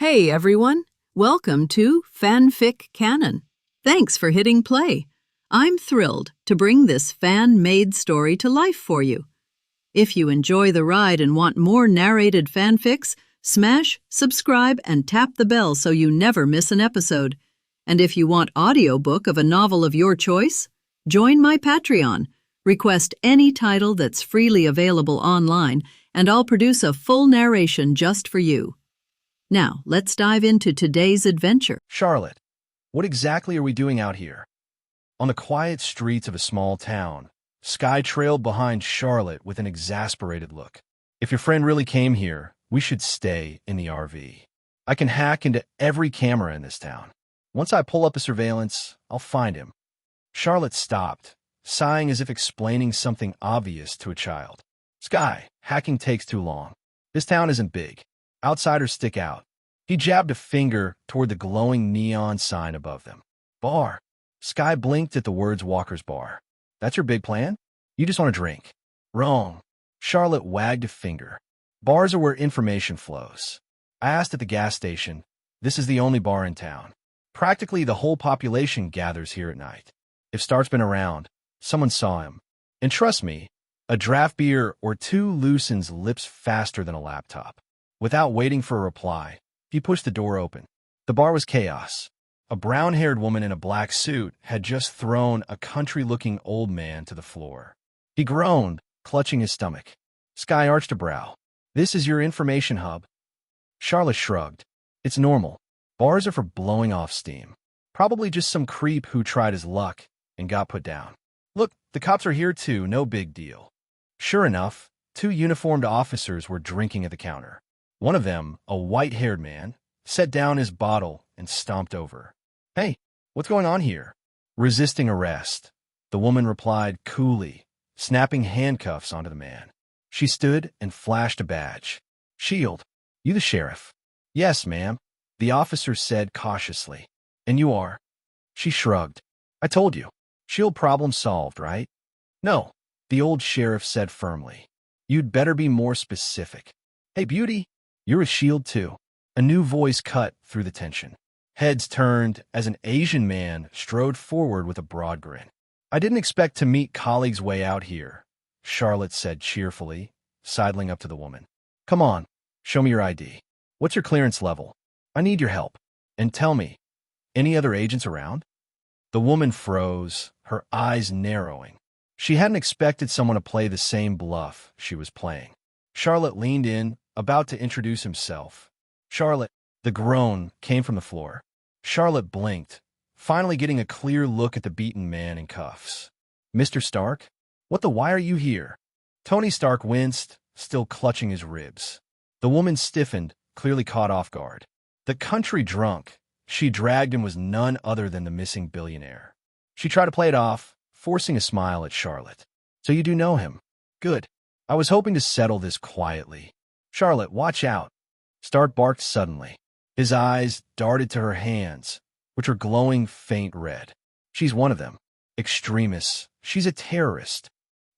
Hey everyone, welcome to FanFic Canon. Thanks for hitting play. I'm thrilled to bring this fan-made story to life for you. If you enjoy the ride and want more narrated fanfics, smash, subscribe, and tap the bell so you never miss an episode. And if you want audiobook of a novel of your choice, join my Patreon. Request any title that's freely available online, and I'll produce a full narration just for you. Now, let's dive into today's adventure. Charlotte, what exactly are we doing out here? On the quiet streets of a small town, Sky trailed behind Charlotte with an exasperated look. If your friend really came here, we should stay in the RV. I can hack into every camera in this town. Once I pull up the surveillance, I'll find him. Charlotte stopped, sighing as if explaining something obvious to a child. Sky, hacking takes too long. This town isn't big. Outsiders stick out. He jabbed a finger toward the glowing neon sign above them. Bar. Sky blinked at the words Walker's Bar. That's your big plan? You just want a drink. Wrong. Charlotte wagged a finger. Bars are where information flows. I asked at the gas station. This is the only bar in town. Practically the whole population gathers here at night. If Stark's been around, someone saw him. And trust me, a draft beer or two loosens lips faster than a laptop. Without waiting for a reply, he pushed the door open. The bar was chaos. A brown-haired woman in a black suit had just thrown a country-looking old man to the floor. He groaned, clutching his stomach. Sky arched a brow. This is your information hub? Charlotte shrugged. It's normal. Bars are for blowing off steam. Probably just some creep who tried his luck and got put down. Look, the cops are here too, no big deal. Sure enough, two uniformed officers were drinking at the counter. One of them, a white-haired man, set down his bottle and stomped over. Hey, what's going on here? Resisting arrest, the woman replied coolly, snapping handcuffs onto the man. She stood and flashed a badge. Shield, you the sheriff? Yes, ma'am, the officer said cautiously. And you are? She shrugged. I told you. Shield problem solved, right? No, the old sheriff said firmly. You'd better be more specific. Hey, beauty. You're a shield too. A new voice cut through the tension. Heads turned as an Asian man strode forward with a broad grin. I didn't expect to meet colleagues way out here, Charlotte said cheerfully, sidling up to the woman. Come on, show me your ID. What's your clearance level? I need your help. And tell me, any other agents around? The woman froze, her eyes narrowing. She hadn't expected someone to play the same bluff she was playing. Charlotte leaned in, about to introduce himself. Charlotte, the groan came from the floor. Charlotte blinked, finally getting a clear look at the beaten man in cuffs. Mr. Stark? Why are you here? Tony Stark winced, still clutching his ribs. The woman stiffened, clearly caught off guard. The country drunk she dragged him was none other than the missing billionaire. She tried to play it off, forcing a smile at Charlotte. So you do know him? Good. I was hoping to settle this quietly. Charlotte, watch out. Stark barked suddenly. His eyes darted to her hands, which were glowing faint red. She's one of them. Extremists. She's a terrorist.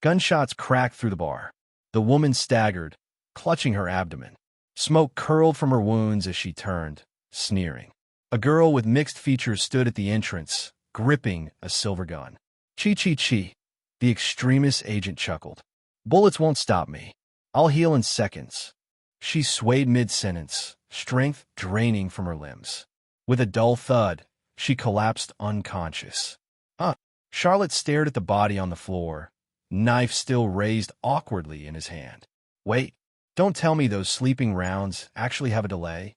Gunshots cracked through the bar. The woman staggered, clutching her abdomen. Smoke curled from her wounds as she turned, sneering. A girl with mixed features stood at the entrance, gripping a silver gun. Chi. The extremist agent chuckled. Bullets won't stop me. I'll heal in seconds. She swayed mid-sentence, strength draining from her limbs. With a dull thud, she collapsed unconscious. Charlotte stared at the body on the floor, knife still raised awkwardly in his hand. Wait, don't tell me those sleeping rounds actually have a delay.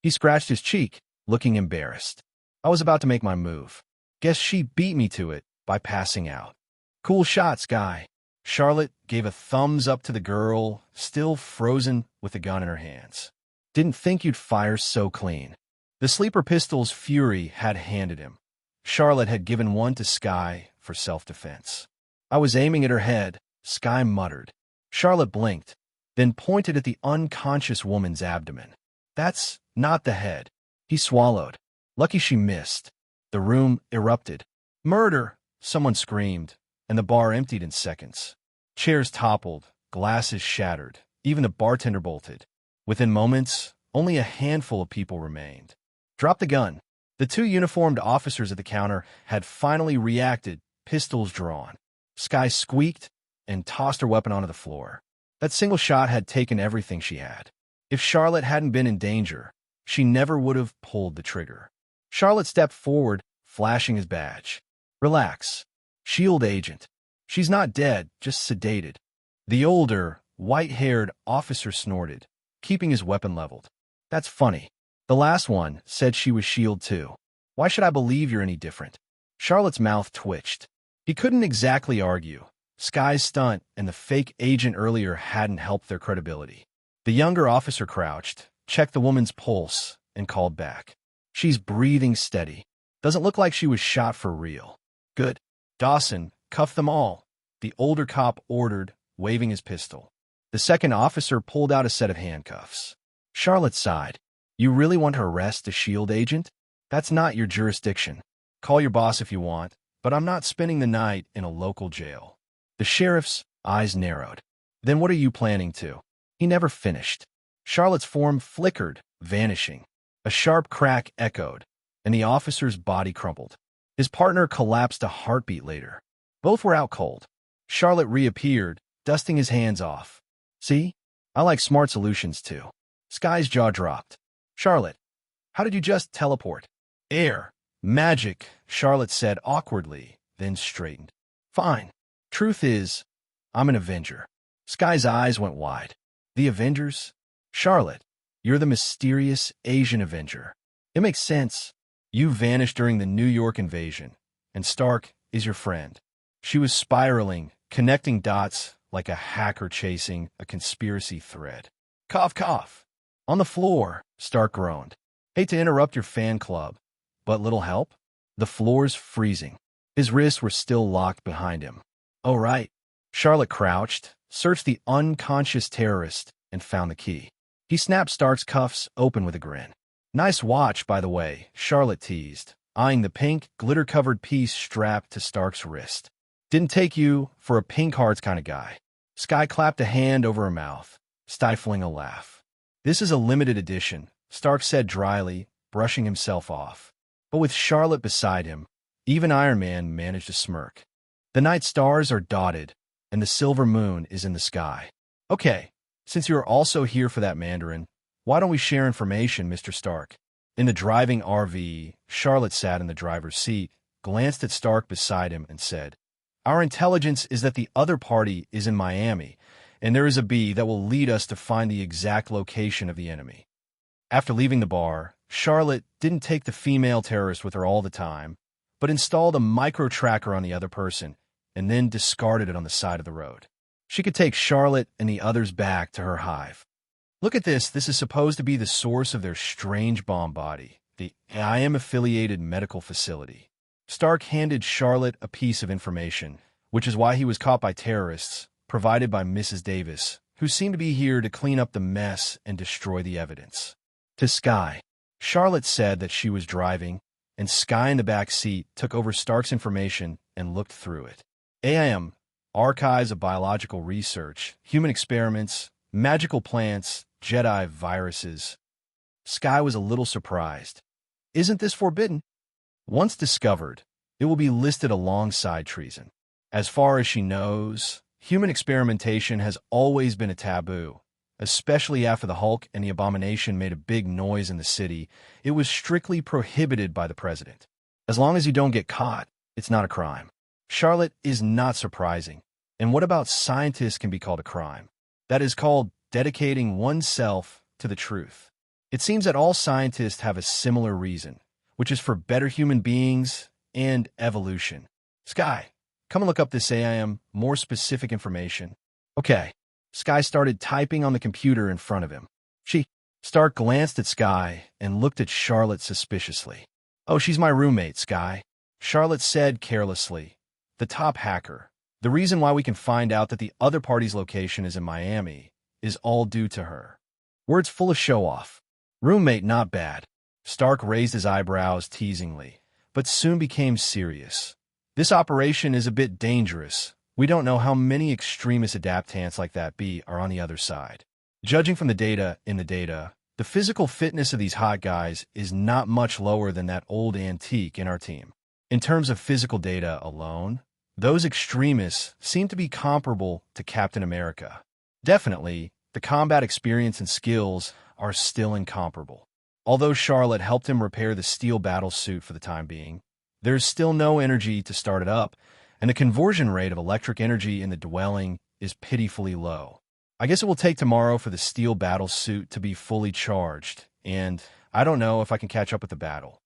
He scratched his cheek, looking embarrassed. I was about to make my move. Guess she beat me to it by passing out. Cool shot, Sky. Charlotte gave a thumbs up to the girl, still frozen with the gun in her hands. Didn't think you'd fire so clean. The sleeper pistol's Fury had handed him. Charlotte had given one to Sky for self-defense. I was aiming at her head, Sky muttered. Charlotte blinked, then pointed at the unconscious woman's abdomen. That's not the head. He swallowed. Lucky she missed. The room erupted. Murder! Someone screamed, and the bar emptied in seconds. Chairs toppled, glasses shattered, even the bartender bolted. Within moments, Only a handful of people remained. Drop the gun. The two uniformed officers at the counter had finally reacted, pistols drawn. Skye squeaked and tossed her weapon onto the floor. That single shot had taken everything she had. If Charlotte hadn't been in danger, she never would have pulled the trigger. Charlotte stepped forward, flashing his badge. Relax. Shield agent. She's not dead, just sedated. The older, white-haired officer snorted, keeping his weapon leveled. That's funny. The last one said she was shield too. Why should I believe you're any different? Charlotte's mouth twitched. He couldn't exactly argue. Skye's stunt and the fake agent earlier hadn't helped their credibility. The younger officer crouched, checked the woman's pulse, and called back. She's breathing steady. Doesn't look like she was shot for real. Good. Dawson, cuff them all, the older cop ordered, waving his pistol. The second officer pulled out a set of handcuffs. Charlotte sighed. You really want to arrest a shield agent? That's not your jurisdiction. Call your boss if you want, but I'm not spending the night in a local jail. The sheriff's eyes narrowed. Then what are you planning to? He never finished. Charlotte's form flickered, vanishing. A sharp crack echoed, and the officer's body crumpled. His partner collapsed a heartbeat later. Both were out cold. Charlotte reappeared, dusting his hands off. See? I like smart solutions too. Skye's jaw dropped. Charlotte, how did you just teleport? Air. Magic, Charlotte said awkwardly, then straightened. Fine. Truth is, I'm an Avenger. Skye's eyes went wide. The Avengers? Charlotte, you're the mysterious Asian Avenger. It makes sense. You vanished during the New York invasion, and Stark is your friend. She was spiraling, connecting dots like a hacker chasing a conspiracy thread. Cough, cough. On the floor, Stark groaned. Hate to interrupt your fan club, but little help? The floor's freezing. His wrists were still locked behind him. Oh, right. Charlotte crouched, searched the unconscious terrorist, and found the key. He snapped Stark's cuffs open with a grin. Nice watch, by the way, Charlotte teased, eyeing the pink, glitter-covered piece strapped to Stark's wrist. Didn't take you for a pink hearts kind of guy. Skye clapped a hand over her mouth, stifling a laugh. This is a limited edition, Stark said dryly, brushing himself off. But with Charlotte beside him, even Iron Man managed to smirk. The night stars are dotted, and the silver moon is in the sky. Okay, since you're also here for that Mandarin, why don't we share information, Mr. Stark? In the driving RV, Charlotte sat in the driver's seat, glanced at Stark beside him, and said, Our intelligence is that the other party is in Miami, and there is a bee that will lead us to find the exact location of the enemy. After leaving the bar, Charlotte didn't take the female terrorist with her all the time, but installed a micro-tracker on the other person, and then discarded it on the side of the road. She could take Charlotte and the others back to her hive. Look at this. This is supposed to be the source of their strange bomb body, the IM-affiliated medical facility. Stark handed Charlotte a piece of information, which is why he was caught by terrorists, provided by Mrs. Davis, who seemed to be here to clean up the mess and destroy the evidence. To Skye, Charlotte said that she was driving, and Skye in the back seat took over Stark's information and looked through it. AIM, Archives of Biological Research, Human Experiments, Magical Plants, Jedi Viruses. Skye was a little surprised. Isn't this forbidden? Once discovered, it will be listed alongside treason. As far as she knows, human experimentation has always been a taboo, especially after the Hulk and the Abomination made a big noise in the city. It was strictly prohibited by the president. As long as you don't get caught, it's not a crime. Charlotte is not surprising. And what about scientists can be called a crime? That is called dedicating oneself to the truth. It seems that all scientists have a similar reason, which is for better human beings and evolution. Skye, come and look up this AIM, more specific information. Okay. Skye started typing on the computer in front of him. Stark glanced at Skye and looked at Charlotte suspiciously. Oh, she's my roommate, Skye. Charlotte said carelessly. The top hacker. The reason why we can find out that the other party's location is in Miami is all due to her. Words full of show-off. Roommate not bad. Stark raised his eyebrows teasingly, but soon became serious. This operation is a bit dangerous. We don't know how many extremist adaptants like that bee are on the other side. Judging from the data in the data, The physical fitness of these hot guys is not much lower than that old antique in our team. In terms of physical data alone, those extremists seem to be comparable to Captain America. Definitely, the combat experience and skills are still incomparable. Although Charlotte helped him repair the steel battle suit for the time being, there's still no energy to start it up, and the conversion rate of electric energy in the dwelling is pitifully low. I guess it will take tomorrow for the steel battle suit to be fully charged, and I don't know if I can catch up with the battle.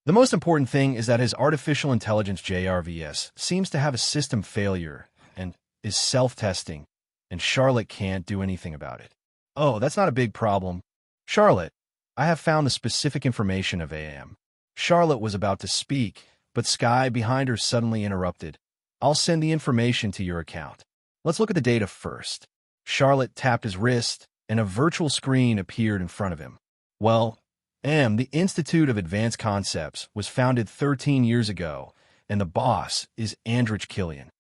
The most important thing is that his artificial intelligence JRVS seems to have a system failure and is self-testing, and Charlotte can't do anything about it. Oh, that's not a big problem. Charlotte, I have found the specific information of AM. Charlotte was about to speak, but Sky behind her suddenly interrupted. I'll send the information to your account. Let's look at the data first. Charlotte tapped his wrist, and a virtual screen appeared in front of him. Well, the Institute of Advanced Concepts was founded 13 years ago, and the boss is Andrich Killian.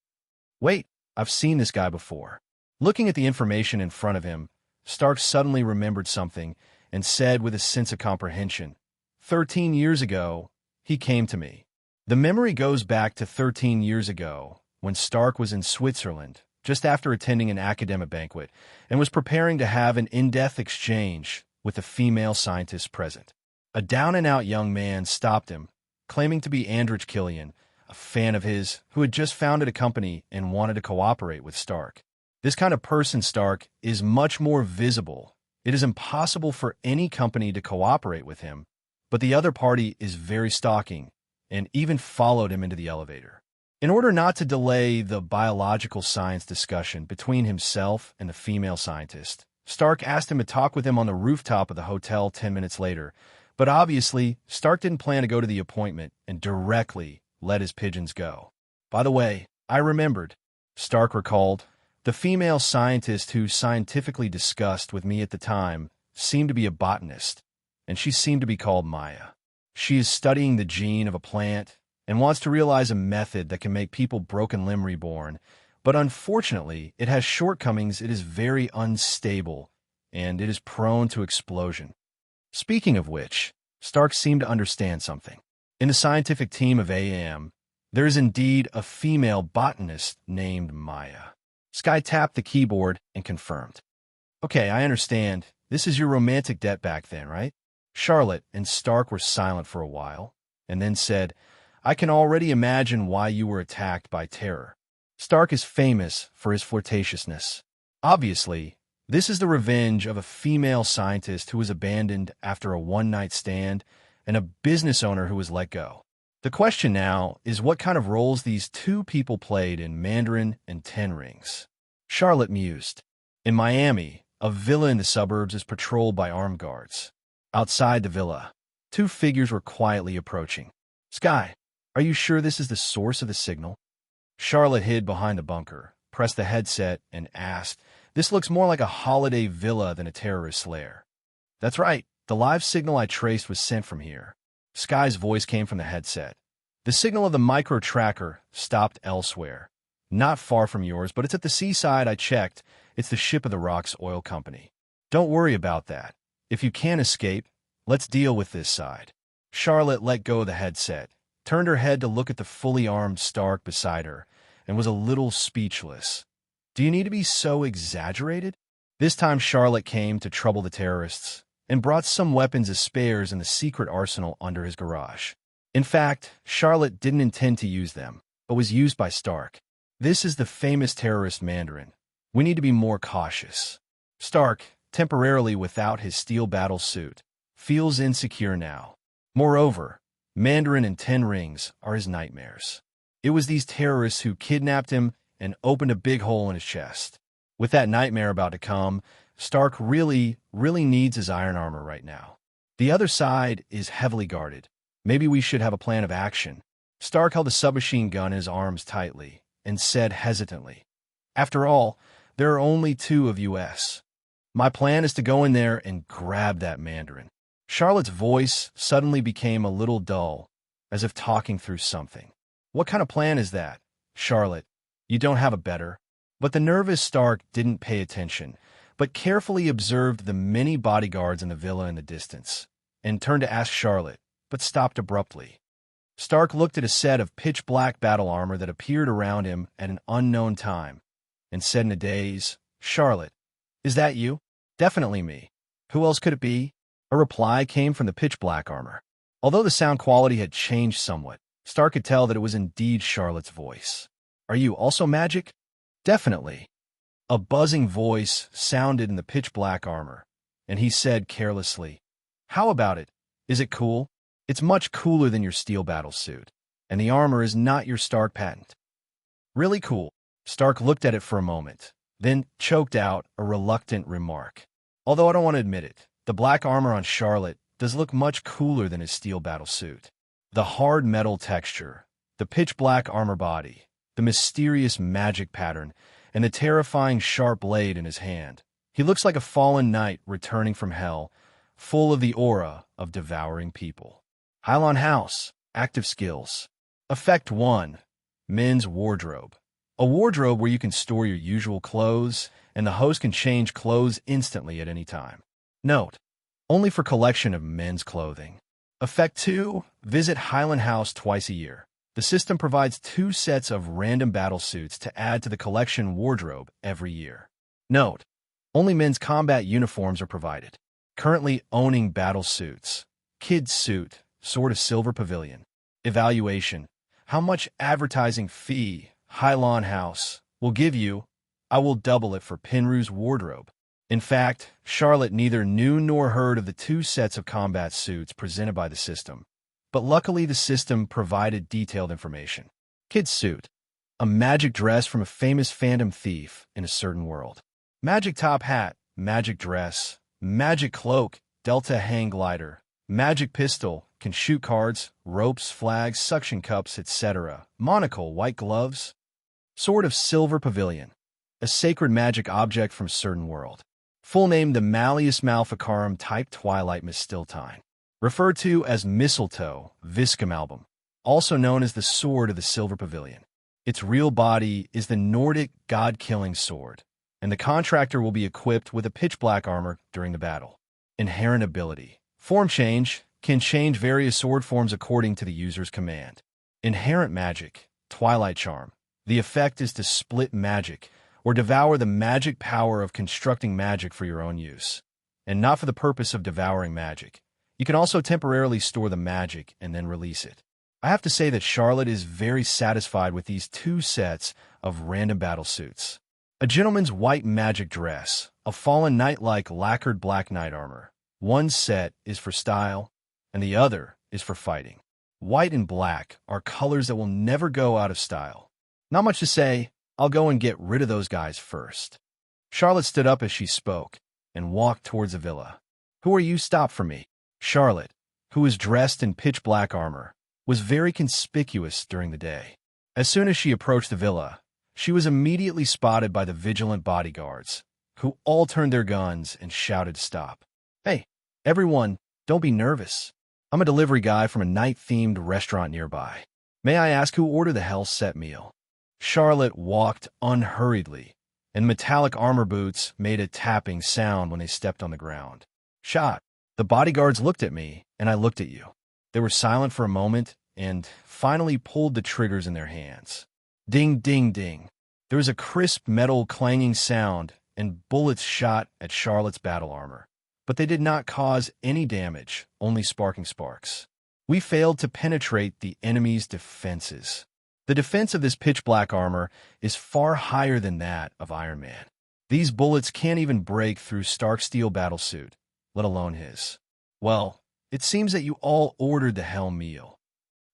Wait, I've seen this guy before. Looking at the information in front of him, Stark suddenly remembered something and said with a sense of comprehension, 13 years ago, he came to me. The memory goes back to 13 years ago, when Stark was in Switzerland, just after attending an academic banquet, and was preparing to have an in-depth exchange with a female scientist present. A down-and-out young man stopped him, claiming to be Andrich Killian, a fan of his who had just founded a company and wanted to cooperate with Stark. This kind of person, Stark, is much more visible. It is impossible for any company to cooperate with him, but the other party is very stalking and even followed him into the elevator. In order not to delay the biological science discussion between himself and the female scientist, Stark asked him to talk with him on the rooftop of the hotel 10 minutes later, but obviously, Stark didn't plan to go to the appointment and directly let his pigeons go. By the way, I remembered, Stark recalled, the female scientist who scientifically discussed with me at the time seemed to be a botanist, and she seemed to be called Maya. She is studying the gene of a plant and wants to realize a method that can make people broken limb reborn, but unfortunately, it has shortcomings. It is very unstable, and it is prone to explosion. Speaking of which, Stark seemed to understand something. In the scientific team of AM, there is indeed a female botanist named Maya. Sky tapped the keyboard and confirmed. Okay, I understand. This is your romantic debt back then, right? Charlotte and Stark were silent for a while, and then said, I can already imagine why you were attacked by terror. Stark is famous for his flirtatiousness. Obviously, this is the revenge of a female scientist who was abandoned after a one-night stand and a business owner who was let go. The question now is what kind of roles these two people played in Mandarin and Ten Rings. Charlotte mused. In Miami, a villa in the suburbs is patrolled by armed guards. Outside the villa, two figures were quietly approaching. Sky, are you sure this is the source of the signal? Charlotte hid behind the bunker, pressed the headset, and asked, This looks more like a holiday villa than a terrorist lair. That's right. The live signal I traced was sent from here. Sky's voice came from the headset. The signal of the micro-tracker stopped elsewhere. Not far from yours, but it's at the seaside. I checked. It's the Ship of the Rocks oil company. Don't worry about that. If you can't escape, let's deal with this side. Charlotte let go of the headset, turned her head to look at the fully armed Stark beside her, and was a little speechless. Do you need to be so exaggerated? This time Charlotte came to trouble the terrorists and brought some weapons as spares in the secret arsenal under his garage. In fact, Charlotte didn't intend to use them, but was used by Stark. This is the famous terrorist Mandarin. We need to be more cautious. Stark, temporarily without his steel battle suit, feels insecure now. Moreover, Mandarin and Ten Rings are his nightmares. It was these terrorists who kidnapped him and opened a big hole in his chest. With that nightmare about to come, Stark really needs his iron armor right now. The other side is heavily guarded. Maybe we should have a plan of action. Stark held a submachine gun in his arms tightly and said hesitantly, After all, there are only two of us. My plan is to go in there and grab that Mandarin. Charlotte's voice suddenly became a little dull, as if talking through something. What kind of plan is that? Charlotte, you don't have a better. But the nervous Stark didn't pay attention. but carefully observed the many bodyguards in the villa in the distance, and turned to ask Charlotte, but stopped abruptly. Stark looked at a set of pitch-black battle armor that appeared around him at an unknown time, and said in a daze, "Charlotte, is that you?" "Definitely me. Who else could it be?" A reply came from the pitch-black armor. Although the sound quality had changed somewhat, Stark could tell that it was indeed Charlotte's voice. "Are you also magic?" "Definitely." A buzzing voice sounded in the pitch-black armor, and he said carelessly, "How about it? Is it cool? It's much cooler than your steel battle suit, and the armor is not your Stark patent." "Really cool." Stark looked at it for a moment, then choked out a reluctant remark. "Although I don't want to admit it, the black armor on Charlotte does look much cooler than his steel battle suit. The hard metal texture, the pitch-black armor body, the mysterious magic pattern, and the terrifying sharp blade in his hand. He looks like a fallen knight returning from hell, full of the aura of devouring people." Hylon House, active skills. Effect 1, Men's Wardrobe. A wardrobe where you can store your usual clothes, and the host can change clothes instantly at any time. Note, only for collection of men's clothing. Effect 2, Visit Highland House twice a year. The system provides 2 sets of random battle suits to add to the collection wardrobe every year. Note, only men's combat uniforms are provided. Currently owning battle suits. Kid's suit, Sword of Silver Pavilion. Evaluation. How much advertising fee Hylon House will give you? I will double it for Penrue's wardrobe. In fact, Charlotte neither knew nor heard of the 2 sets of combat suits presented by the system, but luckily the system provided detailed information. Kid's suit. A magic dress from a famous phantom thief in a certain world. Magic top hat, magic dress, magic cloak, delta hang glider, magic pistol, can shoot cards, ropes, flags, suction cups, etc. Monocle, white gloves. Sword of Silver Pavilion. A sacred magic object from a certain world. Full name, the Malleus Maleficarum type Twilight Mistiltine. Referred to as Mistletoe, Viscum album. Also known as the Sword of the Silver Pavilion. Its real body is the Nordic god-killing sword, and the contractor will be equipped with a pitch-black armor during the battle. Inherent ability. Form change. Can change various sword forms according to the user's command. Inherent magic. Twilight Charm. The effect is to split magic, or devour the magic power of constructing magic for your own use, and not for the purpose of devouring magic. You can also temporarily store the magic and then release it. I have to say that Charlotte is very satisfied with these 2 sets of random battle suits. A gentleman's white magic dress, a fallen knight-like lacquered black knight armor. One set is for style, and the other is for fighting. White and black are colors that will never go out of style. Not much to say. I'll go and get rid of those guys first. Charlotte stood up as she spoke and walked towards the villa. "Who are you? Stop for me." Charlotte, who was dressed in pitch-black armor, was very conspicuous during the day. As soon as she approached the villa, she was immediately spotted by the vigilant bodyguards, who all turned their guns and shouted, "Stop. Hey, everyone, don't be nervous. I'm a delivery guy from a night-themed restaurant nearby. May I ask who ordered the hell-set meal?" Charlotte walked unhurriedly, and metallic armor boots made a tapping sound when they stepped on the ground. "Shot." The bodyguards looked at me, and I looked at you. They were silent for a moment, and finally pulled the triggers in their hands. Ding, ding, ding. There was a crisp metal clanging sound, and bullets shot at Charlotte's battle armor. But they did not cause any damage, only sparking sparks. We failed to penetrate the enemy's defenses. The defense of this pitch-black armor is far higher than that of Iron Man. These bullets can't even break through Stark's steel battlesuit, let alone his. Well, it seems that you all ordered the hell meal.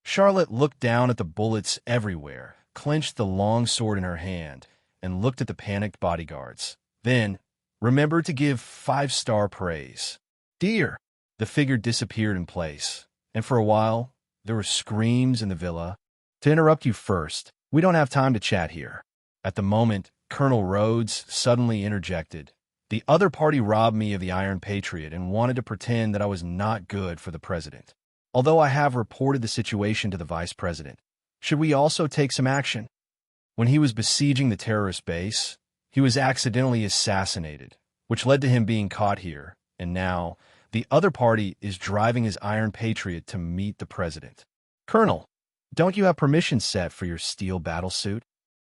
Charlotte looked down at the bullets everywhere, clenched the long sword in her hand, and looked at the panicked bodyguards. Then, remembered to give 5-star praise. "Dear!" The figure disappeared in place, and for a while, there were screams in the villa. "To interrupt you first, we don't have time to chat here." At the moment, Colonel Rhodes suddenly interjected. "The other party robbed me of the Iron Patriot and wanted to pretend that I was not good for the president. Although I have reported the situation to the vice president, should we also take some action? When he was besieging the terrorist base, he was accidentally assassinated, which led to him being caught here, and now the other party is driving his Iron Patriot to meet the president. Colonel, don't you have permission set for your steel battlesuit?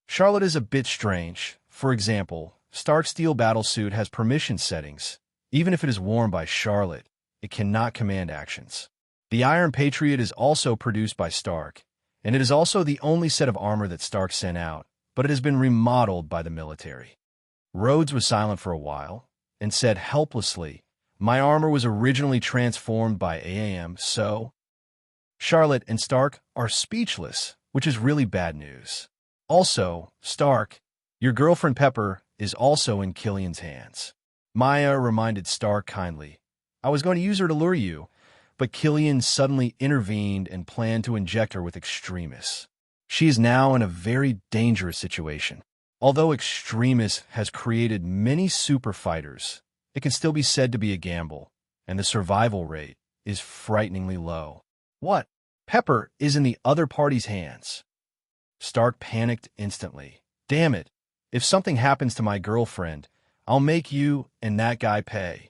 Charlotte is a bit strange. For example, Stark's steel battlesuit has permission settings. Even if it is worn by Charlotte, it cannot command actions. The Iron Patriot is also produced by Stark, and it is also the only set of armor that Stark sent out, but it has been remodeled by the military. Rhodes was silent for a while, and said helplessly, "My armor was originally transformed by AAM, so—" Charlotte and Stark are speechless, which is really bad news. Also, Stark, your girlfriend Pepper is also in Killian's hands. Maya reminded Stark kindly, "I was going to use her to lure you," but Killian suddenly intervened and planned to inject her with Extremis. She is now in a very dangerous situation. Although Extremis has created many super fighters, it can still be said to be a gamble, and the survival rate is frighteningly low. What? Pepper is in the other party's hands. Stark panicked instantly. Damn it. If something happens to my girlfriend, I'll make you and that guy pay.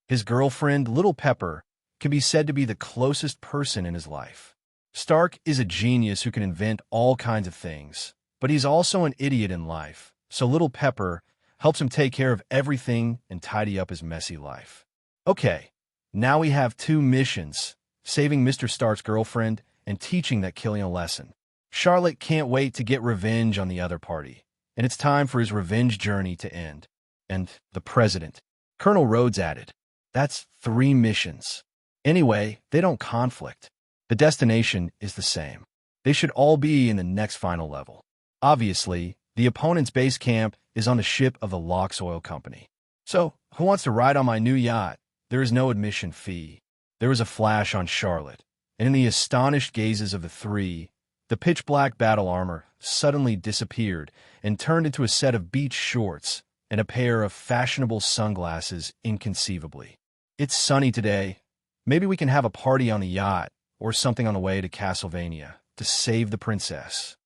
His girlfriend, Little Pepper, can be said to be the closest person in his life. Stark is a genius who can invent all kinds of things, but he's also an idiot in life, so Little Pepper helps him take care of everything and tidy up his messy life. Okay, now we have two missions, saving Mr. Stark's girlfriend and teaching that Killian a lesson. Charlotte can't wait to get revenge on the other party, and it's time for his revenge journey to end. And the president, Colonel Rhodes added, that's 3 missions. Anyway, they don't conflict. The destination is the same. They should all be in the next final level. Obviously, the opponent's base camp is on the ship of the Lox Oil Company. So, who wants to ride on my new yacht? There is no admission fee. There was a flash on Charlotte, and in the astonished gazes of the 3, the pitch-black battle armor suddenly disappeared and turned into a set of beach shorts and a pair of fashionable sunglasses inconceivably. It's sunny today. Maybe we can have a party on the yacht or something on the way to Castlevania to save the princess.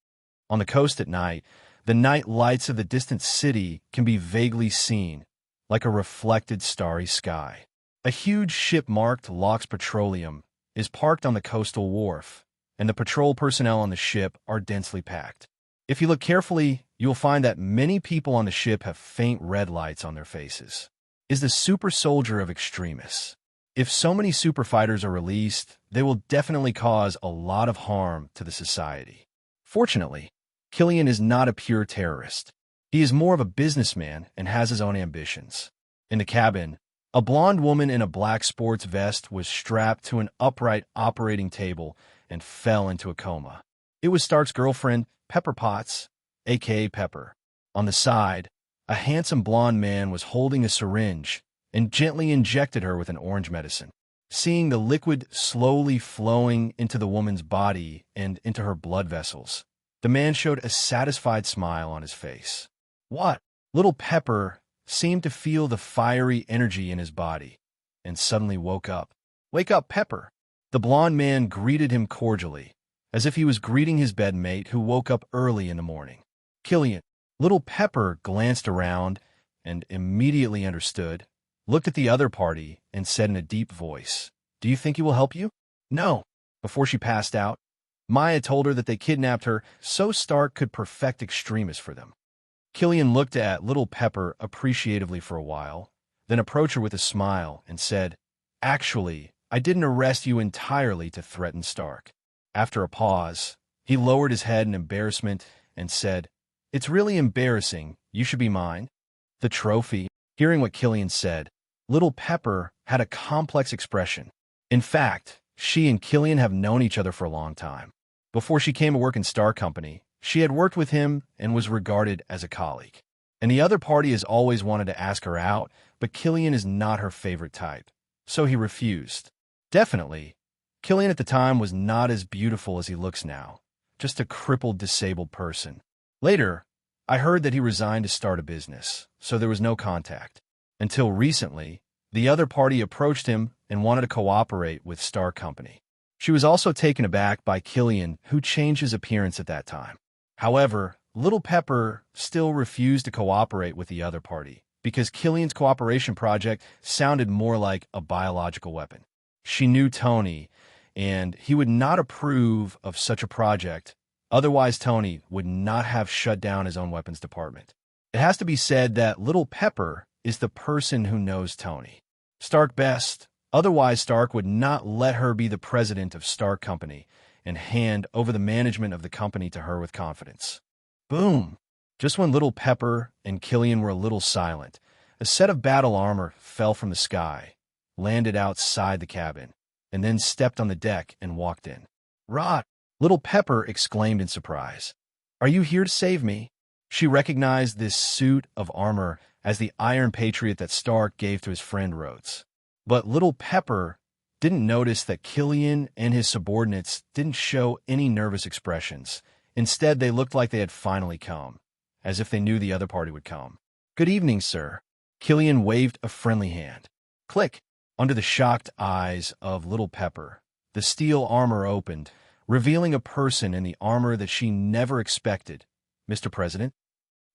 On the coast at night, the night lights of the distant city can be vaguely seen, like a reflected starry sky. A huge ship marked Lox Petroleum is parked on the coastal wharf, and the patrol personnel on the ship are densely packed. If you look carefully, you'll find that many people on the ship have faint red lights on their faces. Is the super soldier of Extremis. If so many super fighters are released, they will definitely cause a lot of harm to the society. Fortunately, Killian is not a pure terrorist. He is more of a businessman and has his own ambitions. In the cabin, a blonde woman in a black sports vest was strapped to an upright operating table and fell into a coma. It was Stark's girlfriend, Pepper Potts, a.k.a. Pepper. On the side, a handsome blonde man was holding a syringe and gently injected her with an orange medicine. Seeing the liquid slowly flowing into the woman's body and into her blood vessels, the man showed a satisfied smile on his face. What? Little Pepper seemed to feel the fiery energy in his body and suddenly woke up. Wake up, Pepper! The blonde man greeted him cordially, as if he was greeting his bedmate who woke up early in the morning. Killian, Little Pepper glanced around and immediately understood, looked at the other party, and said in a deep voice, "Do you think he will help you?" "No." Before she passed out, Maya told her that they kidnapped her so Stark could perfect Extremis for them. Killian looked at Little Pepper appreciatively for a while, then approached her with a smile and said, "Actually, I didn't arrest you entirely to threaten Stark." After a pause, he lowered his head in embarrassment and said, "It's really embarrassing. You should be mine." The trophy. Hearing what Killian said, Little Pepper had a complex expression. In fact, she and Killian have known each other for a long time. Before she came to work in Star Company, she had worked with him and was regarded as a colleague. And the other party has always wanted to ask her out, but Killian is not her favorite type, so he refused. Definitely, Killian at the time was not as beautiful as he looks now, just a crippled, disabled person. Later, I heard that he resigned to start a business, so there was no contact. Until recently, the other party approached him and wanted to cooperate with Star Company. She was also taken aback by Killian, who changed his appearance at that time. However, Little Pepper still refused to cooperate with the other party, because Killian's cooperation project sounded more like a biological weapon. She knew Tony, and he would not approve of such a project. Otherwise, Tony would not have shut down his own weapons department. It has to be said that Little Pepper is the person who knows Tony Stark best. Otherwise, Stark would not let her be the president of Stark Company and hand over the management of the company to her with confidence. Boom! Just when Little Pepper and Killian were a little silent, a set of battle armor fell from the sky, landed outside the cabin, and then stepped on the deck and walked in. "Rot!" Little Pepper exclaimed in surprise. "Are you here to save me?" She recognized this suit of armor as the Iron Patriot that Stark gave to his friend Rhodes. But Little Pepper didn't notice that Killian and his subordinates didn't show any nervous expressions. Instead, they looked like they had finally come, as if they knew the other party would come. "Good evening, sir." Killian waved a friendly hand. Click! Under the shocked eyes of Little Pepper, the steel armor opened, revealing a person in the armor that she never expected. "Mr. President?"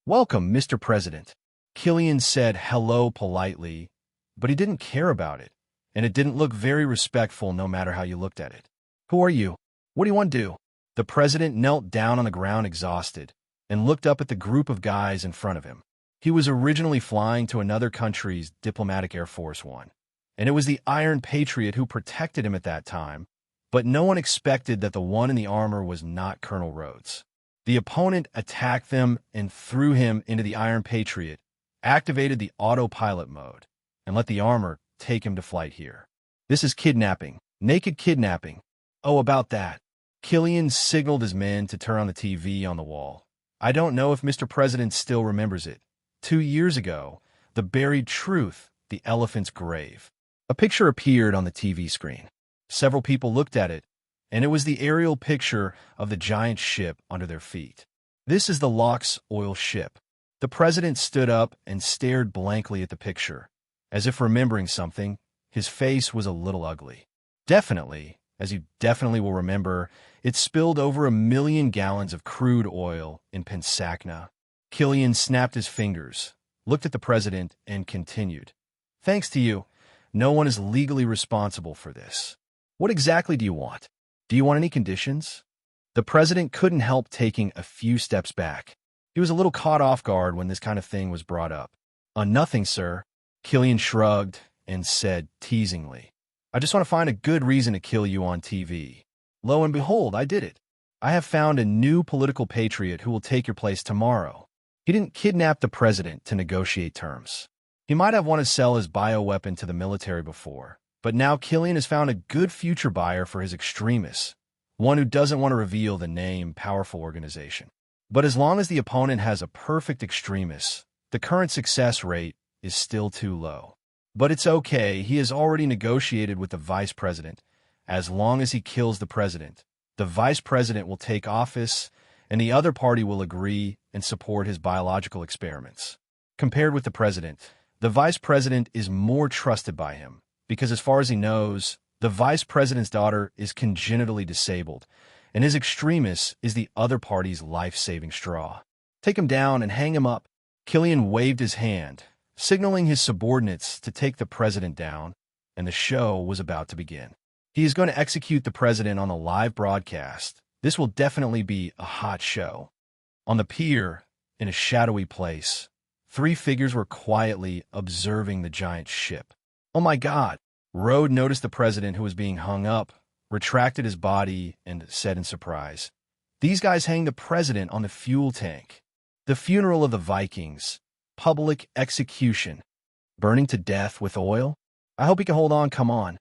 "Welcome, Mr. President." Killian said hello politely, but he didn't care about it, and it didn't look very respectful no matter how you looked at it. "Who are you? What do you want to do?" The president knelt down on the ground exhausted and looked up at the group of guys in front of him. He was originally flying to another country's diplomatic Air Force One, and it was the Iron Patriot who protected him at that time, but no one expected that the one in the armor was not Colonel Rhodes. The opponent attacked them and threw him into the Iron Patriot, activated the autopilot mode, and let the armor take him to flight here. "This is kidnapping. Naked kidnapping." "Oh, about that." Killian signaled his men to turn on the TV on the wall. "I don't know if Mr. President still remembers it. 2 years ago, the buried truth, the elephant's grave." A picture appeared on the TV screen. Several people looked at it, and it was the aerial picture of the giant ship under their feet. "This is the Locks oil ship." The president stood up and stared blankly at the picture. As if remembering something, his face was a little ugly. "Definitely, as you definitely will remember, it spilled over 1 million gallons of crude oil in Pensacna." Killian snapped his fingers, looked at the president, and continued. "Thanks to you, no one is legally responsible for this. What exactly do you want? Do you want any conditions?" The president couldn't help taking a few steps back. He was a little caught off guard when this kind of thing was brought up. Nothing, sir." Killian shrugged and said teasingly, "I just want to find a good reason to kill you on TV. Lo and behold, I did it. I have found a new political patriot who will take your place tomorrow." He didn't kidnap the president to negotiate terms. He might have wanted to sell his bioweapon to the military before, but now Killian has found a good future buyer for his extremists, one who doesn't want to reveal the name powerful organization. But as long as the opponent has a perfect extremist, the current success rate is still too low. But it's okay, he has already negotiated with the vice president. As long as he kills the president, the vice president will take office, and the other party will agree and support his biological experiments. Compared with the president, the vice president is more trusted by him, because as far as he knows, the vice president's daughter is congenitally disabled, and his extremist is the other party's life-saving straw. "Take him down and hang him up." Killian waved his hand, signaling his subordinates to take the president down, and the show was about to begin. He is going to execute the president on a live broadcast. This will definitely be a hot show. On the pier, in a shadowy place, 3 figures were quietly observing the giant ship. "Oh my God!" Rhodes noticed the president who was being hung up, retracted his body, and said in surprise, "These guys hang the president on the fuel tank. The funeral of the Vikings. Public execution. Burning to death with oil? I hope he can hold on, come on."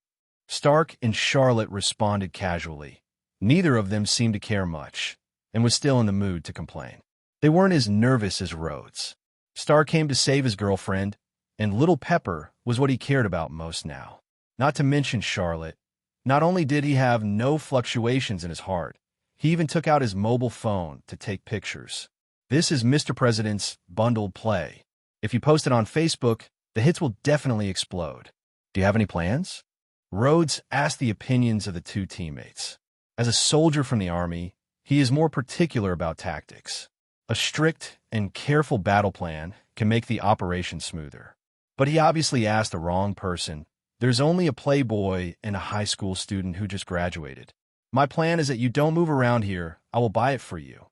Stark and Charlotte responded casually. Neither of them seemed to care much, and was still in the mood to complain. They weren't as nervous as Rhodes. Stark came to save his girlfriend, and Little Pepper was what he cared about most now. Not to mention Charlotte. Not only did he have no fluctuations in his heart, he even took out his mobile phone to take pictures. This is Mr. President's bundled play. If you post it on Facebook, the hits will definitely explode. "Do you have any plans?" Rhodes asked the opinions of the 2 teammates. As a soldier from the army, he is more particular about tactics. A strict and careful battle plan can make the operation smoother. But he obviously asked the wrong person. There's only a playboy and a high school student who just graduated. My plan is that you don't move around here. I will buy it for you.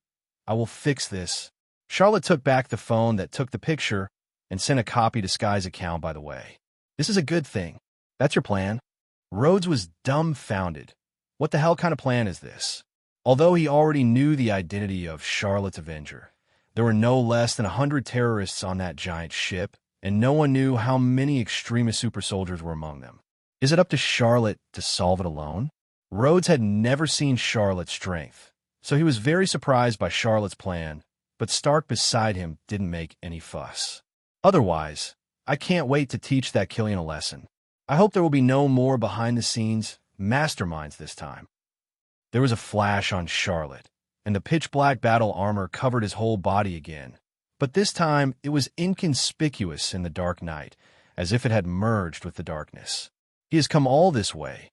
I will fix this. Charlotte took back the phone that took the picture and sent a copy to Sky's account, by the way. This is a good thing. That's your plan? Rhodes was dumbfounded. What the hell kind of plan is this? Although he already knew the identity of Charlotte's Avenger, there were no less than 100 terrorists on that giant ship, and no one knew how many extremist super soldiers were among them. Is it up to Charlotte to solve it alone? Rhodes had never seen Charlotte's strength, so he was very surprised by Charlotte's plan, but Stark beside him didn't make any fuss. Otherwise, I can't wait to teach that Killian a lesson. I hope there will be no more behind-the-scenes masterminds this time. There was a flash on Charlotte, and the pitch-black battle armor covered his whole body again. But this time, it was inconspicuous in the dark night, as if it had merged with the darkness. He has come all this way,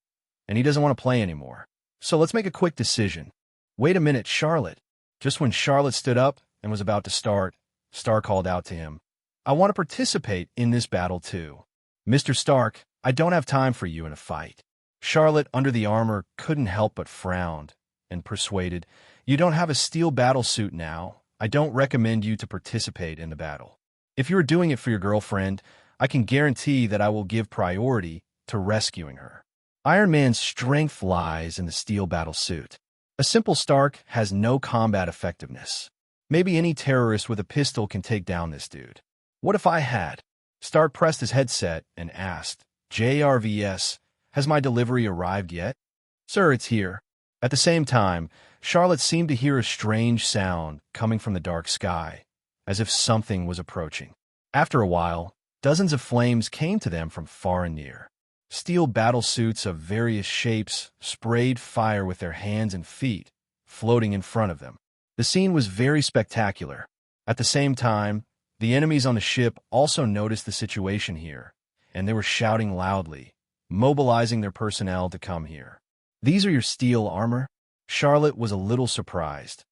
and he doesn't want to play anymore. So let's make a quick decision. Wait a minute, Charlotte. Just when Charlotte stood up and was about to start, Stark called out to him, I want to participate in this battle too. Mr. Stark, I don't have time for you in a fight. Charlotte, under the armor, couldn't help but frowned and persuaded, you don't have a steel battle suit now. I don't recommend you to participate in the battle. If you are doing it for your girlfriend, I can guarantee that I will give priority to rescuing her. Iron Man's strength lies in the steel battle suit. A simple Stark has no combat effectiveness. Maybe any terrorist with a pistol can take down this dude. What if I had? Stark pressed his headset and asked, JRVS, has my delivery arrived yet? Sir, it's here. At the same time, Charlotte seemed to hear a strange sound coming from the dark sky, as if something was approaching. After a while, dozens of flames came to them from far and near. Steel battle suits of various shapes sprayed fire with their hands and feet, floating in front of them. The scene was very spectacular. At the same time, the enemies on the ship also noticed the situation here, and they were shouting loudly, mobilizing their personnel to come here. These are your steel armor? Charlotte was a little surprised.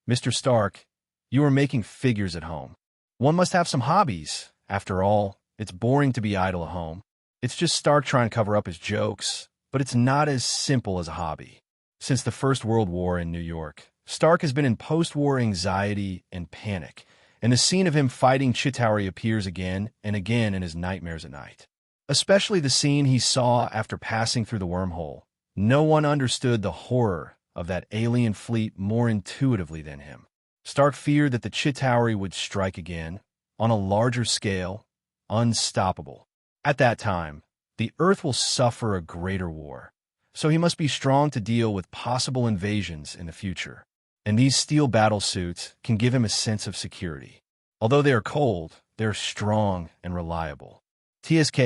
Mr. Stark, you are making figures at home. One must have some hobbies. After all, it's boring to be idle at home. It's just Stark trying to cover up his jokes, but it's not as simple as a hobby. Since the First World War in New York, Stark has been in post-war anxiety and panic, and the scene of him fighting Chitauri appears again and again in his nightmares at night. Especially the scene he saw after passing through the wormhole. No one understood the horror of that alien fleet more intuitively than him. Stark feared that the Chitauri would strike again, on a larger scale, unstoppable. At that time, the Earth will suffer a greater war, so he must be strong to deal with possible invasions in the future. And these steel battle suits can give him a sense of security. Although they are cold, they are strong and reliable. TSK,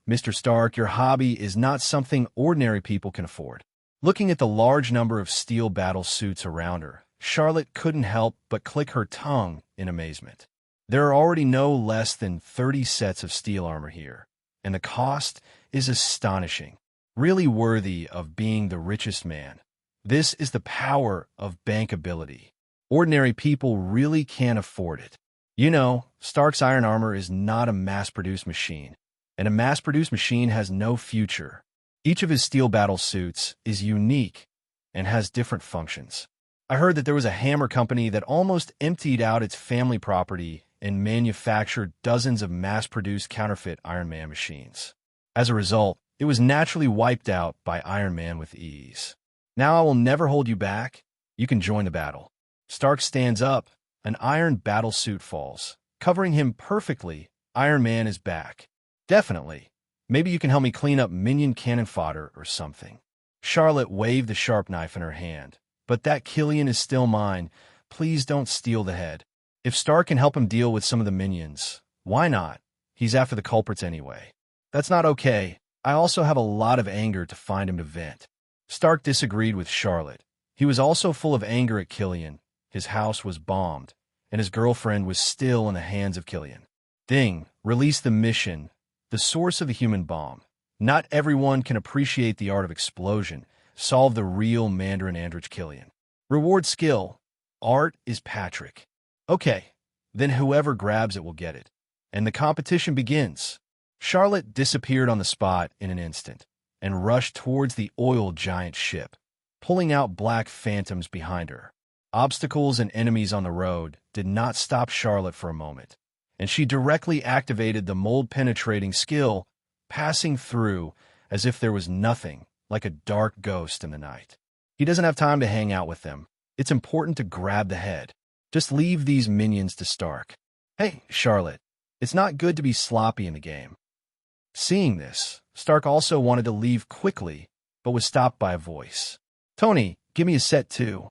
Mr. Stark, your hobby is not something ordinary people can afford. Looking at the large number of steel battle suits around her, Charlotte couldn't help but click her tongue in amazement. There are already no less than 30 sets of steel armor here, and the cost is astonishing, really worthy of being the richest man. This is the power of bankability. Ordinary people really can't afford it. You know, Stark's iron armor is not a mass-produced machine, and a mass-produced machine has no future. Each of his steel battle suits is unique and has different functions. I heard that there was a hammer company that almost emptied out its family property and manufactured dozens of mass-produced counterfeit Iron Man machines. As a result, it was naturally wiped out by Iron Man with ease. Now I will never hold you back. You can join the battle. Stark stands up. An iron battle suit falls. Covering him perfectly, Iron Man is back. Definitely. Maybe you can help me clean up minion cannon fodder or something. Charlotte waved the sharp knife in her hand. But that Killian is still mine. Please don't steal the head. If Stark can help him deal with some of the minions, why not? He's after the culprits anyway. That's not okay. I also have a lot of anger to find him to vent. Stark disagreed with Charlotte. He was also full of anger at Killian. His house was bombed, and his girlfriend was still in the hands of Killian. Ding, release the mission, the source of the human bomb. Not everyone can appreciate the art of explosion. Solve the real Mandarin Andrich Killian. Reward skill. Art is Patrick. Okay, then whoever grabs it will get it. And the competition begins. Charlotte disappeared on the spot in an instant and rushed towards the oil giant ship, pulling out black phantoms behind her. Obstacles and enemies on the road did not stop Charlotte for a moment, and she directly activated the mold-penetrating skill, passing through as if there was nothing, like a dark ghost in the night. He doesn't have time to hang out with them. It's important to grab the head. Just leave these minions to Stark. Hey, Charlotte, it's not good to be sloppy in the game. Seeing this, Stark also wanted to leave quickly, but was stopped by a voice. Tony, give me a set too.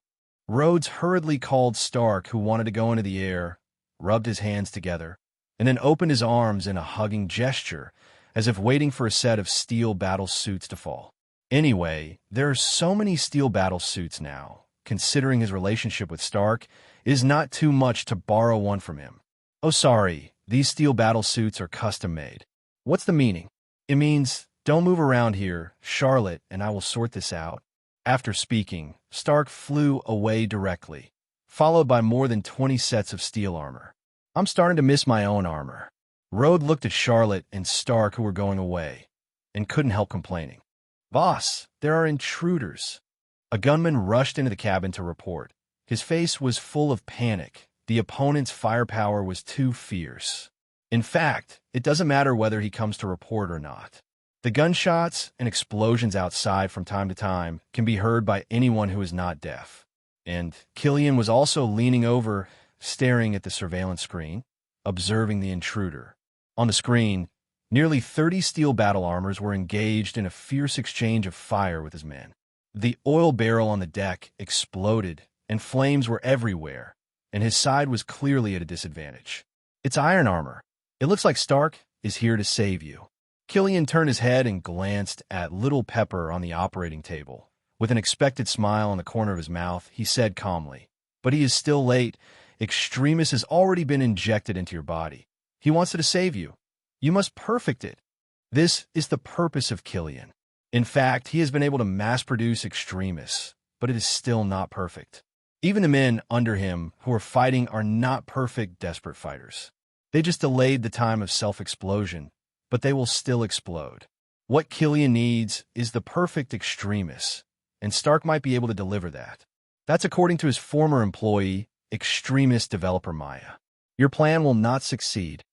Rhodes hurriedly called Stark, who wanted to go into the air, rubbed his hands together, and then opened his arms in a hugging gesture, as if waiting for a set of steel battle suits to fall. Anyway, there are so many steel battle suits now. Considering his relationship with Stark, it is not too much to borrow one from him. Oh, sorry, these steel battle suits are custom-made. What's the meaning? It means, don't move around here, Charlotte, and I will sort this out. After speaking, Stark flew away directly, followed by more than 20 sets of steel armor. I'm starting to miss my own armor. Rhodes looked at Charlotte and Stark, who were going away, and couldn't help complaining. Boss, there are intruders. A gunman rushed into the cabin to report. His face was full of panic. The opponent's firepower was too fierce. In fact, it doesn't matter whether he comes to report or not. The gunshots and explosions outside from time to time can be heard by anyone who is not deaf. And Killian was also leaning over, staring at the surveillance screen, observing the intruder. On the screen, nearly 30 steel battle armors were engaged in a fierce exchange of fire with his men. The oil barrel on the deck exploded, and flames were everywhere, and his side was clearly at a disadvantage. It's iron armor. It looks like Stark is here to save you. Killian turned his head and glanced at Little Pepper on the operating table. With an expected smile on the corner of his mouth, he said calmly, "But he is still late. Extremis has already been injected into your body. He wants to save you. You must perfect it." This is the purpose of Killian. In fact, he has been able to mass-produce Extremis, but it is still not perfect. Even the men under him who are fighting are not perfect, desperate fighters. They just delayed the time of self-explosion, but they will still explode. What Killian needs is the perfect Extremis, and Stark might be able to deliver that. That's according to his former employee, Extremis developer Maya. Your plan will not succeed.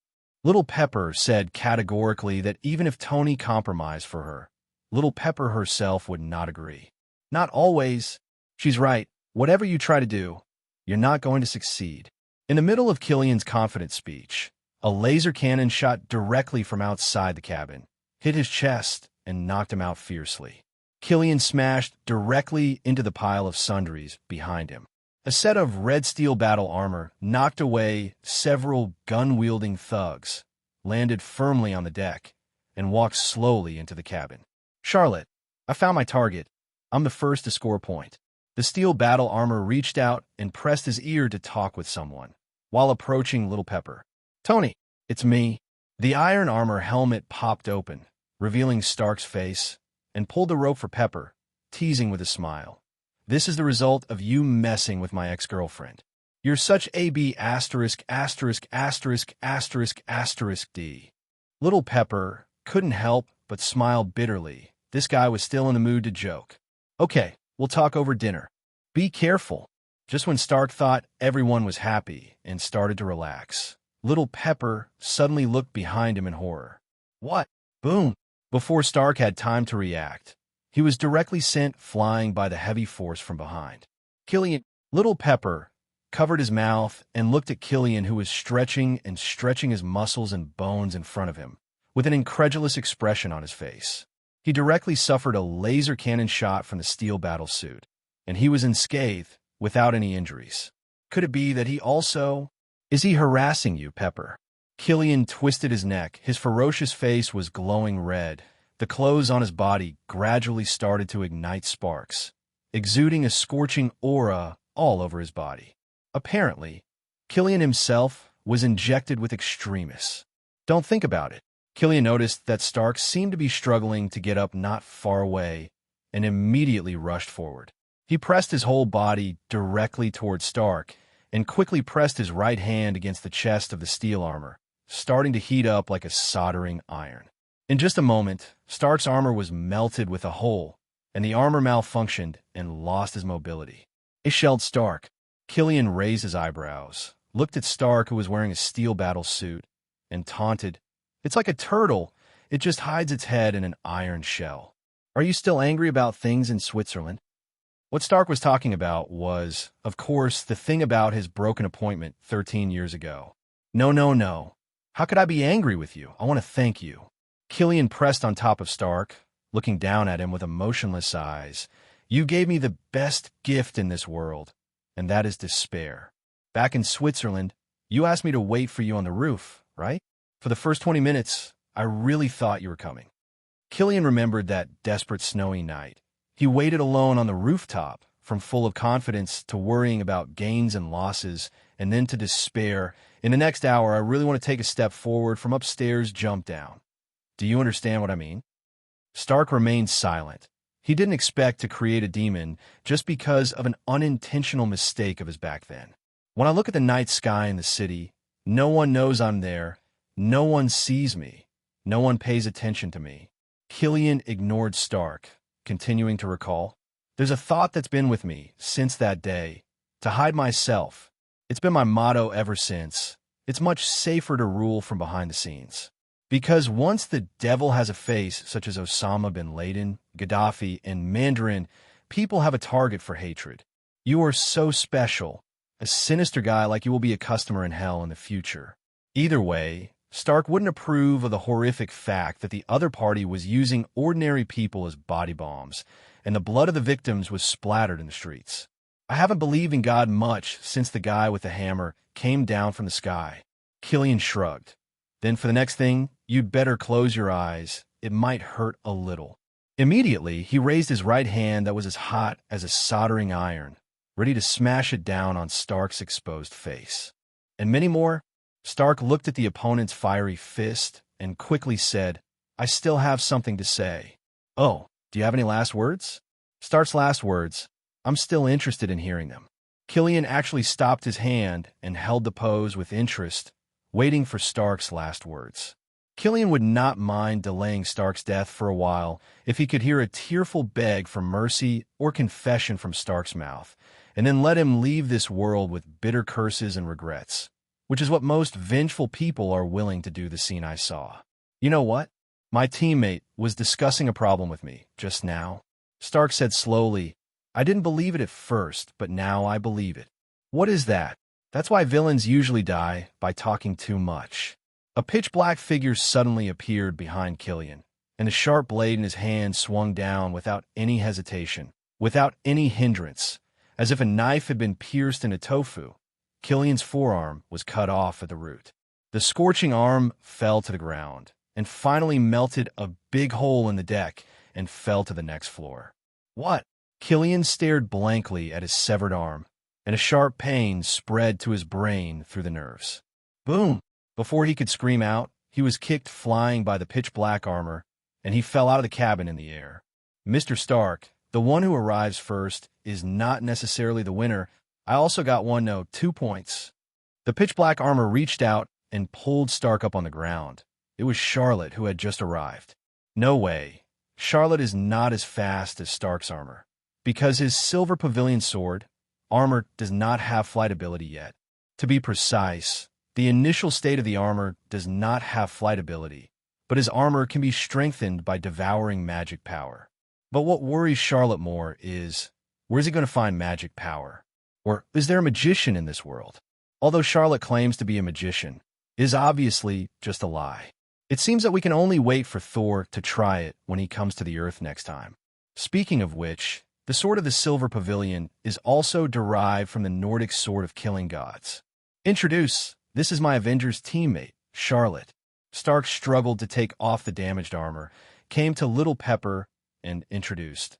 Little Pepper said categorically that even if Tony compromised for her, Little Pepper herself would not agree. Not always. She's right. Whatever you try to do, you're not going to succeed. In the middle of Killian's confident speech, a laser cannon shot directly from outside the cabin, hit his chest, and knocked him out fiercely. Killian smashed directly into the pile of sundries behind him. A set of red steel battle armor knocked away several gun-wielding thugs, landed firmly on the deck, and walked slowly into the cabin. Charlotte, I found my target. I'm the first to score a point. The steel battle armor reached out and pressed his ear to talk with someone, while approaching Little Pepper. Tony, it's me. The iron armor helmet popped open, revealing Stark's face, and pulled the rope for Pepper, teasing with a smile. This is the result of you messing with my ex-girlfriend. You're such AB asterisk asterisk asterisk asterisk asterisk D. Little Pepper couldn't help but smile bitterly. This guy was still in the mood to joke. Okay, we'll talk over dinner. Be careful. Just when Stark thought everyone was happy and started to relax, Little Pepper suddenly looked behind him in horror. What? Boom! Before Stark had time to react, he was directly sent flying by the heavy force from behind. Killian, Little Pepper, covered his mouth and looked at Killian, who was stretching his muscles and bones in front of him, with an incredulous expression on his face. He directly suffered a laser cannon shot from the steel battle suit, and he was unscathed, without any injuries. Could it be that he also... Is he harassing you, Pepper? Killian twisted his neck. His ferocious face was glowing red. The clothes on his body gradually started to ignite sparks, exuding a scorching aura all over his body. Apparently, Killian himself was injected with Extremis. Don't think about it. Killian noticed that Stark seemed to be struggling to get up not far away and immediately rushed forward. He pressed his whole body directly toward Stark and quickly pressed his right hand against the chest of the steel armor, starting to heat up like a soldering iron. In just a moment, Stark's armor was melted with a hole, and the armor malfunctioned and lost his mobility. It shelled Stark. Killian raised his eyebrows, looked at Stark, who was wearing a steel battle suit, and taunted, "It's like a turtle. It just hides its head in an iron shell. Are you still angry about things in Switzerland?" What Stark was talking about was, of course, the thing about his broken appointment 13 years ago. No, no, no. How could I be angry with you? I want to thank you. Killian pressed on top of Stark, looking down at him with emotionless eyes. You gave me the best gift in this world, and that is despair. Back in Switzerland, you asked me to wait for you on the roof, right? For the first 20 minutes, I really thought you were coming. Killian remembered that desperate snowy night. He waited alone on the rooftop, from full of confidence to worrying about gains and losses, and then to despair. In the next hour, I really want to take a step forward, from upstairs, jump down. Do you understand what I mean? Stark remained silent. He didn't expect to create a demon just because of an unintentional mistake of his back then. When I look at the night sky in the city, no one knows I'm there. No one sees me. No one pays attention to me. Killian ignored Stark, continuing to recall. There's a thought that's been with me since that day, to hide myself. It's been my motto ever since. It's much safer to rule from behind the scenes. Because once the devil has a face, such as Osama bin Laden, Gaddafi, and Mandarin, people have a target for hatred. You are so special. A sinister guy like you will be a customer in hell in the future. Either way, Stark wouldn't approve of the horrific fact that the other party was using ordinary people as body bombs, and the blood of the victims was splattered in the streets. I haven't believed in God much since the guy with the hammer came down from the sky. Killian shrugged. Then for the next thing, you'd better close your eyes. It might hurt a little. Immediately, he raised his right hand that was as hot as a soldering iron, ready to smash it down on Stark's exposed face. And many more. Stark looked at the opponent's fiery fist and quickly said, I still have something to say. Oh, do you have any last words? Stark's last words. I'm still interested in hearing them. Killian actually stopped his hand and held the pose with interest, waiting for Stark's last words. Killian would not mind delaying Stark's death for a while if he could hear a tearful beg for mercy or confession from Stark's mouth, and then let him leave this world with bitter curses and regrets, which is what most vengeful people are willing to do. The scene I saw. You know what? My teammate was discussing a problem with me just now. Stark said slowly, I didn't believe it at first, but now I believe it. What is that? That's why villains usually die, by talking too much. A pitch-black figure suddenly appeared behind Killian, and the sharp blade in his hand swung down without any hesitation, without any hindrance, as if a knife had been pierced into tofu. Killian's forearm was cut off at the root. The scorching arm fell to the ground, and finally melted a big hole in the deck and fell to the next floor. What? Killian stared blankly at his severed arm, and a sharp pain spread to his brain through the nerves. Boom! Before he could scream out, he was kicked flying by the pitch-black armor, and he fell out of the cabin in the air. Mr. Stark, the one who arrives first, is not necessarily the winner. I also got 2 points. The pitch-black armor reached out and pulled Stark up on the ground. It was Charlotte who had just arrived. No way. Charlotte is not as fast as Stark's armor. Because his silver pavilion sword, armor, does not have flight ability yet. To be precise, the initial state of the armor does not have flight ability, but his armor can be strengthened by devouring magic power. But what worries Charlotte more is, where's he going to find magic power? Or is there a magician in this world? Although Charlotte claims to be a magician, it is obviously just a lie. It seems that we can only wait for Thor to try it when he comes to the Earth next time. Speaking of which, the sword of the Silver Pavilion is also derived from the Nordic sword of killing gods. Introduce, this is my Avengers teammate, Charlotte. Stark struggled to take off the damaged armor, came to Little Pepper, and introduced.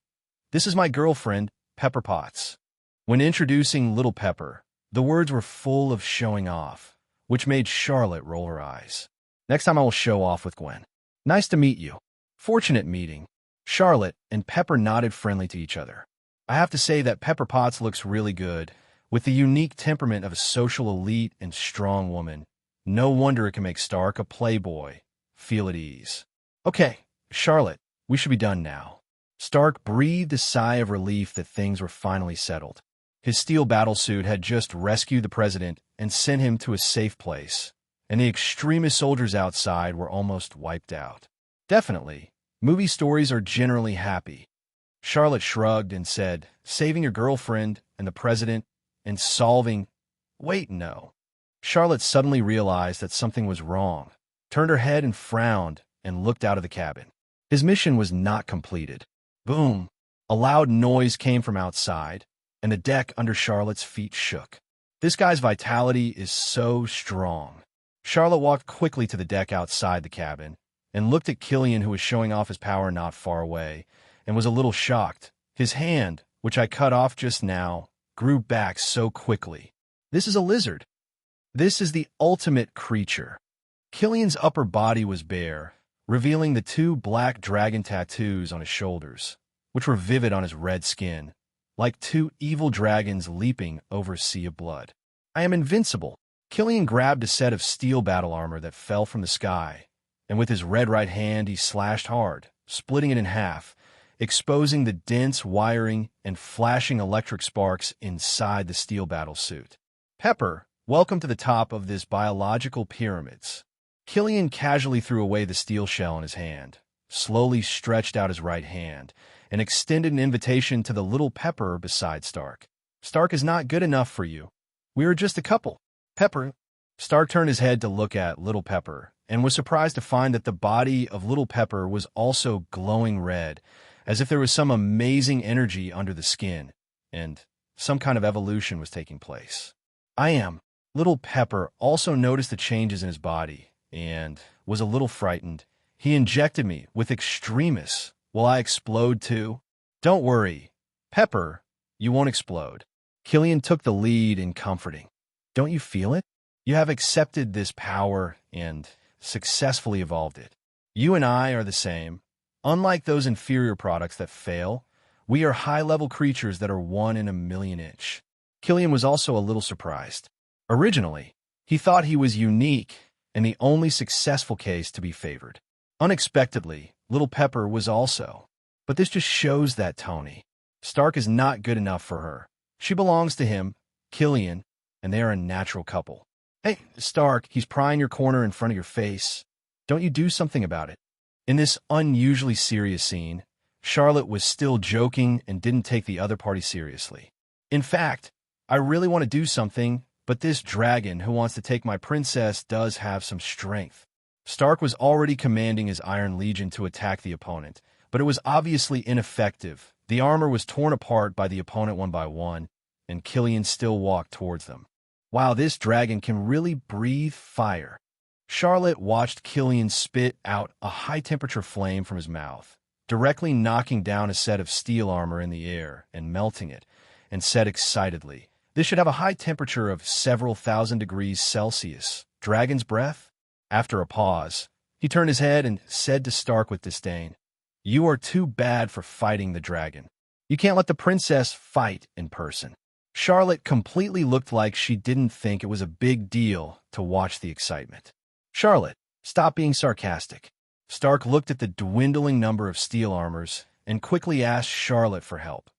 This is my girlfriend, Pepper Potts. When introducing Little Pepper, the words were full of showing off, which made Charlotte roll her eyes. Next time I will show off with Gwen. Nice to meet you. Fortunate meeting. Charlotte and Pepper nodded friendly to each other. I have to say that Pepper Potts looks really good. With the unique temperament of a social elite and strong woman, no wonder it can make Stark a playboy feel at ease. Okay, Charlotte, we should be done now. Stark breathed a sigh of relief that things were finally settled. His steel battlesuit had just rescued the president and sent him to a safe place, and the extremist soldiers outside were almost wiped out. Definitely, movie stories are generally happy. Charlotte shrugged and said, saving your girlfriend and the president and solving... Wait, no. Charlotte suddenly realized that something was wrong, turned her head and frowned, and looked out of the cabin. His mission was not completed. Boom! A loud noise came from outside, and the deck under Charlotte's feet shook. This guy's vitality is so strong. Charlotte walked quickly to the deck outside the cabin and looked at Killian, who was showing off his power not far away, and was a little shocked. His hand, which I cut off just now, grew back so quickly. This is a lizard. This is the ultimate creature. Killian's upper body was bare, revealing the two black dragon tattoos on his shoulders, which were vivid on his red skin, like two evil dragons leaping over a sea of blood. I am invincible. Killian grabbed a set of steel battle armor that fell from the sky, and with his red right hand he slashed hard, splitting it in half, exposing the dense wiring and flashing electric sparks inside the steel battle suit. Pepper, welcome to the top of this biological pyramids. Killian casually threw away the steel shell in his hand, slowly stretched out his right hand, and extended an invitation to the little Pepper beside Stark. Stark is not good enough for you. We are just a couple. Pepper. Stark turned his head to look at little Pepper, and was surprised to find that the body of little Pepper was also glowing red, as if there was some amazing energy under the skin, and some kind of evolution was taking place. I am. Little Pepper also noticed the changes in his body, and was a little frightened. He injected me with extremis. Will I explode too? Don't worry, Pepper, you won't explode. Killian took the lead in comforting. Don't you feel it? You have accepted this power and successfully evolved it. You and I are the same. Unlike those inferior products that fail, we are high-level creatures that are 1 in a million each. Killian was also a little surprised. Originally, he thought he was unique and the only successful case to be favored. Unexpectedly, little Pepper was also. But this just shows that Tony Stark is not good enough for her. She belongs to him, Killian, and they are a natural couple. Hey, Stark, he's prying your corner in front of your face. Don't you do something about it? In this unusually serious scene, Charlotte was still joking and didn't take the other party seriously. In fact, I really want to do something, but this dragon who wants to take my princess does have some strength. Stark was already commanding his Iron Legion to attack the opponent, but it was obviously ineffective. The armor was torn apart by the opponent one by one, and Killian still walked towards them. Wow, this dragon can really breathe fire. Charlotte watched Killian spit out a high-temperature flame from his mouth, directly knocking down a set of steel armor in the air and melting it, and said excitedly, "This should have a high temperature of several thousand degrees Celsius. Dragon's breath?" After a pause, he turned his head and said to Stark with disdain, "You are too bad for fighting the dragon. You can't let the princess fight in person." Charlotte completely looked like she didn't think it was a big deal to watch the excitement. "Charlotte, stop being sarcastic." Stark looked at the dwindling number of steel armors and quickly asked Charlotte for help.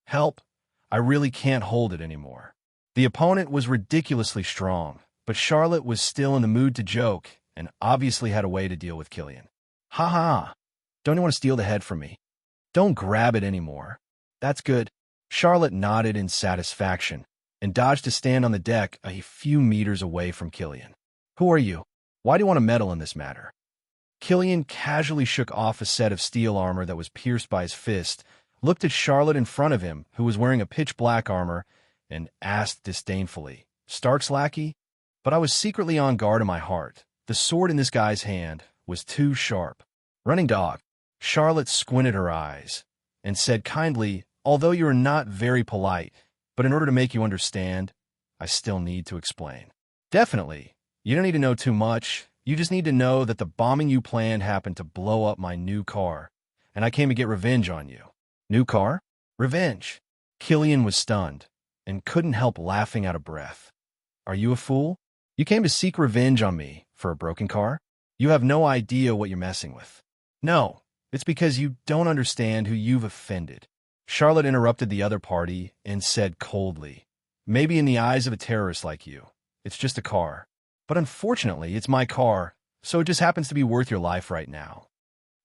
"Help? I really can't hold it anymore." The opponent was ridiculously strong, but Charlotte was still in the mood to joke and obviously had a way to deal with Killian. "Ha ha! Don't you want to steal the head from me? Don't grab it anymore. That's good." Charlotte nodded in satisfaction and dodged to stand on the deck a few meters away from Killian. "Who are you? Why do you want to meddle in this matter?" Killian casually shook off a set of steel armor that was pierced by his fist, looked at Charlotte in front of him, who was wearing a pitch-black armor, and asked disdainfully, "Stark's lackey?" But I was secretly on guard in my heart. The sword in this guy's hand was too sharp. "Running dog." Charlotte squinted her eyes and said kindly, "Although you are not very polite, but in order to make you understand, I still need to explain." "Definitely. You don't need to know too much. You just need to know that the bombing you planned happened to blow up my new car, and I came to get revenge on you." "New car? Revenge?" Killian was stunned and couldn't help laughing out of breath. Are you a fool? You came to seek revenge on me for a broken car? You have no idea what you're messing with. No, it's because you don't understand who you've offended. Charlotte interrupted the other party and said coldly, maybe in the eyes of a terrorist like you, it's just a car. But unfortunately, it's my car, so it just happens to be worth your life right now.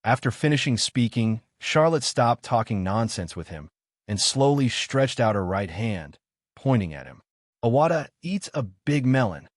After finishing speaking, Charlotte stopped talking nonsense with him and slowly stretched out her right hand, pointing at him. Avada Eats a Big Melon.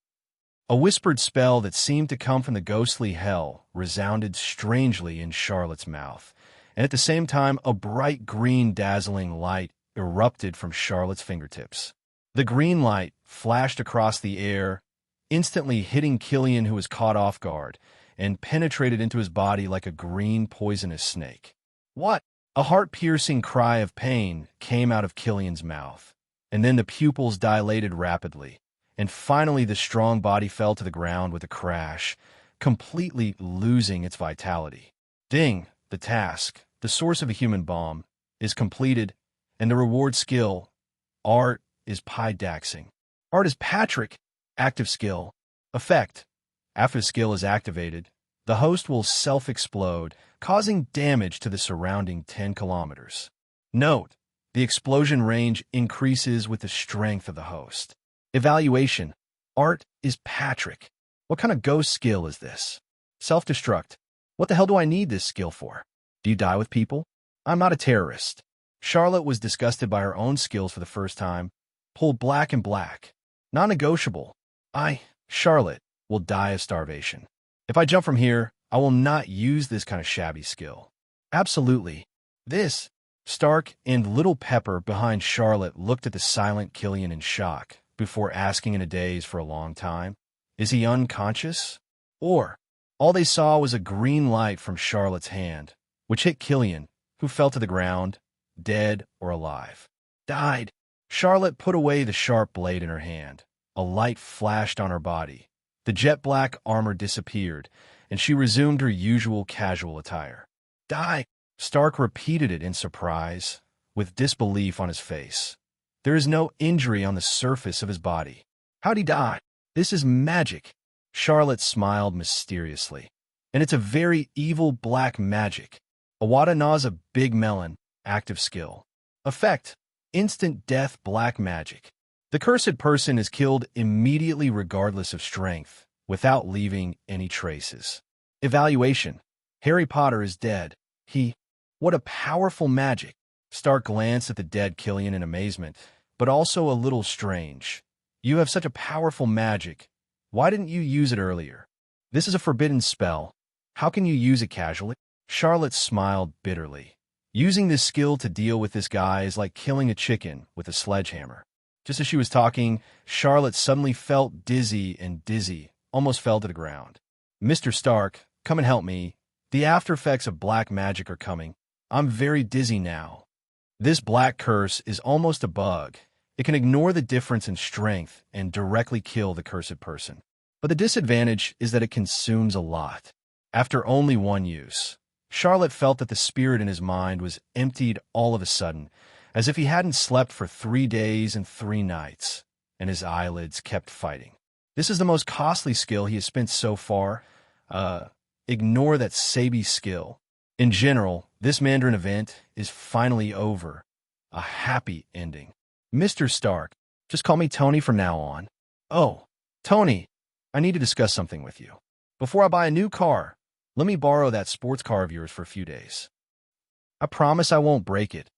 A whispered spell that seemed to come from the ghostly hell resounded strangely in Charlotte's mouth, and at the same time a bright green dazzling light erupted from Charlotte's fingertips. The green light flashed across the air, instantly hitting Killian, who was caught off guard, and penetrated into his body like a green poisonous snake. What? A heart-piercing cry of pain came out of Killian's mouth, and then the pupils dilated rapidly, and finally the strong body fell to the ground with a crash, completely losing its vitality. Ding! The task, the source of a human bomb, is completed, and the reward skill, Art, is Pydaxing. Art is Patrick, active skill. Effect. After the skill is activated, the host will self-explode, causing damage to the surrounding 10 kilometers. Note, the explosion range increases with the strength of the host. Evaluation. Art is Patrick. What kind of ghost skill is this? Self-destruct. What the hell do I need this skill for? Do you die with people? I'm not a terrorist. Charlotte was disgusted by her own skills for the first time. Pulled black and black. Non-negotiable. Charlotte, will die of starvation. If I jump from here, I will not use this kind of shabby skill. Absolutely. This. Stark and Little Pepper behind Charlotte looked at the silent Killian in shock before asking in a daze for a long time, is he unconscious? Or, all they saw was a green light from Charlotte's hand, which hit Killian, who fell to the ground, dead or alive. Died. Charlotte put away the sharp blade in her hand. A light flashed on her body. The jet-black armor disappeared, and she resumed her usual casual attire. Die! Stark repeated it in surprise, with disbelief on his face. There is no injury on the surface of his body. How'd he die? This is magic. Charlotte smiled mysteriously. And it's a very evil black magic. Avada Eats a Big Melon, active skill. Effect. Instant death black magic. The cursed person is killed immediately regardless of strength, without leaving any traces. Evaluation. Harry Potter is dead. What a powerful magic. Stark glanced at the dead Killian in amazement, but also a little strange. You have such a powerful magic. Why didn't you use it earlier? This is a forbidden spell. How can you use it casually? Charlotte smiled bitterly. Using this skill to deal with this guy is like killing a chicken with a sledgehammer. Just as she was talking, Charlotte suddenly felt dizzy, almost fell to the ground. Mr. Stark, come and help me. The after effects of black magic are coming. I'm very dizzy now. This black curse is almost a bug. It can ignore the difference in strength and directly kill the cursed person. But the disadvantage is that it consumes a lot. After only one use, Charlotte felt that the spirit in his mind was emptied all of a sudden, as if he hadn't slept for 3 days and 3 nights, and his eyelids kept fighting. This is the most costly skill he has spent so far. Ignore that Sabi skill. In general, this Mandarin event is finally over. A happy ending. Mr. Stark, just call me Tony from now on. Oh, Tony, I need to discuss something with you. Before I buy a new car, let me borrow that sports car of yours for a few days. I promise I won't break it.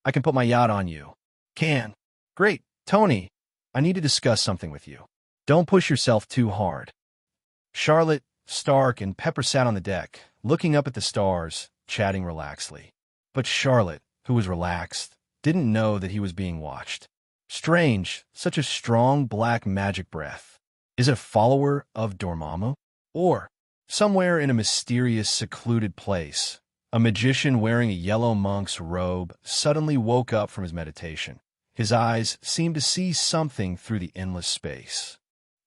I can put my yacht on you. Can. Great, Tony, I need to discuss something with you. Don't push yourself too hard. Charlotte, Stark, and Pepper sat on the deck, looking up at the stars, chatting relaxedly. But Charlotte, who was relaxed, didn't know that he was being watched. Strange, such a strong black magic breath. Is it a follower of Dormammu? Or, somewhere in a mysterious, secluded place, a magician wearing a yellow monk's robe suddenly woke up from his meditation. His eyes seemed to see something through the endless space.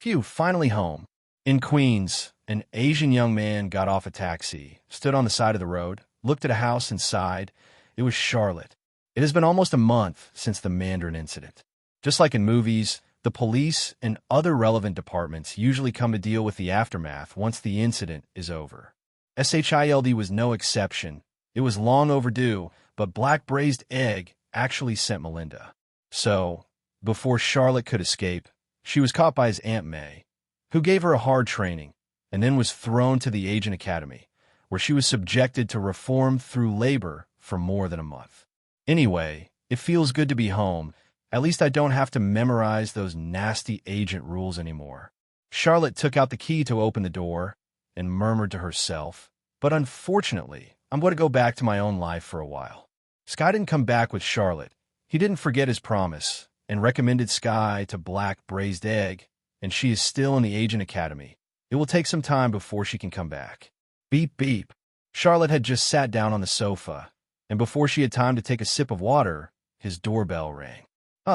Phew, finally home. In Queens, an Asian young man got off a taxi, stood on the side of the road, looked at a house and sighed. It was Charlotte. It has been almost a month since the Mandarin incident. Just like in movies, the police and other relevant departments usually come to deal with the aftermath once the incident is over. SHILD was no exception. It was long overdue, but Black Braised Egg actually sent Melinda. So, before Charlotte could escape, she was caught by his Aunt May, who gave her a hard training, and then was thrown to the Agent Academy, where she was subjected to reform through labor for more than a month. Anyway, it feels good to be home. At least I don't have to memorize those nasty agent rules anymore. Charlotte took out the key to open the door and murmured to herself, but unfortunately, I'm going to go back to my own life for a while. Sky didn't come back with Charlotte. He didn't forget his promise and recommended Sky to Black Braised Egg, and she is still in the Agent Academy. It will take some time before she can come back. Beep, beep. Charlotte had just sat down on the sofa, and before she had time to take a sip of water, his doorbell rang.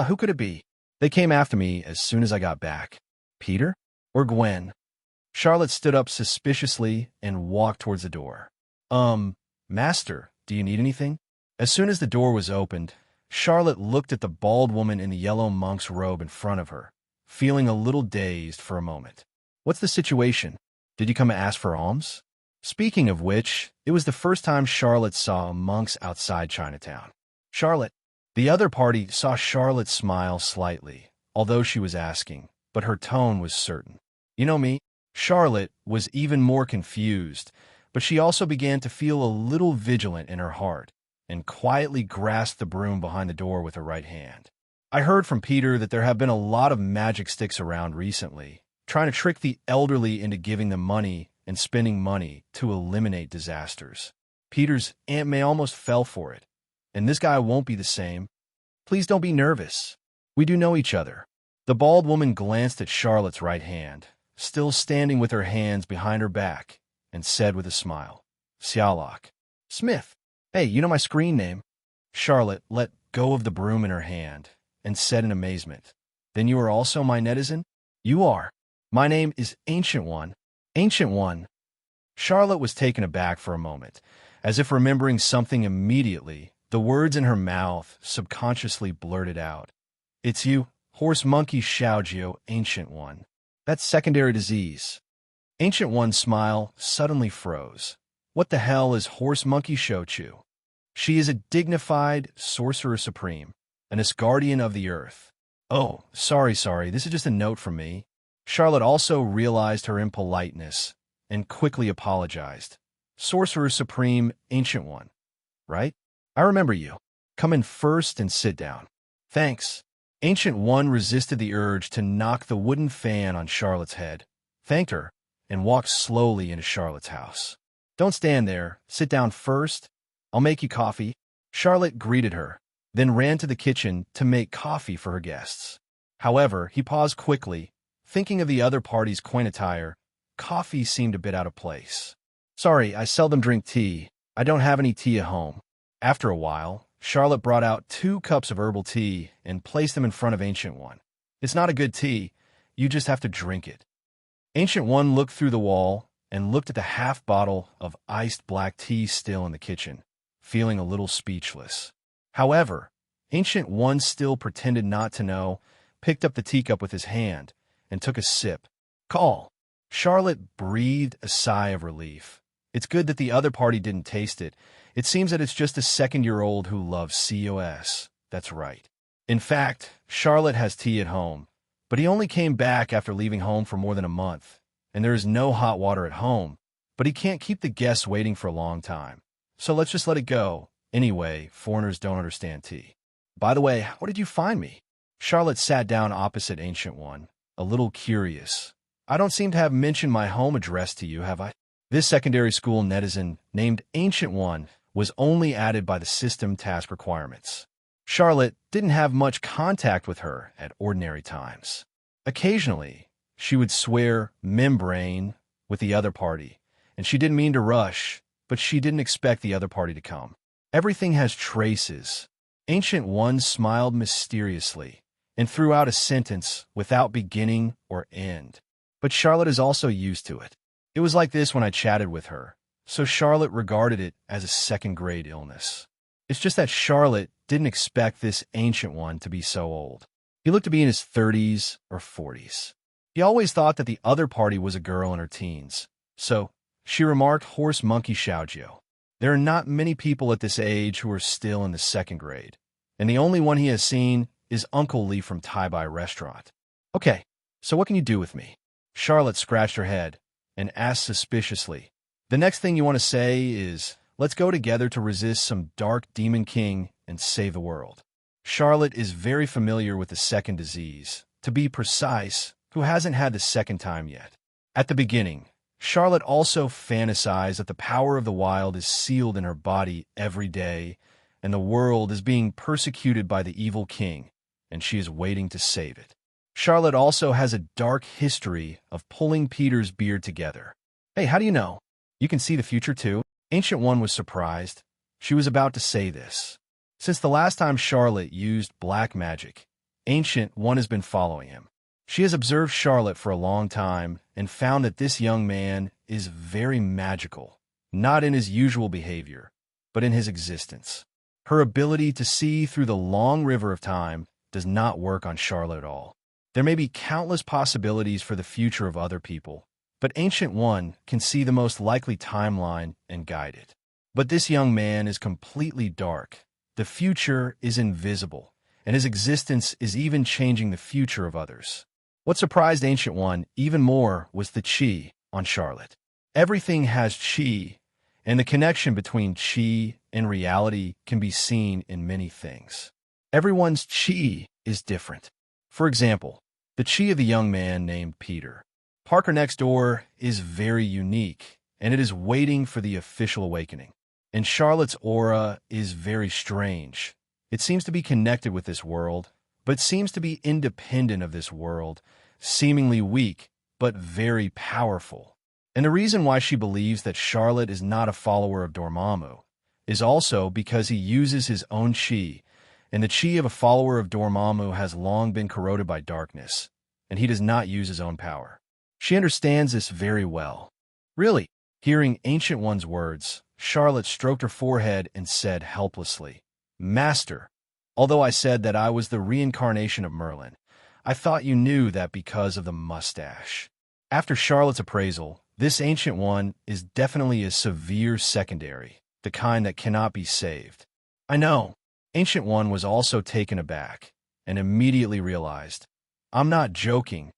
Who could it be? They came after me as soon as I got back. Peter? Or Gwen? Charlotte stood up suspiciously and walked towards the door. Master, do you need anything? As soon as the door was opened, Charlotte looked at the bald woman in the yellow monk's robe in front of her, feeling a little dazed for a moment. What's the situation? Did you come to ask for alms? Speaking of which, it was the first time Charlotte saw monks outside Chinatown. Charlotte. The other party saw Charlotte smile slightly, although she was asking, but her tone was certain. You know me? Charlotte was even more confused, but she also began to feel a little vigilant in her heart, and quietly grasped the broom behind the door with her right hand. I heard from Peter that there have been a lot of magic sticks around recently, trying to trick the elderly into giving them money and spending money to eliminate disasters. Peter's Aunt May almost fell for it, and this guy won't be the same. Please don't be nervous. We do know each other. The bald woman glanced at Charlotte's right hand, still standing with her hands behind her back, and said with a smile, Xiaolok. Smith. Hey, you know my screen name. Charlotte let go of the broom in her hand and said in amazement, Then you are also my netizen? You are. My name is Ancient One. Ancient One. Charlotte was taken aback for a moment, as if remembering something immediately. The words in her mouth subconsciously blurted out. It's you, horse monkey Xiaojiu, Ancient One. That's secondary disease. Ancient One's smile suddenly froze. What the hell is horse monkey Xiaoqiu? She is a dignified Sorcerer Supreme, an Asgardian of the earth. Oh, sorry, this is just a note from me. Charlotte also realized her impoliteness and quickly apologized. Sorcerer Supreme, Ancient One, right? I remember you. Come in first and sit down. Thanks. Ancient One resisted the urge to knock the wooden fan on Charlotte's head, thanked her, and walked slowly into Charlotte's house. Don't stand there. Sit down first. I'll make you coffee. Charlotte greeted her, then ran to the kitchen to make coffee for her guests. However, he paused quickly, thinking of the other party's quaint attire. Coffee seemed a bit out of place. Sorry, I seldom drink tea. I don't have any tea at home. After a while, Charlotte brought out 2 cups of herbal tea and placed them in front of Ancient One. It's not a good tea. You just have to drink it. Ancient One looked through the wall and looked at the half bottle of iced black tea still in the kitchen, feeling a little speechless. However, Ancient One still pretended not to know, picked up the teacup with his hand, and took a sip. Call. Charlotte breathed a sigh of relief. It's good that the other party didn't taste it. It seems that it's just a second-year-old who loves COS. That's right. In fact, Charlotte has tea at home, but he only came back after leaving home for more than a month, and there is no hot water at home, but he can't keep the guests waiting for a long time. So let's just let it go. Anyway, foreigners don't understand tea. By the way, how did you find me? Charlotte sat down opposite Ancient One, a little curious. I don't seem to have mentioned my home address to you, have I? This secondary school netizen, named Ancient One, was only added by the system task requirements. Charlotte didn't have much contact with her at ordinary times. Occasionally, she would swear membrane with the other party, and she didn't mean to rush, but she didn't expect the other party to come. Everything has traces. Ancient One smiled mysteriously and threw out a sentence without beginning or end. But Charlotte is also used to it. It was like this when I chatted with her, so Charlotte regarded it as a second-grade illness. It's just that Charlotte didn't expect this Ancient One to be so old. He looked to be in his 30s or 40s. He always thought that the other party was a girl in her teens. So, she remarked, "Horse monkey Xiaojiu. There are not many people at this age who are still in the second grade, and the only one he has seen is Uncle Lee from Tai Bai restaurant." "Okay, so what can you do with me?" Charlotte scratched her head and asked suspiciously. "The next thing you want to say is, let's go together to resist some dark demon king and save the world." Charlotte is very familiar with the second disease, to be precise, who hasn't had the second time yet. At the beginning, Charlotte also fantasized that the power of the wild is sealed in her body every day, and the world is being persecuted by the evil king, and she is waiting to save it. Charlotte also has a dark history of pulling Peter's beard together. "Hey, how do you know? You can see the future too?" Ancient One was surprised. She was about to say this. Since the last time Charlotte used black magic, Ancient One has been following him. She has observed Charlotte for a long time and found that this young man is very magical, not in his usual behavior, but in his existence. Her ability to see through the long river of time does not work on Charlotte at all. There may be countless possibilities for the future of other people, but Ancient One can see the most likely timeline and guide it. But this young man is completely dark. The future is invisible, and his existence is even changing the future of others. What surprised Ancient One even more was the chi on Charlotte. Everything has chi, and the connection between chi and reality can be seen in many things. Everyone's chi is different. For example, the chi of the young man named Peter Parker next door is very unique, and it is waiting for the official awakening. And Charlotte's aura is very strange. It seems to be connected with this world, but seems to be independent of this world, seemingly weak, but very powerful. And the reason why she believes that Charlotte is not a follower of Dormammu is also because he uses his own chi, and the chi of a follower of Dormammu has long been corroded by darkness, and he does not use his own power. She understands this very well. Really, hearing Ancient One's words, Charlotte stroked her forehead and said helplessly, "Master, although I said that I was the reincarnation of Merlin, I thought you knew that because of the mustache." After Charlotte's appraisal, this Ancient One is definitely a severe secondary, the kind that cannot be saved. "I know." Ancient One was also taken aback and immediately realized, "I'm not joking.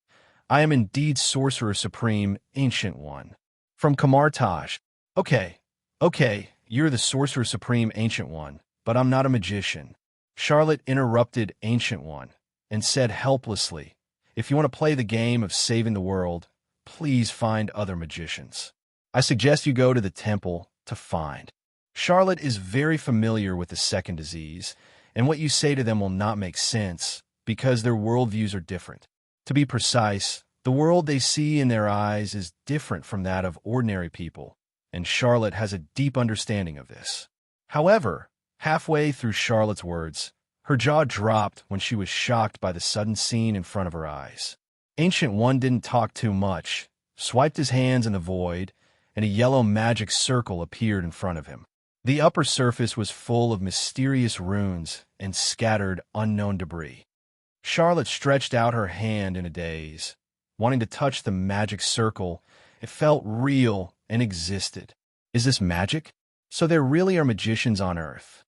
I am indeed Sorcerer Supreme, Ancient One. From Kamartaj." Okay, you're the Sorcerer Supreme, Ancient One, but I'm not a magician." Charlotte interrupted Ancient One and said helplessly, "If you want to play the game of saving the world, please find other magicians. I suggest you go to the temple to find." Charlotte is very familiar with the second disease, and what you say to them will not make sense because their worldviews are different. To be precise, the world they see in their eyes is different from that of ordinary people, and Charlotte has a deep understanding of this. However, halfway through Charlotte's words, her jaw dropped when she was shocked by the sudden scene in front of her eyes. Ancient One didn't talk too much, swiped his hands in the void, and a yellow magic circle appeared in front of him. The upper surface was full of mysterious runes and scattered unknown debris. Charlotte stretched out her hand in a daze, wanting to touch the magic circle. It felt real and existed. Is this magic? So there really are magicians on Earth?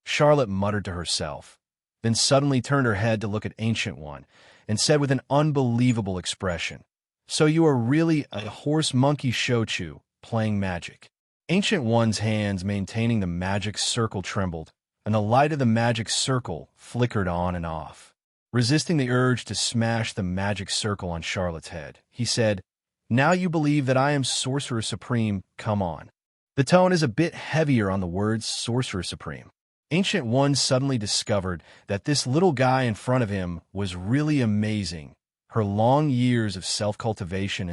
Charlotte muttered to herself, then suddenly turned her head to look at Ancient One and said with an unbelievable expression, "So you are really a horse monkey Shochu playing magic." Ancient One's hands maintaining the magic circle trembled, and the light of the magic circle flickered on and off. Resisting the urge to smash the magic circle on Charlotte's head, he said, "Now you believe that I am Sorcerer Supreme, come on." The tone is a bit heavier on the words Sorcerer Supreme. Ancient One suddenly discovered that this little guy in front of him was really amazing. Her long years of self-cultivation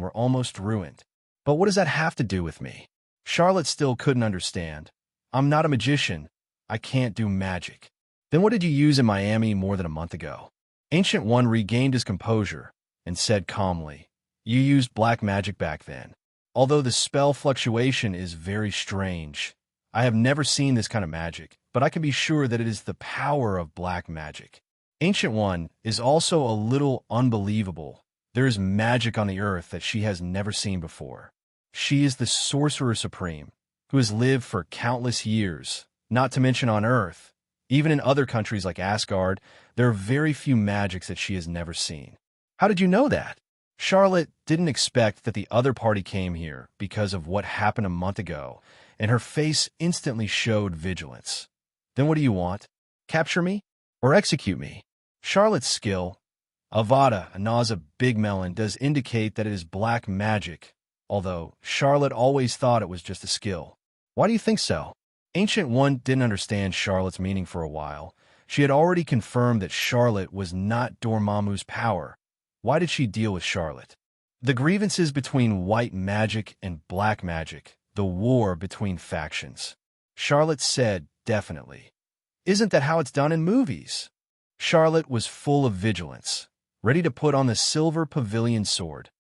were almost ruined. But what does that have to do with me? Charlotte still couldn't understand. "I'm not a magician. I can't do magic." "Then what did you use in Miami more than a month ago?" Ancient One regained his composure and said calmly, "You used black magic back then. Although the spell fluctuation is very strange, I have never seen this kind of magic, but I can be sure that it is the power of black magic. Ancient One is also a little unbelievable. There is magic on the earth that she has never seen before. She is the Sorcerer Supreme, who has lived for countless years, not to mention on Earth. Even in other countries like Asgard, there are very few magics that she has never seen. How did you know that? Charlotte didn't expect that the other party came here because of what happened a month ago, and her face instantly showed vigilance. Then what do you want? Capture me? Or execute me? Charlotte's skill, Avada Eats Big Melon, does indicate that it is black magic, although Charlotte always thought it was just a skill. Why do you think so? Ancient One didn't understand Charlotte's meaning for a while. She had already confirmed that Charlotte was not Dormammu's power. Why did she deal with Charlotte? The grievances between white magic and black magic, the war between factions. Charlotte said, definitely. Isn't that how it's done in movies? Charlotte was full of vigilance, ready to put on the silver pavilion sword,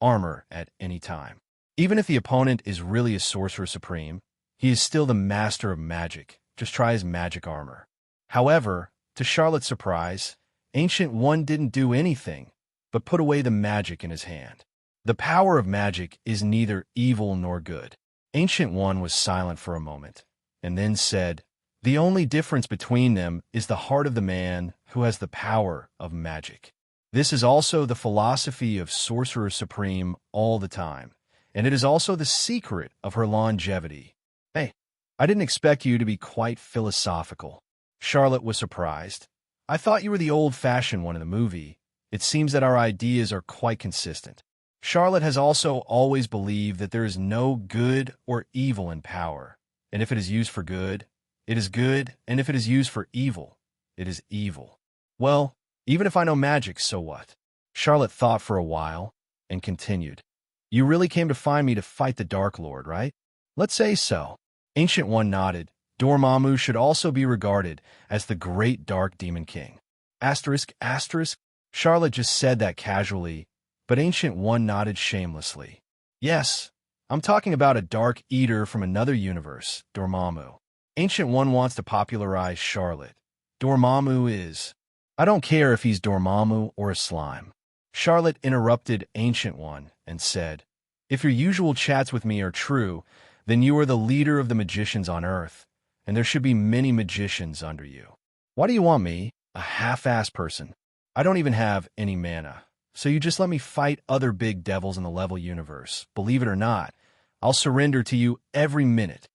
armor at any time. Even if the opponent is really a Sorcerer Supreme, he is still the master of magic. Just try his magic armor. However, to Charlotte's surprise, Ancient One didn't do anything but put away the magic in his hand. The power of magic is neither evil nor good. Ancient One was silent for a moment, and then said, the only difference between them is the heart of the man who has the power of magic. This is also the philosophy of Sorcerer Supreme all the time, and it is also the secret of her longevity. Hey, I didn't expect you to be quite philosophical. Charlotte was surprised. I thought you were the old-fashioned one in the movie. It seems that our ideas are quite consistent. Charlotte has also always believed that there is no good or evil in power, and if it is used for good, it is good, and if it is used for evil, it is evil. Well, even if I know magic, so what? Charlotte thought for a while and continued. You really came to find me to fight the Dark Lord, right? Let's say so. Ancient One nodded. Dormammu should also be regarded as the great Dark Demon King. Asterisk, asterisk. Charlotte just said that casually, but Ancient One nodded shamelessly. Yes, I'm talking about a Dark Eater from another universe, Dormammu. Ancient One wants to popularize Charlotte. Dormammu is. I don't care if he's Dormammu or a slime. Charlotte interrupted Ancient One and said, if your usual chats with me are true, then you are the leader of the magicians on Earth, and there should be many magicians under you. Why do you want me, a half-assed person? I don't even have any mana, so you just let me fight other big devils in the level universe. Believe it or not, I'll surrender to you every minute.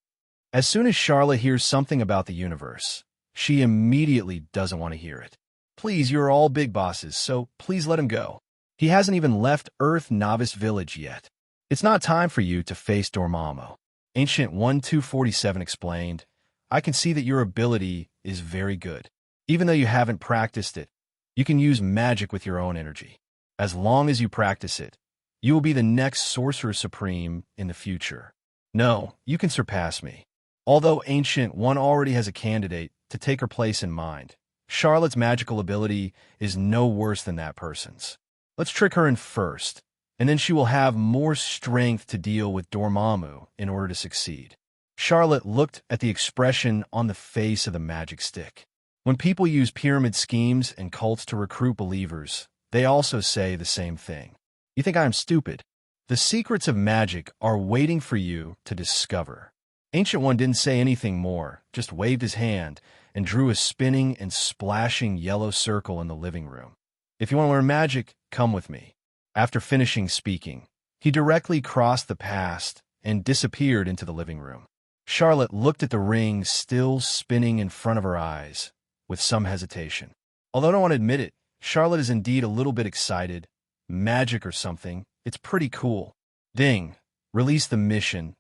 As soon as Charlotte hears something about the universe, she immediately doesn't want to hear it. Please, you're all big bosses, so please let him go. He hasn't even left Earth Novice Village yet. It's not time for you to face Dormammu. Ancient 1247 explained, I can see that your ability is very good. Even though you haven't practiced it, you can use magic with your own energy. As long as you practice it, you will be the next Sorcerer Supreme in the future. No, you can surpass me. Although Ancient One already has a candidate to take her place in mind, Charlotte's magical ability is no worse than that person's. Let's trick her in first, and then she will have more strength to deal with Dormammu in order to succeed. Charlotte looked at the expression on the face of the magic stick. When people use pyramid schemes and cults to recruit believers, they also say the same thing. You think I'm stupid? The secrets of magic are waiting for you to discover. Ancient One didn't say anything more, just waved his hand and drew a spinning and splashing yellow circle in the living room. If you want to learn magic, come with me. After finishing speaking, he directly crossed the past and disappeared into the living room. Charlotte looked at the ring still spinning in front of her eyes with some hesitation. Although I don't want to admit it, Charlotte is indeed a little bit excited. Magic or something. It's pretty cool. Ding. Release the mission.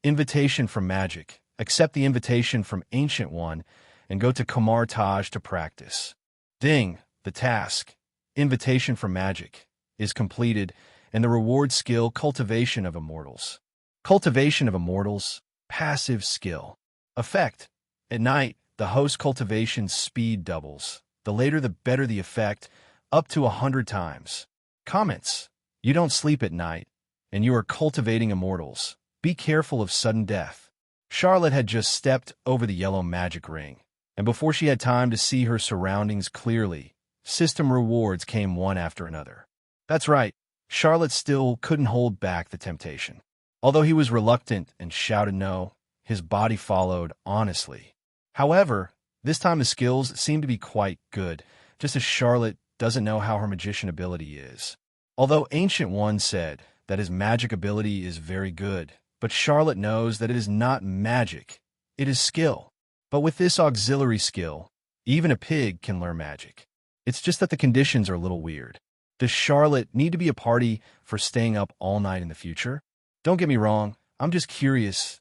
Invitation from magic. Accept the invitation from Ancient One and go to Kamar Taj to practice. Ding. The task. Invitation from magic is completed, and the reward skill Cultivation of Immortals. Cultivation of Immortals. Passive skill. Effect. At night, the host cultivation speed doubles. The later the better the effect, up to 100 times. Comments. You don't sleep at night, and you are cultivating immortals. Be careful of sudden death. Charlotte had just stepped over the yellow magic ring, and before she had time to see her surroundings clearly, system rewards came one after another. That's right, Charlotte still couldn't hold back the temptation. Although he was reluctant and shouted no, his body followed honestly. However, this time the skills seemed to be quite good, just as Charlotte doesn't know how her magician ability is. Although Ancient One said that his magic ability is very good, but Charlotte knows that it is not magic, it is skill. But with this auxiliary skill, even a pig can learn magic. It's just that the conditions are a little weird. Does Charlotte need to be a party for staying up all night in the future? Don't get me wrong, I'm just curious.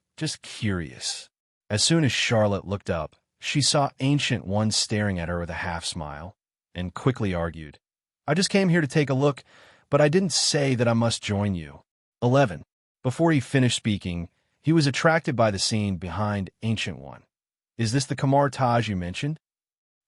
As soon as Charlotte looked up, she saw Ancient One staring at her with a half smile, and quickly argued, I just came here to take a look, but I didn't say that I must join you. 11. Before he finished speaking, he was attracted by the scene behind Ancient One. Is this the Kamar Taj you mentioned?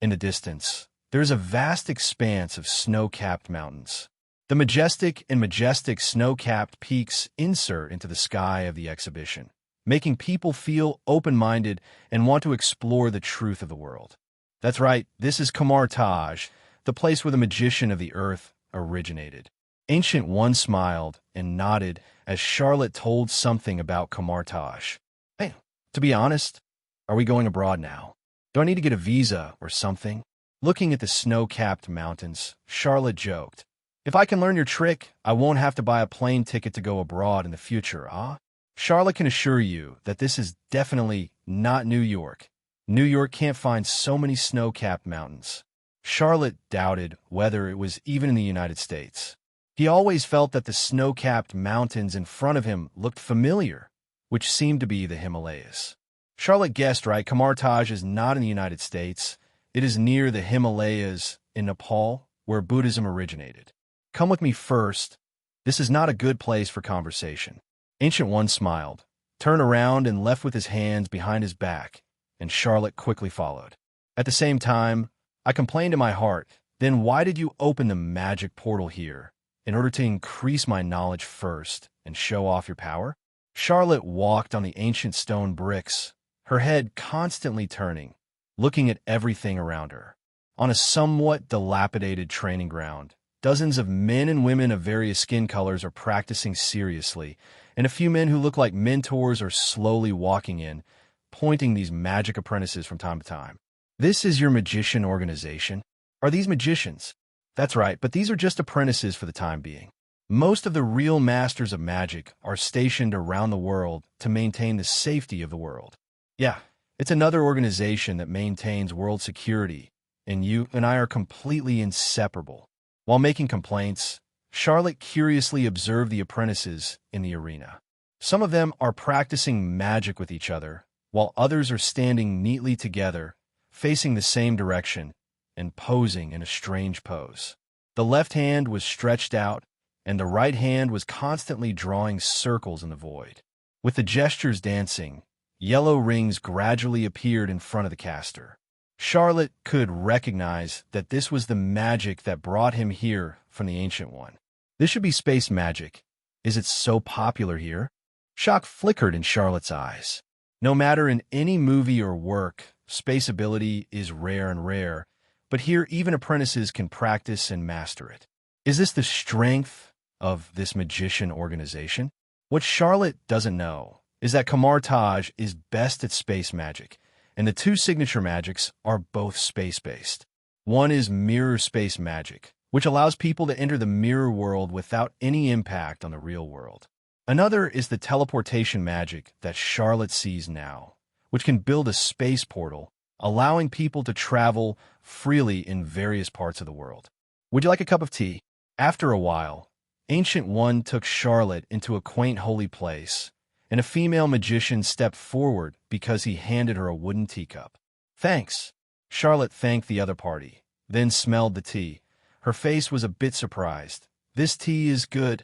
In the distance, there is a vast expanse of snow-capped mountains. The majestic snow-capped peaks insert into the sky of the exhibition, making people feel open-minded and want to explore the truth of the world. That's right, this is Kamar Taj, the place where the magician of the earth originated. Ancient One smiled and nodded as Charlotte told something about Kamar Taj. Hey, to be honest, are we going abroad now? Do I need to get a visa or something? Looking at the snow-capped mountains, Charlotte joked, if I can learn your trick, I won't have to buy a plane ticket to go abroad in the future, ah? Charlotte can assure you that this is definitely not New York. New York can't find so many snow-capped mountains. Charlotte doubted whether it was even in the United States. He always felt that the snow-capped mountains in front of him looked familiar, which seemed to be the Himalayas. Charlotte guessed right, Kamar Taj is not in the United States. It is near the Himalayas in Nepal, where Buddhism originated. Come with me first. This is not a good place for conversation. Ancient One smiled, turned around and left with his hands behind his back, and Charlotte quickly followed. At the same time, I complained in my heart, then why did you open the magic portal here? In order to increase my knowledge first and show off your power? Charlotte walked on the ancient stone bricks, her head constantly turning, looking at everything around her. On a somewhat dilapidated training ground, dozens of men and women of various skin colors are practicing seriously, and a few men who look like mentors are slowly walking in, pointing these magic apprentices from time to time. This is your magician organization? Are these magicians? That's right, but these are just apprentices for the time being. Most of the real masters of magic are stationed around the world to maintain the safety of the world. Yeah, it's another organization that maintains world security, and you and I are completely inseparable. While making complaints, Charlotte curiously observed the apprentices in the arena. Some of them are practicing magic with each other, while others are standing neatly together, facing the same direction, and posing in a strange pose. The left hand was stretched out, and the right hand was constantly drawing circles in the void. With the gestures dancing, yellow rings gradually appeared in front of the caster. Charlotte could recognize that this was the magic that brought him here from the Ancient One. This should be space magic. Is it so popular here? Shock flickered in Charlotte's eyes. No matter in any movie or work, space ability is rare, but here even apprentices can practice and master it. Is this the strength of this magician organization? What Charlotte doesn't know is that Kamar Taj is best at space magic, and the two signature magics are both space-based. One is mirror space magic, which allows people to enter the mirror world without any impact on the real world. Another is the teleportation magic that Charlotte sees now, which can build a space portal, allowing people to travel freely in various parts of the world. Would you like a cup of tea? After a while, Ancient One took Charlotte into a quaint holy place, and a female magician stepped forward because he handed her a wooden teacup. Thanks. Charlotte thanked the other party, then smelled the tea. Her face was a bit surprised. This tea is good.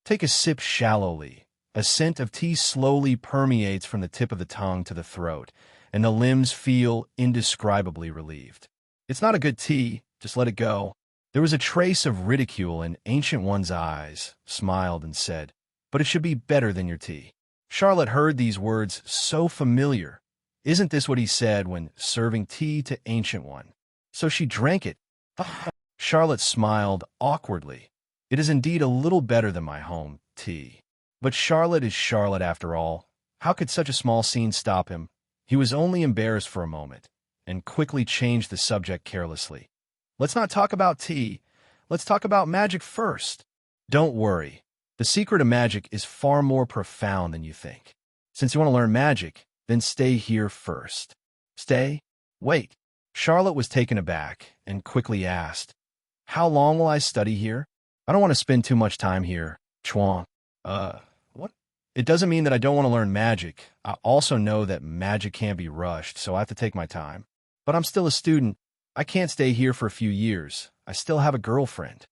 Take a sip shallowly. A scent of tea slowly permeates from the tip of the tongue to the throat, and the limbs feel indescribably relieved. It's not a good tea, just let it go. There was a trace of ridicule in Ancient One's eyes, smiled and said, but it should be better than your tea. Charlotte heard these words so familiar. Isn't this what he said when serving tea to Ancient One? So she drank it. Charlotte smiled awkwardly. It is indeed a little better than my home tea. But Charlotte is Charlotte after all. How could such a small scene stop him? He was only embarrassed for a moment, and quickly changed the subject carelessly. Let's not talk about tea. Let's talk about magic first. Don't worry. The secret of magic is far more profound than you think. Since you want to learn magic, then stay here first. Stay? Wait. Charlotte was taken aback and quickly asked, how long will I study here? I don't want to spend too much time here. Chuan. What? It doesn't mean that I don't want to learn magic. I also know that magic can't be rushed, so I have to take my time. But I'm still a student. I can't stay here for a few years. I still have a girlfriend.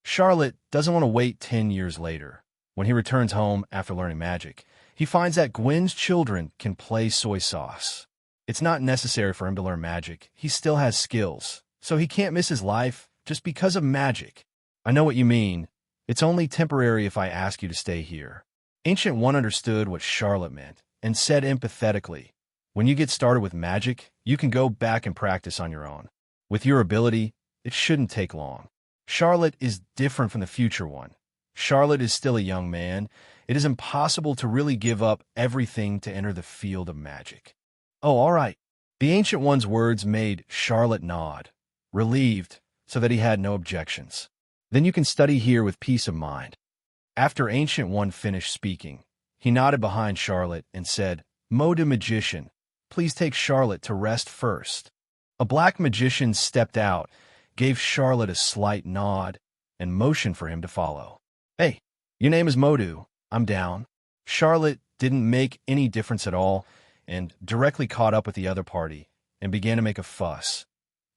Charlotte doesn't want to wait 10 years later. When he returns home after learning magic, he finds that Gwen's children can play soy sauce. It's not necessary for him to learn magic. He still has skills, so he can't miss his life just because of magic. I know what you mean. It's only temporary if I ask you to stay here. Ancient One understood what Charlotte meant and said empathetically, when you get started with magic, you can go back and practice on your own. With your ability, it shouldn't take long. Charlotte is different from the future one. Charlotte is still a young man. It is impossible to really give up everything to enter the field of magic. Oh, all right. The Ancient One's words made Charlotte nod, relieved, so that he had no objections. Then you can study here with peace of mind. After Ancient One finished speaking, he nodded behind Charlotte and said, Mode Magician, please take Charlotte to rest first. A black magician stepped out, gave Charlotte a slight nod, and motioned for him to follow. Hey, your name is Modu. I'm down. Charlotte didn't make any difference at all and directly caught up with the other party and began to make a fuss.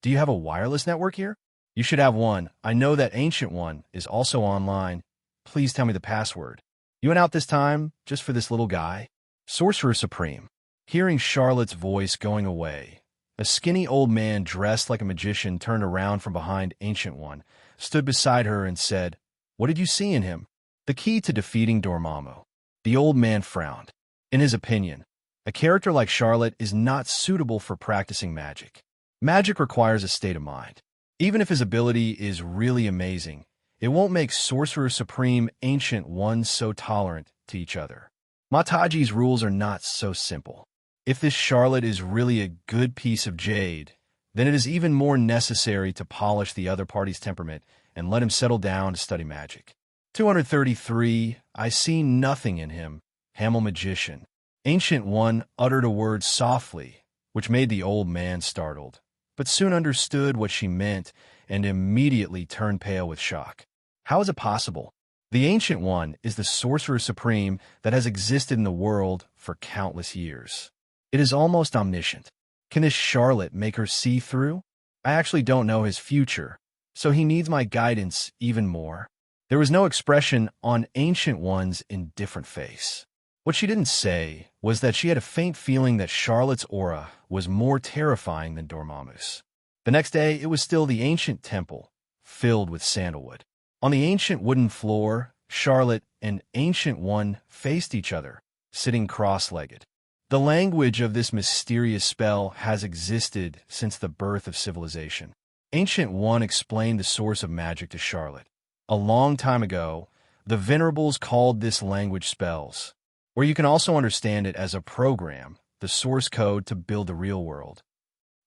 Do you have a wireless network here? You should have one. I know that Ancient One is also online. Please tell me the password. You went out this time just for this little guy? Sorcerer Supreme. Hearing Charlotte's voice going away, a skinny old man dressed like a magician turned around from behind Ancient One, stood beside her and said, What did you see in him? The key to defeating Dormammu. The old man frowned. In his opinion, a character like Charlotte is not suitable for practicing magic. Magic requires a state of mind. Even if his ability is really amazing, it won't make Sorcerer Supreme Ancient Ones so tolerant to each other. Mataji's rules are not so simple. If this Charlotte is really a good piece of jade, then it is even more necessary to polish the other party's temperament and let him settle down to study magic. 233, I see nothing in him, Hamel Magician. Ancient One uttered a word softly, which made the old man startled, but soon understood what she meant and immediately turned pale with shock. How is it possible? The Ancient One is the Sorcerer Supreme that has existed in the world for countless years. It is almost omniscient. Can this Charlotte make her see through? I actually don't know his future, so he needs my guidance even more. There was no expression on Ancient One's indifferent face. What she didn't say was that she had a faint feeling that Charlotte's aura was more terrifying than Dormammu's. The next day, it was still the ancient temple, filled with sandalwood. On the ancient wooden floor, Charlotte and Ancient One faced each other, sitting cross-legged. The language of this mysterious spell has existed since the birth of civilization. Ancient One explained the source of magic to Charlotte. A long time ago, the Venerables called this language spells, or you can also understand it as a program, the source code to build the real world.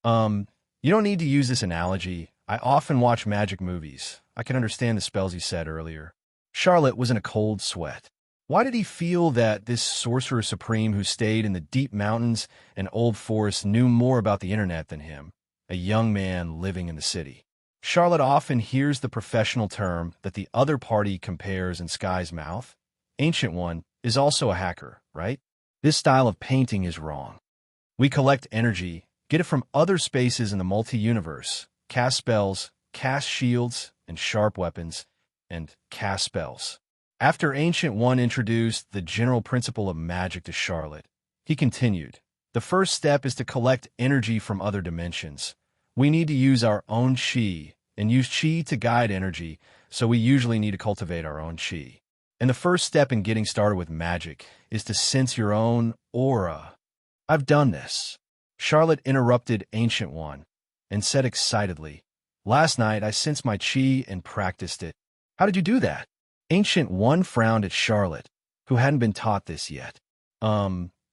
You don't need to use this analogy. I often watch magic movies. I can understand the spells he said earlier. Charlotte was in a cold sweat. Why did he feel that this Sorcerer Supreme who stayed in the deep mountains and old forests knew more about the internet than him, a young man living in the city? Charlotte often hears the professional term that the other party compares in Sky's mouth. Ancient One is also a hacker, right? This style of painting is wrong. We collect energy, get it from other spaces in the multi-universe, cast spells, cast shields and sharp weapons, and cast spells. After Ancient One introduced the general principle of magic to Charlotte, he continued, the first step is to collect energy from other dimensions. We need to use our own chi, and use chi to guide energy, so we usually need to cultivate our own chi. And the first step in getting started with magic is to sense your own aura. I've done this. Charlotte interrupted Ancient One and said excitedly, "Last night I sensed my chi and practiced it." "How did you do that?" Ancient One frowned at Charlotte, who hadn't been taught this yet.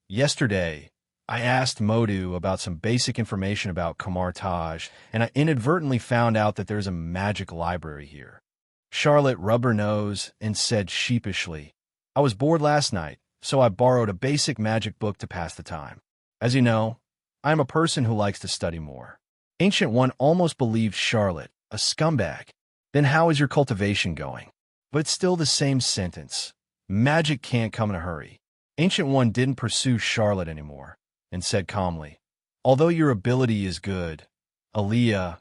Yesterday, I asked Modu about some basic information about Kamar Taj, and I inadvertently found out that there's a magic library here. Charlotte rubbed her nose and said sheepishly, "I was bored last night, so I borrowed a basic magic book to pass the time. As you know, I am a person who likes to study more." Ancient One almost believed Charlotte, a scumbag. "Then how is your cultivation going?" But it's still the same sentence. Magic can't come in a hurry. Ancient One didn't pursue Charlotte anymore and said calmly, "Although your ability is good, Aliyah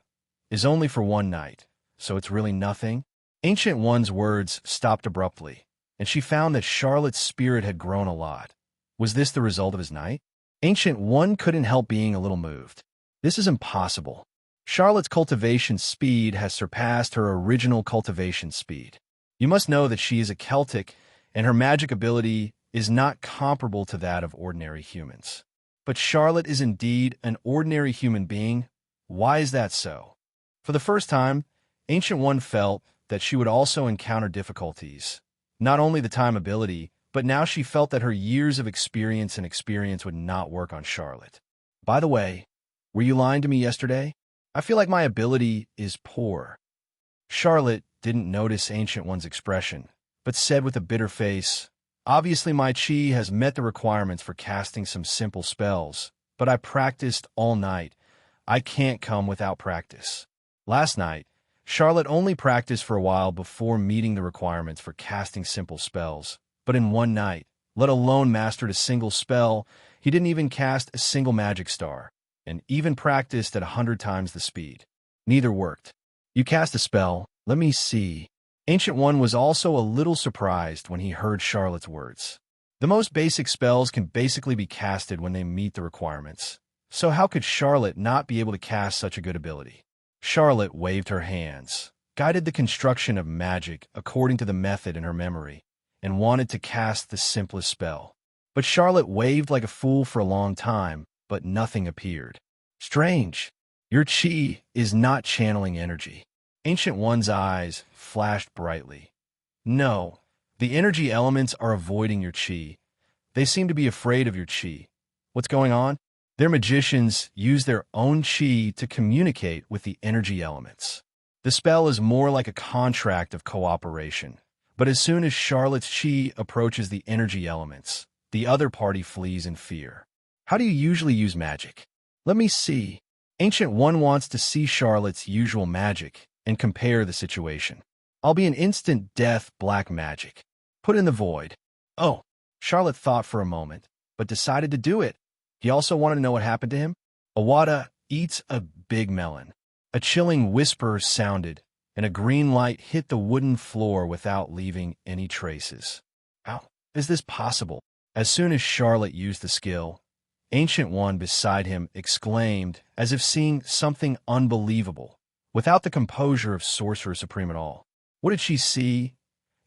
is only for one night, so it's really nothing." Ancient One's words stopped abruptly, and she found that Charlotte's spirit had grown a lot. Was this the result of his night? Ancient One couldn't help being a little moved. This is impossible. Charlotte's cultivation speed has surpassed her original cultivation speed. You must know that she is a Celtic, and her magic ability is not comparable to that of ordinary humans. But Charlotte is indeed an ordinary human being. Why is that so? For the first time, Ancient One felt that she would also encounter difficulties. Not only the time ability, but now she felt that her years of experience would not work on Charlotte. "By the way, were you lying to me yesterday? I feel like my ability is poor." Charlotte didn't notice Ancient One's expression, but said with a bitter face, "Obviously my chi has met the requirements for casting some simple spells, but I practiced all night. I can't come without practice." Last night, Charlotte only practiced for a while before meeting the requirements for casting simple spells, but in one night, let alone mastered a single spell, he didn't even cast a single magic star, and even practiced at 100 times the speed. Neither worked. "You cast a spell. Let me see." Ancient One was also a little surprised when he heard Charlotte's words. The most basic spells can basically be casted when they meet the requirements. So how could Charlotte not be able to cast such a good ability? Charlotte waved her hands, guided the construction of magic according to the method in her memory, and wanted to cast the simplest spell. But Charlotte waved like a fool for a long time, but nothing appeared. "Strange. Your chi is not channeling energy." Ancient One's eyes flashed brightly. "No, the energy elements are avoiding your chi. They seem to be afraid of your chi. What's going on? Their magicians use their own chi to communicate with the energy elements. The spell is more like a contract of cooperation. But as soon as Charlotte's chi approaches the energy elements, the other party flees in fear." "How do you usually use magic?" "Let me see." Ancient One wants to see Charlotte's usual magic and compare the situation. "I'll be an instant death black magic. Put in the void." "Oh." Charlotte thought for a moment, but decided to do it. He also wanted to know what happened to him. "Avada eats a big melon." A chilling whisper sounded, and a green light hit the wooden floor without leaving any traces. How is this possible? As soon as Charlotte used the skill, Ancient One beside him exclaimed, as if seeing something unbelievable, without the composure of Sorcerer Supreme at all. What did she see?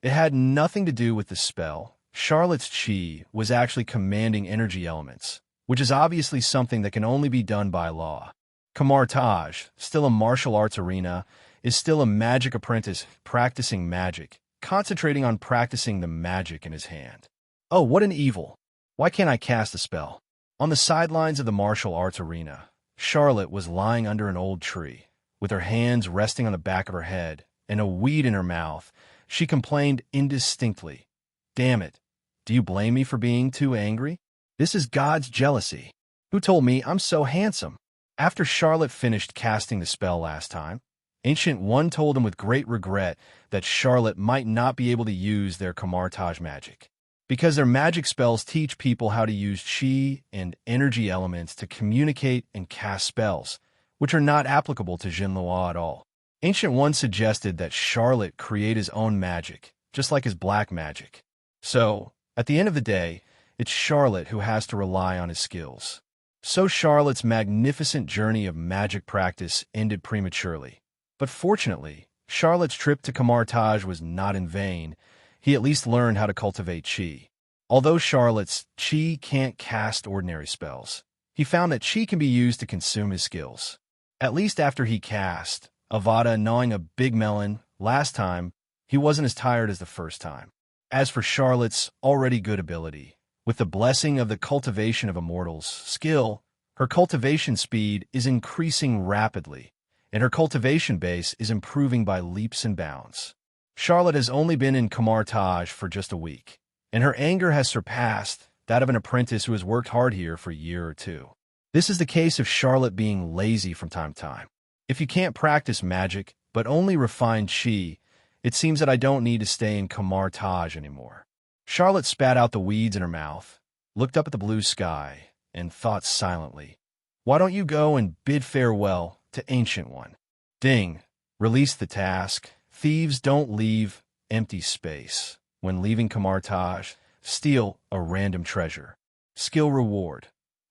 It had nothing to do with the spell. Charlotte's chi was actually commanding energy elements, which is obviously something that can only be done by law. Kamar Taj, still a martial arts arena, is still a magic apprentice practicing magic, concentrating on practicing the magic in his hand. "Oh, what an evil. Why can't I cast a spell?" On the sidelines of the martial arts arena, Charlotte was lying under an old tree, with her hands resting on the back of her head and a weed in her mouth. She complained indistinctly. "Damn it. Do you blame me for being too angry? This is God's jealousy. Who told me I'm so handsome?" After Charlotte finished casting the spell last time, Ancient One told him with great regret that Charlotte might not be able to use their Kamartaj magic, because their magic spells teach people how to use chi and energy elements to communicate and cast spells, which are not applicable to Jinloa at all. Ancient One suggested that Charlotte create his own magic, just like his black magic. So, at the end of the day, it's Charlotte who has to rely on his skills. So Charlotte's magnificent journey of magic practice ended prematurely. But fortunately, Charlotte's trip to Kamartaj was not in vain, he at least learned how to cultivate chi. Although Charlotte's chi can't cast ordinary spells, he found that chi can be used to consume his skills. At least after he cast Avada gnawing a big melon last time, he wasn't as tired as the first time. As for Charlotte's already good ability, with the blessing of the cultivation of immortals skill, her cultivation speed is increasing rapidly, and her cultivation base is improving by leaps and bounds. Charlotte has only been in Kamartaj for just a week, and her anger has surpassed that of an apprentice who has worked hard here for a year or two. This is the case of Charlotte being lazy from time to time. If you can't practice magic, but only refine chi, it seems that I don't need to stay in Kamartaj anymore. Charlotte spat out the weeds in her mouth, looked up at the blue sky, and thought silently. Why don't you go and bid farewell to Ancient One? Ding. Release the task. Thieves don't leave empty space. When leaving Kamartaj, steal a random treasure. Skill reward.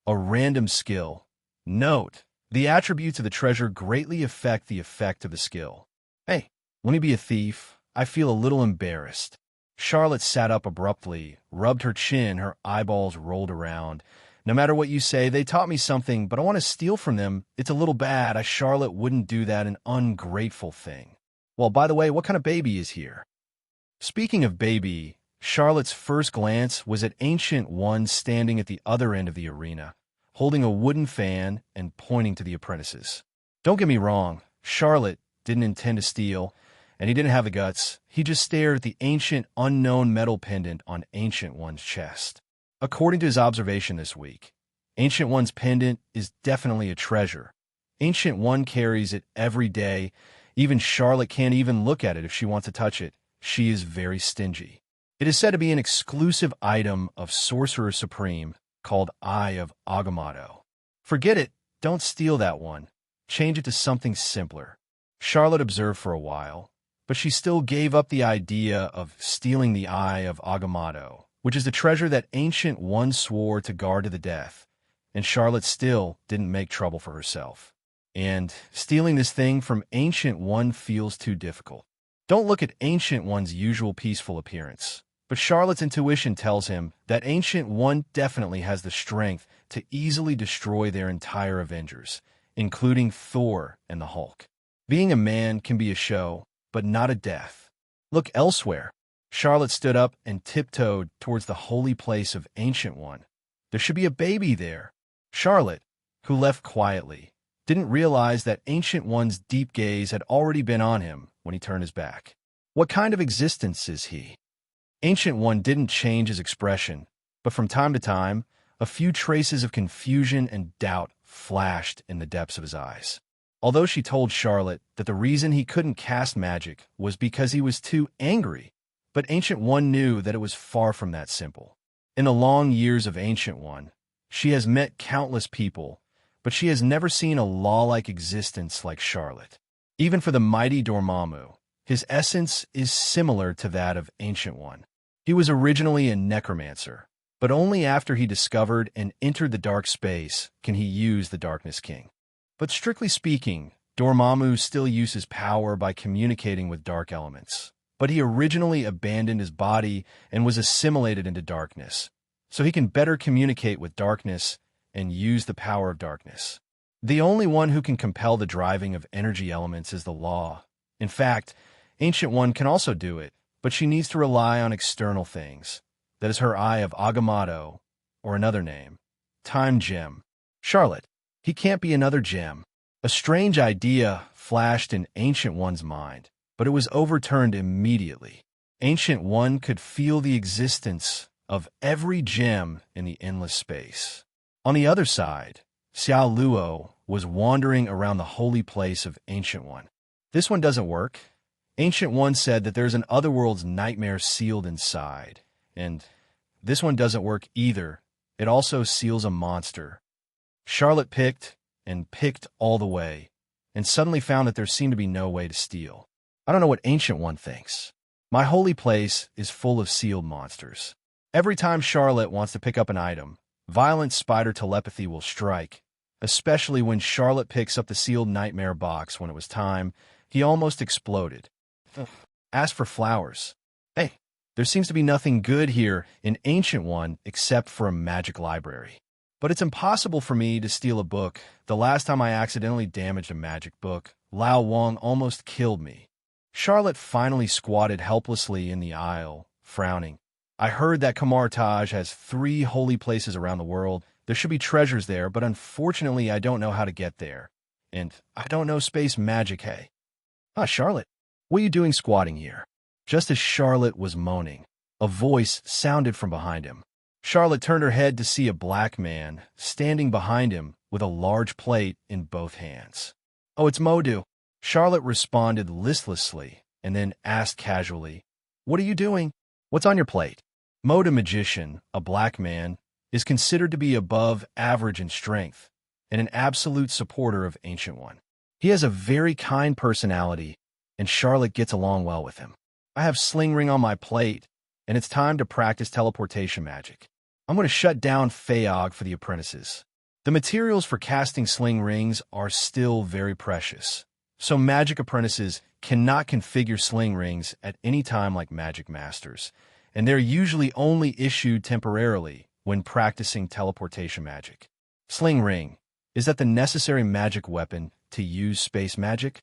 A random skill. Note. The attributes of the treasure greatly affect the effect of the skill. Hey, let me be a thief. I feel a little embarrassed. Charlotte sat up abruptly, rubbed her chin, her eyeballs rolled around. No matter what you say, they taught me something, but I want to steal from them. It's a little bad. Charlotte wouldn't do that, an ungrateful thing. Well, by the way, what kind of baby is here? Speaking of baby, Charlotte's first glance was at Ancient One standing at the other end of the arena, holding a wooden fan and pointing to the apprentices. Don't get me wrong, Charlotte didn't intend to steal, and he didn't have the guts. He just stared at the ancient, unknown metal pendant on Ancient One's chest. According to his observation this week, Ancient One's pendant is definitely a treasure. Ancient One carries it every day. Even Charlotte can't even look at it if she wants to touch it. She is very stingy. It is said to be an exclusive item of Sorcerer Supreme called Eye of Agamotto. Forget it. Don't steal that one. Change it to something simpler. Charlotte observed for a while, but she still gave up the idea of stealing the Eye of Agamotto, which is the treasure that Ancient One swore to guard to the death, and Charlotte still didn't make trouble for herself. And stealing this thing from Ancient One feels too difficult. Don't look at Ancient One's usual peaceful appearance, but Charlotte's intuition tells him that Ancient One definitely has the strength to easily destroy their entire Avengers, including Thor and the Hulk. Being a man can be a show, but not a death. Look elsewhere. Charlotte stood up and tiptoed towards the holy place of Ancient One. There should be a baby there. Charlotte, who left quietly, didn't realize that Ancient One's deep gaze had already been on him when he turned his back. What kind of existence is he? Ancient One didn't change his expression, but from time to time, a few traces of confusion and doubt flashed in the depths of his eyes. Although she told Charlotte that the reason he couldn't cast magic was because he was too angry, but Ancient One knew that it was far from that simple. In the long years of Ancient One, she has met countless people, but she has never seen a law-like existence like Charlotte. Even for the mighty Dormammu, his essence is similar to that of Ancient One. He was originally a necromancer, but only after he discovered and entered the dark space can he use the Darkness King. But strictly speaking, Dormammu still uses power by communicating with dark elements. But he originally abandoned his body and was assimilated into darkness, so he can better communicate with darkness and use the power of darkness. The only one who can compel the driving of energy elements is the law. In fact, Ancient One can also do it, but she needs to rely on external things. That is her Eye of Agamotto, or another name, Time Gem. Charlotte, he can't be another gem. A strange idea flashed in Ancient One's mind, but it was overturned immediately. Ancient One could feel the existence of every gem in the endless space. On the other side, Xiao Luo was wandering around the holy place of Ancient One. This one doesn't work. Ancient One said that there's an otherworld's nightmare sealed inside. And this one doesn't work either. It also seals a monster. Charlotte picked and picked all the way, and suddenly found that there seemed to be no way to steal. I don't know what Ancient One thinks. My holy place is full of sealed monsters. Every time Charlotte wants to pick up an item, violent spider telepathy will strike, especially when Charlotte picks up the sealed nightmare box when it was time. He almost exploded. Asked for flowers. Hey, There seems to be nothing good here in Ancient One except for a magic library. But it's impossible for me to steal a book. The last time I accidentally damaged a magic book, Lao Wang almost killed me. Charlotte finally squatted helplessly in the aisle, frowning. I heard that Kamar Taj has 3 holy places around the world. There should be treasures there, but unfortunately I don't know how to get there. And I don't know space magic, hey. Charlotte, what are you doing squatting here? Just as Charlotte was moaning, a voice sounded from behind him. Charlotte turned her head to see a black man standing behind him with a large plate in both hands. Oh, it's Modu. Charlotte responded listlessly and then asked casually, What are you doing? What's on your plate? Modu Magician, a black man, is considered to be above average in strength and an absolute supporter of Ancient One. He has a very kind personality, and Charlotte gets along well with him. I have Sling Ring on my plate, and it's time to practice teleportation magic. I'm going to shut down Fayog for the apprentices. The materials for casting Sling Rings are still very precious, so magic apprentices cannot configure Sling Rings at any time like magic masters, and they're usually only issued temporarily when practicing teleportation magic. Sling Ring, is that the necessary magic weapon to use space magic?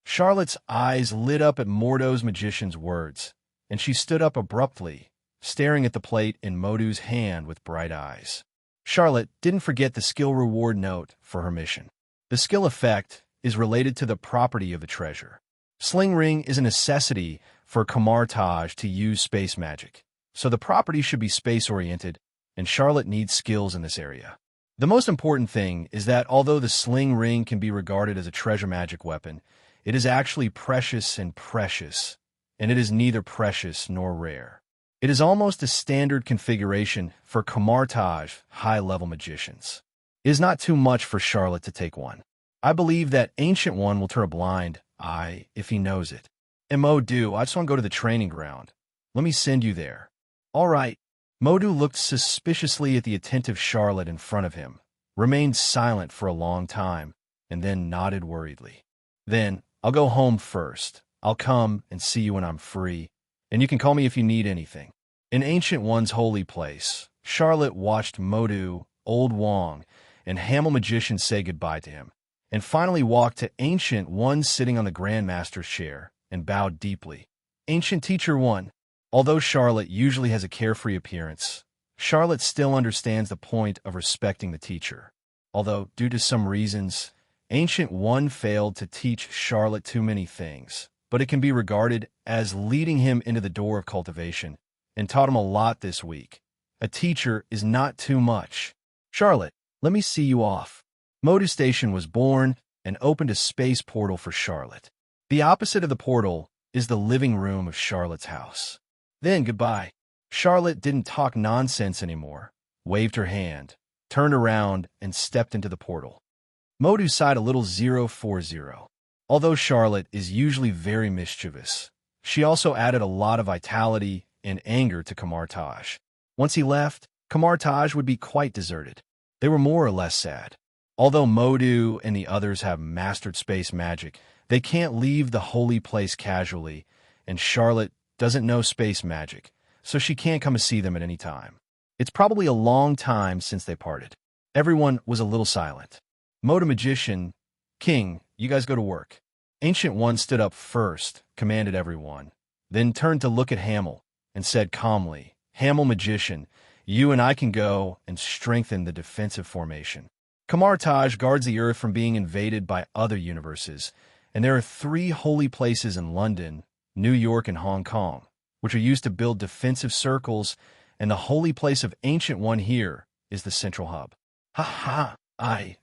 Charlotte's eyes lit up at Mordo's magician's words, and she stood up abruptly, staring at the plate in Modu's hand with bright eyes. Charlotte didn't forget the skill reward note for her mission. The skill effect is related to the property of the treasure. Sling Ring is a necessity for Kamar Taj to use space magic, so the property should be space-oriented, and Charlotte needs skills in this area. The most important thing is that although the Sling Ring can be regarded as a treasure magic weapon, it is actually precious, and it is neither precious nor rare. It is almost a standard configuration for Kamar Taj high-level magicians. It is not too much for Charlotte to take one. I believe that Ancient One will turn a blind eye if he knows it. And Modu, I just want to go to the training ground. Let me send you there. All right. Modu looked suspiciously at the attentive Charlotte in front of him, remained silent for a long time, and then nodded worriedly. Then, I'll go home first. I'll come and see you when I'm free, and you can call me if you need anything. In Ancient One's holy place, Charlotte watched Modu, Old Wong, and Hamel Magician say goodbye to him, and finally walked to Ancient One sitting on the Grandmaster's chair and bowed deeply. Ancient Teacher One. Although Charlotte usually has a carefree appearance, Charlotte still understands the point of respecting the teacher. Although, due to some reasons, Ancient One failed to teach Charlotte too many things, but it can be regarded as leading him into the door of cultivation and taught him a lot this week. A teacher is not too much. Charlotte, let me see you off. Modu Station was born and opened a space portal for Charlotte. The opposite of the portal is the living room of Charlotte's house. Then goodbye. Charlotte didn't talk nonsense anymore, waved her hand, turned around, and stepped into the portal. Modu sighed a little 040. Although Charlotte is usually very mischievous, she also added a lot of vitality and anger to Kamar Taj. Once he left, Kamar Taj would be quite deserted. They were more or less sad. Although Modu and the others have mastered space magic, they can't leave the holy place casually, and Charlotte doesn't know space magic, so she can't come to see them at any time. It's probably a long time since they parted. Everyone was a little silent. Modu Magician, King, you guys go to work. Ancient One stood up first, commanded everyone, then turned to look at Hamel and said calmly, Hamel Magician, you and I can go and strengthen the defensive formation. Kamar Taj guards the Earth from being invaded by other universes, and there are 3 holy places in London, New York, and Hong Kong, which are used to build defensive circles, and the holy place of Ancient One here is the central hub.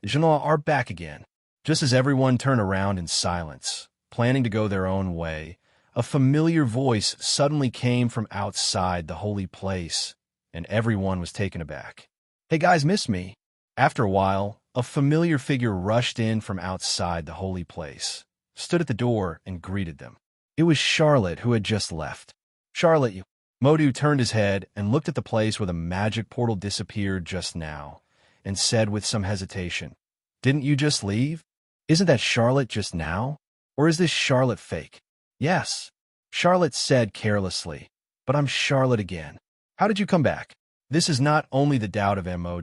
Genoa are back again. Just as everyone turned around in silence, planning to go their own way, a familiar voice suddenly came from outside the holy place, and everyone was taken aback. Hey guys, missed me? After a while, a familiar figure rushed in from outside the holy place, stood at the door, and greeted them. It was Charlotte, who had just left. Charlotte, you. Modu turned his head and looked at the place where the magic portal disappeared just now, and said with some hesitation, Didn't you just leave? Isn't that Charlotte just now? Or is this Charlotte fake? Yes, Charlotte said carelessly, But I'm Charlotte again. How did you come back? This is not only the doubt of Mo,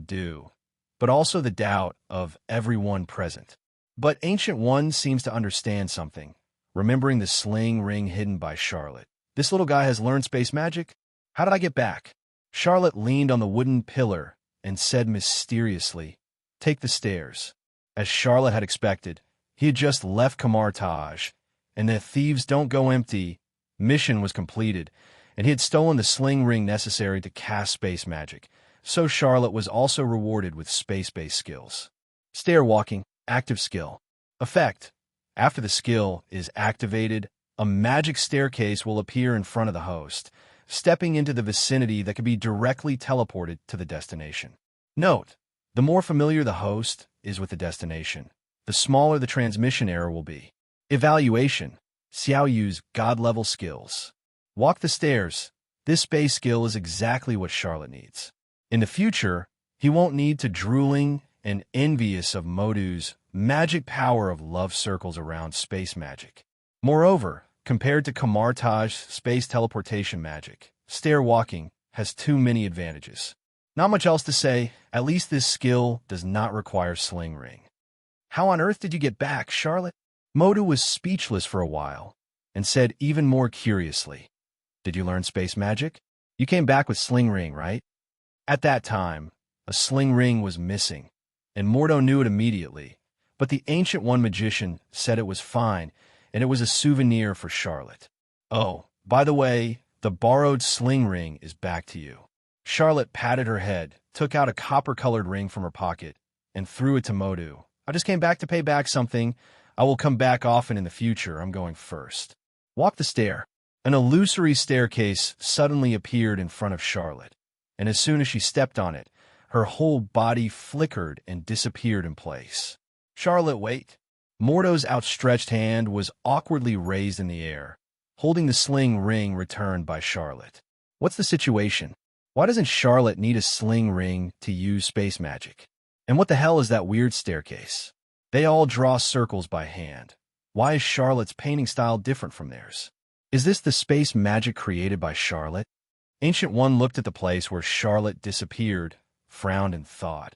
but also the doubt of everyone present. But Ancient One seems to understand something, remembering the sling ring hidden by Charlotte. This little guy has learned space magic? How did I get back? Charlotte leaned on the wooden pillar and said mysteriously, "Take the stairs." As Charlotte had expected, he had just left Kamartaj, and the thieves don't go empty mission was completed, and he had stolen the sling ring necessary to cast space magic. So Charlotte was also rewarded with space-based skills. Stair walking, active skill. Effect. After the skill is activated, a magic staircase will appear in front of the host, stepping into the vicinity that can be directly teleported to the destination. Note, the more familiar the host is with the destination, the smaller the transmission error will be. Evaluation. Xiao Yu's God-level skills. Walk the stairs. This space skill is exactly what Charlotte needs. In the future, he won't need to drooling and envious of Modu's magic power of love circles around space magic. Moreover, compared to Kamartaj's space teleportation magic, stair walking has too many advantages. Not much else to say, at least this skill does not require sling ring. How on earth did you get back, Charlotte? Modu was speechless for a while and said even more curiously, "Did you learn space magic? You came back with sling ring, right?" At that time, a sling ring was missing, and Mordo knew it immediately, but the Ancient One magician said it was fine, and it was a souvenir for Charlotte. "Oh, by the way, the borrowed sling ring is back to you." Charlotte patted her head, took out a copper-colored ring from her pocket, and threw it to Modu. "I just came back to pay back something. I will come back often in the future. I'm going first." Walk the stair. An illusory staircase suddenly appeared in front of Charlotte, and as soon as she stepped on it, her whole body flickered and disappeared in place. "Charlotte, wait." Mordo's outstretched hand was awkwardly raised in the air, holding the sling ring returned by Charlotte. "What's the situation? Why doesn't Charlotte need a sling ring to use space magic? And what the hell is that weird staircase? They all draw circles by hand. Why is Charlotte's painting style different from theirs? Is this the space magic created by Charlotte?" Ancient One looked at the place where Charlotte disappeared, frowned, and thought.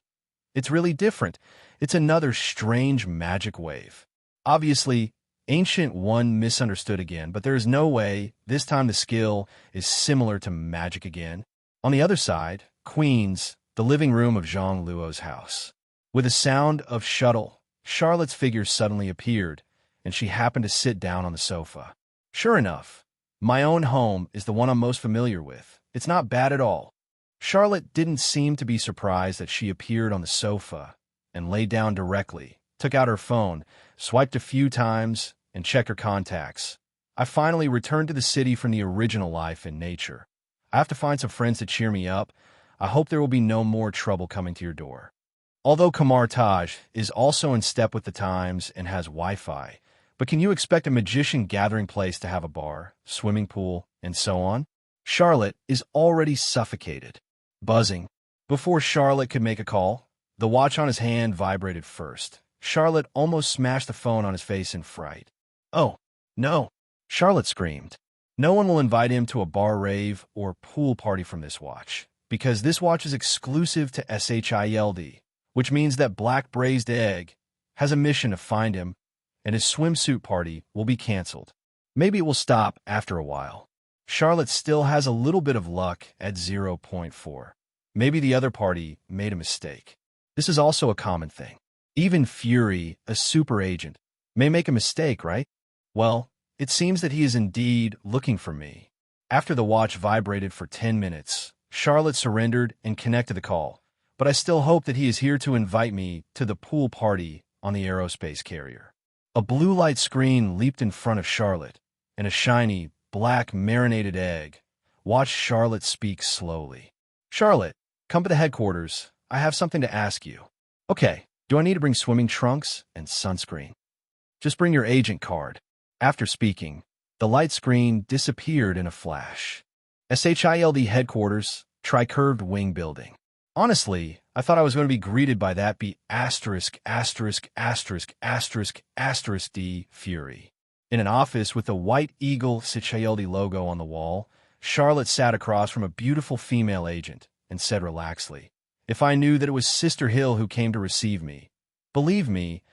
"It's really different. It's another strange magic wave." Obviously, Ancient One misunderstood again, but there is no way this time the skill is similar to magic again. On the other side, Queens, the living room of Zhang Luo's house. With a sound of shuttle, Charlotte's figure suddenly appeared, and she happened to sit down on the sofa. "Sure enough, my own home is the one I'm most familiar with. It's not bad at all." Charlotte didn't seem to be surprised that she appeared on the sofa and lay down directly, took out her phone, swiped a few times, and checked her contacts. "I finally returned to the city from the original life in nature. I have to find some friends to cheer me up. I hope there will be no more trouble coming to your door." Although Kamartaj is also in step with the times and has Wi-Fi, but can you expect a magician gathering place to have a bar, swimming pool, and so on? Charlotte is already suffocated. Buzzing. Before Charlotte could make a call, the watch on his hand vibrated first. Charlotte almost smashed the phone on his face in fright. "Oh, no!" Charlotte screamed. No one will invite him to a bar rave or pool party from this watch, because this watch is exclusive to SHILD, which means that Black Braised Egg has a mission to find him, and his swimsuit party will be canceled. Maybe it will stop after a while. Charlotte still has a little bit of luck at 0.4. Maybe the other party made a mistake. This is also a common thing. Even Fury, a super agent, may make a mistake, right? Well, it seems that he is indeed looking for me. After the watch vibrated for 10 minutes, Charlotte surrendered and connected the call, but I still hope that he is here to invite me to the pool party on the aerospace carrier. A blue light screen leaped in front of Charlotte, and a shiny, black marinated egg watched Charlotte speak slowly. "Charlotte, come to the headquarters. I have something to ask you." "Okay, do I need to bring swimming trunks and sunscreen?" "Just bring your agent card." After speaking, the light screen disappeared in a flash. SHILD headquarters, Tri-Curved Wing Building. Honestly, I thought I was going to be greeted by that B************* D Fury. In an office with the White Eagle SHILD logo on the wall, Charlotte sat across from a beautiful female agent and said relaxedly, "If I knew that it was Sister Hill who came to receive me, believe me,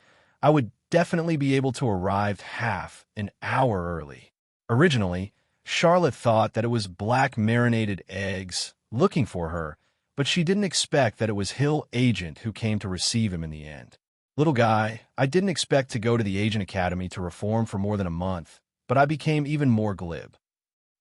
I would definitely be able to arrive half an hour early." Originally, Charlotte thought that it was black marinated eggs looking for her, but she didn't expect that it was Hill agent who came to receive him in the end. "Little guy, I didn't expect to go to the Agent Academy to reform for more than a month, but I became even more glib."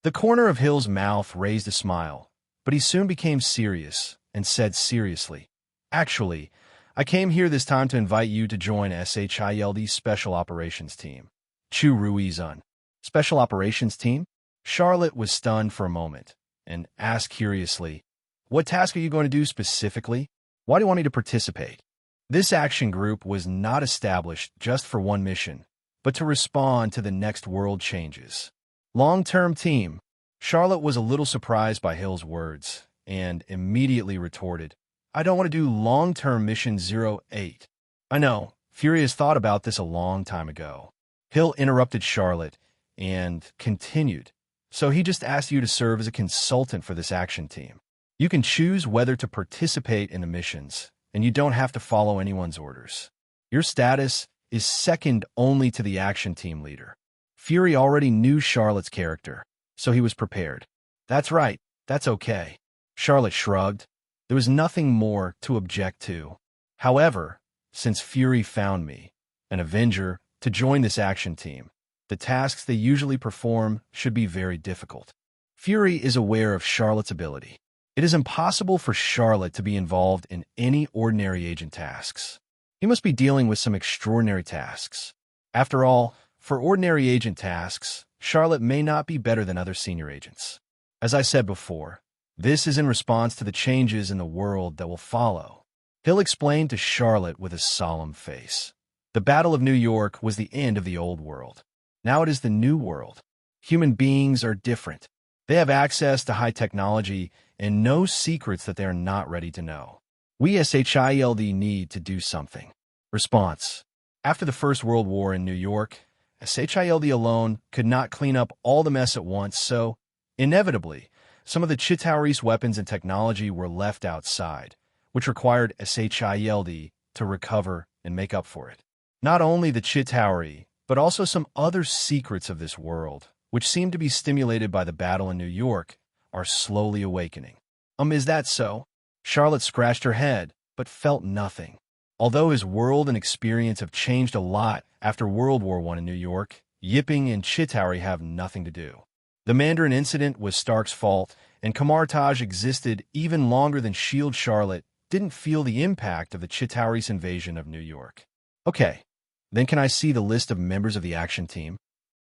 The corner of Hill's mouth raised a smile, but he soon became serious and said seriously, "Actually, I came here this time to invite you to join SHILD's Special Operations Team." Chu Ruizun. Special Operations Team? Charlotte was stunned for a moment and asked curiously, "What task are you going to do specifically? Why do you want me to participate?" This action group was not established just for one mission, but to respond to the next world changes. Long-term team. Charlotte was a little surprised by Hill's words and immediately retorted, "I don't want to do long-term mission 08. "I know, Fury has thought about this a long time ago." Hill interrupted Charlotte and continued, "So he just asked you to serve as a consultant for this action team. You can choose whether to participate in the missions, and you don't have to follow anyone's orders. Your status is second only to the action team leader." Fury already knew Charlotte's character, so he was prepared. "That's right, that's okay." Charlotte shrugged. There was nothing more to object to. However, since Fury found me, an Avenger, to join this action team, the tasks they usually perform should be very difficult. Fury is aware of Charlotte's ability. It is impossible for Charlotte to be involved in any ordinary agent tasks. He must be dealing with some extraordinary tasks. After all, for ordinary agent tasks, Charlotte may not be better than other senior agents. As I said before, this is in response to the changes in the world that will follow. Hill explained to Charlotte with a solemn face. The Battle of New York was the end of the old world. Now it is the new world. Human beings are different. They have access to high technology and no secrets that they are not ready to know. We SHILD need to do something. Response. After the First World War in New York, SHILD alone could not clean up all the mess at once, so, inevitably, some of the Chitauri's weapons and technology were left outside, which required SHILD to recover and make up for it. Not only the Chitauri, but also some other secrets of this world, which seem to be stimulated by the battle in New York, are slowly awakening. Is that so?" Charlotte scratched her head, but felt nothing. Although his world and experience have changed a lot after World War I in New York, Yipping and Chitauri have nothing to do. The Mandarin incident was Stark's fault, and Kamartaj existed even longer than S.H.I.E.L.D. Charlotte didn't feel the impact of the Chitauri's invasion of New York. "Okay, then can I see the list of members of the action team?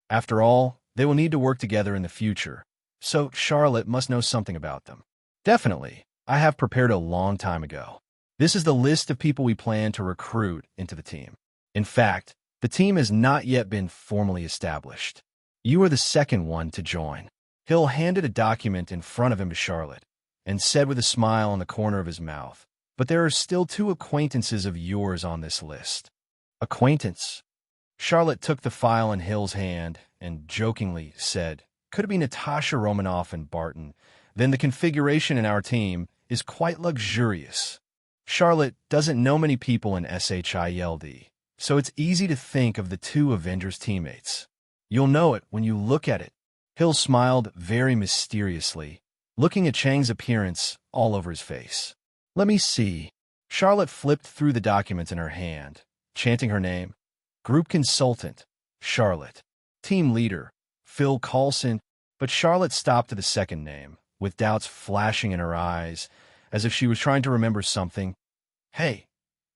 After all, they will need to work together in the future, so Charlotte must know something about them." "Definitely. I have prepared a long time ago. This is the list of people we plan to recruit into the team. In fact, the team has not yet been formally established. You are the second one to join." Hill handed a document in front of him to Charlotte and said with a smile on the corner of his mouth, "But there are still 2 acquaintances of yours on this list." "Acquaintance?" Charlotte took the file in Hill's hand and jokingly said, "Could it be Natasha Romanoff and Barton? Then the configuration in our team is quite luxurious." Charlotte doesn't know many people in SHILD, so it's easy to think of the 2 Avengers teammates. "You'll know it when you look at it." Hill smiled very mysteriously, looking at Chang's appearance all over his face. "Let me see." Charlotte flipped through the documents in her hand, chanting her name. Group Consultant, Charlotte. Team Leader, Phil Coulson. But Charlotte stopped at the second name, with doubts flashing in her eyes, as if she was trying to remember something. "Hey,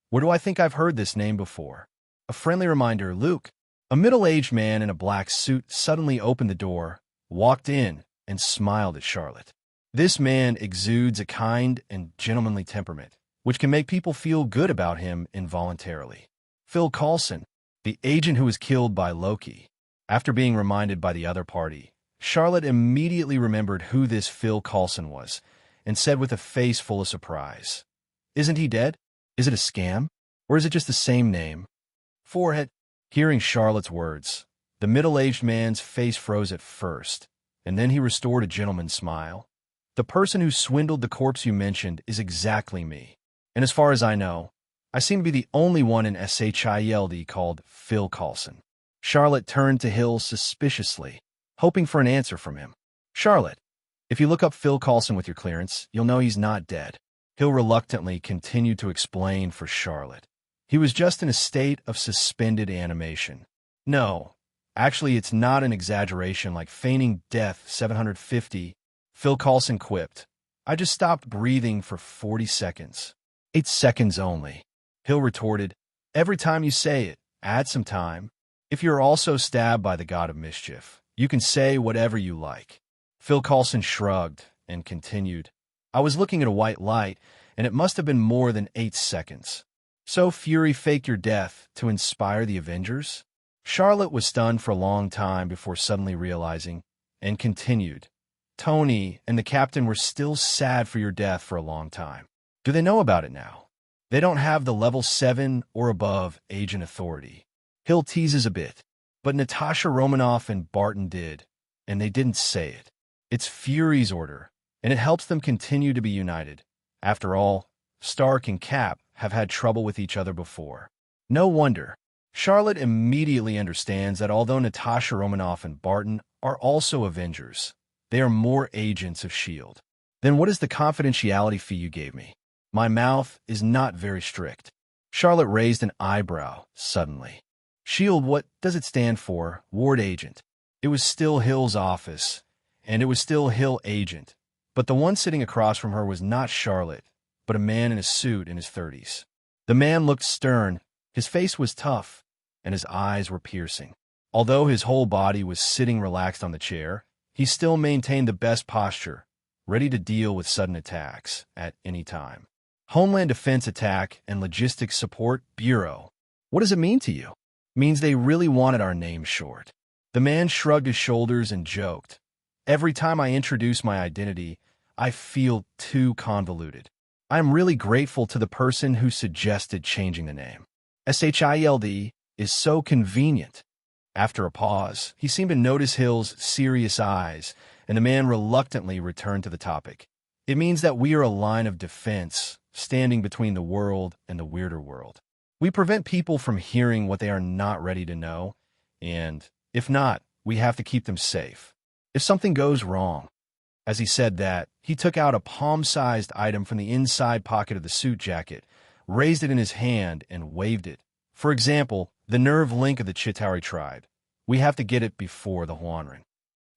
where do I think I've heard this name before?" A friendly reminder, Luke. A middle-aged man in a black suit suddenly opened the door, walked in, and smiled at Charlotte. This man exudes a kind and gentlemanly temperament, which can make people feel good about him involuntarily. Phil Coulson, the agent who was killed by Loki. After being reminded by the other party, Charlotte immediately remembered who this Phil Coulson was, and said with a face full of surprise, "Isn't he dead? Is it a scam? Or is it just the same name?" Forehead. Hearing Charlotte's words, the middle-aged man's face froze at first, and then he restored a gentleman's smile. The person who swindled the corpse you mentioned is exactly me. And as far as I know, I seem to be the only one in SHIELD called Phil Coulson. Charlotte turned to Hill suspiciously, hoping for an answer from him. Charlotte, if you look up Phil Coulson with your clearance, you'll know he's not dead. Hill reluctantly continued to explain for Charlotte. He was just in a state of suspended animation. No, actually it's not an exaggeration like feigning death 750, Phil Coulson quipped. I just stopped breathing for 40 seconds. 8 seconds only. Hill retorted, every time you say it, add some time. If you're also stabbed by the god of mischief, you can say whatever you like. Phil Coulson shrugged and continued, I was looking at a white light, and it must have been more than 8 seconds. So Fury faked your death to inspire the Avengers? Charlotte was stunned for a long time before suddenly realizing, and continued, Tony and the captain were still sad for your death for a long time. Do they know about it now? They don't have the level 7 or above agent authority. Hill teases a bit, but Natasha Romanoff and Barton did, and they didn't say it. It's Fury's order, and it helps them continue to be united. After all, Stark and Cap have had trouble with each other before. No wonder. Charlotte immediately understands that although Natasha Romanoff and Barton are also Avengers, they are more agents of S.H.I.E.L.D. Then what is the confidentiality fee you gave me? My mouth is not very strict. Charlotte raised an eyebrow suddenly. S.H.I.E.L.D., what does it stand for? Ward agent. It was still Hill's office, and it was still Hill agent. But the one sitting across from her was not Charlotte, but a man in a suit in his 30s. The man looked stern, his face was tough, and his eyes were piercing. Although his whole body was sitting relaxed on the chair, he still maintained the best posture, ready to deal with sudden attacks at any time. Homeland Defense Attack and Logistics Support Bureau. What does it mean to you? Means they really wanted our name short. The man shrugged his shoulders and joked. Every time I introduce my identity, I feel too convoluted. I am really grateful to the person who suggested changing the name. SHIELD is so convenient. After a pause, he seemed to notice Hill's serious eyes, and the man reluctantly returned to the topic. It means that we are a line of defense, standing between the world and the weirder world. We prevent people from hearing what they are not ready to know, and, if not, we have to keep them safe. If something goes wrong. As he said that, he took out a palm-sized item from the inside pocket of the suit jacket, raised it in his hand, and waved it. For example, the nerve link of the Chitauri tribe. We have to get it before the Huanren.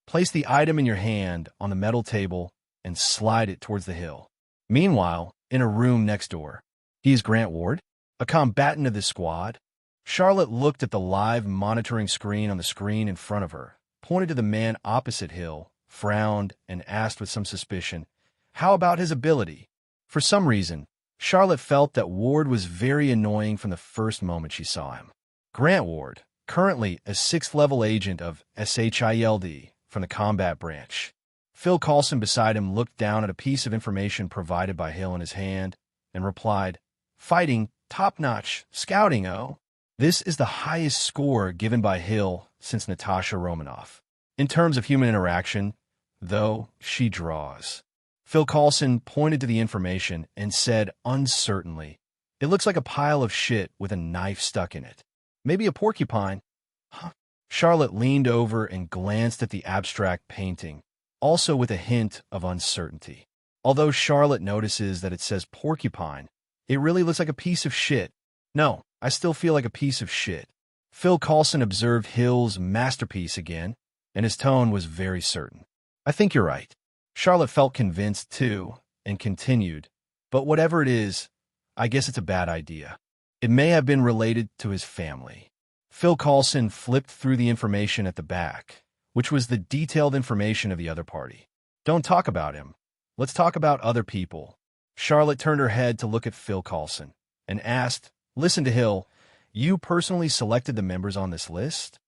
Place the item in your hand on the metal table and slide it towards the hill. Meanwhile, in a room next door. He is Grant Ward, a combatant of this squad. Charlotte looked at the live monitoring screen on the screen in front of her, pointed to the man opposite Hill, frowned, and asked with some suspicion, how about his ability? For some reason, Charlotte felt that Ward was very annoying from the first moment she saw him. Grant Ward, currently a 6th-level agent of SHIELD from the combat branch. Phil Coulson beside him looked down at a piece of information provided by Hill in his hand and replied, fighting, top-notch, scouting, oh. This is the highest score given by Hill since Natasha Romanoff. In terms of human interaction, though, she draws. Phil Coulson pointed to the information and said uncertainly, it looks like a pile of shit with a knife stuck in it. Maybe a porcupine. Huh. Charlotte leaned over and glanced at the abstract painting, also with a hint of uncertainty. Although Charlotte notices that it says porcupine, it really looks like a piece of shit. No, I still feel like a piece of shit. Phil Coulson observed Hill's masterpiece again, and his tone was very certain. I think you're right. Charlotte felt convinced, too, and continued, but whatever it is, I guess it's a bad idea. It may have been related to his family. Phil Coulson flipped through the information at the back, which was the detailed information of the other party. Don't talk about him. Let's talk about other people. Charlotte turned her head to look at Phil Coulson and asked, listen to Hill, you personally selected the members on this list?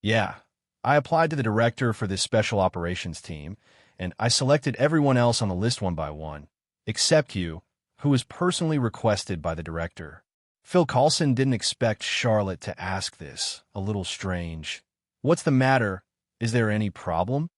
Yeah, I applied to the director for this special operations team, and I selected everyone else on the list one by one, except you, who was personally requested by the director. Phil Coulson didn't expect Charlotte to ask this, a little strange. What's the matter? Is there any problem?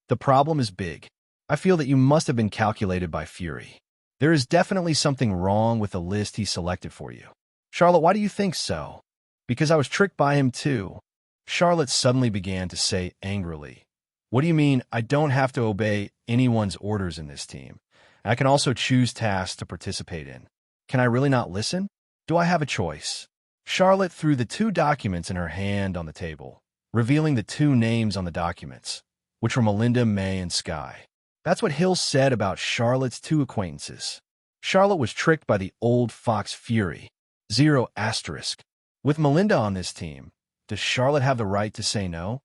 The problem is big. I feel that you must have been calculated by Fury. There is definitely something wrong with the list he selected for you. Charlotte, why do you think so? Because I was tricked by him too. Charlotte suddenly began to say angrily, "What do you mean I don't have to obey anyone's orders in this team? I can also choose tasks to participate in. Can I really not listen? Do I have a choice?" Charlotte threw the two documents in her hand on the table, revealing the two names on the documents, which were Melinda, May, and Sky. That's what Hill said about Charlotte's two acquaintances. Charlotte was tricked by the old fox Fury. 0*. With Melinda on this team, does Charlotte have the right to say no?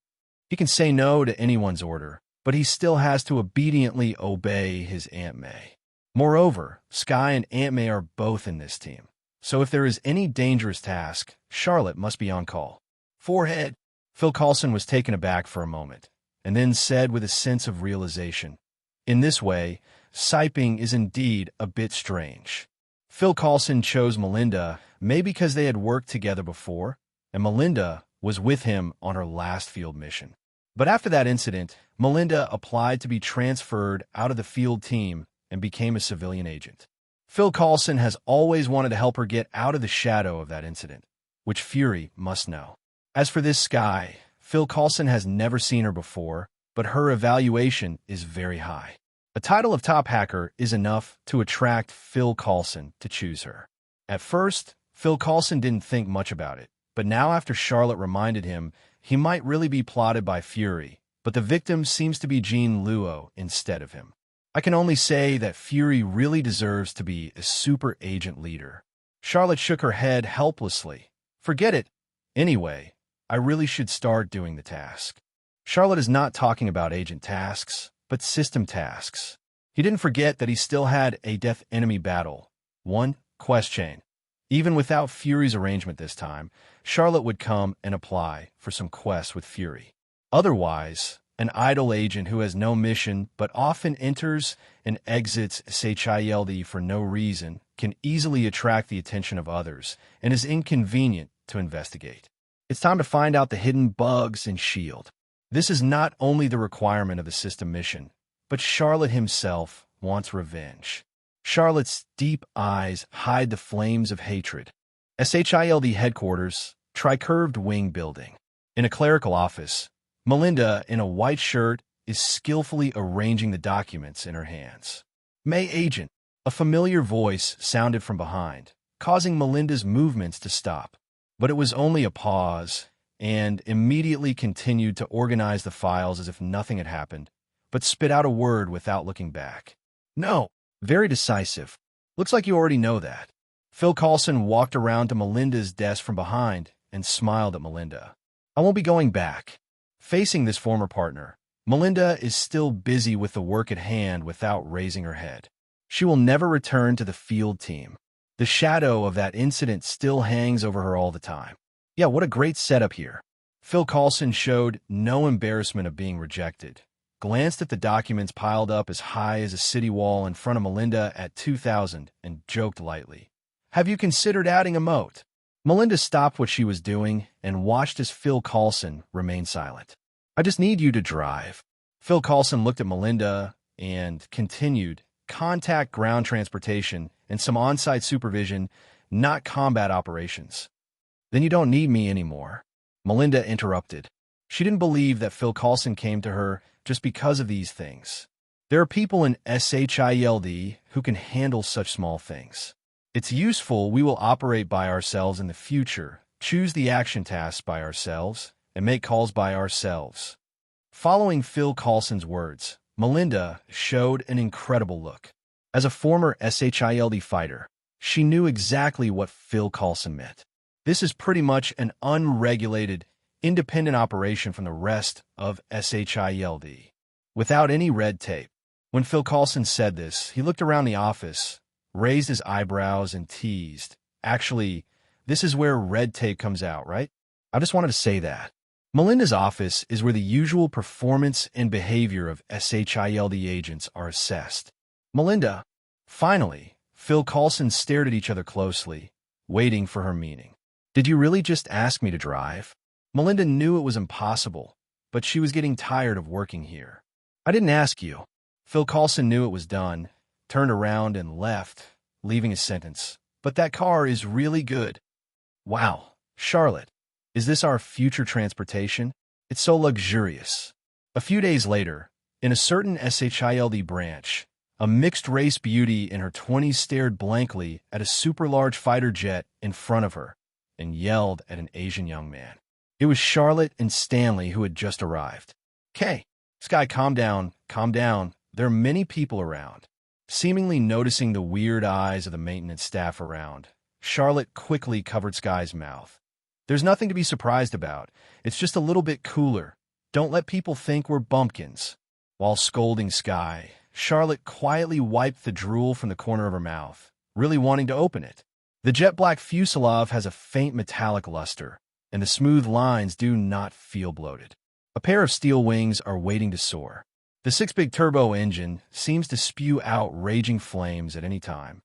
He can say no to anyone's order, but he still has to obediently obey his Aunt May. Moreover, Sky and Aunt May are both in this team. So if there is any dangerous task, Charlotte must be on call. Forehead. Phil Coulson was taken aback for a moment, and then said with a sense of realization, "In this way, siping is indeed a bit strange." Phil Coulson chose Melinda, maybe because they had worked together before, and Melinda was with him on her last field mission. But after that incident, Melinda applied to be transferred out of the field team and became a civilian agent. Phil Coulson has always wanted to help her get out of the shadow of that incident, which Fury must know. As for this Sky, Phil Coulson has never seen her before, but her evaluation is very high. A title of top hacker is enough to attract Phil Coulson to choose her. At first, Phil Coulson didn't think much about it, but now after Charlotte reminded him, he might really be plotted by Fury, but the victim seems to be Jean Luo instead of him. I can only say that Fury really deserves to be a super agent leader. Charlotte shook her head helplessly. Forget it. Anyway, I really should start doing the task. Charlotte is not talking about agent tasks, but system tasks. He didn't forget that he still had a death enemy battle. One, quest chain. Even without Fury's arrangement this time, Charlotte would come and apply for some quests with Fury. Otherwise, an idle agent who has no mission but often enters and exits SHILD for no reason can easily attract the attention of others and is inconvenient to investigate. It's time to find out the hidden bugs in SHIELD. This is not only the requirement of the system mission, but Charlotte himself wants revenge. Charlotte's deep eyes hide the flames of hatred. SHILD headquarters, Tricurved Wing Building. In a clerical office, Melinda, in a white shirt, is skillfully arranging the documents in her hands. "May Agent," a familiar voice sounded from behind, causing Melinda's movements to stop. But it was only a pause, and immediately continued to organize the files as if nothing had happened, but spit out a word without looking back. "No." Very decisive. "Looks like you already know that." Phil Coulson walked around to Melinda's desk from behind and smiled at Melinda. "I won't be going back." Facing this former partner, Melinda is still busy with the work at hand without raising her head. She will never return to the field team. The shadow of that incident still hangs over her all the time. Yeah, what a great setup here. Phil Coulson showed no embarrassment of being rejected, glanced at the documents piled up as high as a city wall in front of Melinda at 2,000, and joked lightly, "Have you considered adding a moat?" Melinda stopped what she was doing and watched as Phil Coulson remained silent. "I just need you to drive." Phil Coulson looked at Melinda and continued, "Contact ground transportation and some on-site supervision, not combat operations." "Then you don't need me anymore." Melinda interrupted. She didn't believe that Phil Coulson came to her just because of these things. There are people in SHILD who can handle such small things. It's useful we will operate by ourselves in the future, choose the action tasks by ourselves, and make calls by ourselves. Following Phil Coulson's words, Melinda showed an incredible look. As a former SHILD fighter, she knew exactly what Phil Coulson meant. This is pretty much an unregulated, independent operation from the rest of SHILD, without any red tape. When Phil Coulson said this, he looked around the office, raised his eyebrows, and teased, "Actually, this is where red tape comes out, right? I just wanted to say that." Melinda's office is where the usual performance and behavior of SHILD agents are assessed. Melinda. Finally, Phil Coulson stared at each other closely, waiting for her meaning. "Did you really just ask me to drive?" Melinda knew it was impossible, but she was getting tired of working here. I didn't ask you. Phil Coulson knew it was done, turned around and left, leaving his sentence. But that car is really good. Wow, Charlotte, is this our future transportation? It's so luxurious. A few days later, in a certain SHILD branch, a mixed-race beauty in her 20s stared blankly at a super-large fighter jet in front of her and yelled at an Asian young man. It was Charlotte and Stanley who had just arrived. "Okay, Sky, calm down, calm down. There are many people around." Seemingly noticing the weird eyes of the maintenance staff around, Charlotte quickly covered Sky's mouth. "There's nothing to be surprised about. It's just a little bit cooler. Don't let people think we're bumpkins." While scolding Sky, Charlotte quietly wiped the drool from the corner of her mouth, really wanting to open it. The jet-black fuselage has a faint metallic luster, and the smooth lines do not feel bloated. A pair of steel wings are waiting to soar. The six-big turbo engine seems to spew out raging flames at any time.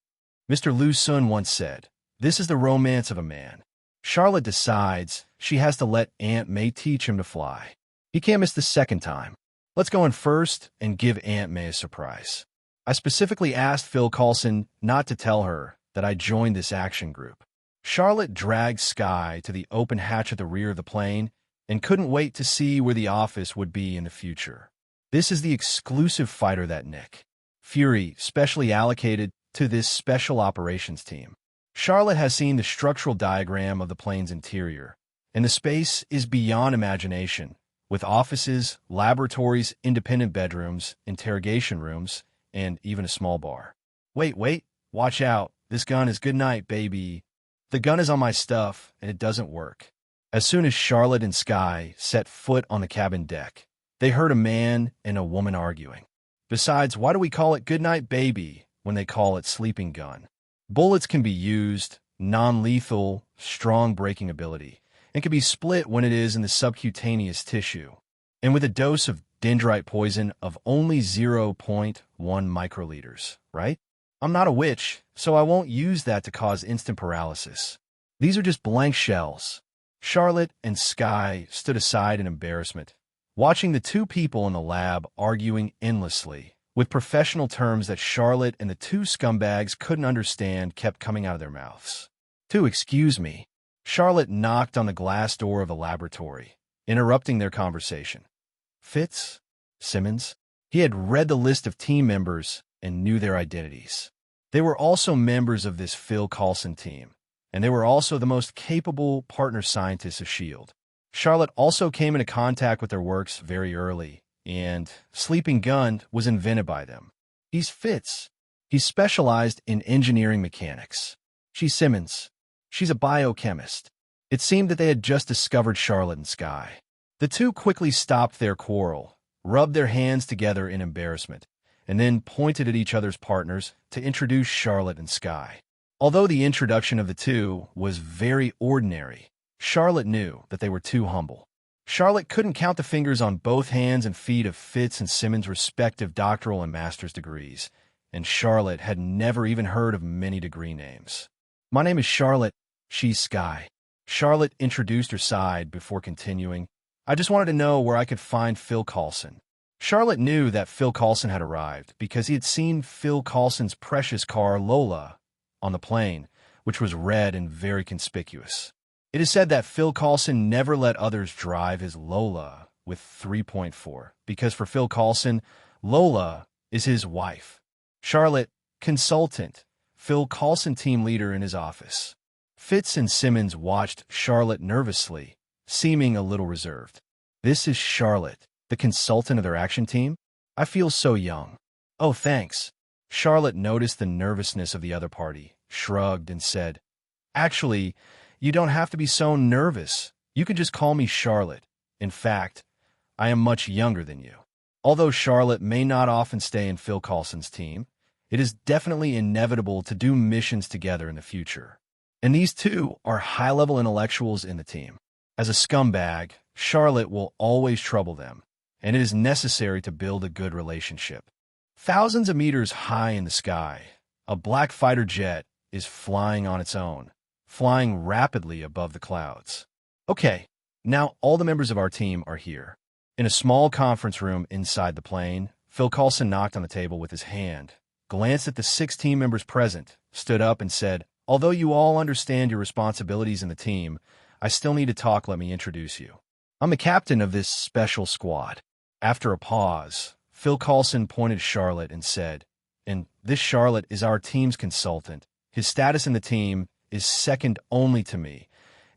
Mr. Lu Sun once said, "This is the romance of a man." Charlotte decides she has to let Aunt May teach him to fly. He can't miss the second time. Let's go in first and give Aunt May a surprise. I specifically asked Phil Coulson not to tell her that I joined this action group. Charlotte dragged Sky to the open hatch at the rear of the plane and couldn't wait to see where the office would be in the future. This is the exclusive fighter that Nick Fury specially allocated to this special operations team. Charlotte has seen the structural diagram of the plane's interior, and the space is beyond imagination, with offices, laboratories, independent bedrooms, interrogation rooms, and even a small bar. Wait, watch out. This gun is good night, baby. The gun is on my stuff, and it doesn't work. As soon as Charlotte and Sky set foot on the cabin deck, they heard a man and a woman arguing. Besides, why do we call it goodnight baby when they call it sleeping gun? Bullets can be used, non-lethal, strong breaking ability, and can be split when it is in the subcutaneous tissue, and with a dose of dendrite poison of only 0.1 microliters, right? I'm not a witch, so I won't use that to cause instant paralysis. These are just blank shells. Charlotte and Sky stood aside in embarrassment, watching the two people in the lab arguing endlessly, with professional terms that Charlotte and the two scumbags couldn't understand kept coming out of their mouths. Excuse me. Charlotte knocked on the glass door of the laboratory, interrupting their conversation. Fitz? Simmons? He had read the list of team members and knew their identities. They were also members of this Phil Coulson team, and they were also the most capable partner scientists of S.H.I.E.L.D. Charlotte also came into contact with their works very early, and Sleeping Gun was invented by them. He's Fitz. He specialized in engineering mechanics. She's Simmons. She's a biochemist. It seemed that they had just discovered Charlotte and Sky. The two quickly stopped their quarrel, rubbed their hands together in embarrassment, and then pointed at each other's partners to introduce Charlotte and Sky. Although the introduction of the two was very ordinary, Charlotte knew that they were too humble. Charlotte couldn't count the fingers on both hands and feet of Fitz and Simmons' respective doctoral and master's degrees, and Charlotte had never even heard of many degree names. "My name is Charlotte. She's Sky." Charlotte introduced her side before continuing. "I just wanted to know where I could find Phil Coulson." Charlotte knew that Phil Coulson had arrived because he had seen Phil Coulson's precious car, Lola, on the plane, which was red and very conspicuous. It is said that Phil Coulson never let others drive his Lola with 3.4, because for Phil Coulson, Lola is his wife. Charlotte, consultant, Phil Coulson team leader in his office. Fitz and Simmons watched Charlotte nervously, seeming a little reserved. "This is Charlotte, the consultant of their action team? I feel so young." "Oh, thanks." Charlotte noticed the nervousness of the other party, shrugged, and said, "Actually, you don't have to be so nervous. You can just call me Charlotte. In fact, I am much younger than you." Although Charlotte may not often stay in Phil Coulson's team, it is definitely inevitable to do missions together in the future. And these two are high-level intellectuals in the team. As a scumbag, Charlotte will always trouble them, and it is necessary to build a good relationship. Thousands of meters high in the sky, a black fighter jet is flying on its own, flying rapidly above the clouds. "Okay, now all the members of our team are here. In a small conference room inside the plane, Phil Coulson knocked on the table with his hand, glanced at the 6 team members present, stood up and said, "Although you all understand your responsibilities in the team, I still need to talk. Let me introduce you. I'm the captain of this special squad." After a pause, Phil Coulson pointed to Charlotte and said, "And this Charlotte is our team's consultant. His status in the team is second only to me,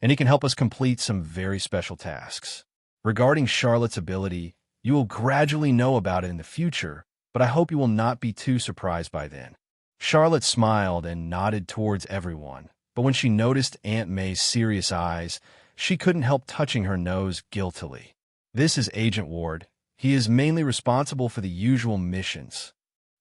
and he can help us complete some very special tasks. Regarding Charlotte's ability, you will gradually know about it in the future, but I hope you will not be too surprised by then." Charlotte smiled and nodded towards everyone, but when she noticed Aunt May's serious eyes, she couldn't help touching her nose guiltily. "This is Agent Ward. He is mainly responsible for the usual missions."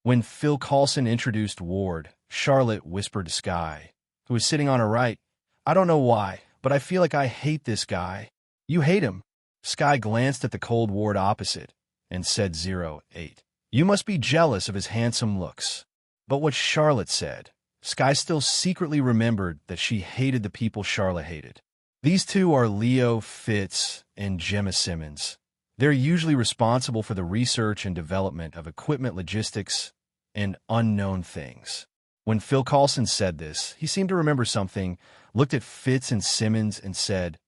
When Phil Coulson introduced Ward, Charlotte whispered to Sky, who was sitting on her right, "I don't know why, but I feel like I hate this guy." "You hate him?" Sky glanced at the cold Ward opposite and said 08. "You must be jealous of his handsome looks." But what Charlotte said, Sky still secretly remembered that she hated the people Charlotte hated. These two are Leo Fitz and Gemma Simmons. They're usually responsible for the research and development of equipment logistics and unknown things. When Phil Coulson said this, he seemed to remember something, looked at Fitz and Simmons and said,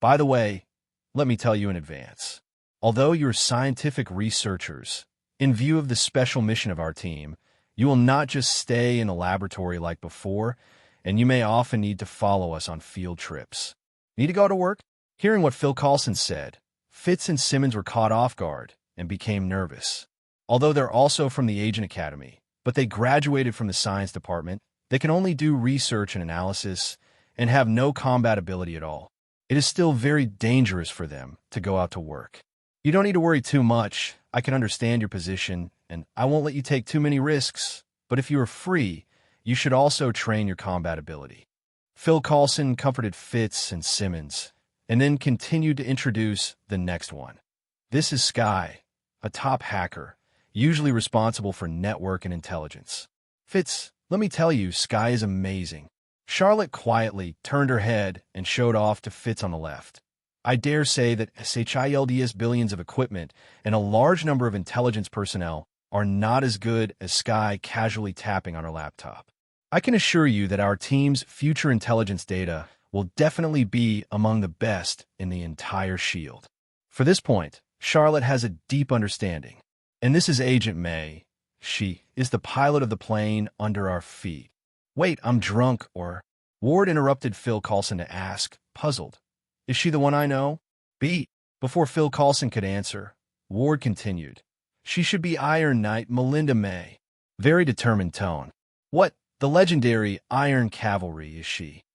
"By the way, let me tell you in advance. Although you're scientific researchers, in view of the special mission of our team, you will not just stay in a laboratory like before, and you may often need to follow us on field trips." "Need to go to work?" Hearing what Phil Coulson said, Fitz and Simmons were caught off guard and became nervous. Although they're also from the Agent Academy, but they graduated from the science department, they can only do research and analysis and have no combat ability at all. It is still very dangerous for them to go out to work. "You don't need to worry too much. I can understand your position, and I won't let you take too many risks. But if you are free, you should also train your combat ability." Phil Coulson comforted Fitz and Simmons, and then continued to introduce the next one. "This is Sky, a top hacker, usually responsible for network and intelligence." "Fitz, let me tell you, Sky is amazing." Charlotte quietly turned her head and showed off to Fitz on the left. "I dare say that SHIELD's billions of equipment and a large number of intelligence personnel are not as good as Sky casually tapping on her laptop. I can assure you that our team's future intelligence data will definitely be among the best in the entire SHIELD." For this point, Charlotte has a deep understanding. "And this is Agent May. She is the pilot of the plane under our feet." "Wait, I'm drunk, or—" Ward interrupted Phil Coulson to ask, puzzled. "Is she the one I know?" "B." Before Phil Coulson could answer, Ward continued, "She should be Iron Knight Melinda May." Very determined tone. "What, the legendary Iron Cavalry, is she?"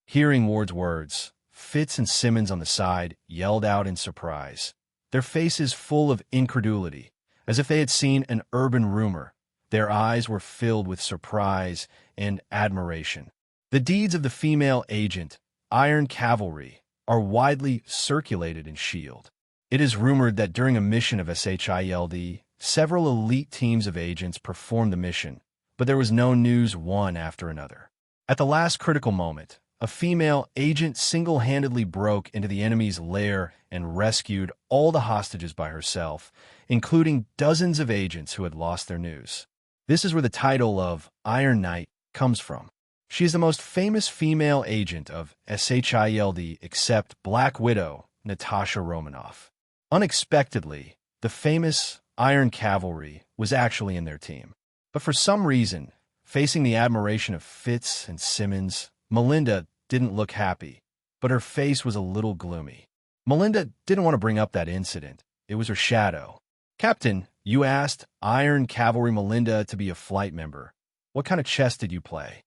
Hearing Ward's words, Fitz and Simmons on the side yelled out in surprise, their faces full of incredulity, as if they had seen an urban rumor. Their eyes were filled with surprise and admiration. The deeds of the female agent, Iron Cavalry, are widely circulated in SHIELD. It is rumored that during a mission of SHIELD, several elite teams of agents performed the mission, but there was no news one after another. At the last critical moment, a female agent single-handedly broke into the enemy's lair and rescued all the hostages by herself, including dozens of agents who had lost their news. This is where the title of Iron Knight comes from. She is the most famous female agent of SHIELD except Black Widow, Natasha Romanoff. Unexpectedly, the famous Iron Cavalry was actually in their team. But for some reason, facing the admiration of Fitz and Simmons, Melinda didn't look happy, but her face was a little gloomy. Melinda didn't want to bring up that incident. It was her shadow. "Captain, you asked Iron Cavalry Melinda to be a flight member. What kind of chess did you play?"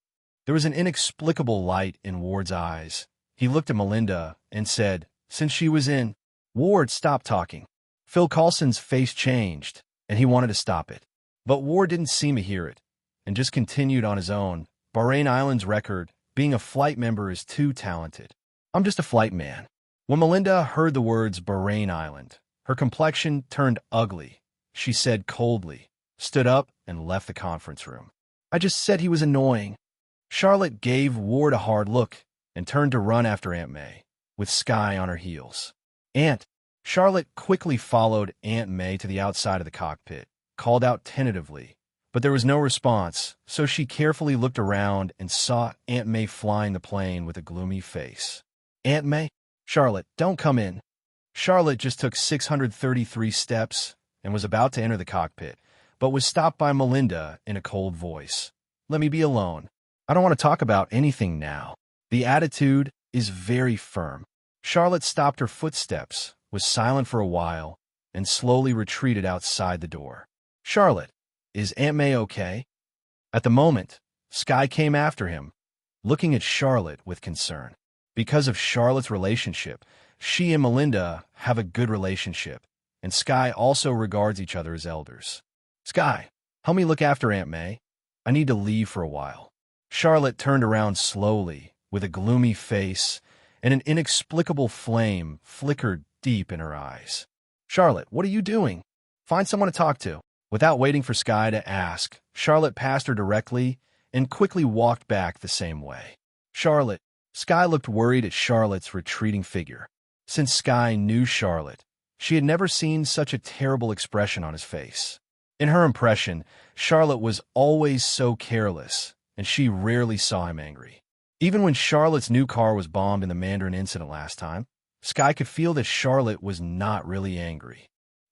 There was an inexplicable light in Ward's eyes. He looked at Melinda and said, "Since she was in—" Ward stopped talking. Phil Coulson's face changed, and he wanted to stop it. But Ward didn't seem to hear it, and just continued on his own. "Bahrain Island's record, being a flight member, is too talented. I'm just a flight man." When Melinda heard the words Bahrain Island, her complexion turned ugly. She said coldly, stood up, and left the conference room. "I just said he was annoying." Charlotte gave Ward a hard look and turned to run after Aunt May, with Sky on her heels. "Aunt, Charlotte quickly followed Aunt May to the outside of the cockpit, called out tentatively, but there was no response, so she carefully looked around and saw Aunt May flying the plane with a gloomy face. Aunt May? Charlotte, don't come in. Charlotte just took 633 steps and was about to enter the cockpit, but was stopped by Melinda in a cold voice. Let me be alone. I don't want to talk about anything now. The attitude is very firm. Charlotte stopped her footsteps, was silent for a while, and slowly retreated outside the door. Charlotte, is Aunt May okay? At the moment, Sky came after him, looking at Charlotte with concern. Because of Charlotte's relationship, she and Melinda have a good relationship, and Sky also regards each other as elders. Sky, help me look after Aunt May. I need to leave for a while. Charlotte turned around slowly, with a gloomy face, and an inexplicable flame flickered deep in her eyes. Charlotte, what are you doing? Find someone to talk to. Without waiting for Sky to ask, Charlotte passed her directly and quickly walked back the same way. Charlotte. Sky looked worried at Charlotte's retreating figure. Since Sky knew Charlotte, she had never seen such a terrible expression on his face. In her impression, Charlotte was always so careless, and she rarely saw him angry. Even when Charlotte's new car was bombed in the Mandarin incident last time, Sky could feel that Charlotte was not really angry.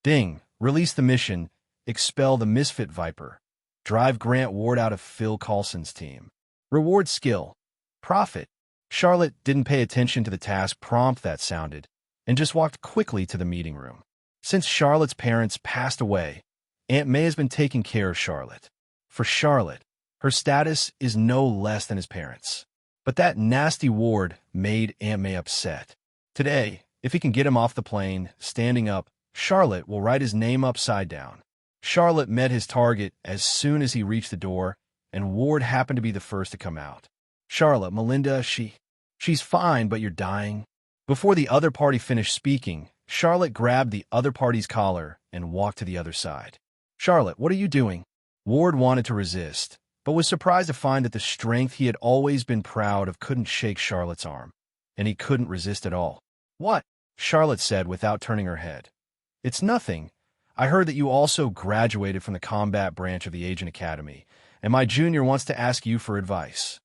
Ding, release the mission, expel the Misfit Viper, drive Grant Ward out of Phil Coulson's team. Reward skill, profit. Charlotte didn't pay attention to the task prompt that sounded, and just walked quickly to the meeting room. Since Charlotte's parents passed away, Aunt May has been taking care of Charlotte. For Charlotte, her status is no less than his parents. But that nasty Ward made Aunt May upset. Today, if he can get him off the plane, standing up, Charlotte will write his name upside down. Charlotte met his target as soon as he reached the door, and Ward happened to be the first to come out. Charlotte, Melinda, she's fine, but you're dying. Before the other party finished speaking, Charlotte grabbed the other party's collar and walked to the other side. Charlotte, what are you doing? Ward wanted to resist, but was surprised to find that the strength he had always been proud of couldn't shake Charlotte's arm, and he couldn't resist at all. What? Charlotte said without turning her head. It's nothing. I heard that you also graduated from the combat branch of the Agent Academy, and my junior wants to ask you for advice.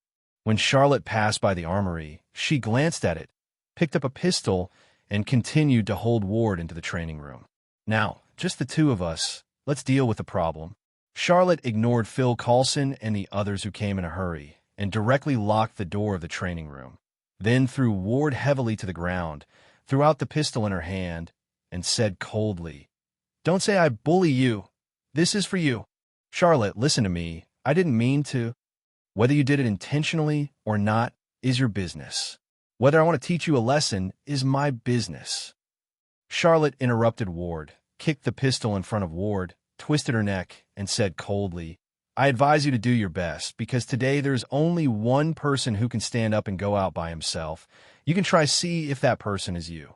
When Charlotte passed by the armory, she glanced at it, picked up a pistol, and continued to hold Ward into the training room. Now, just the two of us, let's deal with the problem. Charlotte ignored Phil Coulson and the others who came in a hurry, and directly locked the door of the training room. Then threw Ward heavily to the ground, threw out the pistol in her hand, and said coldly, "Don't say I bully you. This is for you. Charlotte, listen to me. I didn't mean to. Whether you did it intentionally or not is your business. Whether I want to teach you a lesson is my business." Charlotte interrupted Ward, kicked the pistol in front of Ward, twisted her neck, and said coldly, "I advise you to do your best, because today there's only one person who can stand up and go out by himself. You can try see if that person is you."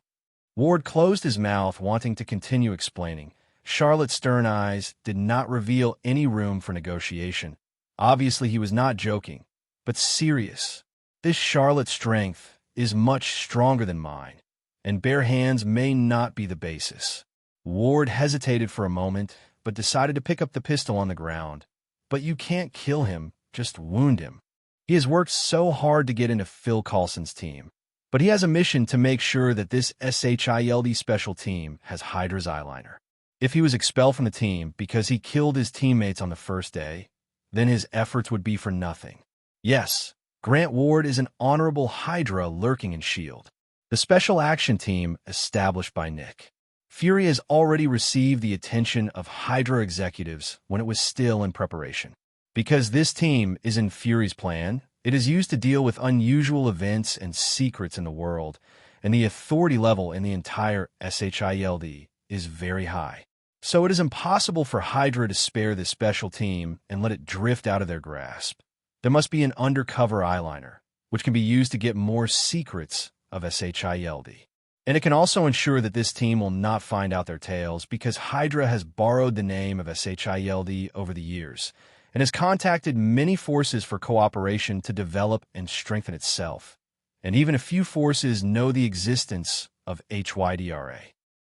Ward closed his mouth, wanting to continue explaining. Charlotte's stern eyes did not reveal any room for negotiation. Obviously, he was not joking, but serious. This Charlotte's strength is much stronger than mine, and bare hands may not be the basis. Ward hesitated for a moment, but decided to pick up the pistol on the ground. But you can't kill him, just wound him. He has worked so hard to get into Phil Coulson's team, but he has a mission to make sure that this SHILD special team has Hydra's eyeliner. If he was expelled from the team because he killed his teammates on the first day, then his efforts would be for nothing. Yes, Grant Ward is an honorable Hydra lurking in S.H.I.E.L.D., the special action team established by Nick. Fury has already received the attention of Hydra executives when it was still in preparation. Because this team is in Fury's plan, it is used to deal with unusual events and secrets in the world, and the authority level in the entire SHIELD is very high. So it is impossible for Hydra to spare this special team and let it drift out of their grasp. There must be an undercover eyeliner, which can be used to get more secrets of SHIELD. And it can also ensure that this team will not find out their tales, because Hydra has borrowed the name of SHIELD over the years and has contacted many forces for cooperation to develop and strengthen itself. And even a few forces know the existence of HYDRA.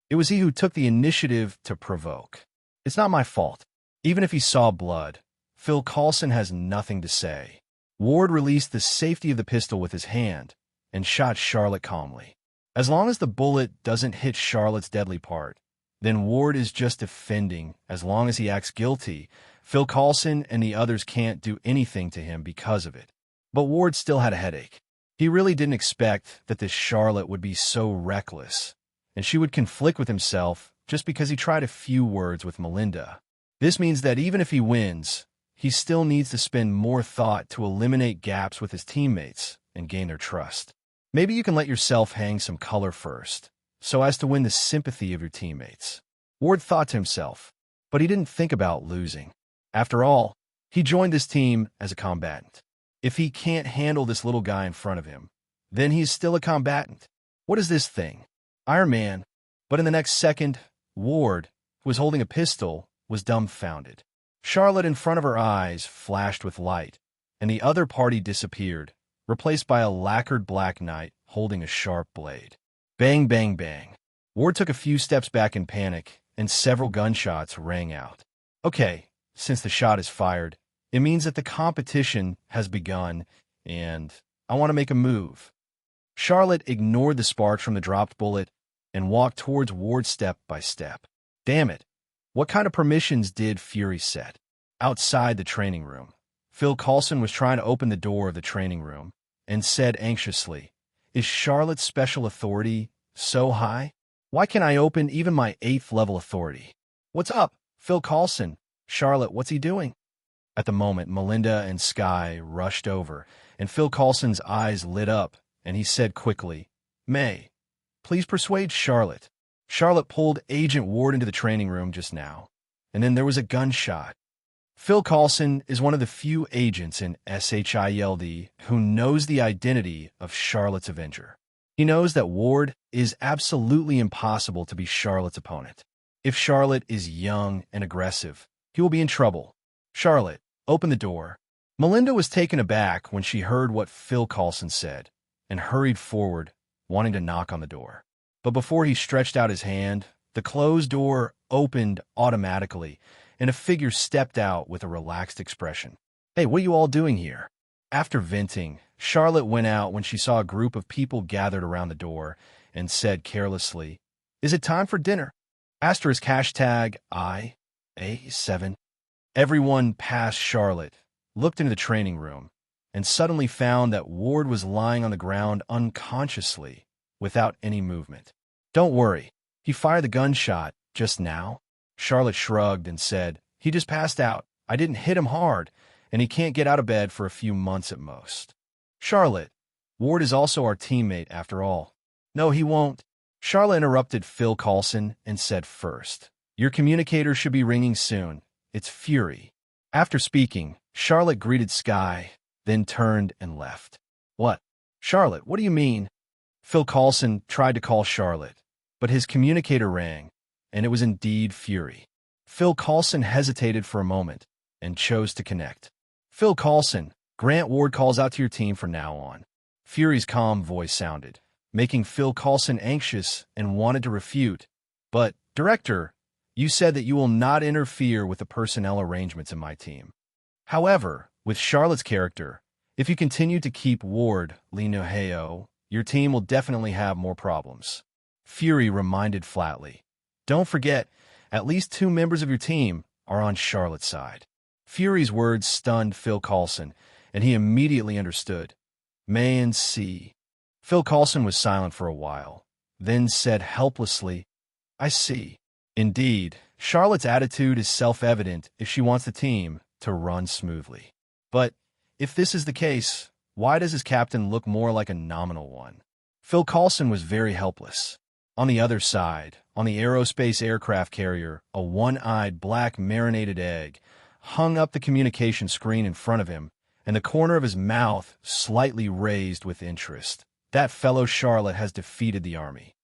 It was he who took the initiative to provoke. It's not my fault. Even if he saw blood, Phil Coulson has nothing to say. Ward released the safety of the pistol with his hand and shot Charlotte calmly. As long as the bullet doesn't hit Charlotte's deadly part, then Ward is just defending. As long as he acts guilty, Phil Coulson and the others can't do anything to him because of it. But Ward still had a headache. He really didn't expect that this Charlotte would be so reckless, and she would conflict with himself just because he tried a few words with Melinda. This means that even if he wins, he still needs to spend more thought to eliminate gaps with his teammates and gain their trust. Maybe you can let yourself hang some color first, so as to win the sympathy of your teammates. Ward thought to himself, but he didn't think about losing. After all, he joined this team as a combatant. If he can't handle this little guy in front of him, then he's still a combatant. What is this thing? Iron Man. But in the next second, Ward, who was holding a pistol, was dumbfounded. Charlotte in front of her eyes flashed with light, and the other party disappeared, replaced by a lacquered black knight holding a sharp blade. Bang, bang, bang. Ward took a few steps back in panic, and several gunshots rang out. Okay, since the shot is fired, it means that the competition has begun, and I want to make a move. Charlotte ignored the sparks from the dropped bullet and walked towards Ward step by step. Damn it. What kind of permissions did Fury set? Outside the training room, Phil Coulson was trying to open the door of the training room and said anxiously, "Is Charlotte's special authority so high? Why can't I open even my 8th level authority?" "What's up, Phil Coulson? Charlotte, what's he doing?" At the moment, Melinda and Skye rushed over, and Phil Coulson's eyes lit up, and he said quickly, "May, please persuade Charlotte." Charlotte pulled Agent Ward into the training room just now, and then there was a gunshot. Phil Coulson is one of the few agents in SHIELD who knows the identity of Charlotte's Avenger. He knows that Ward is absolutely impossible to be Charlotte's opponent. If Charlotte is young and aggressive, he will be in trouble. "Charlotte, open the door." Melinda was taken aback when she heard what Phil Coulson said, and hurried forward, wanting to knock on the door. But before he stretched out his hand, the closed door opened automatically, and a figure stepped out with a relaxed expression. "Hey, what are you all doing here?" After venting, Charlotte went out when she saw a group of people gathered around the door and said carelessly, "Is it time for dinner?" Asterisk hashtag IA7. Everyone past Charlotte looked into the training room and suddenly found that Ward was lying on the ground unconsciously without any movement. "Don't worry, he fired the gunshot just now." Charlotte shrugged and said, "He just passed out. I didn't hit him hard, and he can't get out of bed for a few months at most." "Charlotte, Ward is also our teammate after all." "No, he won't." Charlotte interrupted Phil Coulson and said first, "Your communicator should be ringing soon. It's Fury." After speaking, Charlotte greeted Skye, then turned and left. "What? Charlotte, what do you mean?" Phil Coulson tried to call Charlotte, but his communicator rang, and it was indeed Fury. Phil Coulson hesitated for a moment and chose to connect. "Phil Coulson, Grant Ward calls out to your team from now on." Fury's calm voice sounded, making Phil Coulson anxious and wanted to refute. "But, Director, you said that you will not interfere with the personnel arrangements in my team." However, with Charlotte's character, if you continue to keep Ward Linoheo, your team will definitely have more problems. Fury reminded flatly, "Don't forget, at least 2 members of your team are on Charlotte's side." Fury's words stunned Phil Coulson, and he immediately understood. May and C. Phil Coulson was silent for a while, then said helplessly, "I see." Indeed, Charlotte's attitude is self-evident if she wants the team to run smoothly. But if this is the case, why does his captain look more like a nominal one? Phil Coulson was very helpless. On the other side, on the aerospace aircraft carrier, a one-eyed black marinated egg hung up the communication screen in front of him, and the corner of his mouth slightly raised with interest. That fellow Charlotte has defeated the army.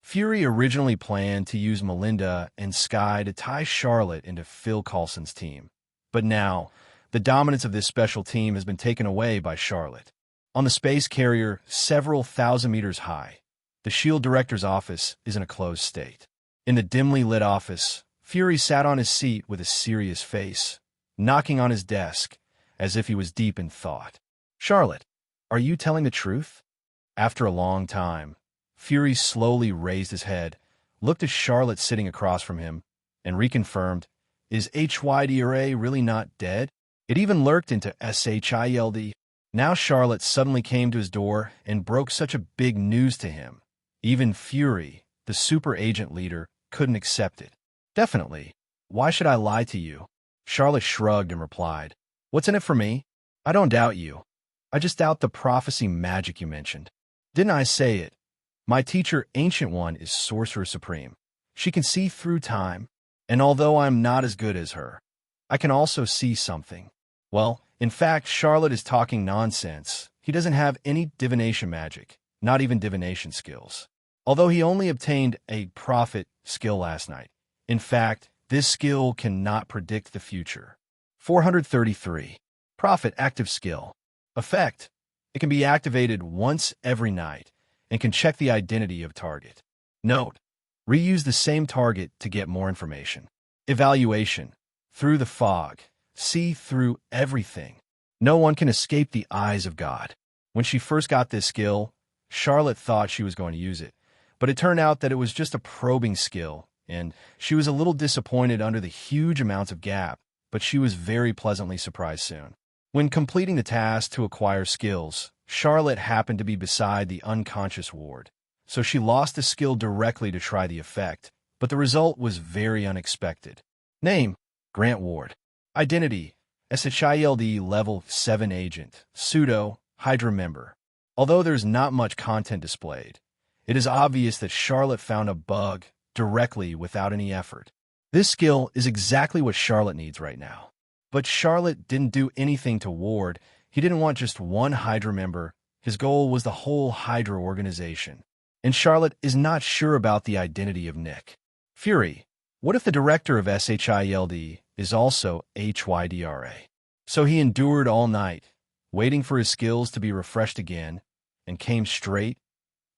Fury originally planned to use Melinda and Skye to tie Charlotte into Phil Coulson's team. But now, the dominance of this special team has been taken away by Charlotte. On the space carrier, several thousand meters high, the SHIELD director's office is in a closed state. In the dimly lit office, Fury sat on his seat with a serious face, knocking on his desk as if he was deep in thought. Charlotte, are you telling the truth? After a long time, Fury slowly raised his head, looked at Charlotte sitting across from him, and reconfirmed, is HYDRA really not dead? It even lurked into SHILD. Now Charlotte suddenly came to his door and broke such a big news to him. Even Fury, the super agent leader, couldn't accept it. Definitely. Why should I lie to you? Charlotte shrugged and replied, what's in it for me? I don't doubt you. I just doubt the prophecy magic you mentioned. Didn't I say it? My teacher, Ancient One, is Sorcerer Supreme. She can see through time, and although I'm not as good as her, I can also see something. Well, in fact, Charlotte is talking nonsense. He doesn't have any divination magic, not even divination skills. Although he only obtained a prophet skill last night. In fact, this skill cannot predict the future. 433. Prophet active skill. Effect. It can be activated once every night and can check the identity of target. Note. Reuse the same target to get more information. Evaluation. Through the fog. See through everything. No one can escape the eyes of God. When she first got this skill, Charlotte thought she was going to use it, but it turned out that it was just a probing skill, and she was a little disappointed under the huge amounts of gap, but she was very pleasantly surprised soon. When completing the task to acquire skills, Charlotte happened to be beside the unconscious ward, so she lost the skill directly to try the effect, but the result was very unexpected. Name: Grant Ward. Identity: SHILD Level 7 Agent, Pseudo, Hydra Member. Although there's not much content displayed, it is obvious that Charlotte found a bug directly without any effort. This skill is exactly what Charlotte needs right now. But Charlotte didn't do anything to Ward. He didn't want just one Hydra member. His goal was the whole Hydra organization. And Charlotte is not sure about the identity of Nick. Fury: what if the director of SHILD is also HYDRA? So he endured all night, waiting for his skills to be refreshed again, and came straight,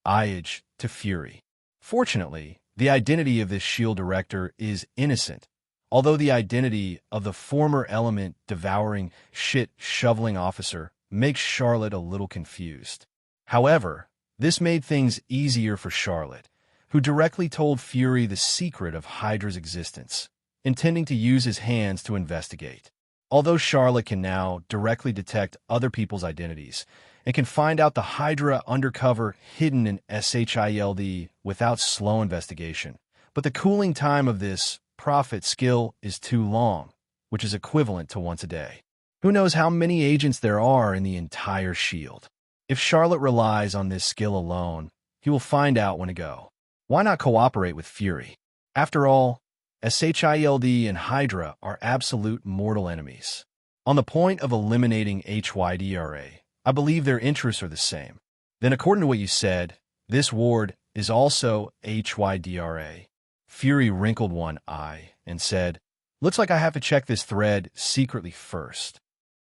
eyage, to Fury. Fortunately, the identity of this SHIELD director is innocent, although the identity of the former element devouring shit shoveling officer makes Charlotte a little confused. However, this made things easier for Charlotte, who directly told Fury the secret of Hydra's existence, intending to use his hands to investigate. Although Charlotte can now directly detect other people's identities and can find out the Hydra undercover hidden in SHILD without slow investigation, but the cooling time of this prophet skill is too long, which is equivalent to once a day. Who knows how many agents there are in the entire SHIELD? If Charlotte relies on this skill alone, he will find out when to go. Why not cooperate with Fury? After all, SHILD and Hydra are absolute mortal enemies. On the point of eliminating HYDRA, I believe their interests are the same. Then according to what you said, this ward is also HYDRA. Fury wrinkled one eye and said, looks like I have to check this thread secretly first.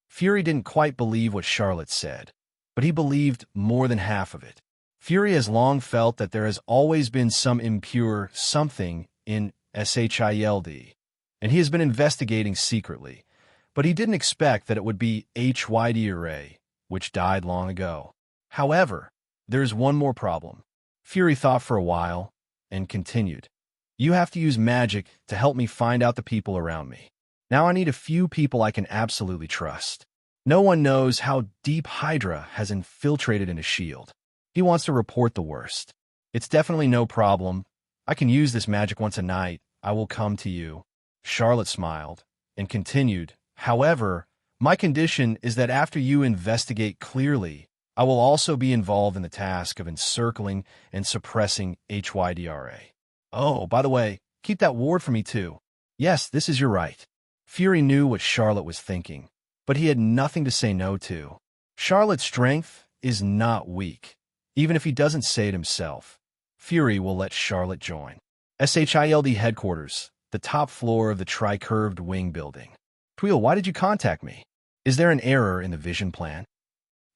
Fury didn't quite believe what Charlotte said, but he believed more than half of it. Fury has long felt that there has always been some impure something in SHILD, and he has been investigating secretly, but he didn't expect that it would be HYDRA, which died long ago. However, there is one more problem. Fury thought for a while and continued. You have to use magic to help me find out the people around me. Now I need a few people I can absolutely trust. No one knows how deep Hydra has infiltrated into SHIELD. He wants to report the worst. It's definitely no problem. I can use this magic once a night. I will come to you. Charlotte smiled and continued. However, my condition is that after you investigate clearly, I will also be involved in the task of encircling and suppressing HYDRA. Oh, by the way, keep that ward for me too. Yes, this is your right. Fury knew what Charlotte was thinking, but he had nothing to say no to. Charlotte's strength is not weak. Even if he doesn't say it himself, Fury will let Charlotte join. SHILD headquarters, the top floor of the tri-curved wing building. Tweel, why did you contact me? Is there an error in the vision plan?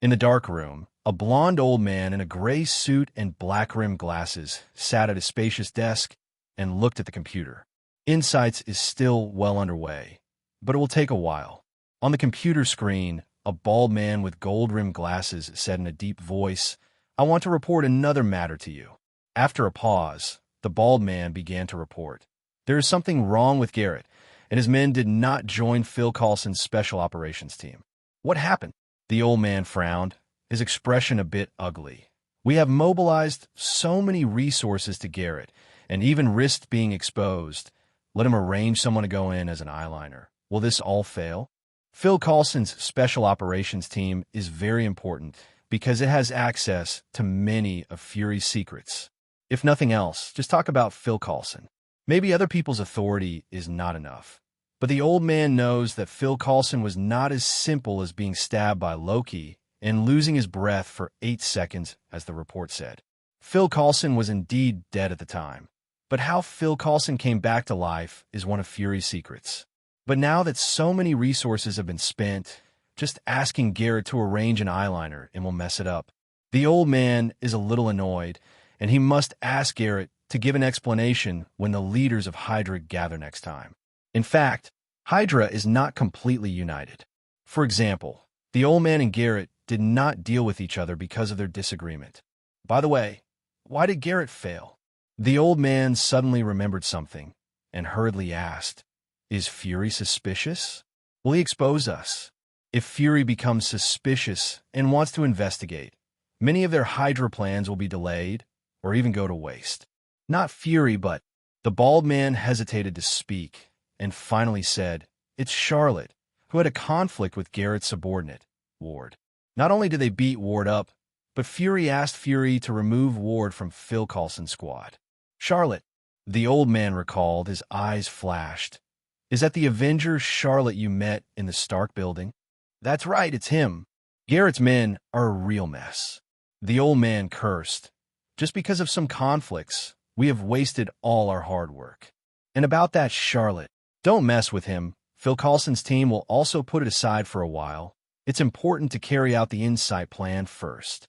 In the dark room, a blond old man in a gray suit and black-rimmed glasses sat at a spacious desk, and looked at the computer. Insights is still well underway, but it will take a while. On the computer screen, a bald man with gold-rimmed glasses said in a deep voice, "I want to report another matter to you." After a pause, the bald man began to report. There is something wrong with Garrett, and his men did not join Phil Coulson's special operations team. What happened? The old man frowned, his expression a bit ugly. We have mobilized so many resources to Garrett, and even risked being exposed. Let him arrange someone to go in as an eyeliner. Will this all fail? Phil Coulson's special operations team is very important because it has access to many of Fury's secrets. If nothing else, just talk about Phil Coulson. Maybe other people's authority is not enough. But the old man knows that Phil Coulson was not as simple as being stabbed by Loki and losing his breath for 8 seconds, as the report said. Phil Coulson was indeed dead at the time. But how Phil Coulson came back to life is one of Fury's secrets. But now that so many resources have been spent, just asking Garrett to arrange an eyeliner and will mess it up. The old man is a little annoyed, and he must ask Garrett to give an explanation when the leaders of Hydra gather next time. In fact, Hydra is not completely united. For example, the old man and Garrett did not deal with each other because of their disagreement. By the way, why did Garrett fail? The old man suddenly remembered something and hurriedly asked, "Is Fury suspicious? Will he expose us?" If Fury becomes suspicious and wants to investigate, many of their Hydra plans will be delayed or even go to waste. Not Fury, but the bald man hesitated to speak and finally said, "It's Charlotte, who had a conflict with Garrett's subordinate, Ward." Not only did they beat Ward up, but Fury asked Fury to remove Ward from Phil Coulson's squad. Charlotte, the old man recalled, his eyes flashed. "Is that the Avenger Charlotte you met in the Stark building?" "That's right, it's him. Garrett's men are a real mess." The old man cursed. "Just because of some conflicts, we have wasted all our hard work. And about that Charlotte, don't mess with him. Phil Coulson's team will also put it aside for a while. It's important to carry out the Insight plan first."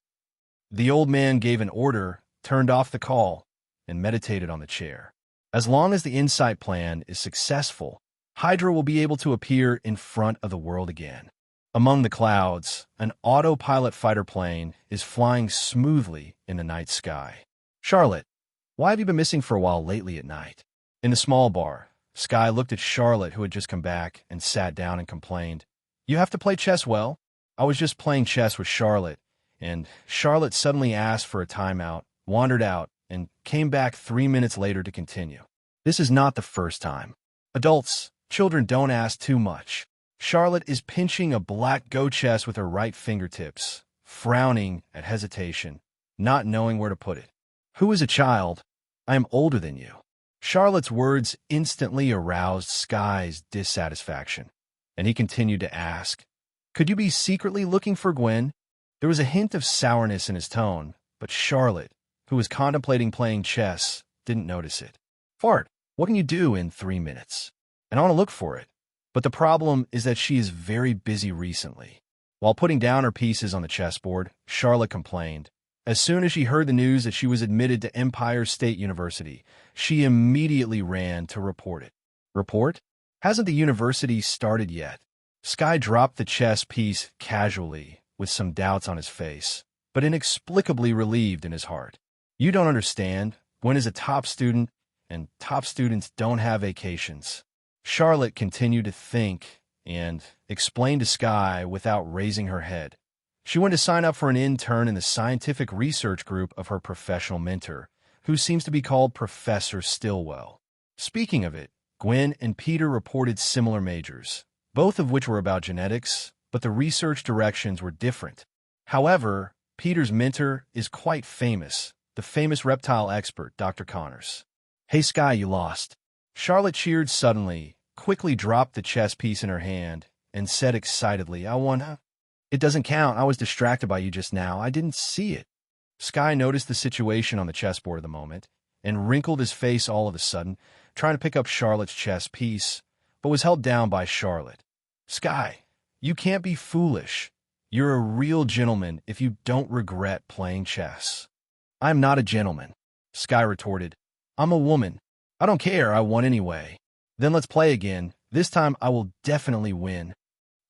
The old man gave an order, turned off the call, and meditated on the chair. As long as the Insight plan is successful, Hydra will be able to appear in front of the world again. Among the clouds, an autopilot fighter plane is flying smoothly in the night sky. "Charlotte, why have you been missing for a while lately at night?" In the small bar, Sky looked at Charlotte, who had just come back, and sat down and complained, "You have to play chess well. I was just playing chess with Charlotte, and Charlotte suddenly asked for a timeout, wandered out, and came back 3 minutes later to continue. This is not the first time. Adults, children don't ask too much." Charlotte is pinching a black Go chess with her right fingertips, frowning at hesitation, not knowing where to put it. "Who is a child? I am older than you." Charlotte's words instantly aroused Sky's dissatisfaction, and he continued to ask, "Could you be secretly looking for Gwen?" There was a hint of sourness in his tone, but Charlotte, who was contemplating playing chess, didn't notice it. "Fart, what can you do in 3 minutes? And I want to look for it." But the problem is that she is very busy recently. While putting down her pieces on the chessboard, Charlotte complained. As soon as she heard the news that she was admitted to Empire State University, she immediately ran to report it. "Report? Hasn't the university started yet?" Sky dropped the chess piece casually, with some doubts on his face, but inexplicably relieved in his heart. "You don't understand. Gwen is a top student, and top students don't have vacations." Charlotte continued to think and explained to Sky without raising her head. She went to sign up for an intern in the scientific research group of her professional mentor, who seems to be called Professor Stillwell. Speaking of it, Gwen and Peter reported similar majors, both of which were about genetics, but the research directions were different. However, Peter's mentor is quite famous, the famous reptile expert, Dr. Connors. "Hey Sky, you lost." Charlotte cheered suddenly, quickly dropped the chess piece in her hand, and said excitedly, "I won." "It doesn't count. I was distracted by you just now. I didn't see it." Sky noticed the situation on the chessboard at the moment, and wrinkled his face all of a sudden, trying to pick up Charlotte's chess piece, but was held down by Charlotte. "Sky, you can't be foolish. You're a real gentleman if you don't regret playing chess." "I'm not a gentleman," Sky retorted. "I'm a woman. I don't care, I won anyway. Then let's play again. This time I will definitely win.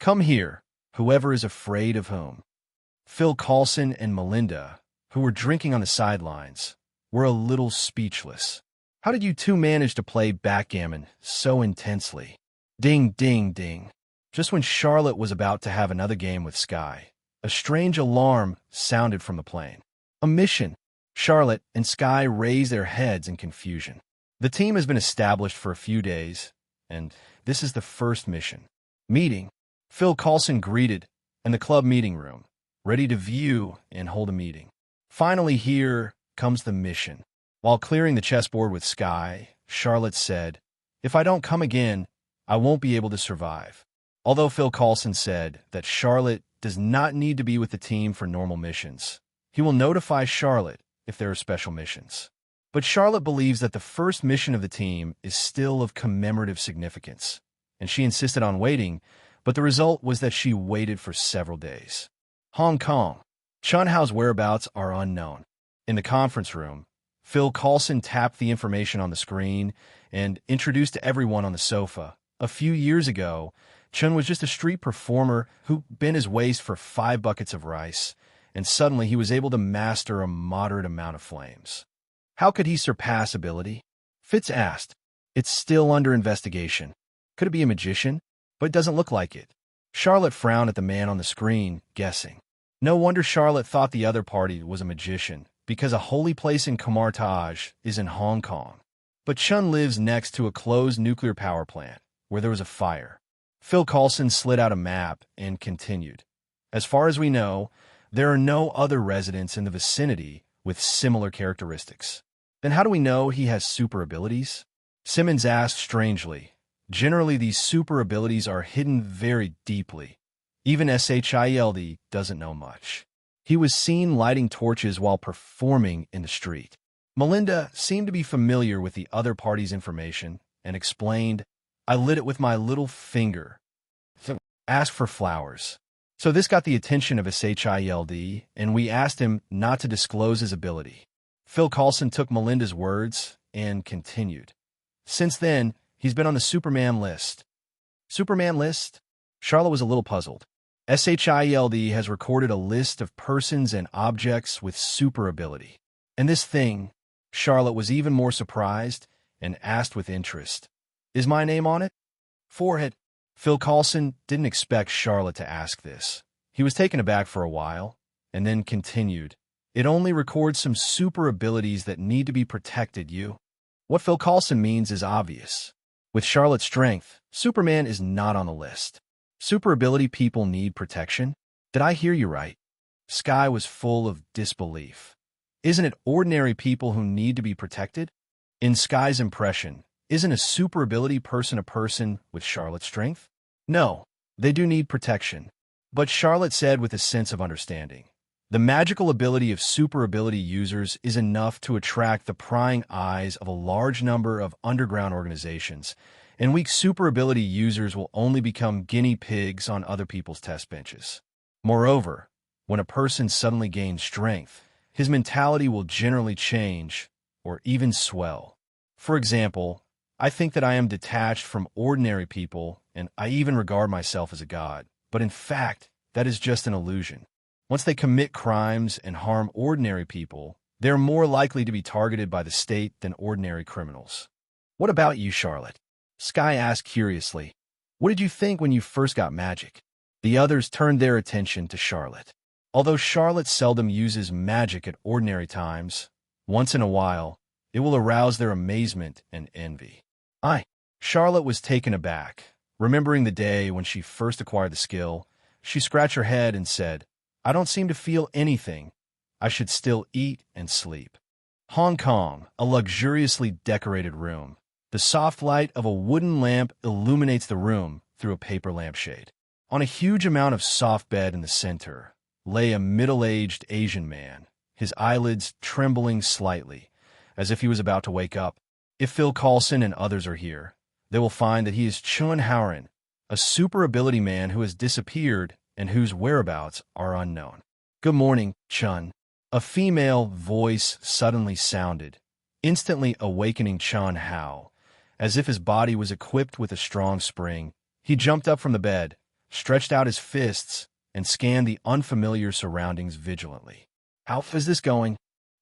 Come here, whoever is afraid of whom. Phil Coulson and Melinda, who were drinking on the sidelines, were a little speechless. How did you two manage to play backgammon so intensely? Ding, ding, ding. Just when Charlotte was about to have another game with Sky, a strange alarm sounded from the plane. A mission. Charlotte and Sky raised their heads in confusion. The team has been established for a few days, and this is the first mission. Meeting. Phil Coulson greeted in the club meeting room, ready to view and hold a meeting. Finally, here comes the mission. While clearing the chessboard with Sky, Charlotte said, "If I don't come again, I won't be able to survive." Although Phil Coulson said that Charlotte does not need to be with the team for normal missions, he will notify Charlotte if there are special missions. But Charlotte believes that the first mission of the team is still of commemorative significance, and she insisted on waiting, but the result was that she waited for several days. Hong Kong. Chun Hao's whereabouts are unknown. In the conference room, Phil Coulson tapped the information on the screen and introduced to everyone on the sofa. A few years ago, Chun was just a street performer who bent his waist for 5 buckets of rice, and suddenly he was able to master a moderate amount of flames. How could he surpass ability? Fitz asked. It's still under investigation. Could it be a magician? But it doesn't look like it. Charlotte frowned at the man on the screen, guessing. No wonder Charlotte thought the other party was a magician, because a holy place in Khmer Taj is in Hong Kong. But Chun lives next to a closed nuclear power plant, where there was a fire. Phil Coulson slid out a map and continued. As far as we know, there are no other residents in the vicinity with similar characteristics. Then how do we know he has super abilities? Simmons asked strangely. Generally, these super abilities are hidden very deeply. Even SHIELD doesn't know much. He was seen lighting torches while performing in the street. Melinda seemed to be familiar with the other party's information and explained, I lit it with my little finger. Ask for flowers. So this got the attention of SHIELD, and we asked him not to disclose his ability. Phil Coulson took Melinda's words and continued. Since then, he's been on the Superman list. Superman list? Charlotte was a little puzzled. SHIELD has recorded a list of persons and objects with super ability. And this thing, Charlotte was even more surprised and asked with interest. Is my name on it? Forehead. Phil Coulson didn't expect Charlotte to ask this. He was taken aback for a while, and then continued. It only records some super abilities that need to be protected, you. What Phil Coulson means is obvious. With Charlotte's strength, Superman is not on the list. Super ability people need protection? Did I hear you right? Sky was full of disbelief. Isn't it ordinary people who need to be protected? In Sky's impression, isn't a super ability person a person with Charlotte's strength? No, they do need protection. But Charlotte said with a sense of understanding, the magical ability of super ability users is enough to attract the prying eyes of a large number of underground organizations, and weak super ability users will only become guinea pigs on other people's test benches. Moreover, when a person suddenly gains strength, his mentality will generally change or even swell. For example, I think that I am detached from ordinary people, and I even regard myself as a god. But in fact, that is just an illusion. Once they commit crimes and harm ordinary people, they are more likely to be targeted by the state than ordinary criminals. What about you, Charlotte? Sky asked curiously. What did you think when you first got magic? The others turned their attention to Charlotte. Although Charlotte seldom uses magic at ordinary times, once in a while, it will arouse their amazement and envy. Charlotte was taken aback. Remembering the day when she first acquired the skill, she scratched her head and said, I don't seem to feel anything. I should still eat and sleep. Hong Kong, a luxuriously decorated room. The soft light of a wooden lamp illuminates the room through a paper lampshade. On a huge amount of soft bed in the center lay a middle-aged Asian man, his eyelids trembling slightly, as if he was about to wake up. If Phil Coulson and others are here, they will find that he is Chun Haoran, a super ability man who has disappeared and whose whereabouts are unknown. Good morning, Chun. A female voice suddenly sounded, instantly awakening Chun Hao. As if his body was equipped with a strong spring, he jumped up from the bed, stretched out his fists, and scanned the unfamiliar surroundings vigilantly. How is this going?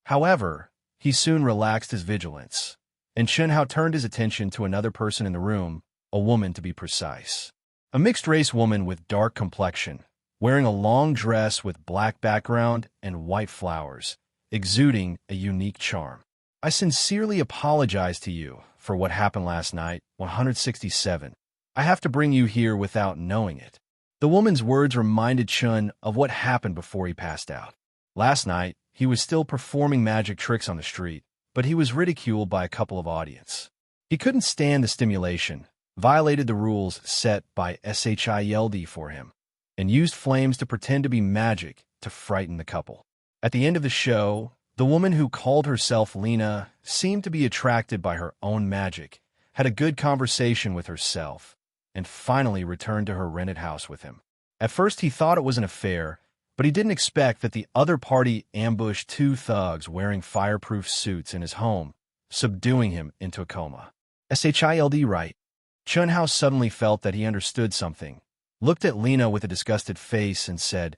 However, he soon relaxed his vigilance, and Chun Hao turned his attention to another person in the room, a woman to be precise. A mixed-race woman with dark complexion, wearing a long dress with black background and white flowers, exuding a unique charm. I sincerely apologize to you for what happened last night, 167. I have to bring you here without knowing it. The woman's words reminded Chun of what happened before he passed out. Last night, he was still performing magic tricks on the street, but he was ridiculed by a couple of audience. He couldn't stand the stimulation, violated the rules set by SHILD for him, and used flames to pretend to be magic to frighten the couple. At the end of the show, the woman who called herself Lena seemed to be attracted by her own magic, had a good conversation with herself, and finally returned to her rented house with him. At first he thought it was an affair, but he didn't expect that the other party ambushed two thugs wearing fireproof suits in his home, subduing him into a coma. SHILD right. Chun Hao suddenly felt that he understood something, looked at Lena with a disgusted face and said,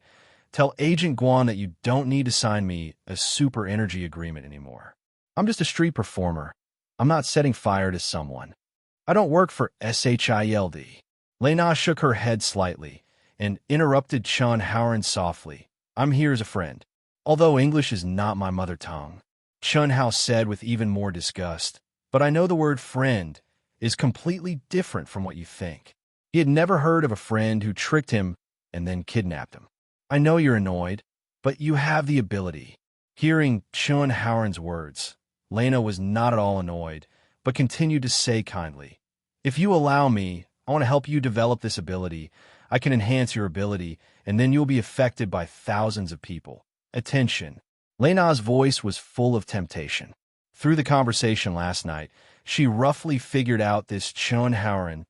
"Tell Agent Guan that you don't need to sign me a super energy agreement anymore. I'm just a street performer. I'm not setting fire to someone. I don't work for SHILD. Lena shook her head slightly and interrupted Chun Hao softly. "I'm here as a friend. Although English is not my mother tongue," Chun Hao said with even more disgust, "but I know the word friend is completely different from what you think." He had never heard of a friend who tricked him and then kidnapped him. "I know you're annoyed, but you have the ability." Hearing Chun Hao's words, Lena was not at all annoyed, but continued to say kindly, "If you allow me, I want to help you develop this ability. I can enhance your ability, and then you'll be affected by thousands of people. Attention." Lena's voice was full of temptation. Through the conversation last night, she roughly figured out this Chun Hao,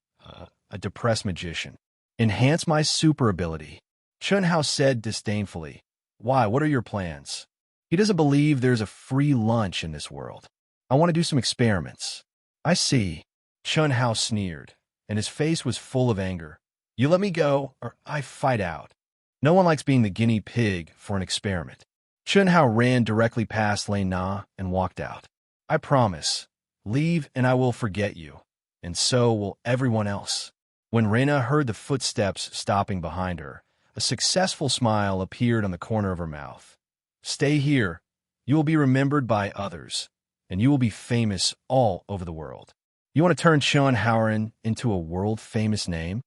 a depressed magician. "Enhance my super ability," Chun Hao said disdainfully. "Why, what are your plans?" He doesn't believe there's a free lunch in this world. "I want to do some experiments." "I see," Chun Hao sneered, and his face was full of anger. "You let me go, or I fight out." No one likes being the guinea pig for an experiment. Chun Hao ran directly past Lena and walked out. "I promise. Leave and I will forget you, and so will everyone else." When Rena heard the footsteps stopping behind her, a successful smile appeared on the corner of her mouth. "Stay here. You will be remembered by others, and you will be famous all over the world." "You want to turn Chun Hao into a world-famous name?"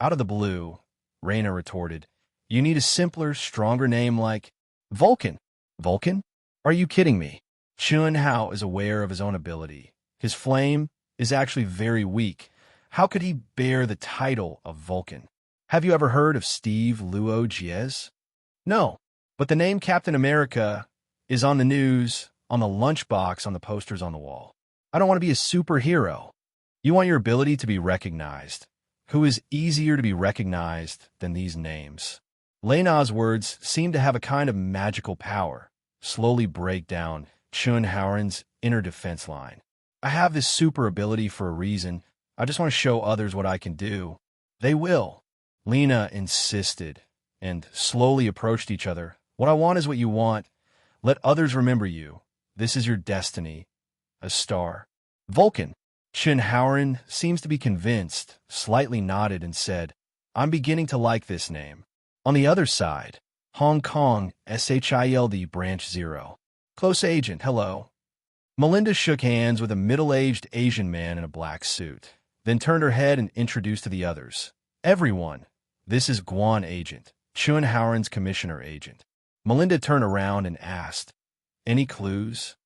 Out of the blue, Rena retorted, "You need a simpler, stronger name like Vulcan." "Vulcan? Are you kidding me?" Chun Hao is aware of his own ability. His flame is actually very weak. How could he bear the title of Vulcan? Have you ever heard of Steve Luo Jiez? No, but the name Captain America is on the news, on the lunchbox, on the posters on the wall. I don't want to be a superhero. You want your ability to be recognized. Who is easier to be recognized than these names? Lena's words seem to have a kind of magical power, slowly break down Chun Hao's inner defense line. "I have this super ability for a reason. I just want to show others what I can do." "They will," Lena insisted, and slowly approached each other. "What I want is what you want. Let others remember you. This is your destiny. A star." "Vulcan." Chun Hao seems to be convinced, slightly nodded and said, "I'm beginning to like this name." On the other side, Hong Kong, SHILD Branch 0. "Close agent, hello." Melinda shook hands with a middle-aged Asian man in a black suit, then turned her head and introduced to the others. "Everyone, this is Guan Agent, Chun Hao's commissioner agent." Melinda turned around and asked, "Any clues?"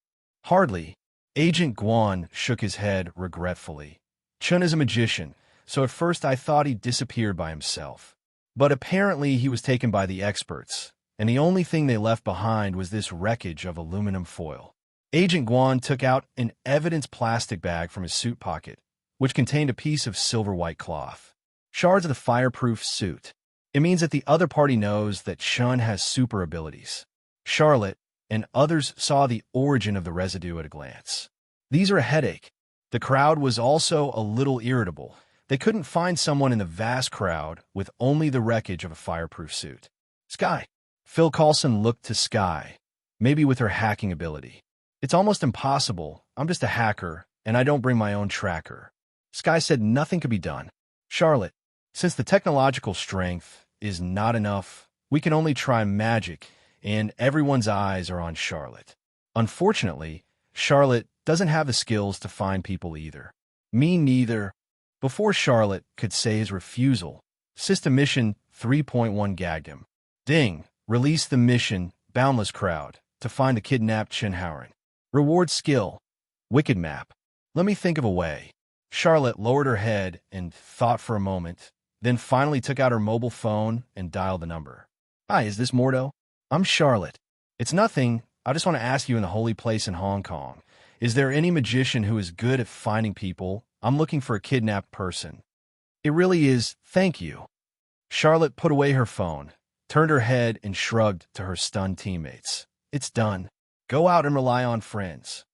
"Hardly." Agent Guan shook his head regretfully. "Chun is a magician, so at first I thought he disappeared by himself. But apparently he was taken by the experts, and the only thing they left behind was this wreckage of aluminum foil." Agent Guan took out an evidence plastic bag from his suit pocket, which contained a piece of silver-white cloth. "Shards of the fireproof suit. It means that the other party knows that Chun has super abilities." Charlotte and others saw the origin of the residue at a glance. These are a headache. The crowd was also a little irritable. They couldn't find someone in the vast crowd with only the wreckage of a fireproof suit. Sky. Phil Coulson looked to Sky, maybe with her hacking ability. It's almost impossible. I'm just a hacker, and I don't bring my own tracker. Sky said nothing could be done. Charlotte, since the technological strength is not enough, we can only try magic, and everyone's eyes are on Charlotte. Unfortunately, Charlotte doesn't have the skills to find people either. Me neither. Before Charlotte could say his refusal, System Mission 3.1 gagged him. Ding! Release the mission, Boundless Crowd, to find the kidnapped Chinhauerin. Reward skill. Wicked map. Let me think of a way. Charlotte lowered her head and thought for a moment, then finally took out her mobile phone and dialed the number. Hi, is this Mordo? I'm Charlotte. It's nothing. I just want to ask you in the holy place in Hong Kong. Is there any magician who is good at finding people? I'm looking for a kidnapped person. It really is, thank you. Charlotte put away her phone, turned her head and shrugged to her stunned teammates. It's done. Go out and rely on friends.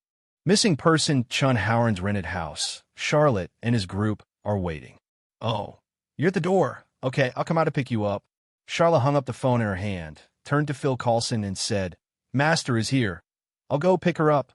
Missing person Chinhauerin's rented house. Charlotte and his group are waiting. Oh, you're at the door. Okay, I'll come out to pick you up. Charlotte hung up the phone in her hand, turned to Phil Coulson and said, Master is here. I'll go pick her up.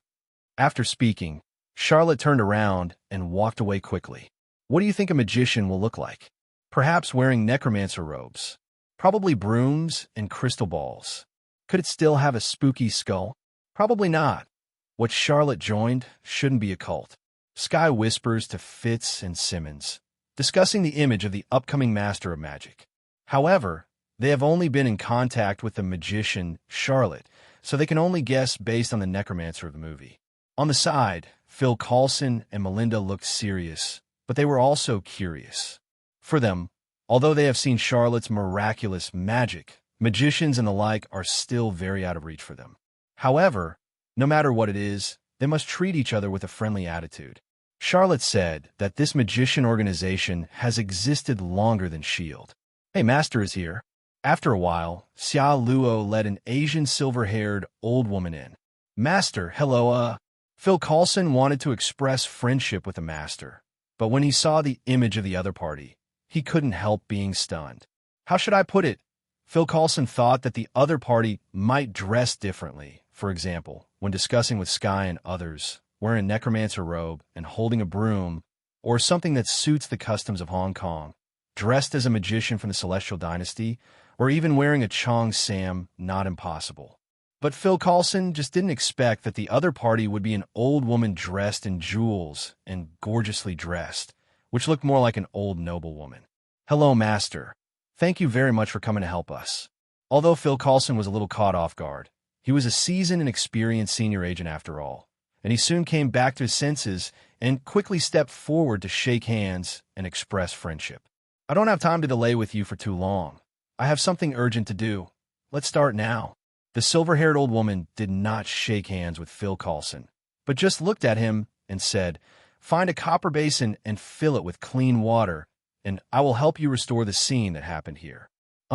After speaking, Charlotte turned around and walked away quickly. What do you think a magician will look like? Perhaps wearing necromancer robes. Probably brooms and crystal balls. Could it still have a spooky skull? Probably not. What Charlotte joined shouldn't be a cult. Sky whispers to Fitz and Simmons, discussing the image of the upcoming Master of Magic. However, they have only been in contact with the magician, Charlotte, so they can only guess based on the necromancer of the movie. On the side, Phil Coulson and Melinda looked serious, but they were also curious. For them, although they have seen Charlotte's miraculous magic, magicians and the like are still very out of reach for them. However, no matter what it is, they must treat each other with a friendly attitude. Charlotte said that this magician organization has existed longer than S.H.I.E.L.D. Hey, Master is here. After a while, Xia Luo led an Asian silver-haired old woman in. Master, hello, Phil Coulson wanted to express friendship with the Master, but when he saw the image of the other party, he couldn't help being stunned. How should I put it? Phil Coulson thought that the other party might dress differently. For example, when discussing with Sky and others, wearing a necromancer robe and holding a broom, or something that suits the customs of Hong Kong, dressed as a magician from the Celestial Dynasty, or even wearing a Chong Sam, not impossible. But Phil Coulson just didn't expect that the other party would be an old woman dressed in jewels and gorgeously dressed, which looked more like an old noblewoman. Hello, Master. Thank you very much for coming to help us. Although Phil Coulson was a little caught off guard, he was a seasoned and experienced senior agent after all, and he soon came back to his senses and quickly stepped forward to shake hands and express friendship. I don't have time to delay with you for too long. I have something urgent to do. Let's start now. The silver-haired old woman did not shake hands with Phil Coulson, but just looked at him and said, Find a copper basin and fill it with clean water, and I will help you restore the scene that happened here.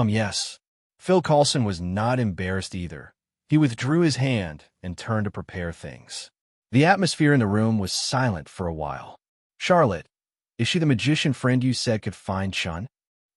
Yes. Phil Coulson was not embarrassed either. He withdrew his hand and turned to prepare things. The atmosphere in the room was silent for a while. Charlotte, is she the magician friend you said could find Chun?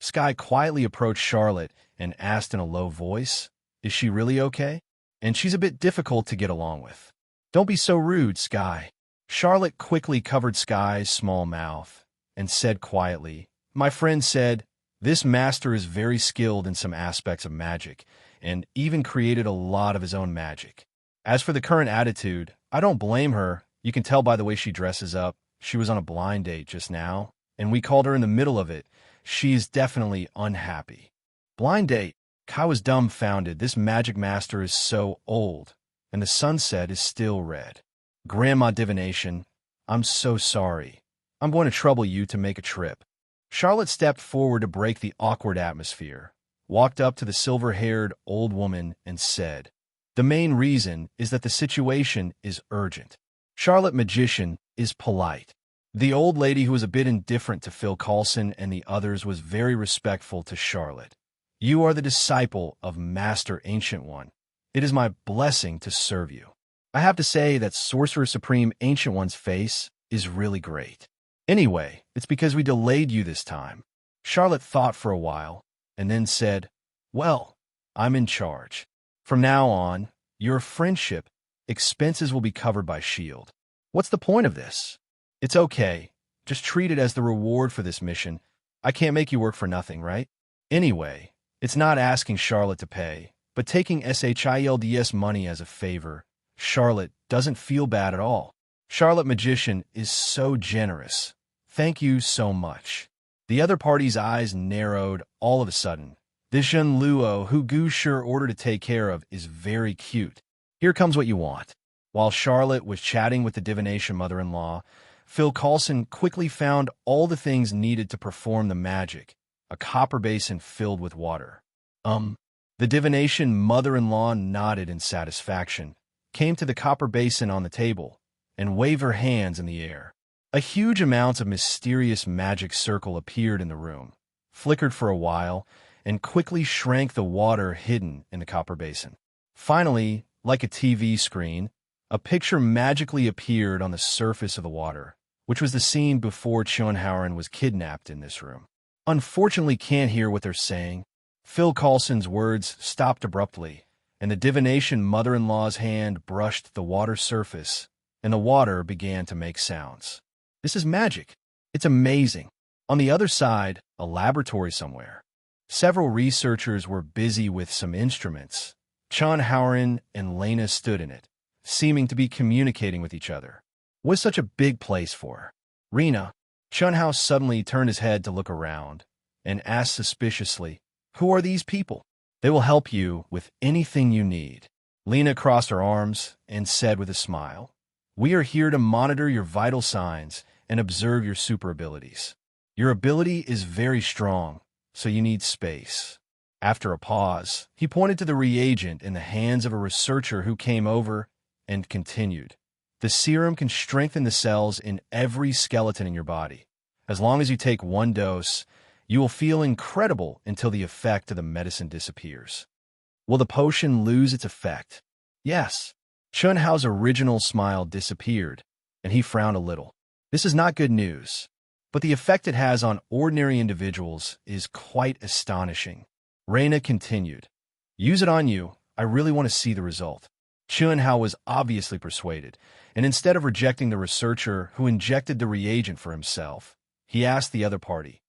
Sky quietly approached Charlotte and asked in a low voice, Is she really okay? And she's a bit difficult to get along with. Don't be so rude, Sky. Charlotte quickly covered Sky's small mouth and said quietly, My friend said, This master is very skilled in some aspects of magic, and even created a lot of his own magic. As for the current attitude, I don't blame her. You can tell by the way she dresses up. She was on a blind date just now, and we called her in the middle of it. She is definitely unhappy. Blind date? Kai was dumbfounded. This magic master is so old, and the sunset is still red. Grandma divination, I'm so sorry. I'm going to trouble you to make a trip. Charlotte stepped forward to break the awkward atmosphere, walked up to the silver-haired old woman and said, The main reason is that the situation is urgent. Charlotte Magician is polite. The old lady, who was a bit indifferent to Phil Coulson and the others, was very respectful to Charlotte. You are the disciple of Master Ancient One. It is my blessing to serve you. I have to say that Sorcerer Supreme Ancient One's face is really great. Anyway, it's because we delayed you this time. Charlotte thought for a while, and then said, well, I'm in charge. From now on, your friendship expenses will be covered by S.H.I.E.L.D. What's the point of this? It's okay. Just treat it as the reward for this mission. I can't make you work for nothing, right? Anyway, it's not asking Charlotte to pay, but taking SHIELD's money as a favor. Charlotte doesn't feel bad at all. Charlotte Magician is so generous. Thank you so much. The other party's eyes narrowed all of a sudden. This Jean Luo, who Gu sure ordered to take care of, is very cute. Here comes what you want. While Charlotte was chatting with the divination mother-in-law, Phil Coulson quickly found all the things needed to perform the magic, a copper basin filled with water. The divination mother-in-law nodded in satisfaction, came to the copper basin on the table, and waved her hands in the air. A huge amount of mysterious magic circle appeared in the room, flickered for a while, and quickly shrank the water hidden in the copper basin. Finally, like a TV screen, a picture magically appeared on the surface of the water, which was the scene before Chunhauren was kidnapped in this room. Unfortunately, can't hear what they're saying. Phil Coulson's words stopped abruptly, and the divination mother-in-law's hand brushed the water surface, and the water began to make sounds. This is magic. It's amazing. On the other side, a laboratory somewhere. Several researchers were busy with some instruments. Chunhauren and Lena stood in it, seeming to be communicating with each other. What's such a big place for? Rena. Chunhao suddenly turned his head to look around and asked suspiciously, who are these people? They will help you with anything you need. Lena crossed her arms and said with a smile, we are here to monitor your vital signs and observe your super abilities. Your ability is very strong, so you need space. After a pause, he pointed to the reagent in the hands of a researcher who came over and continued. The serum can strengthen the cells in every skeleton in your body. As long as you take one dose, you will feel incredible until the effect of the medicine disappears. Will the potion lose its effect? Yes. Chunhao's original smile disappeared, and he frowned a little. This is not good news, but the effect it has on ordinary individuals is quite astonishing. Reina continued, use it on you. I really want to see the result. Chunhao was obviously persuaded, and instead of rejecting the researcher who injected the reagent for himself, he asked the other party,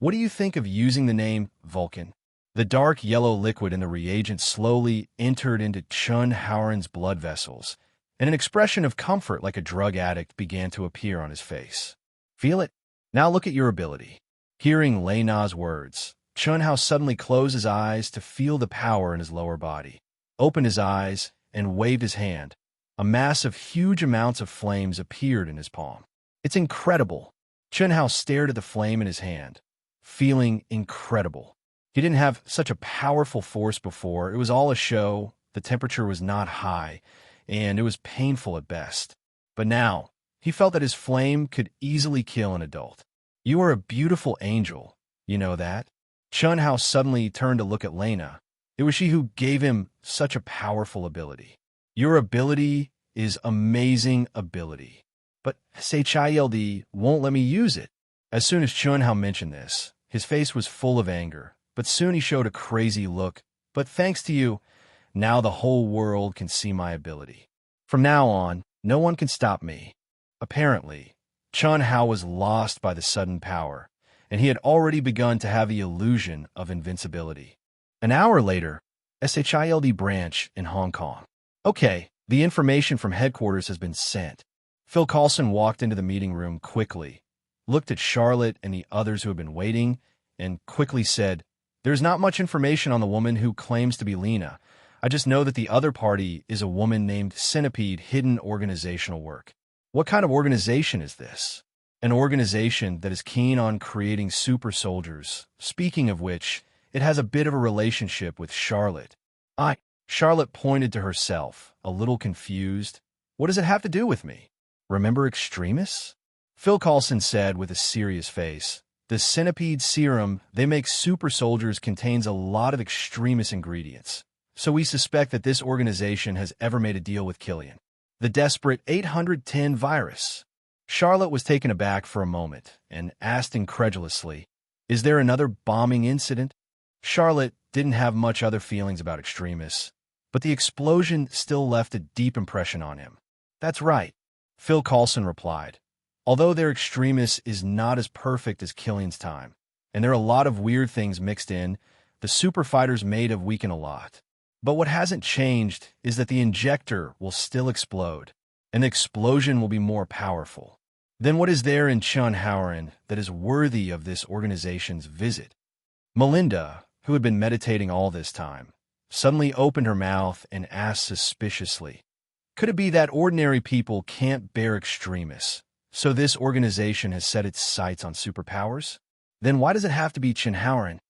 what do you think of using the name Vulcan? The dark yellow liquid in the reagent slowly entered into Chunhauren's blood vessels, and an expression of comfort like a drug addict began to appear on his face. Feel it? Now look at your ability. Hearing Lena's words, Chunhao suddenly closed his eyes to feel the power in his lower body, opened his eyes, and waved his hand. A mass of huge amounts of flames appeared in his palm. It's incredible. Chunhao stared at the flame in his hand, feeling incredible. He didn't have such a powerful force before. It was all a show, the temperature was not high, and it was painful at best. But now, he felt that his flame could easily kill an adult. You are a beautiful angel, you know that? Chunhao suddenly turned to look at Lena. It was she who gave him such a powerful ability. Your ability is amazing ability. But SHIELD won't let me use it. As soon as Chunhao mentioned this, his face was full of anger, but soon he showed a crazy look. But thanks to you, now the whole world can see my ability. From now on, no one can stop me. Apparently, Chunhao was lost by the sudden power, and he had already begun to have the illusion of invincibility. An hour later, SHIELD branch in Hong Kong. Okay, the information from headquarters has been sent. Phil Coulson walked into the meeting room quickly, looked at Charlotte and the others who had been waiting, and quickly said, there's not much information on the woman who claims to be Lena. I just know that the other party is a woman named Centipede Hidden Organizational Work. What kind of organization is this? An organization that is keen on creating super soldiers. Speaking of which, it has a bit of a relationship with Charlotte. Charlotte pointed to herself, a little confused. What does it have to do with me? Remember extremists? Phil Coulson said with a serious face, the centipede serum they make super soldiers contains a lot of extremist ingredients. So we suspect that this organization has ever made a deal with Killian. The desperate 810 virus. Charlotte was taken aback for a moment and asked incredulously, "Is there another bombing incident?" Charlotte didn't have much other feelings about extremists, but the explosion still left a deep impression on him. "That's right," Phil Coulson replied. "Although their extremists is not as perfect as Killian's time, and there are a lot of weird things mixed in, the super fighters may have weakened a lot. But what hasn't changed is that the injector will still explode, and the explosion will be more powerful. Then what is there in Chunhauerin that is worthy of this organization's visit?" Melinda, who had been meditating all this time, suddenly opened her mouth and asked suspiciously, "Could it be that ordinary people can't bear extremists, so this organization has set its sights on superpowers? Then why does it have to be Chunhauerin?"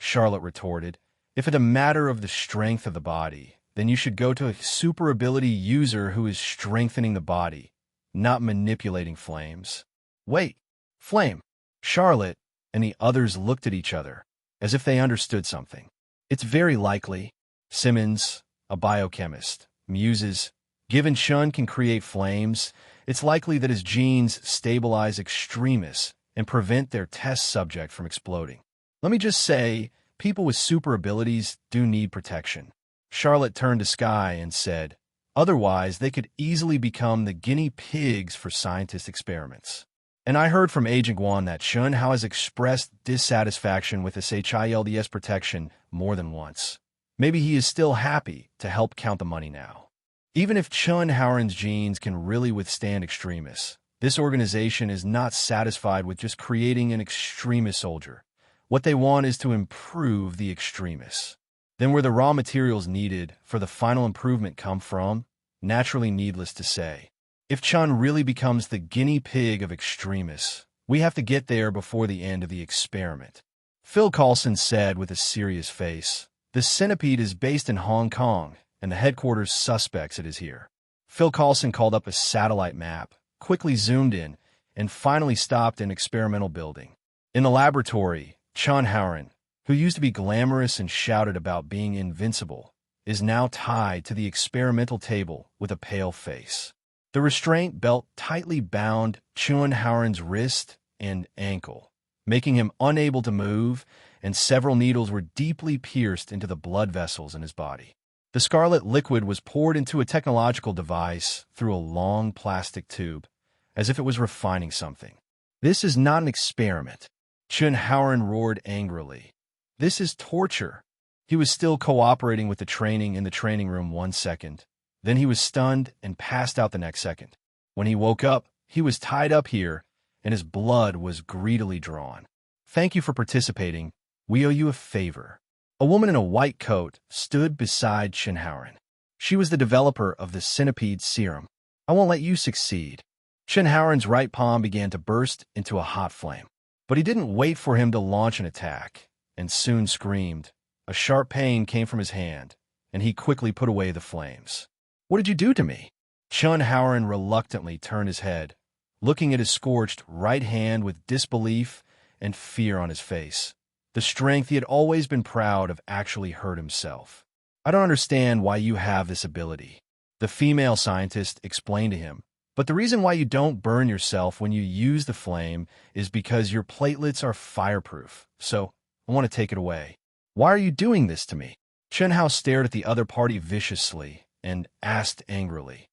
Charlotte retorted, "If it's a matter of the strength of the body, then you should go to a super ability user who is strengthening the body, not manipulating flames." "Wait, flame?" Charlotte and the others looked at each other, as if they understood something. "It's very likely," Simmons, a biochemist, muses, "given Chun can create flames, it's likely that his genes stabilize extremists and prevent their test subject from exploding. Let me just say, people with super abilities do need protection." Charlotte turned to Sky and said, "Otherwise, they could easily become the guinea pigs for scientist experiments. And I heard from Agent Guan that Chunhao has expressed dissatisfaction with this HILDS protection more than once. Maybe he is still happy to help count the money now. Even if Chunhauerin's genes can really withstand extremists, this organization is not satisfied with just creating an extremist soldier. What they want is to improve the extremists. Then where the raw materials needed for the final improvement come from? Naturally needless to say. If Chun really becomes the guinea pig of extremists, we have to get there before the end of the experiment." Phil Coulson said with a serious face, "The centipede is based in Hong Kong, and the headquarters suspects it is here." Phil Coulson called up a satellite map, quickly zoomed in, and finally stopped an experimental building. In the laboratory, Chunhauerin, who used to be glamorous and shouted about being invincible, is now tied to the experimental table with a pale face. The restraint belt tightly bound Chunhauerin's wrist and ankle, making him unable to move, and several needles were deeply pierced into the blood vessels in his body. The scarlet liquid was poured into a technological device through a long plastic tube, as if it was refining something. "This is not an experiment," Chunhauerin roared angrily. "This is torture." He was still cooperating with the training in the training room 1 second. Then he was stunned and passed out the next second. When he woke up, he was tied up here, and his blood was greedily drawn. "Thank you for participating. We owe you a favor." A woman in a white coat stood beside Chunhauerin. She was the developer of the centipede serum. "I won't let you succeed." Chunhauerin's right palm began to burst into a hot flame. But he didn't wait for him to launch an attack, and soon screamed. A sharp pain came from his hand, and he quickly put away the flames. "What did you do to me?" Chunhauerin reluctantly turned his head, looking at his scorched right hand with disbelief and fear on his face. The strength he had always been proud of actually hurt himself. "I don't understand why you have this ability," the female scientist explained to him. "But the reason why you don't burn yourself when you use the flame is because your platelets are fireproof. So, I want to take it away." "Why are you doing this to me?" Chunhao stared at the other party viciously and asked angrily,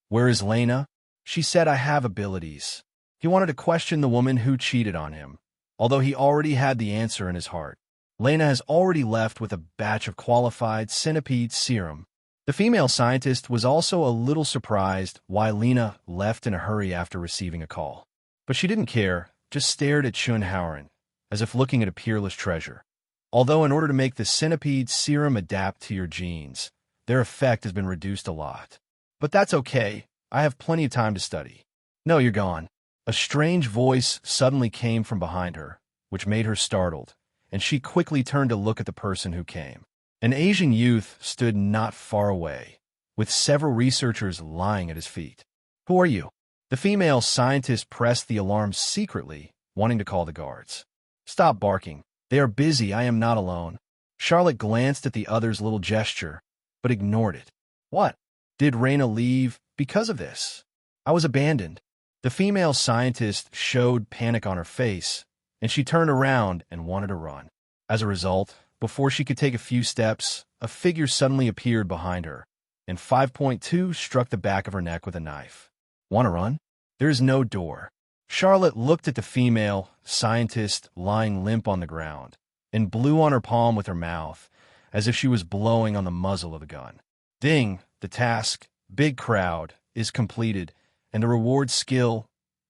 "Where is Lena?" She said, "I have abilities." He wanted to question the woman who cheated on him, although he already had the answer in his heart. Lena has already left with a batch of qualified centipede serum. The female scientist was also a little surprised why Lena left in a hurry after receiving a call. But she didn't care, just stared at Chunhauerin, as if looking at a peerless treasure. Although in order to make the centipede serum adapt to your genes, their effect has been reduced a lot. But that's okay, I have plenty of time to study. "No, you're gone." A strange voice suddenly came from behind her, which made her startled, and she quickly turned to look at the person who came. An Asian youth stood not far away, with several researchers lying at his feet. "Who are you?" The female scientist pressed the alarm secretly, wanting to call the guards. "Stop barking. They are busy. I am not alone." Charlotte glanced at the other's little gesture, but ignored it. "What? Did Raina leave?" Because of this, I was abandoned. The female scientist showed panic on her face, and she turned around and wanted to run. As a result, before she could take a few steps, a figure suddenly appeared behind her, and 5.2 struck the back of her neck with a knife. Want to run? There is no door. Charlotte looked at the female scientist lying limp on the ground and blew on her palm with her mouth, as if she was blowing on the muzzle of a gun. Ding! The task, big crowd, is completed, and the reward skill,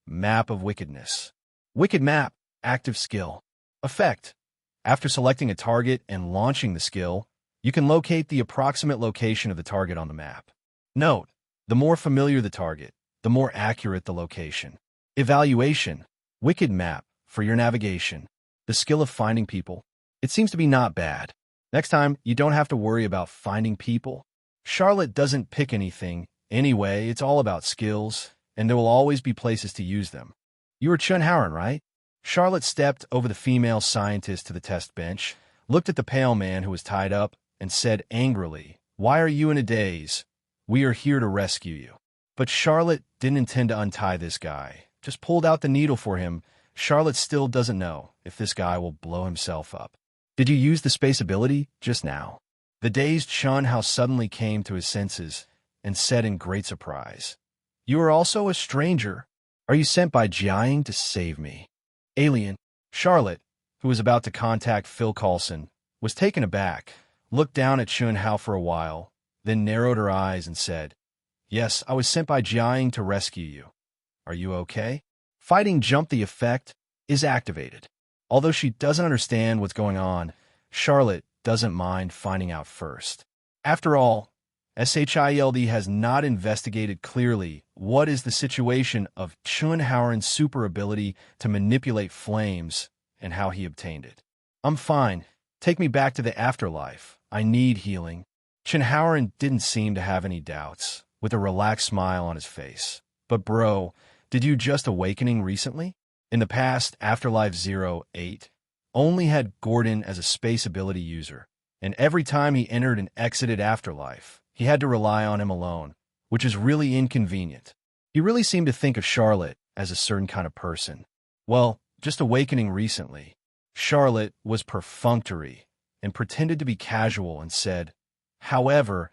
Map of Wickedness. Wicked Map, active skill. Effect. After selecting a target and launching the skill, you can locate the approximate location of the target on the map. Note, the more familiar the target, the more accurate the location. Evaluation. Wicked Map, for your navigation. The skill of finding people. It seems to be not bad. Next time, you don't have to worry about finding people. Charlotte doesn't pick anything. Anyway, it's all about skills, and there will always be places to use them. You are Chun Howard, right? Charlotte stepped over the female scientist to the test bench, looked at the pale man who was tied up, and said angrily, "Why are you in a daze? We are here to rescue you." But Charlotte didn't intend to untie this guy. Just pulled out the needle for him. Charlotte still doesn't know if this guy will blow himself up. Did you use the space ability just now? The dazed Chun Hao suddenly came to his senses and said in great surprise, "You are also a stranger. Are you sent by Jiaying to save me?" Alien. Charlotte, who was about to contact Phil Coulson, was taken aback, looked down at Chun Hao for a while, then narrowed her eyes and said, "Yes, I was sent by Jiaying to rescue you. Are you okay?" Fighting Jump the effect is activated. Although she doesn't understand what's going on, Charlotte doesn't mind finding out first. After all, SHIELD has not investigated clearly what is the situation of Chun Haoran's super ability to manipulate flames and how he obtained it. "I'm fine. Take me back to the afterlife. I need healing." Chun Haoran didn't seem to have any doubts, with a relaxed smile on his face. "But bro, did you just awakening recently?" In the past, Afterlife 08 only had Gordon as a space ability user, and every time he entered and exited Afterlife, he had to rely on him alone, which is really inconvenient. He really seemed to think of Charlotte as a certain kind of person. Well, just awakening recently, Charlotte was perfunctory and pretended to be casual and said, "However,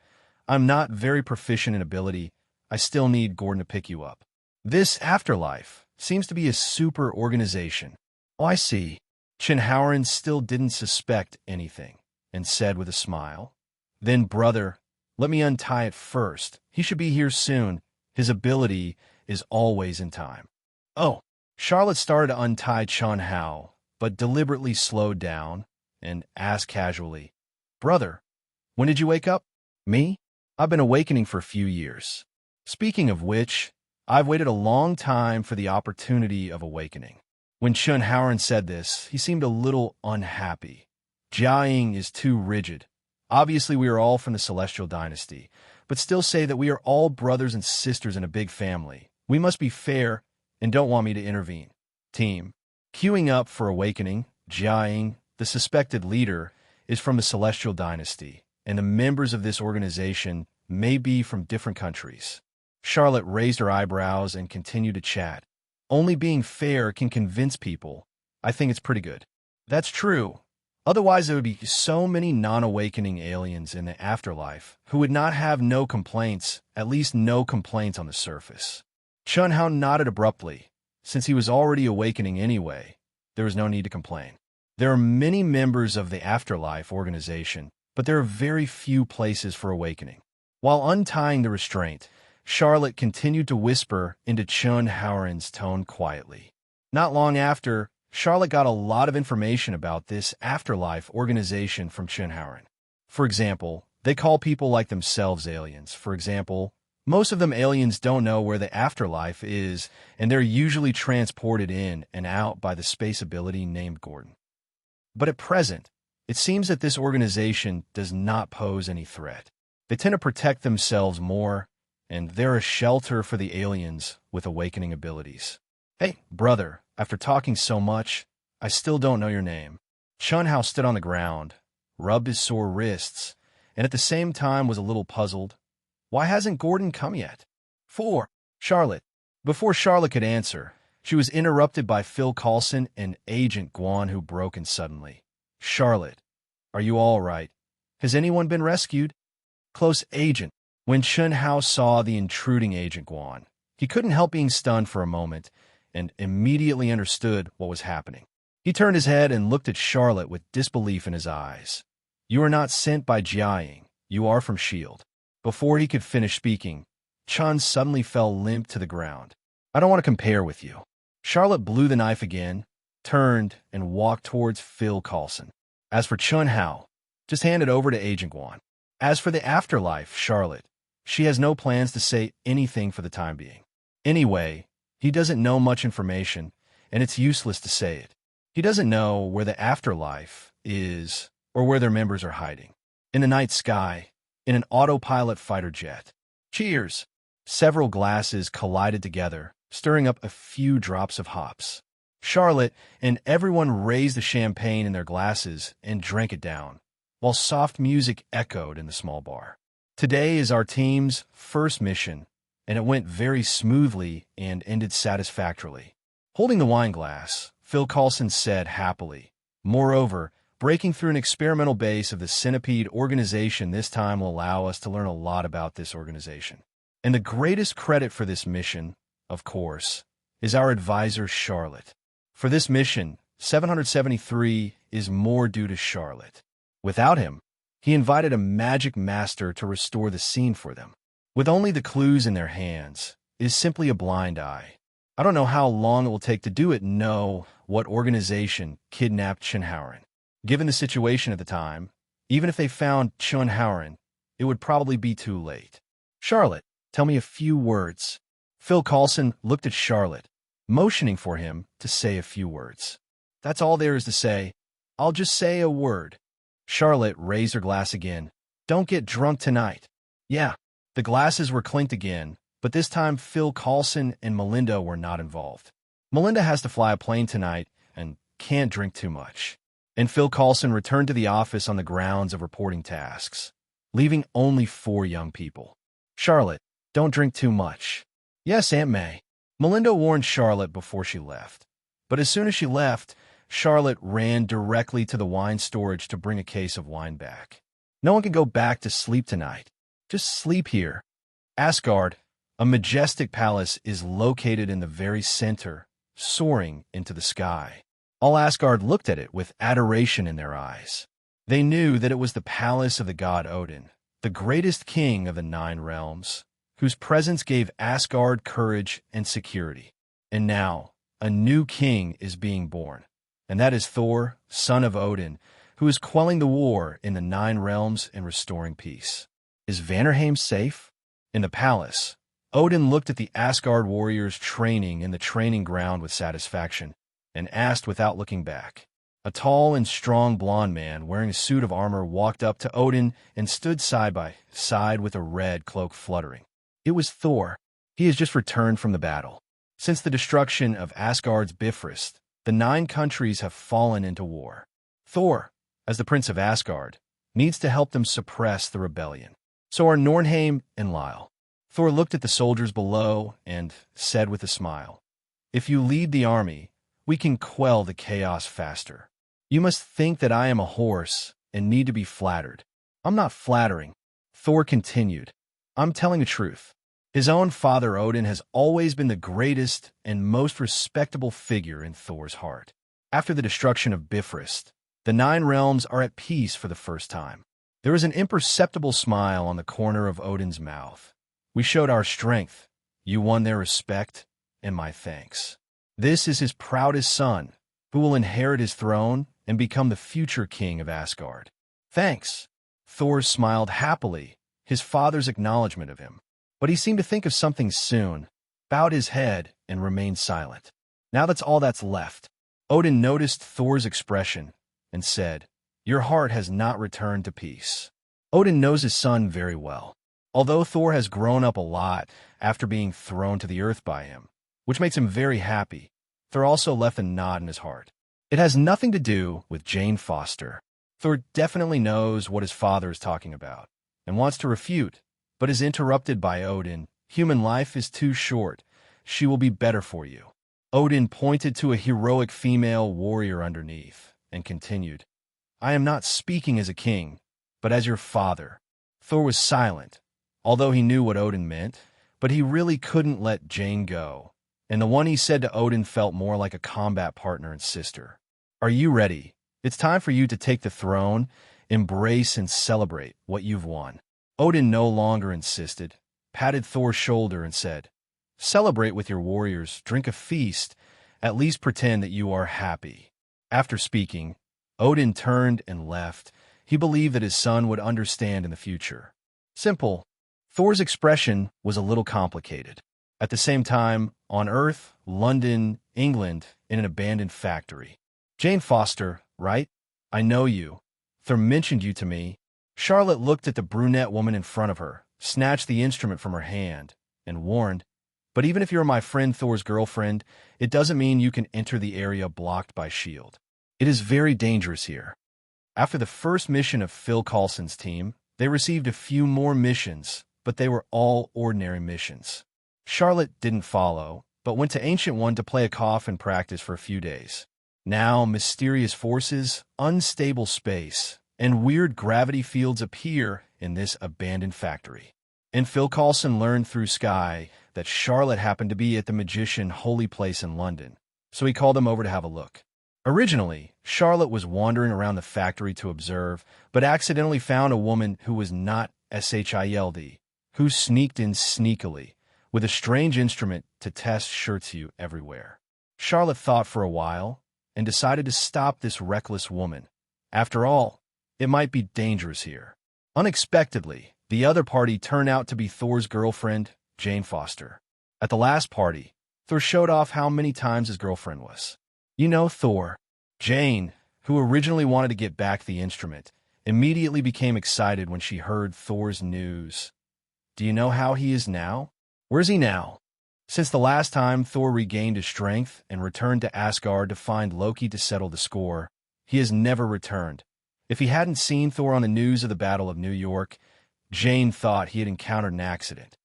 I'm not very proficient in ability. I still need Gordon to pick you up. This Afterlife seems to be a super organization." "Oh, I see." Chun Haoran still didn't suspect anything and said with a smile, "Then, brother, let me untie it first. He should be here soon. His ability is always in time." "Oh." Charlotte started to untie Chun Hao, but deliberately slowed down and asked casually, "Brother, when did you wake up?" "Me? I've been awakening for a few years. Speaking of which, I've waited a long time for the opportunity of awakening." When Chun Haoran said this, he seemed a little unhappy. Jiaying is too rigid. Obviously, we are all from the Celestial Dynasty, but still say that we are all brothers and sisters in a big family. We must be fair and don't want me to intervene. Team. Queuing up for awakening, Jiaying, the suspected leader, is from the Celestial Dynasty, and the members of this organization may be from different countries. Charlotte raised her eyebrows and continued to chat. "Only being fair can convince people. I think it's pretty good." "That's true. Otherwise, there would be so many non-awakening aliens in the afterlife who would not have no complaints, at least no complaints on the surface." Chun Hao nodded abruptly. Since he was already awakening anyway, there was no need to complain. There are many members of the Afterlife organization, but there are very few places for awakening. While untying the restraint, Charlotte continued to whisper into Chun Haoran's tone quietly. Not long after, Charlotte got a lot of information about this Afterlife organization from Chun Haoran. For example, they call people like themselves aliens. For example, most of them aliens don't know where the afterlife is, and they're usually transported in and out by the space ability named Gordon. But at present, it seems that this organization does not pose any threat. They tend to protect themselves more, and they're a shelter for the aliens with awakening abilities. "Hey, brother, after talking so much, I still don't know your name." Chun Hao stood on the ground, rubbed his sore wrists, and at the same time was a little puzzled. Why hasn't Gordon come yet? 4. Charlotte. Before Charlotte could answer, she was interrupted by Phil Coulson and Agent Guan, who broke in suddenly. Charlotte, are you all right? Has anyone been rescued? Close agent. When Chun Hao saw the intruding Agent Guan, he couldn't help being stunned for a moment and immediately understood what was happening. He turned his head and looked at Charlotte with disbelief in his eyes. You are not sent by Jiaying. You are from S.H.I.E.L.D. Before he could finish speaking, Chun suddenly fell limp to the ground. I don't want to compare with you. Charlotte blew the knife again, turned, and walked towards Phil Coulson. As for Chun Hao, just hand it over to Agent Guan. As for the afterlife, Charlotte, she has no plans to say anything for the time being. Anyway, he doesn't know much information, and it's useless to say it. He doesn't know where the afterlife is or where their members are hiding. In the night sky, in an autopilot fighter jet. Cheers! Several glasses collided together, stirring up a few drops of hops. Charlotte and everyone raised the champagne in their glasses and drank it down, while soft music echoed in the small bar. Today is our team's first mission, and it went very smoothly and ended satisfactorily. Holding the wine glass, Phil Coulson said happily, moreover, breaking through an experimental base of the Centipede organization this time will allow us to learn a lot about this organization. And the greatest credit for this mission, of course, is our advisor Charlotte. For this mission, 773 is more due to Charlotte. Without him, he invited a magic master to restore the scene for them. With only the clues in their hands, it is simply a blind eye. I don't know how long it will take to do it, know what organization kidnapped Chun Haoran. Given the situation at the time, even if they found Chun Haoran, it would probably be too late. Charlotte, tell me a few words. Phil Coulson looked at Charlotte, motioning for him to say a few words. That's all there is to say. I'll just say a word. Charlotte raised her glass again. Don't get drunk tonight. Yeah, the glasses were clinked again, but this time Phil Coulson and Melinda were not involved. Melinda has to fly a plane tonight and can't drink too much. And Phil Coulson returned to the office on the grounds of reporting tasks, leaving only 4 young people. Charlotte, don't drink too much. Yes, Aunt May. Melinda warned Charlotte before she left. But as soon as she left, Charlotte ran directly to the wine storage to bring a case of wine back. No one can go back to sleep tonight. Just sleep here. Asgard, a majestic palace, is located in the very center, soaring into the sky. All Asgard looked at it with adoration in their eyes. They knew that it was the palace of the god Odin, the greatest king of the 9 realms, whose presence gave Asgard courage and security. And now, a new king is being born, and that is Thor, son of Odin, who is quelling the war in the 9 realms and restoring peace. Is Vanderheim safe? In the palace, Odin looked at the Asgard warriors training in the training ground with satisfaction, and asked without looking back. A tall and strong blond man wearing a suit of armor walked up to Odin and stood side by side with a red cloak fluttering. It was Thor. He has just returned from the battle. Since the destruction of Asgard's Bifrost, the 9 countries have fallen into war. Thor, as the Prince of Asgard, needs to help them suppress the rebellion. So are Nornheim and Lyle. Thor looked at the soldiers below and said with a smile, "If you lead the army, we can quell the chaos faster. You must think that I am a horse and need to be flattered. I'm not flattering." Thor continued, "I'm telling the truth. His own father Odin has always been the greatest and most respectable figure in Thor's heart. After the destruction of Bifrost, the 9 realms are at peace for the first time. There is an imperceptible smile on the corner of Odin's mouth. We showed our strength. You won their respect and my thanks. This is his proudest son, who will inherit his throne and become the future king of Asgard. Thanks." Thor smiled happily, his father's acknowledgement of him. But he seemed to think of something soon, bowed his head, and remained silent. Now that's all that's left. Odin noticed Thor's expression and said, "Your heart has not returned to peace." Odin knows his son very well. Although Thor has grown up a lot after being thrown to the earth by him, which makes him very happy, Thor also left a knot in his heart. It has nothing to do with Jane Foster. Thor definitely knows what his father is talking about and wants to refute, but is interrupted by Odin, Human life is too short. She will be better for you. Odin pointed to a heroic female warrior underneath and continued, I am not speaking as a king, but as your father. Thor was silent, although he knew what Odin meant, but he really couldn't let Jane go, and the one he said to Odin felt more like a combat partner and sister. Are you ready? It's time for you to take the throne, embrace and celebrate what you've won. Odin no longer insisted, patted Thor's shoulder and said, Celebrate with your warriors, drink a feast, at least pretend that you are happy. After speaking, Odin turned and left. He believed that his son would understand in the future. Simple. Thor's expression was a little complicated. At the same time, on Earth, London, England, in an abandoned factory. Jane Foster, right? I know you. Thor mentioned you to me. Charlotte looked at the brunette woman in front of her, snatched the instrument from her hand, and warned, But even if you're my friend Thor's girlfriend, it doesn't mean you can enter the area blocked by S.H.I.E.L.D. It is very dangerous here. After the first mission of Phil Coulson's team, they received a few more missions, but they were all ordinary missions. Charlotte didn't follow, but went to Ancient One to play a coffin practice for a few days. Now, mysterious forces, unstable space, and weird gravity fields appear in this abandoned factory. And Phil Coulson learned through Sky that Charlotte happened to be at the Magician Holy Place in London, so he called them over to have a look. Originally, Charlotte was wandering around the factory to observe, but accidentally found a woman who was not S.H.I.E.L.D., who sneaked in sneakily, with a strange instrument to test Shirtsu everywhere. Charlotte thought for a while, and decided to stop this reckless woman. After all, it might be dangerous here. Unexpectedly, the other party turned out to be Thor's girlfriend, Jane Foster. At the last party, Thor showed off how many times his girlfriend was. You know Thor. Jane, who originally wanted to get back the instrument, immediately became excited when she heard Thor's news. Do you know how he is now? Where's he now? Since the last time Thor regained his strength and returned to Asgard to find Loki to settle the score, he has never returned. If he hadn't seen Thor on the news of the Battle of New York, Jane thought he had encountered an accident.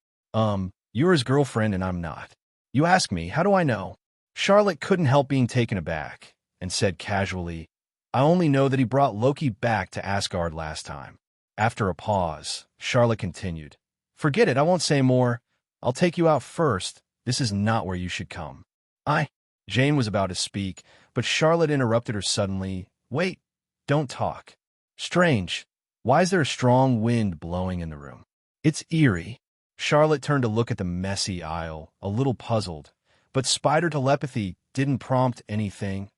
You're his girlfriend and I'm not. You ask me, how do I know? Charlotte couldn't help being taken aback, and said casually, I only know that he brought Loki back to Asgard last time. After a pause, Charlotte continued, Forget it, I won't say more. I'll take you out first. This is not where you should come. Jane was about to speak, but Charlotte interrupted her suddenly. Wait, don't talk. Strange. Why is there a strong wind blowing in the room? It's eerie. Charlotte turned to look at the messy aisle, a little puzzled, but spider telepathy didn't prompt anything.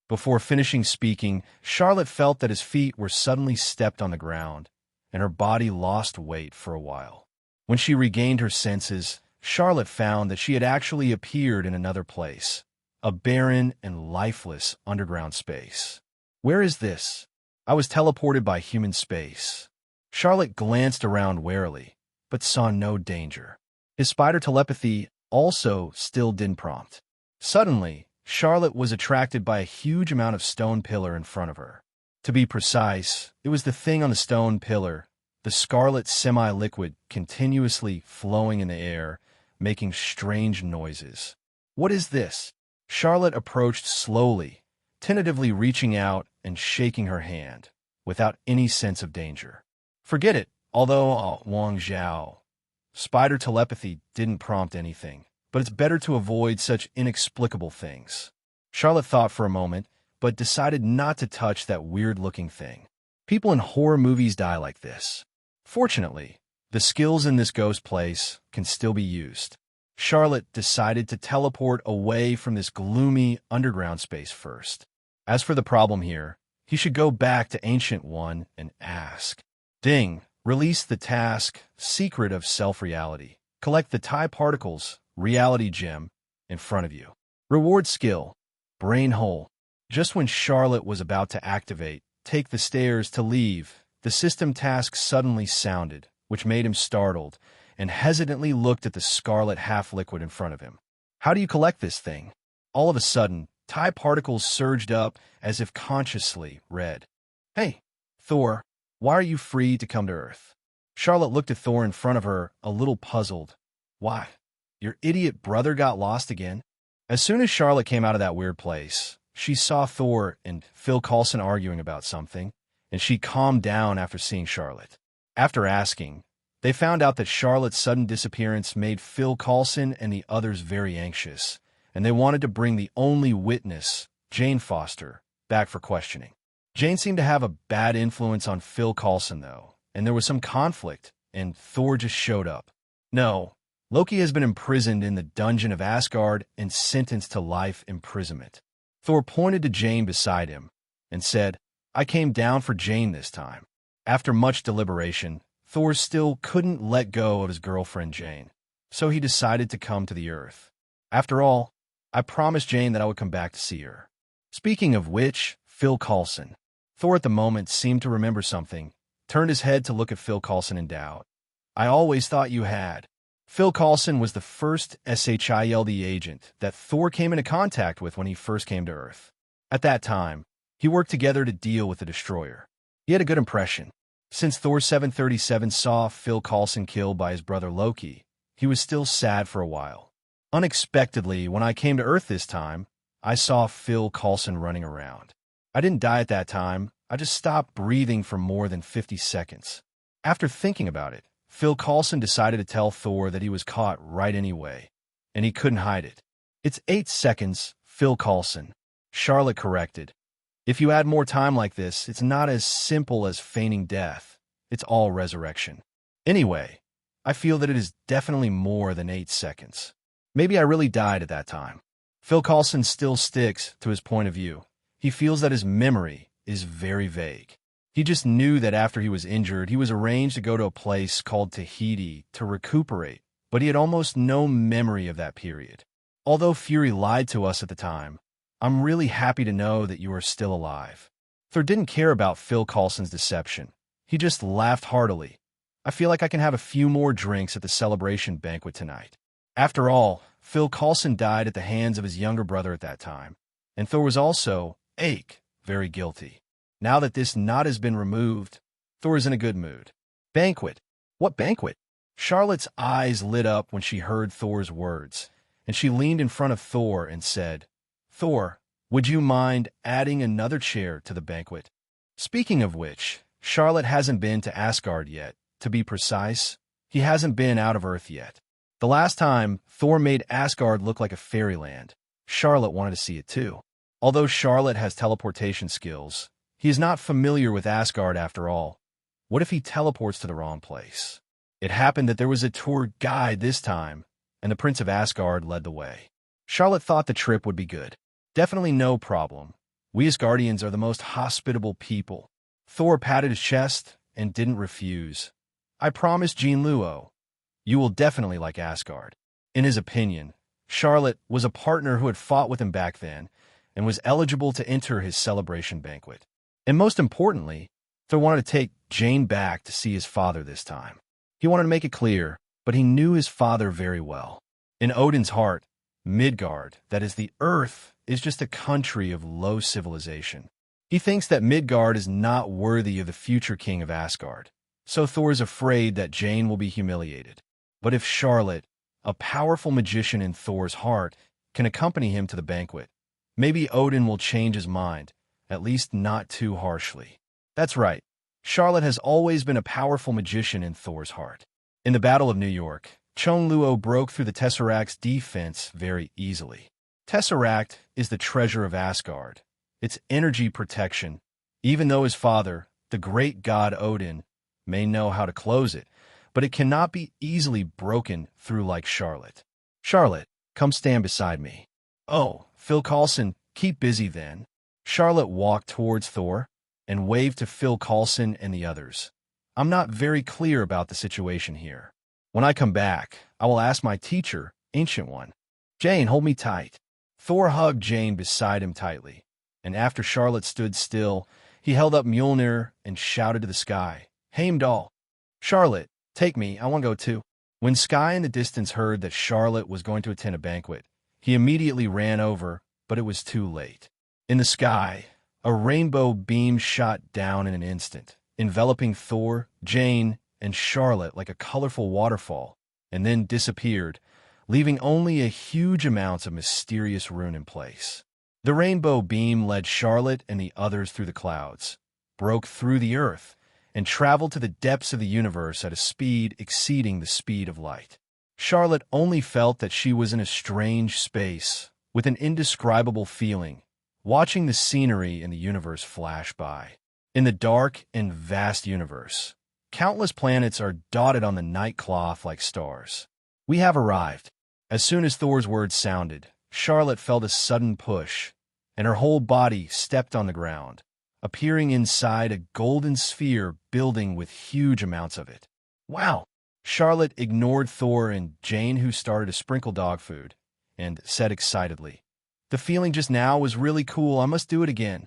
Before finishing speaking, Charlotte felt that his feet were suddenly stepped on the ground, and her body lost weight for a while. When she regained her senses, Charlotte found that she had actually appeared in another place, a barren and lifeless underground space. Where is this? I was teleported by human space. Charlotte glanced around warily, but saw no danger. His spider telepathy also still didn't prompt. Suddenly, Charlotte was attracted by a huge amount of stone pillar in front of her. To be precise, it was the thing on the stone pillar, the scarlet semi-liquid continuously flowing in the air, making strange noises. What is this? Charlotte approached slowly, tentatively reaching out and shaking her hand, without any sense of danger. Forget it, although Wang Zhao. Spider telepathy didn't prompt anything, but it's better to avoid such inexplicable things. Charlotte thought for a moment, but decided not to touch that weird-looking thing. People in horror movies die like this. Fortunately, the skills in this ghost place can still be used. Charlotte decided to teleport away from this gloomy underground space first. As for the problem here, he should go back to Ancient One and ask. Ding! Release the task, Secret of Self-Reality. Collect the TIE Particles, Reality Gem, in front of you. Reward skill, Brain Hole. Just when Charlotte was about to activate, take the stairs to leave, the system task suddenly sounded, which made him startled, and hesitantly looked at the scarlet half-liquid in front of him. How do you collect this thing? All of a sudden, TIE Particles surged up as if consciously read. Hey, Thor, why are you free to come to Earth? Charlotte looked at Thor in front of her, a little puzzled. Why? Your idiot brother got lost again? As soon as Charlotte came out of that weird place, she saw Thor and Phil Coulson arguing about something, and she calmed down after seeing Charlotte. After asking, they found out that Charlotte's sudden disappearance made Phil Coulson and the others very anxious, and they wanted to bring the only witness, Jane Foster, back for questioning. Jane seemed to have a bad influence on Phil Coulson, though, and there was some conflict, and Thor just showed up. No, Loki has been imprisoned in the dungeon of Asgard and sentenced to life imprisonment. Thor pointed to Jane beside him and said, I came down for Jane this time. After much deliberation, Thor still couldn't let go of his girlfriend Jane, so he decided to come to the Earth. After all, I promised Jane that I would come back to see her. Speaking of which, Phil Coulson. Thor at the moment seemed to remember something, turned his head to look at Phil Coulson in doubt. I always thought you had. Phil Coulson was the first SHIELD agent that Thor came into contact with when he first came to Earth. At that time, he worked together to deal with the Destroyer. He had a good impression. Since Thor 737 saw Phil Coulson killed by his brother Loki, he was still sad for a while. Unexpectedly, when I came to Earth this time, I saw Phil Coulson running around. I didn't die at that time, I just stopped breathing for more than 50 seconds. After thinking about it, Phil Coulson decided to tell Thor that he was caught right anyway, and he couldn't hide it. It's 8 seconds, Phil Coulson. Charlotte corrected. If you add more time like this, it's not as simple as feigning death. It's all resurrection. Anyway, I feel that it is definitely more than 8 seconds. Maybe I really died at that time. Phil Coulson still sticks to his point of view. He feels that his memory is very vague. He just knew that after he was injured, he was arranged to go to a place called Tahiti to recuperate, but he had almost no memory of that period. Although Fury lied to us at the time, I'm really happy to know that you are still alive. Thor didn't care about Phil Coulson's deception. He just laughed heartily. I feel like I can have a few more drinks at the celebration banquet tonight. After all, Phil Coulson died at the hands of his younger brother at that time, and Thor was also, very guilty. Now that this knot has been removed, Thor is in a good mood. Banquet? What banquet? Charlotte's eyes lit up when she heard Thor's words, and she leaned in front of Thor and said, Thor, would you mind adding another chair to the banquet? Speaking of which, Charlotte hasn't been to Asgard yet. To be precise, he hasn't been out of Earth yet. The last time, Thor made Asgard look like a fairyland. Charlotte wanted to see it too. Although Charlotte has teleportation skills, he is not familiar with Asgard after all. What if he teleports to the wrong place? It happened that there was a tour guide this time, and the Prince of Asgard led the way. Charlotte thought the trip would be good. Definitely no problem. We Asgardians are the most hospitable people. Thor patted his chest and didn't refuse. I promise Jean Luo, you will definitely like Asgard. In his opinion, Charlotte was a partner who had fought with him back then and was eligible to enter his celebration banquet. And most importantly, Thor wanted to take Jane back to see his father this time. He wanted to make it clear, but he knew his father very well. In Odin's heart, Midgard, that is the Earth, is just a country of low civilization. He thinks that Midgard is not worthy of the future king of Asgard, so Thor is afraid that Jane will be humiliated. But if Charlotte, a powerful magician in Thor's heart, can accompany him to the banquet, maybe Odin will change his mind, at least not too harshly. That's right, Charlotte has always been a powerful magician in Thor's heart. In the Battle of New York, Chong Luo broke through the Tesseract's defense very easily. Tesseract is the treasure of Asgard, its energy protection, even though his father, the great god Odin, may know how to close it, but it cannot be easily broken through like Charlotte. Charlotte, come stand beside me. Oh, Phil Coulson, keep busy then. Charlotte walked towards Thor and waved to Phil Coulson and the others. I'm not very clear about the situation here. When I come back, I will ask my teacher, Ancient One. Jane, hold me tight. Thor hugged Jane beside him tightly, and after Charlotte stood still, he held up Mjolnir and shouted to the sky, Heimdall. Charlotte, take me, I want to go too. When Sky in the distance heard that Charlotte was going to attend a banquet, he immediately ran over, but it was too late. In the sky, a rainbow beam shot down in an instant, enveloping Thor, Jane, and Charlotte like a colorful waterfall, and then disappeared, leaving only a huge amount of mysterious ruin in place. The rainbow beam led Charlotte and the others through the clouds, broke through the earth, and traveled to the depths of the universe at a speed exceeding the speed of light. Charlotte only felt that she was in a strange space, with an indescribable feeling, watching the scenery in the universe flash by. In the dark and vast universe, countless planets are dotted on the night cloth like stars. We have arrived. As soon as Thor's words sounded, Charlotte felt a sudden push, and her whole body stepped on the ground, appearing inside a golden sphere building with huge amounts of it. Wow! Charlotte ignored Thor and Jane, who started to sprinkle dog food, and said excitedly, "The feeling just now was really cool. I must do it again."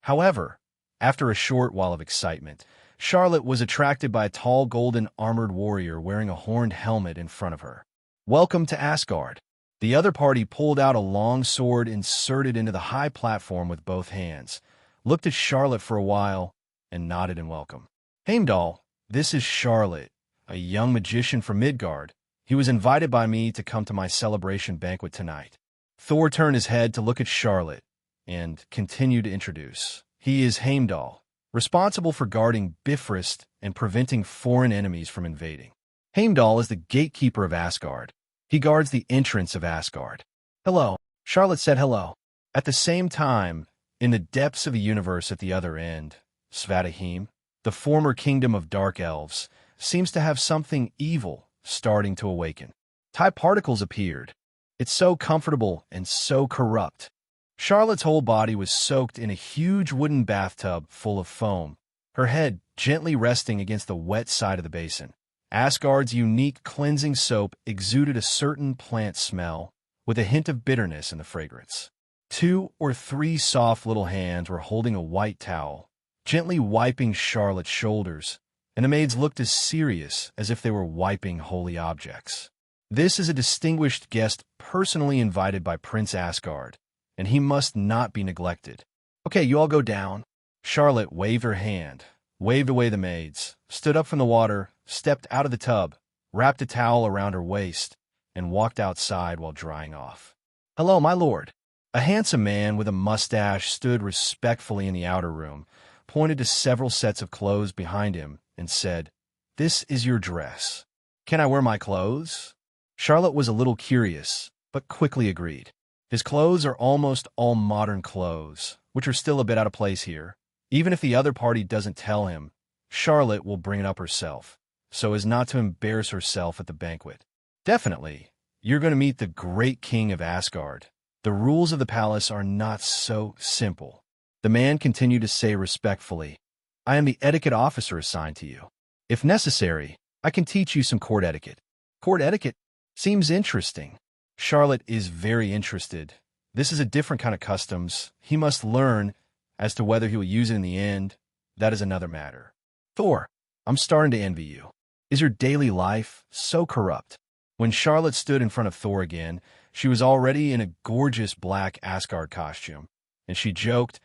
However, after a short while of excitement, Charlotte was attracted by a tall golden armored warrior wearing a horned helmet in front of her. "Welcome to Asgard." The other party pulled out a long sword inserted into the high platform with both hands, looked at Charlotte for a while, and nodded in welcome. "Heimdall, this is Charlotte, a young magician from Midgard. He was invited by me to come to my celebration banquet tonight." Thor turned his head to look at Charlotte and continued to introduce. "He is Heimdall, responsible for guarding Bifrost and preventing foreign enemies from invading. Heimdall is the gatekeeper of Asgard. He guards the entrance of Asgard." "Hello." Charlotte said hello. At the same time, in the depths of the universe at the other end, Svartalfheim, the former kingdom of dark elves, seems to have something evil starting to awaken. Type particles appeared. "It's so comfortable and so corrupt." Charlotte's whole body was soaked in a huge wooden bathtub full of foam, her head gently resting against the wet side of the basin. Asgard's unique cleansing soap exuded a certain plant smell, with a hint of bitterness in the fragrance. 2 or 3 soft little hands were holding a white towel, gently wiping Charlotte's shoulders, and the maids looked as serious as if they were wiping holy objects. "This is a distinguished guest personally invited by Prince Asgard, and he must not be neglected. Okay, you all go down." Charlotte waved her hand, waved away the maids, stood up from the water, stepped out of the tub, wrapped a towel around her waist, and walked outside while drying off. "Hello, my lord." A handsome man with a mustache stood respectfully in the outer room, pointed to several sets of clothes behind him, and said, "This is your dress. Can I wear my clothes?" Charlotte was a little curious, but quickly agreed. His clothes are almost all modern clothes, which are still a bit out of place here. Even if the other party doesn't tell him, Charlotte will bring it up herself, so as not to embarrass herself at the banquet. "Definitely, you're going to meet the great king of Asgard. The rules of the palace are not so simple." The man continued to say respectfully, "I am the etiquette officer assigned to you. If necessary, I can teach you some court etiquette." "Court etiquette? Seems interesting." Charlotte is very interested. This is a different kind of customs. He must learn. As to whether he will use it in the end, that is another matter. "Thor, I'm starting to envy you. Is your daily life so corrupt?" When Charlotte stood in front of Thor again, she was already in a gorgeous black Asgard costume, and she joked,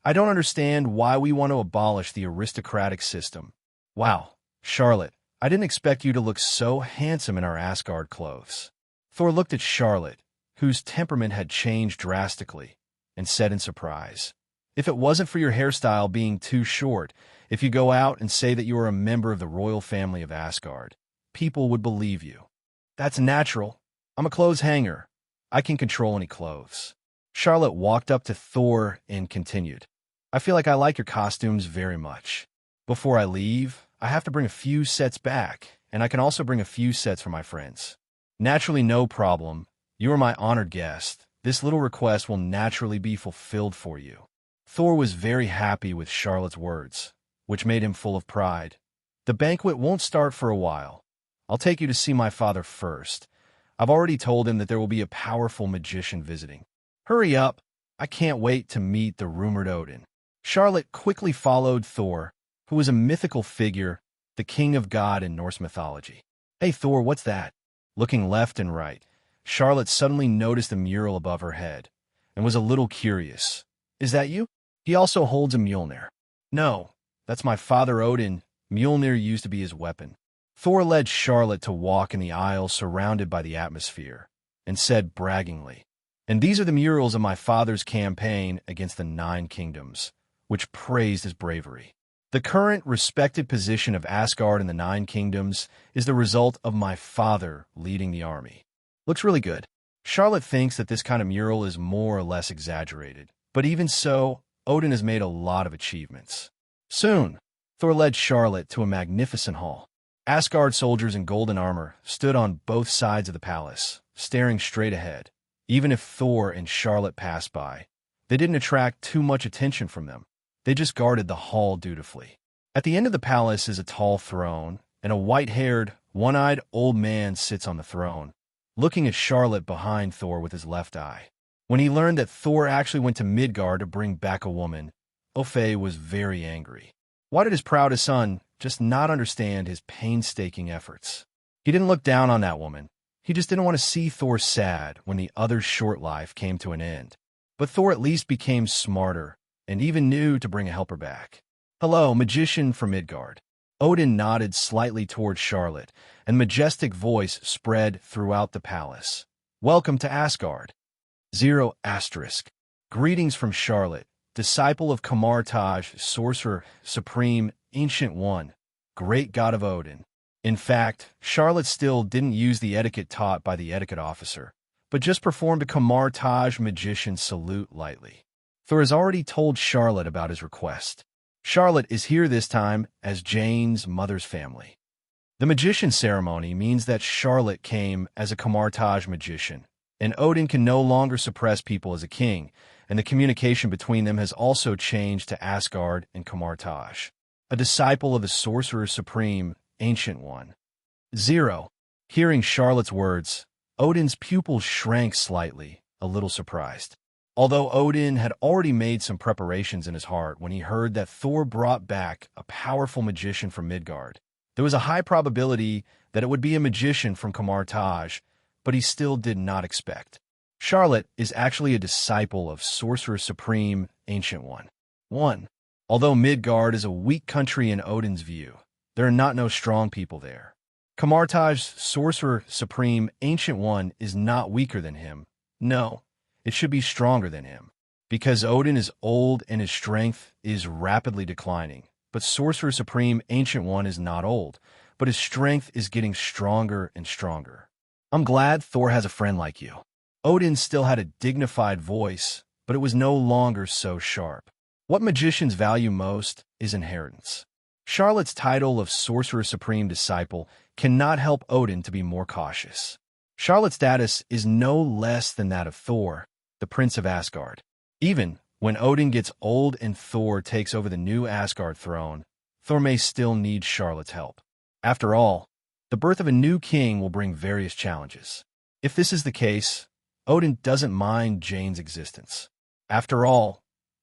"I don't understand why we want to abolish the aristocratic system." "Wow, Charlotte, I didn't expect you to look so handsome in our Asgard clothes." Thor looked at Charlotte, whose temperament had changed drastically, and said in surprise, "If it wasn't for your hairstyle being too short, if you go out and say that you are a member of the royal family of Asgard, people would believe you." "That's natural. I'm a clothes hanger. I can control any clothes." Charlotte walked up to Thor and continued, "I feel like I like your costumes very much. Before I leave, I have to bring a few sets back, and I can also bring a few sets for my friends." "Naturally, no problem. You are my honored guest. This little request will naturally be fulfilled for you." Thor was very happy with Charlotte's words, which made him full of pride. "The banquet won't start for a while. I'll take you to see my father first. I've already told him that there will be a powerful magician visiting. Hurry up. I can't wait to meet the rumored Odin." Charlotte quickly followed Thor, who was a mythical figure, the king of God in Norse mythology. "Hey Thor, what's that?" Looking left and right, Charlotte suddenly noticed a mural above her head, and was a little curious. "Is that you?" "He also holds a Mjolnir." "No, that's my father Odin. Mjolnir used to be his weapon." Thor led Charlotte to walk in the aisle surrounded by the atmosphere, and said braggingly, "And these are the murals of my father's campaign against the Nine Kingdoms," which praised his bravery. "The current respected position of Asgard in the Nine Kingdoms is the result of my father leading the army." Looks really good. Charlotte thinks that this kind of mural is more or less exaggerated, but even so, Odin has made a lot of achievements. Soon, Thor led Charlotte to a magnificent hall. Asgard soldiers in golden armor stood on both sides of the palace, staring straight ahead. Even if Thor and Charlotte passed by, they didn't attract too much attention from them. They just guarded the hall dutifully. At the end of the palace is a tall throne, and a white-haired, one-eyed old man sits on the throne, looking at Charlotte behind Thor with his left eye. When he learned that Thor actually went to Midgard to bring back a woman, Ophe was very angry. Why did his proudest son just not understand his painstaking efforts? He didn't look down on that woman. He just didn't want to see Thor sad when the other's short life came to an end. But Thor at least became smarter and even knew to bring a helper back. "Hello, magician from Midgard." Odin nodded slightly toward Charlotte, and majestic voice spread throughout the palace. "Welcome to Asgard. 0 asterisk. Greetings from Charlotte, disciple of Kamartaj, Sorcerer Supreme, Ancient One, great god of Odin." In fact, Charlotte still didn't use the etiquette taught by the etiquette officer, but just performed a Kamartaj magician salute lightly. Thor has already told Charlotte about his request. Charlotte is here this time as Jane's mother's family. The magician ceremony means that Charlotte came as a Kamartaj magician, and Odin can no longer suppress people as a king, and the communication between them has also changed to Asgard and Kamartaj. A disciple of the Sorcerer Supreme, Ancient One. 0. Hearing Charlotte's words, Odin's pupils shrank slightly, a little surprised. Although Odin had already made some preparations in his heart when he heard that Thor brought back a powerful magician from Midgard, there was a high probability that it would be a magician from Kamartaj, but he still did not expect. Charlotte is actually a disciple of Sorcerer Supreme, Ancient One. 1. Although Midgard is a weak country in Odin's view, there are no strong people there. Kamartaj's Sorcerer Supreme, Ancient One is not weaker than him. No, it should be stronger than him. Because Odin is old and his strength is rapidly declining, but Sorcerer Supreme, Ancient One is not old, but his strength is getting stronger and stronger. "I'm glad Thor has a friend like you." Odin still had a dignified voice, but it was no longer so sharp. What magicians value most is inheritance. Charlotte's title of Sorcerer Supreme Disciple cannot help Odin to be more cautious. Charlotte's status is no less than that of Thor, the Prince of Asgard. Even when Odin gets old and Thor takes over the new Asgard throne, Thor may still need Charlotte's help. After all, the birth of a new king will bring various challenges. If this is the case, Odin doesn't mind Jane's existence. After all,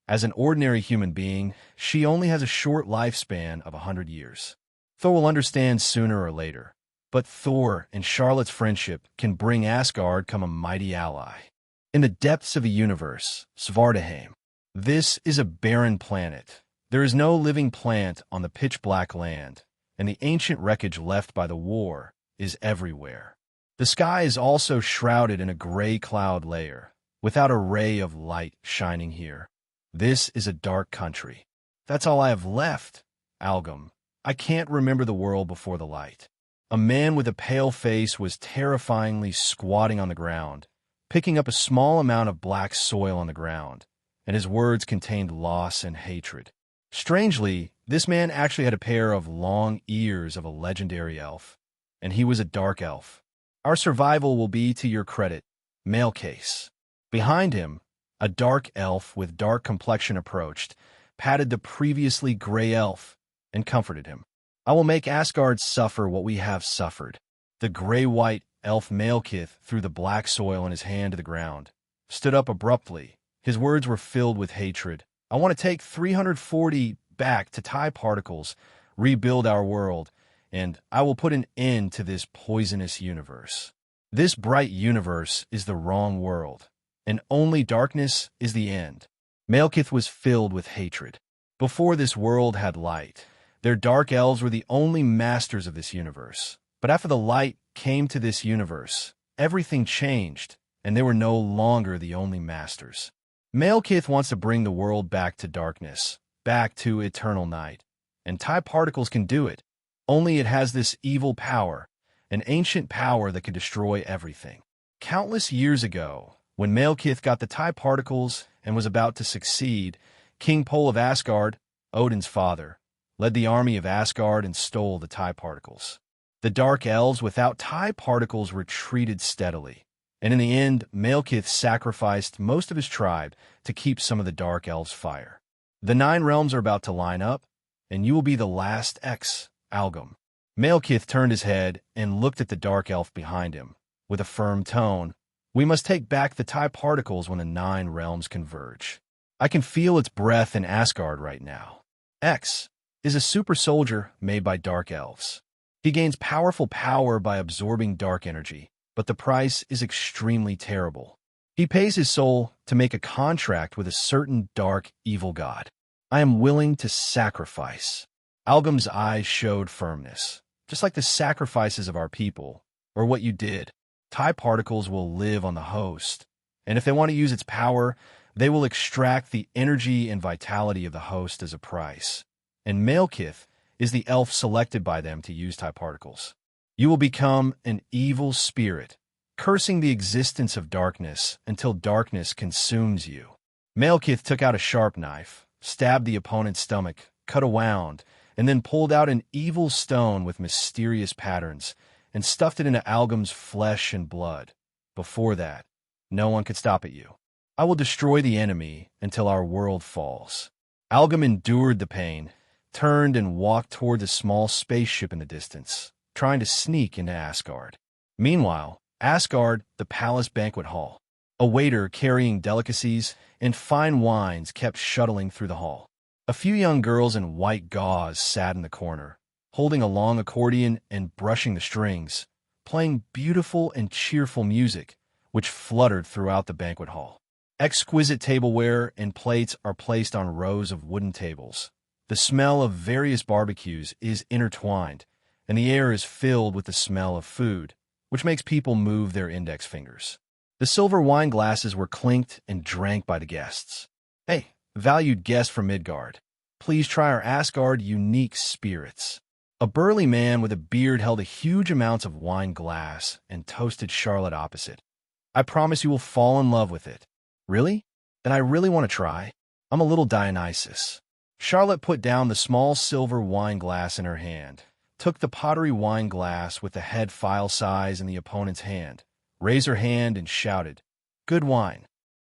as an ordinary human being, she only has a short lifespan of 100 years. Thor will understand sooner or later, but Thor and Charlotte's friendship can bring Asgard come a mighty ally. In the depths of a universe, Svartalheim. This is a barren planet. There is no living plant on the pitch-black land, and the ancient wreckage left by the war is everywhere. The sky is also shrouded in a gray cloud layer, without a ray of light shining here. This is a dark country. That's all I have left, Algum. I can't remember the world before the light. A man with a pale face was terrifyingly squatting on the ground, picking up a small amount of black soil on the ground, and his words contained loss and hatred. Strangely, this man actually had a pair of long ears of a legendary elf, and he was a dark elf. "Our survival will be to your credit, mail case." Behind him, a dark elf with dark complexion approached, patted the previously gray elf, and comforted him. "I will make Asgard suffer what we have suffered." The gray-white elf Malekith threw the black soil in his hand to the ground, stood up abruptly. His words were filled with hatred. "I want to take 340 back to tie particles, rebuild our world, and I will put an end to this poisonous universe. This bright universe is the wrong world, and only darkness is the end." Malekith was filled with hatred. Before this world had light, Their dark elves were the only masters of this universe. But after the light came to this universe, everything changed, and they were no longer the only masters. Malekith wants to bring the world back to darkness, back to eternal night. And TIE particles can do it. Only it has this evil power, an ancient power that could destroy everything. Countless years ago, when Malekith got the TIE particles and was about to succeed, King Pol of Asgard, Odin's father, led the army of Asgard and stole the TIE particles. The Dark Elves without TIE particles retreated steadily, and in the end, Malekith sacrificed most of his tribe to keep some of the Dark Elves' fire. The 9 realms are about to line up, and you will be the last Algum. Malekith turned his head and looked at the Dark Elf behind him. With a firm tone, we must take back the TIE particles when the 9 realms converge. I can feel its breath in Asgard right now. X is a super soldier made by Dark Elves. He gains powerful power by absorbing dark energy, but the price is extremely terrible. He pays his soul to make a contract with a certain dark, evil god. I am willing to sacrifice. Algum's eyes showed firmness, just like the sacrifices of our people, or what you did. TIE particles will live on the host, and if they want to use its power, they will extract the energy and vitality of the host as a price. And Malekith is the elf selected by them to use TIE particles. You will become an evil spirit, cursing the existence of darkness until darkness consumes you. Malekith took out a sharp knife, stabbed the opponent's stomach, cut a wound, and then pulled out an evil stone with mysterious patterns and stuffed it into Algum's flesh and blood. Before that, no one could stop at you. I will destroy the enemy until our world falls. Algum endured the pain, turned and walked toward a small spaceship in the distance, trying to sneak into Asgard. Meanwhile, Asgard, the palace banquet hall. A waiter carrying delicacies and fine wines kept shuttling through the hall. A few young girls in white gauze sat in the corner, holding a long accordion and brushing the strings, playing beautiful and cheerful music, which fluttered throughout the banquet hall. Exquisite tableware and plates are placed on rows of wooden tables. The smell of various barbecues is intertwined, and the air is filled with the smell of food, which makes people move their index fingers. The silver wine glasses were clinked and drank by the guests. Hey, valued guest from Midgard, please try our Asgard unique spirits. A burly man with a beard held a huge amount of wine glass and toasted Charlotte opposite. I promise you will fall in love with it. Really? Then I really want to try. I'm a little Dionysus. Charlotte put down the small silver wine glass in her hand, took the pottery wine glass with the head file size in the opponent's hand, raised her hand and shouted, "Good wine."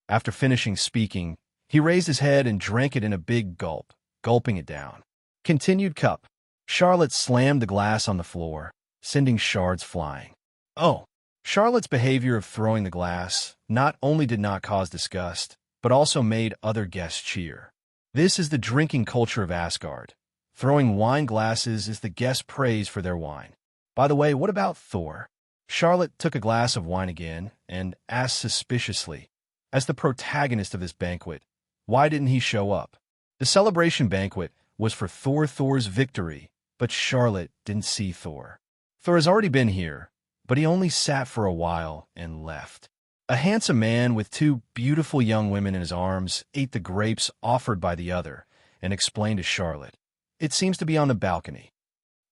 After finishing speaking, he raised his head and drank it in a big gulp, gulping it down. Continued cup. Charlotte slammed the glass on the floor, sending shards flying. Oh! Charlotte's behavior of throwing the glass not only did not cause disgust, but also made other guests cheer. This is the drinking culture of Asgard. Throwing wine glasses is the guest praise for their wine. By the way, what about Thor? Charlotte took a glass of wine again and asked suspiciously, as the protagonist of this banquet, why didn't he show up? The celebration banquet was for Thor's victory, but Charlotte didn't see Thor. Thor has already been here, but he only sat for a while and left. A handsome man with 2 beautiful young women in his arms ate the grapes offered by the other and explained to Charlotte, "It seems to be on the balcony."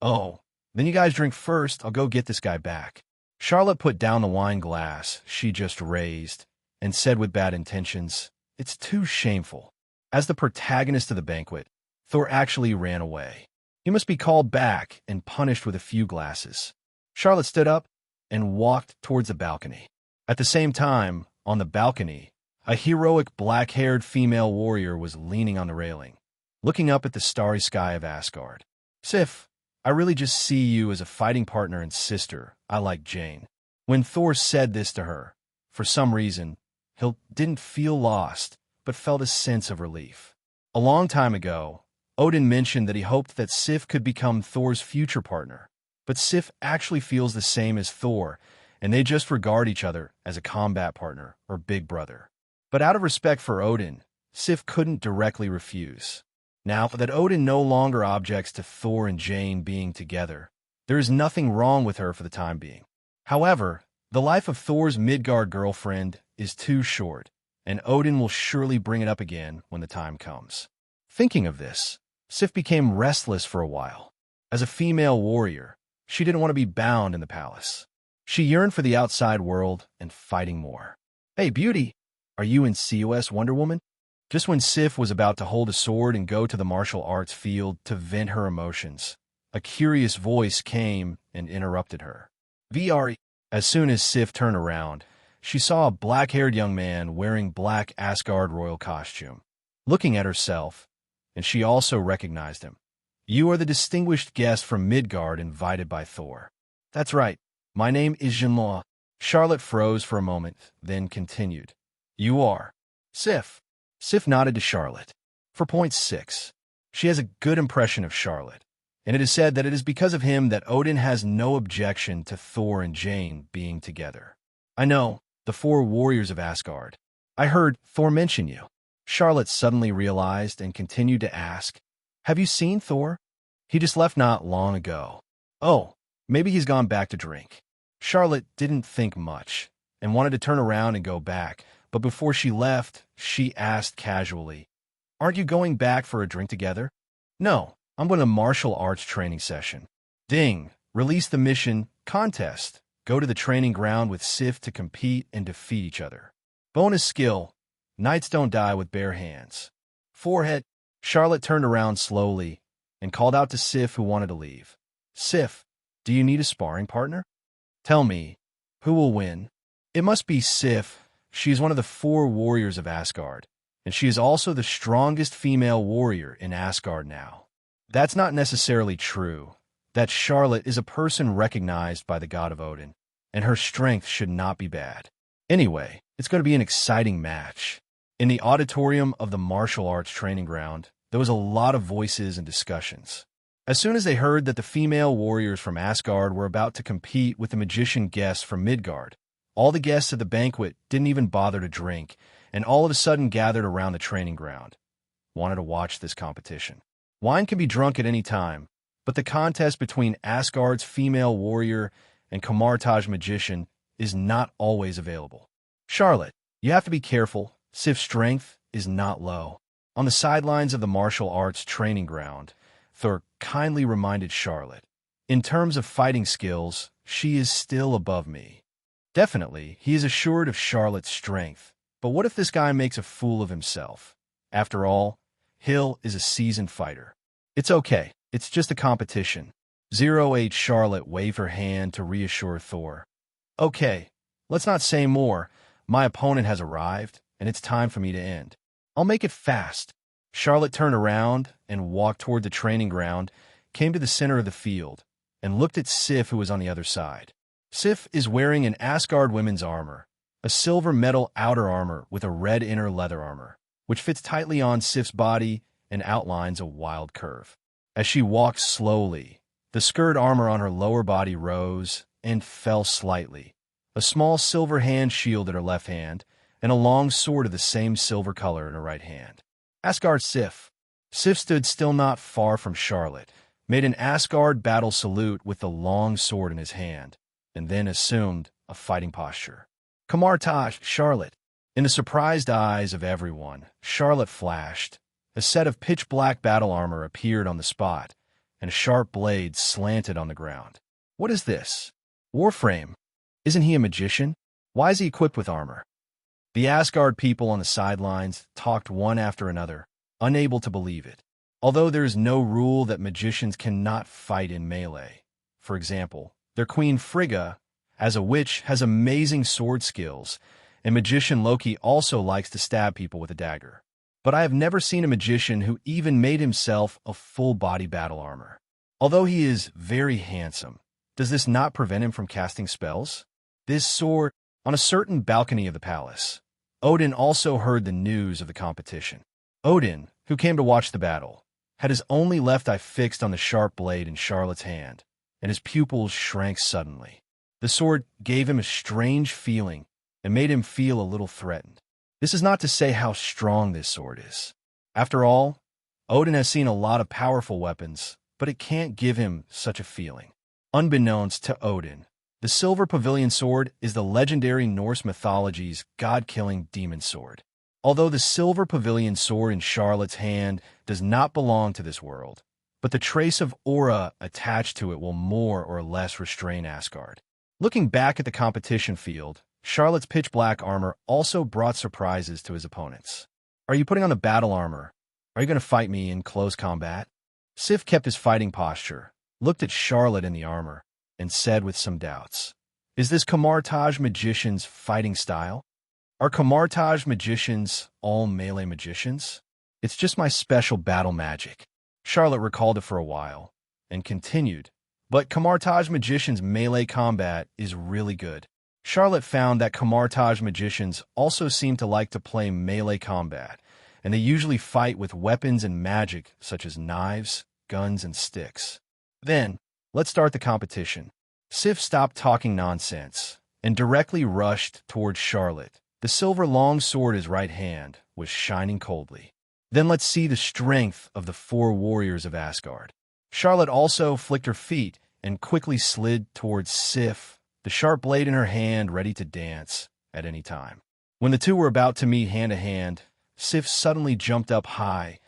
"Oh, then you guys drink first. I'll go get this guy back." Charlotte put down the wine glass she just raised and said with bad intentions, "It's too shameful." As the protagonist of the banquet, Thor actually ran away. He must be called back and punished with a few glasses. Charlotte stood up and walked towards the balcony. At the same time, on the balcony, a heroic black-haired female warrior was leaning on the railing, looking up at the starry sky of Asgard. "Sif, I really just see you as a fighting partner and sister. I like Jane." When Thor said this to her, for some reason, he didn't feel lost, but felt a sense of relief. A long time ago, Odin mentioned that he hoped that Sif could become Thor's future partner, but Sif actually feels the same as Thor, and they just regard each other as a combat partner or big brother. But out of respect for Odin, Sif couldn't directly refuse. Now that Odin no longer objects to Thor and Jane being together, there is nothing wrong with her for the time being. However, the life of Thor's Midgard girlfriend is too short, and Odin will surely bring it up again when the time comes. Thinking of this, Sif became restless for a while. As a female warrior, she didn't want to be bound in the palace. She yearned for the outside world and fighting more. "Hey, beauty, are you in COS Wonder Woman?" Just when Sif was about to hold a sword and go to the martial arts field to vent her emotions, a curious voice came and interrupted her. "VRE." As soon as Sif turned around, she saw a black-haired young man wearing black Asgard royal costume, looking at herself, and she also recognized him. "You are the distinguished guest from Midgard invited by Thor." "That's right. My name is Jinlaw." Charlotte froze for a moment, then continued. "You are Sif." Sif nodded to Charlotte. For point 6, she has a good impression of Charlotte, and it is said that it is because of him that Odin has no objection to Thor and Jane being together. "I know, the 4 warriors of Asgard. I heard Thor mention you." Charlotte suddenly realized and continued to ask, "Have you seen Thor?" "He just left not long ago." "Oh, maybe he's gone back to drink." Charlotte didn't think much and wanted to turn around and go back, but before she left, she asked casually, "Aren't you going back for a drink together?" "No, I'm going to a martial arts training session." Ding! Release the mission contest. Go to the training ground with Sif to compete and defeat each other. Bonus skill: Knights don't die with bare hands. Forehead. Charlotte turned around slowly and called out to Sif, who wanted to leave. "Sif, do you need a sparring partner? Tell me, who will win?" "It must be Sif. She is one of the 4 warriors of Asgard, and she is also the strongest female warrior in Asgard now." "That's not necessarily true. That Charlotte is a person recognized by the god of Odin, and her strength should not be bad. Anyway, it's going to be an exciting match." In the auditorium of the martial arts training ground, there was a lot of voices and discussions. As soon as they heard that the female warriors from Asgard were about to compete with the magician guests from Midgard, all the guests at the banquet didn't even bother to drink, and all of a sudden gathered around the training ground, wanted to watch this competition. Wine can be drunk at any time, but the contest between Asgard's female warrior and Kamartaj magician is not always available. "Charlotte, you have to be careful. Sif's strength is not low." On the sidelines of the martial arts training ground, Thor kindly reminded Charlotte, "In terms of fighting skills, she is still above me." Definitely, he is assured of Charlotte's strength, but what if this guy makes a fool of himself? After all, Hill is a seasoned fighter. "It's okay, it's just a competition." 08 Charlotte waved her hand to reassure Thor. "Okay, let's not say more. My opponent has arrived, and it's time for me to end. I'll make it fast." Charlotte turned around and walked toward the training ground, came to the center of the field, and looked at Sif, who was on the other side. Sif is wearing an Asgard women's armor, a silver metal outer armor with a red inner leather armor, which fits tightly on Sif's body and outlines a wild curve. As she walked slowly, the skirt armor on her lower body rose and fell slightly, a small silver hand shield at her left hand, and a long sword of the same silver color in her right hand. Asgard Sif. Sif stood still not far from Charlotte, made an Asgard battle salute with the long sword in his hand, and then assumed a fighting posture. "Kamartaj, Charlotte." In the surprised eyes of everyone, Charlotte flashed. A set of pitch-black battle armor appeared on the spot, and a sharp blade slanted on the ground. "What is this? Warframe? Isn't he a magician? Why is he equipped with armor?" The Asgard people on the sidelines talked one after another, unable to believe it. Although there is no rule that magicians cannot fight in melee. For example, their queen Frigga, as a witch, has amazing sword skills, and magician Loki also likes to stab people with a dagger. But I have never seen a magician who even made himself a full-body battle armor. Although he is very handsome, does this not prevent him from casting spells? This sword, on a certain balcony of the palace, Odin also heard the news of the competition. Odin, who came to watch the battle, had his only left eye fixed on the sharp blade in Charlotte's hand, and his pupils shrank suddenly. The sword gave him a strange feeling and made him feel a little threatened. This is not to say how strong this sword is. After all, Odin has seen a lot of powerful weapons, but it can't give him such a feeling. Unbeknownst to Odin, the Silver Pavilion Sword is the legendary Norse mythology's god-killing demon sword. Although the Silver Pavilion Sword in Charlotte's hand does not belong to this world, but the trace of aura attached to it will more or less restrain Asgard. Looking back at the competition field, Charlotte's pitch-black armor also brought surprises to his opponents. Are you putting on the battle armor? Are you going to fight me in close combat? Sif kept his fighting posture, looked at Charlotte in the armor, and said with some doubts, "Is this Kamartaj magician's fighting style? Are Kamartaj magicians all melee magicians? It's just my special battle magic." Charlotte recalled it for a while, and continued, "But Kamartaj magicians' melee combat is really good." Charlotte found that Kamartaj magicians also seem to like to play melee combat, and they usually fight with weapons and magic such as knives, guns, and sticks. Then, let's start the competition. Sif stopped talking nonsense and directly rushed towards Charlotte. The silver long sword in his right hand was shining coldly. Then let's see the strength of the four warriors of Asgard. Charlotte also flicked her feet and quickly slid towards Sif, the sharp blade in her hand ready to dance at any time. When the two were about to meet hand-to-hand, Sif suddenly jumped up high,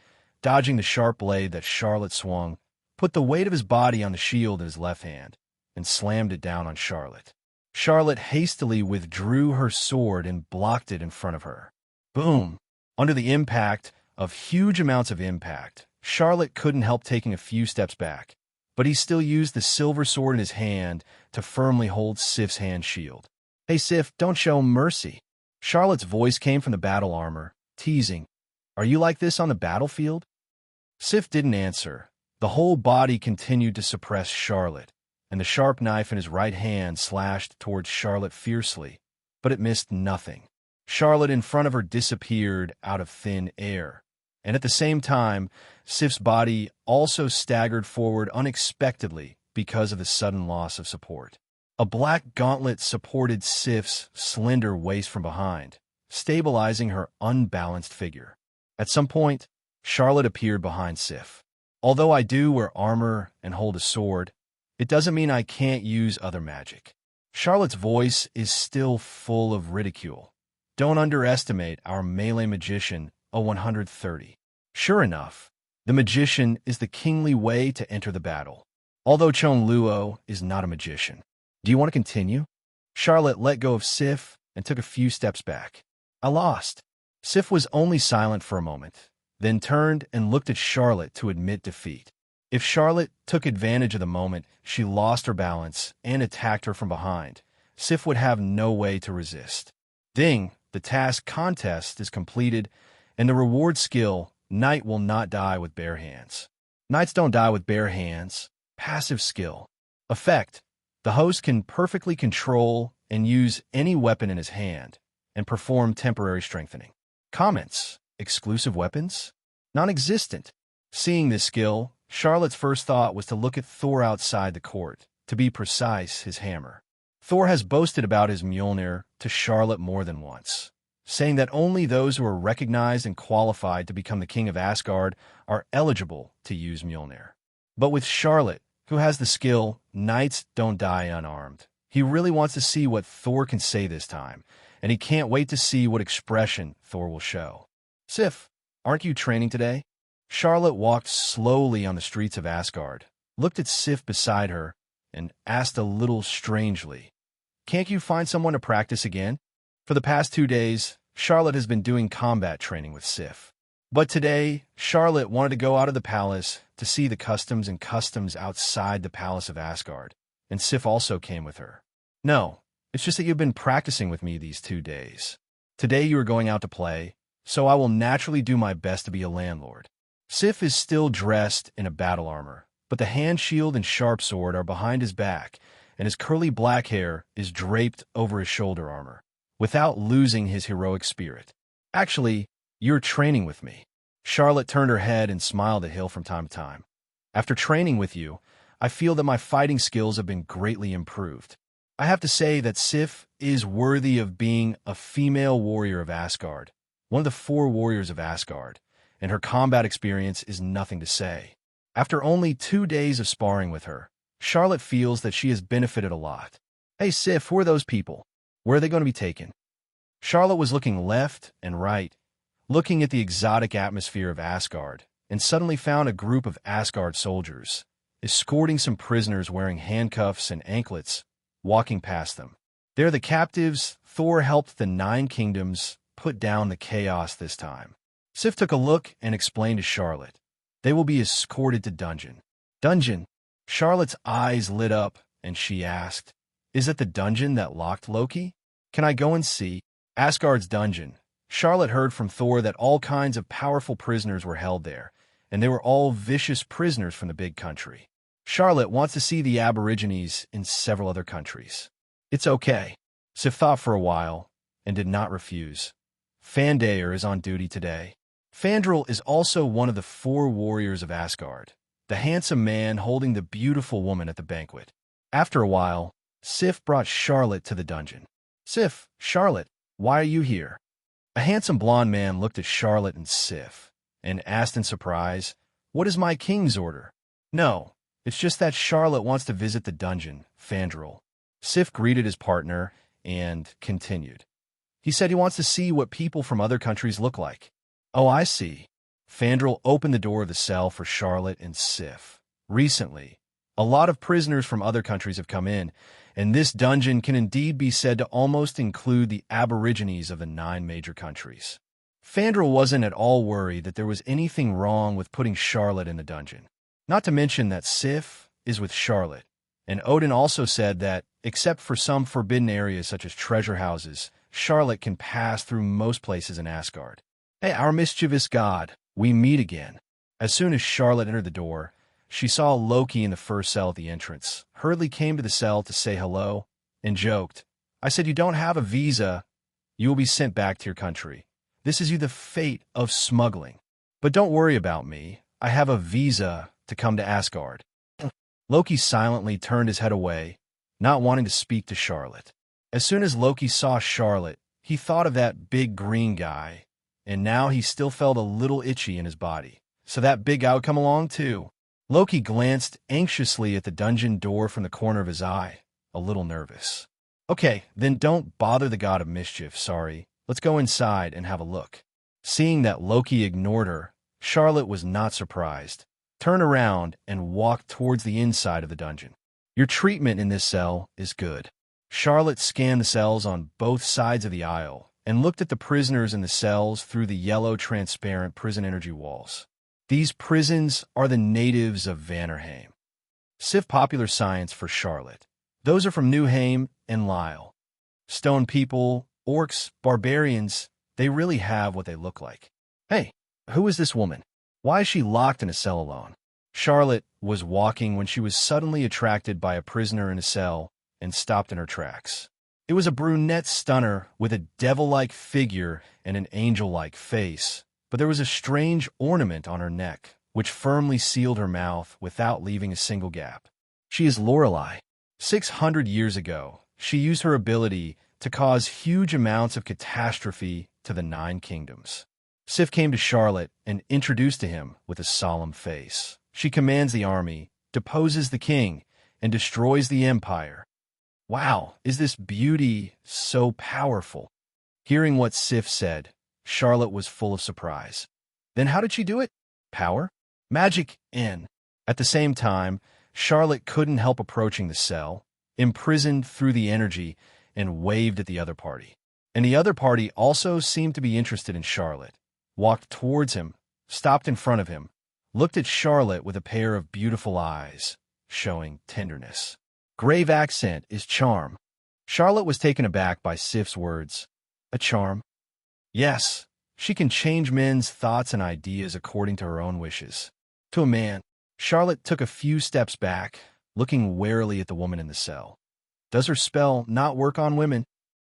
dodging the sharp blade that Charlotte swung, put the weight of his body on the shield in his left hand, and slammed it down on Charlotte. Charlotte hastily withdrew her sword and blocked it in front of her. Boom! Under the impact of huge amounts of impact, Charlotte couldn't help taking a few steps back, but he still used the silver sword in his hand to firmly hold Sif's hand shield. "Hey Sif, don't show mercy." Charlotte's voice came from the battle armor, teasing, "Are you like this on the battlefield?" Sif didn't answer. The whole body continued to suppress Charlotte, and the sharp knife in his right hand slashed towards Charlotte fiercely, but it missed nothing. Charlotte in front of her disappeared out of thin air, and at the same time, Sif's body also staggered forward unexpectedly because of the sudden loss of support. A black gauntlet supported Sif's slender waist from behind, stabilizing her unbalanced figure. At some point, Charlotte appeared behind Sif. "Although I do wear armor and hold a sword, it doesn't mean I can't use other magic." Charlotte's voice is still full of ridicule. "Don't underestimate our melee magician, O130. Sure enough, the magician is the kingly way to enter the battle. Although Chon Luo is not a magician. Do you want to continue?" Charlotte let go of Sif and took a few steps back. "I lost." Sif was only silent for a moment, then turned and looked at Charlotte to admit defeat. If Charlotte took advantage of the moment, she lost her balance and attacked her from behind. Sif would have no way to resist. Ding! The task contest is completed, and the reward skill, Knight will not die with bare hands. Knights don't die with bare hands. Passive skill. Effect. The host can perfectly control and use any weapon in his hand, and perform temporary strengthening. Comments. Exclusive weapons? Non-existent. Seeing this skill, Charlotte's first thought was to look at Thor outside the court, to be precise, his hammer. Thor has boasted about his Mjolnir to Charlotte more than once, saying that only those who are recognized and qualified to become the king of Asgard are eligible to use Mjolnir. But with Charlotte, who has the skill, knights don't die unarmed. He really wants to see what Thor can say this time, and he can't wait to see what expression Thor will show. "Sif, aren't you training today?" Charlotte walked slowly on the streets of Asgard, looked at Sif beside her, and asked a little strangely, "Can't you find someone to practice again?" For the past 2 days, Charlotte has been doing combat training with Sif. But today, Charlotte wanted to go out of the palace to see the customs outside the palace of Asgard, and Sif also came with her. "No, it's just that you've been practicing with me these 2 days. Today you are going out to play, so I will naturally do my best to be a landlord." Sif is still dressed in a battle armor, but the hand shield and sharp sword are behind his back, and his curly black hair is draped over his shoulder armor, without losing his heroic spirit. "Actually, you're training with me." Charlotte turned her head and smiled at Hill from time to time. "After training with you, I feel that my fighting skills have been greatly improved. I have to say that Sif is worthy of being a female warrior of Asgard, one of the 4 warriors of Asgard, and her combat experience is nothing to say. After only 2 days of sparring with her, Charlotte feels that she has benefited a lot. Hey Sif, who are those people? Where are they going to be taken? Charlotte was looking left and right, looking at the exotic atmosphere of Asgard, and suddenly found a group of Asgard soldiers, escorting some prisoners wearing handcuffs and anklets, walking past them. They're the captives Thor helped the 9 kingdoms put down the chaos this time. Sif took a look and explained to Charlotte. They will be escorted to dungeon. Dungeon? Charlotte's eyes lit up, and she asked, Is it the dungeon that locked Loki? Can I go and see? Asgard's dungeon. Charlotte heard from Thor that all kinds of powerful prisoners were held there, and they were all vicious prisoners from the big country. Charlotte wants to see the Aborigines in several other countries. It's okay. Sif thought for a while, and did not refuse. Fandayer is on duty today. Fandral is also one of the 4 warriors of Asgard, the handsome man holding the beautiful woman at the banquet. After a while, Sif brought Charlotte to the dungeon. Sif, Charlotte, why are you here? A handsome blonde man looked at Charlotte and Sif, and asked in surprise, What is my king's order? No, it's just that Charlotte wants to visit the dungeon, Fandral. Sif greeted his partner and continued. He said he wants to see what people from other countries look like. Oh, I see. Fandral opened the door of the cell for Charlotte and Sif. Recently, a lot of prisoners from other countries have come in, and this dungeon can indeed be said to almost include the Aborigines of the 9 major countries. Fandral wasn't at all worried that there was anything wrong with putting Charlotte in the dungeon. Not to mention that Sif is with Charlotte, and Odin also said that, except for some forbidden areas such as treasure houses, Charlotte can pass through most places in Asgard. Hey, our mischievous god, we meet again. As soon as Charlotte entered the door, she saw Loki in the first cell at the entrance, hurriedly came to the cell to say hello, and joked, I said you don't have a visa, you will be sent back to your country. This is you the fate of smuggling. But don't worry about me, I have a visa to come to Asgard. Loki silently turned his head away, not wanting to speak to Charlotte. As soon as Loki saw Charlotte, he thought of that big green guy, and now he still felt a little itchy in his body. So that big guy would come along too. Loki glanced anxiously at the dungeon door from the corner of his eye, a little nervous. Okay, then don't bother the god of mischief, sorry. Let's go inside and have a look. Seeing that Loki ignored her, Charlotte was not surprised, turned around and walked towards the inside of the dungeon. Your treatment in this cell is good. Charlotte scanned the cells on both sides of the aisle and looked at the prisoners in the cells through the yellow transparent prison energy walls. These prisons are the natives of Vanderheim. Civ Popular Science for Charlotte. Those are from Newheim and Lyle. Stone people, orcs, barbarians, they really have what they look like. Hey, who is this woman? Why is she locked in a cell alone? Charlotte was walking when she was suddenly attracted by a prisoner in a cell and stopped in her tracks. It was a brunette stunner with a devil-like figure and an angel-like face, but there was a strange ornament on her neck, which firmly sealed her mouth without leaving a single gap. She is Lorelei. 600 years ago, she used her ability to cause huge amounts of catastrophe to the 9 kingdoms. Sif came to Charlotte and introduced to him with a solemn face. She commands the army, deposes the king, and destroys the empire. Wow, is this beauty so powerful? Hearing what Sif said, Charlotte was full of surprise. Then how did she do it? Power? Magic in. At the same time, Charlotte couldn't help approaching the cell, imprisoned through the energy, and waved at the other party. And the other party also seemed to be interested in Charlotte, walked towards him, stopped in front of him, looked at Charlotte with a pair of beautiful eyes, showing tenderness. Grave accent is charm. Charlotte was taken aback by Sif's words. A charm? Yes, she can change men's thoughts and ideas according to her own wishes. To a man, Charlotte took a few steps back, looking warily at the woman in the cell. Does her spell not work on women?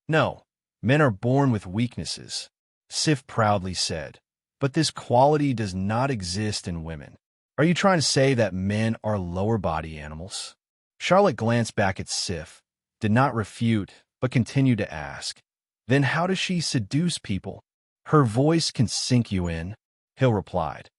No, men are born with weaknesses, Sif proudly said. But this quality does not exist in women. Are you trying to say that men are lower body animals? Charlotte glanced back at Sif, did not refute, but continued to ask. Then how does she seduce people? Her voice can sink you in. Hill replied.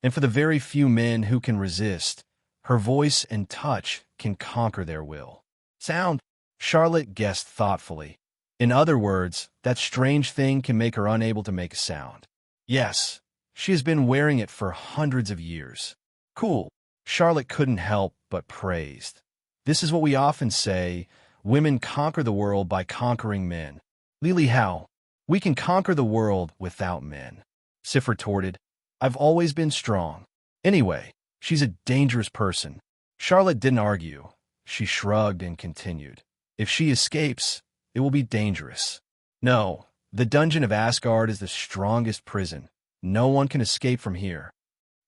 And for the very few men who can resist, her voice and touch can conquer their will. Sound, Charlotte guessed thoughtfully. In other words, that strange thing can make her unable to make a sound. Yes, she has been wearing it for hundreds of years. Cool, Charlotte couldn't help but praised. This is what we often say, women conquer the world by conquering men. Lily how? We can conquer the world without men. Sif retorted, I've always been strong. Anyway, she's a dangerous person. Charlotte didn't argue. She shrugged and continued. If she escapes, it will be dangerous. No, the dungeon of Asgard is the strongest prison. No one can escape from here.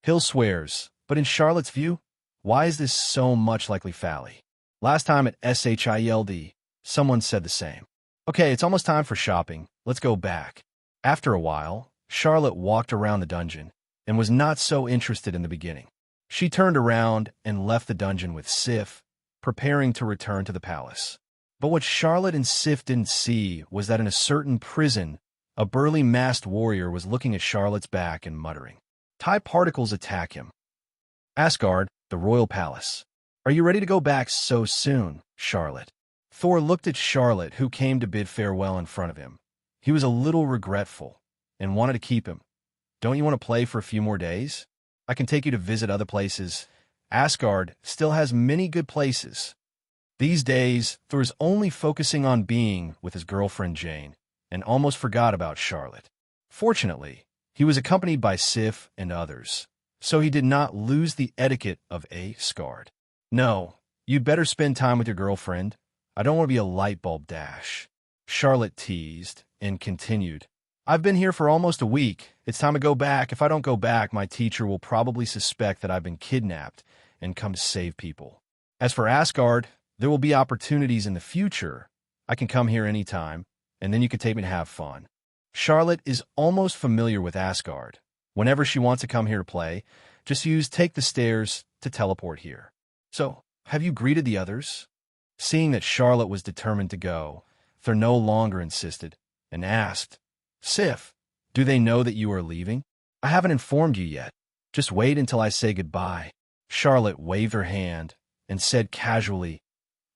Hill swears, but in Charlotte's view, why is this so much like Fally? Last time at SHIELD, someone said the same. Okay, it's almost time for shopping. Let's go back. After a while, Charlotte walked around the dungeon and was not so interested in the beginning. She turned around and left the dungeon with Sif, preparing to return to the palace. But what Charlotte and Sif didn't see was that in a certain prison, a burly masked warrior was looking at Charlotte's back and muttering. TIE particles attack him. Asgard, the royal palace. Are you ready to go back so soon, Charlotte? Thor looked at Charlotte, who came to bid farewell in front of him. He was a little regretful and wanted to keep him. Don't you want to play for a few more days? I can take you to visit other places. Asgard still has many good places. These days, Thor is only focusing on being with his girlfriend Jane and almost forgot about Charlotte. Fortunately, he was accompanied by Sif and others, so he did not lose the etiquette of Asgard. No, you'd better spend time with your girlfriend. I don't want to be a light bulb dash. Charlotte teased and continued. I've been here for almost a week. It's time to go back. If I don't go back, my teacher will probably suspect that I've been kidnapped and come to save people. As for Asgard, there will be opportunities in the future. I can come here anytime, and then you can take me to have fun. Charlotte is almost familiar with Asgard. Whenever she wants to come here to play, just use take the stairs to teleport here. So, have you greeted the others? Seeing that Charlotte was determined to go, Thor no longer insisted and asked, Sif, do they know that you are leaving? I haven't informed you yet. Just wait until I say goodbye. Charlotte waved her hand and said casually,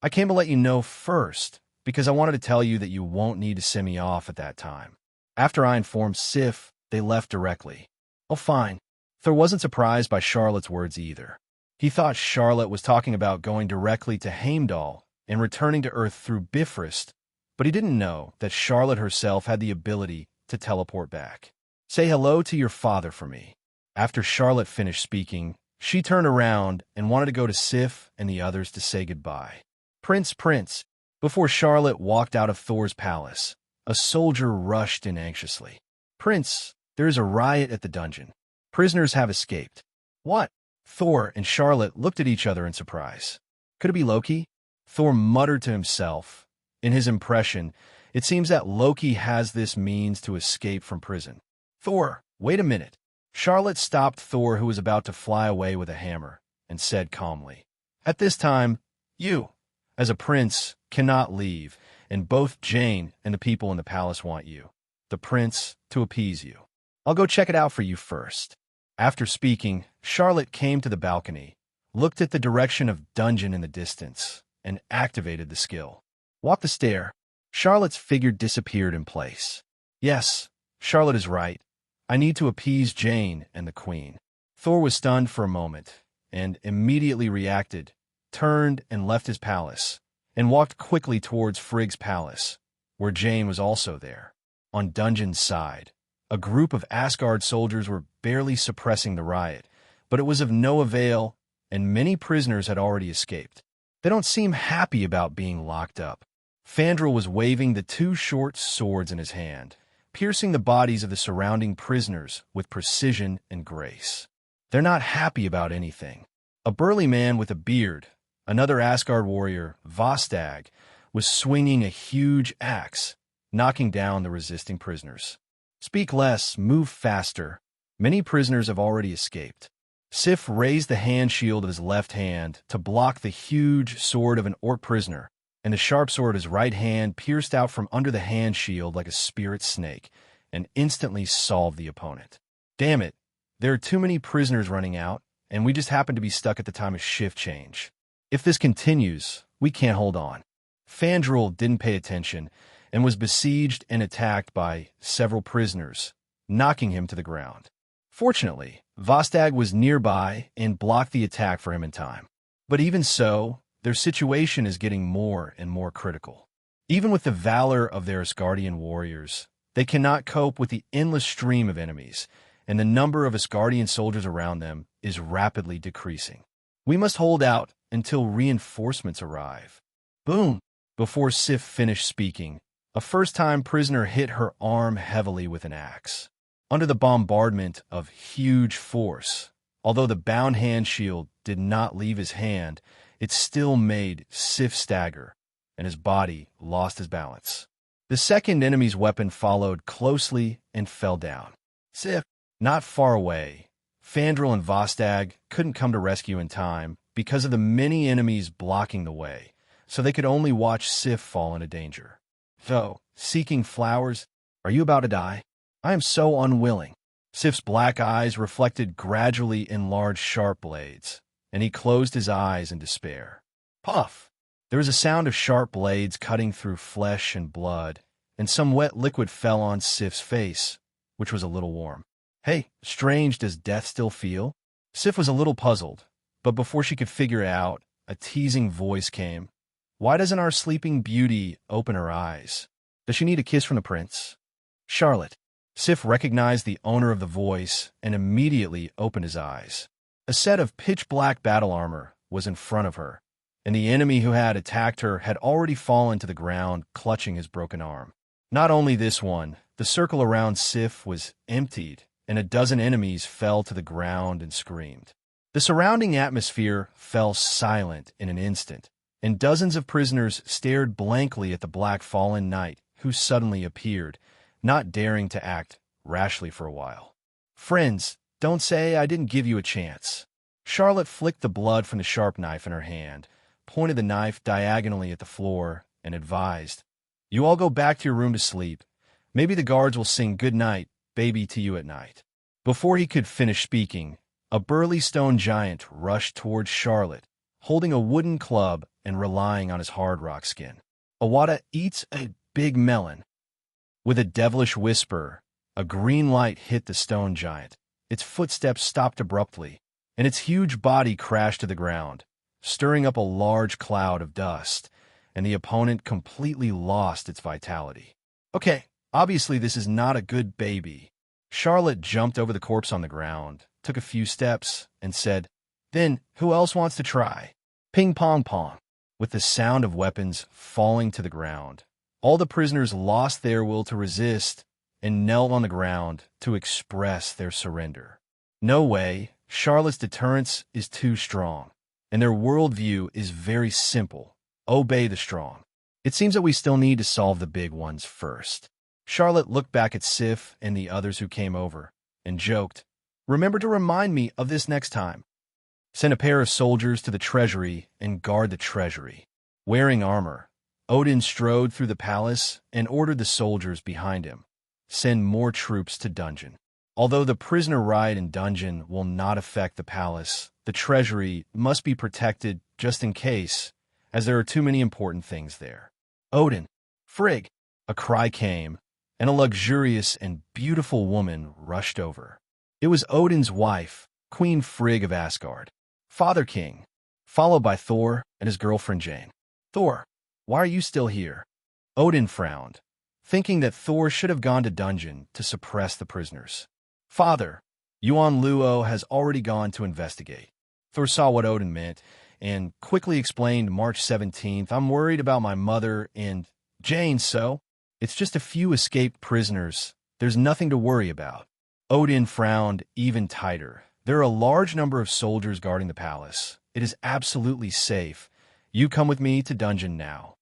I came to let you know first, because I wanted to tell you that you won't need to send me off at that time. After I informed Sif, they left directly. Oh, fine. Thor wasn't surprised by Charlotte's words either. He thought Charlotte was talking about going directly to Heimdall and returning to Earth through Bifrost, but he didn't know that Charlotte herself had the ability to teleport back. Say hello to your father for me. After Charlotte finished speaking, she turned around and wanted to go to Sif and the others to say goodbye. Prince. Before Charlotte walked out of Thor's palace, a soldier rushed in anxiously. Prince, there is a riot at the dungeon. Prisoners have escaped. What? Thor and Charlotte looked at each other in surprise. Could it be Loki? Thor muttered to himself. In his impression, it seems that Loki has this means to escape from prison. Thor, wait a minute. Charlotte stopped Thor, who was about to fly away with a hammer, and said calmly, At this time, you, as a prince, cannot leave, and both Jane and the people in the palace want you, the prince, to appease you. I'll go check it out for you first. After speaking, Charlotte came to the balcony, looked at the direction of dungeon in the distance, and activated the skill. Walk the stair. Charlotte's figure disappeared in place. Yes, Charlotte is right. I need to appease Jane and the queen. Thor was stunned for a moment, and immediately reacted, turned and left his palace, and walked quickly towards Frigg's palace, where Jane was also there. On Dungeon's side, a group of Asgard soldiers were barely suppressing the riot, but it was of no avail, and many prisoners had already escaped. They don't seem happy about being locked up. Fandral was waving the two short swords in his hand, piercing the bodies of the surrounding prisoners with precision and grace. They're not happy about anything. A burly man with a beard, another Asgard warrior, Vostag, was swinging a huge axe, knocking down the resisting prisoners. Speak less, move faster. Many prisoners have already escaped. Sif raised the hand shield of his left hand to block the huge sword of an orc prisoner, and the sharp sword of his right hand pierced out from under the hand shield like a spirit snake and instantly solved the opponent. Damn it, There are too many prisoners running out, and we just happen to be stuck at the time of shift change. If this continues, we can't hold on. Fandral didn't pay attention and was besieged and attacked by several prisoners, knocking him to the ground. Fortunately, Vostag was nearby and blocked the attack for him in time. But even so, their situation is getting more and more critical. Even with the valor of their Asgardian warriors, they cannot cope with the endless stream of enemies, and the number of Asgardian soldiers around them is rapidly decreasing. We must hold out until reinforcements arrive. Boom! Before Sif finished speaking, a first-time prisoner hit her arm heavily with an axe. Under the bombardment of huge force, although the bound hand shield did not leave his hand, it still made Sif stagger, and his body lost his balance. The second enemy's weapon followed closely and fell down. Sif, not far away, Fandral and Vostag couldn't come to rescue in time because of the many enemies blocking the way, so they could only watch Sif fall into danger. So, seeking flowers, are you about to die? I am so unwilling. Sif's black eyes reflected gradually in large sharp blades, and he closed his eyes in despair. Puff! There was a sound of sharp blades cutting through flesh and blood, and some wet liquid fell on Sif's face, which was a little warm. Hey, strange, does death still feel? Sif was a little puzzled, but before she could figure it out, a teasing voice came. Why doesn't our sleeping beauty open her eyes? Does she need a kiss from the prince? Charlotte. Sif recognized the owner of the voice and immediately opened his eyes. A set of pitch-black battle armor was in front of her, and the enemy who had attacked her had already fallen to the ground, clutching his broken arm. Not only this one, the circle around Sif was emptied, and a dozen enemies fell to the ground and screamed. The surrounding atmosphere fell silent in an instant, and dozens of prisoners stared blankly at the black fallen knight who suddenly appeared, not daring to act rashly for a while. Friends, don't say I didn't give you a chance. Charlotte flicked the blood from the sharp knife in her hand, pointed the knife diagonally at the floor, and advised, You all go back to your room to sleep. Maybe the guards will sing good night, baby, to you at night. Before he could finish speaking, a burly stone giant rushed towards Charlotte, holding a wooden club and relying on his hard rock skin. Avada Eats a Big Melon. With a devilish whisper, a green light hit the stone giant. Its footsteps stopped abruptly, and its huge body crashed to the ground, stirring up a large cloud of dust, and the opponent completely lost its vitality. Okay, obviously this is not a good baby. Charlotte jumped over the corpse on the ground, took a few steps, and said, Then, who else wants to try? Ping pong pong. With the sound of weapons falling to the ground, all the prisoners lost their will to resist and knelt on the ground to express their surrender. No way, Charlotte's deterrence is too strong, and their worldview is very simple. Obey the strong. It seems that we still need to solve the big ones first. Charlotte looked back at Sif and the others who came over, and joked, Remember to remind me of this next time. Send a pair of soldiers to the treasury and guard the treasury. Wearing armor, Odin strode through the palace and ordered the soldiers behind him. Send more troops to dungeon. Although the prisoner riot in dungeon will not affect the palace, the treasury must be protected just in case, as there are too many important things there. Odin, Frigg! A cry came, and a luxurious and beautiful woman rushed over. It was Odin's wife, Queen Frigg of Asgard, Father King, followed by Thor and his girlfriend Jane. Thor, why are you still here? Odin frowned, thinking that Thor should have gone to dungeon to suppress the prisoners. Father, Yuan Luo has already gone to investigate. Thor saw what Odin meant and quickly explained March 17th, I'm worried about my mother and Jane, so it's just a few escaped prisoners. There's nothing to worry about. Odin frowned even tighter. There are a large number of soldiers guarding the palace. It is absolutely safe. You come with me to dungeon now.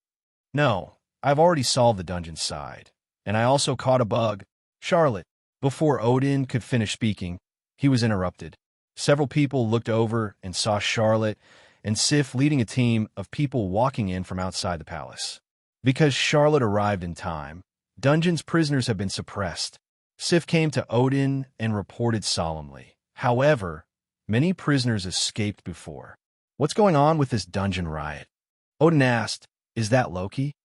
No, I've already solved the dungeon side. And I also caught a bug. Charlotte. Before Odin could finish speaking, he was interrupted. Several people looked over and saw Charlotte and Sif leading a team of people walking in from outside the palace. Because Charlotte arrived in time, dungeon's prisoners have been suppressed. Sif came to Odin and reported solemnly, However, many prisoners escaped before. What's going on with this dungeon riot? Odin asked, is that Loki?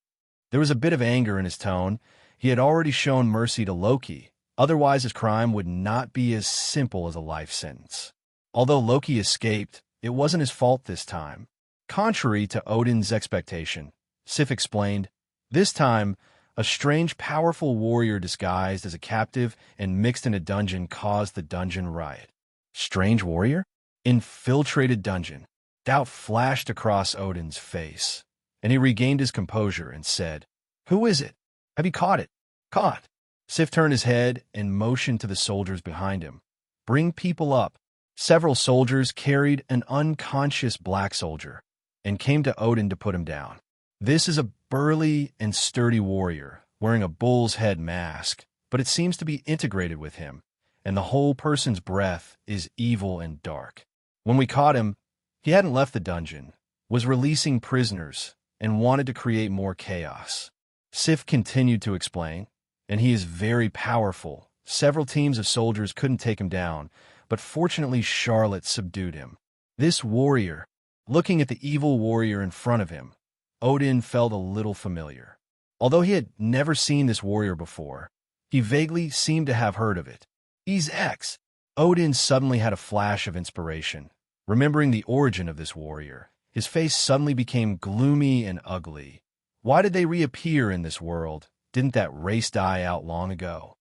There was a bit of anger in his tone. He had already shown mercy to Loki. Otherwise, his crime would not be as simple as a life sentence. Although Loki escaped, it wasn't his fault this time. Contrary to Odin's expectation, Sif explained, this time, a strange, powerful warrior disguised as a captive and mixed in a dungeon caused the dungeon riot. Strange warrior? Infiltrated dungeon. Doubt flashed across Odin's face, and he regained his composure and said, who is it? Have you caught it? Caught. Sif turned his head and motioned to the soldiers behind him. Bring people up. Several soldiers carried an unconscious black soldier and came to Odin to put him down. This is a burly and sturdy warrior wearing a bull's head mask, but it seems to be integrated with him, and the whole person's breath is evil and dark. When we caught him, he hadn't left the dungeon, was releasing prisoners, and wanted to create more chaos. Sif continued to explain, and he is very powerful. Several teams of soldiers couldn't take him down, but fortunately Charlotte subdued him. This warrior, looking at the evil warrior in front of him, Odin felt a little familiar. Although he had never seen this warrior before, he vaguely seemed to have heard of it. He's X. Odin suddenly had a flash of inspiration. Remembering the origin of this warrior, his face suddenly became gloomy and ugly. Why did they reappear in this world? Didn't that race die out long ago?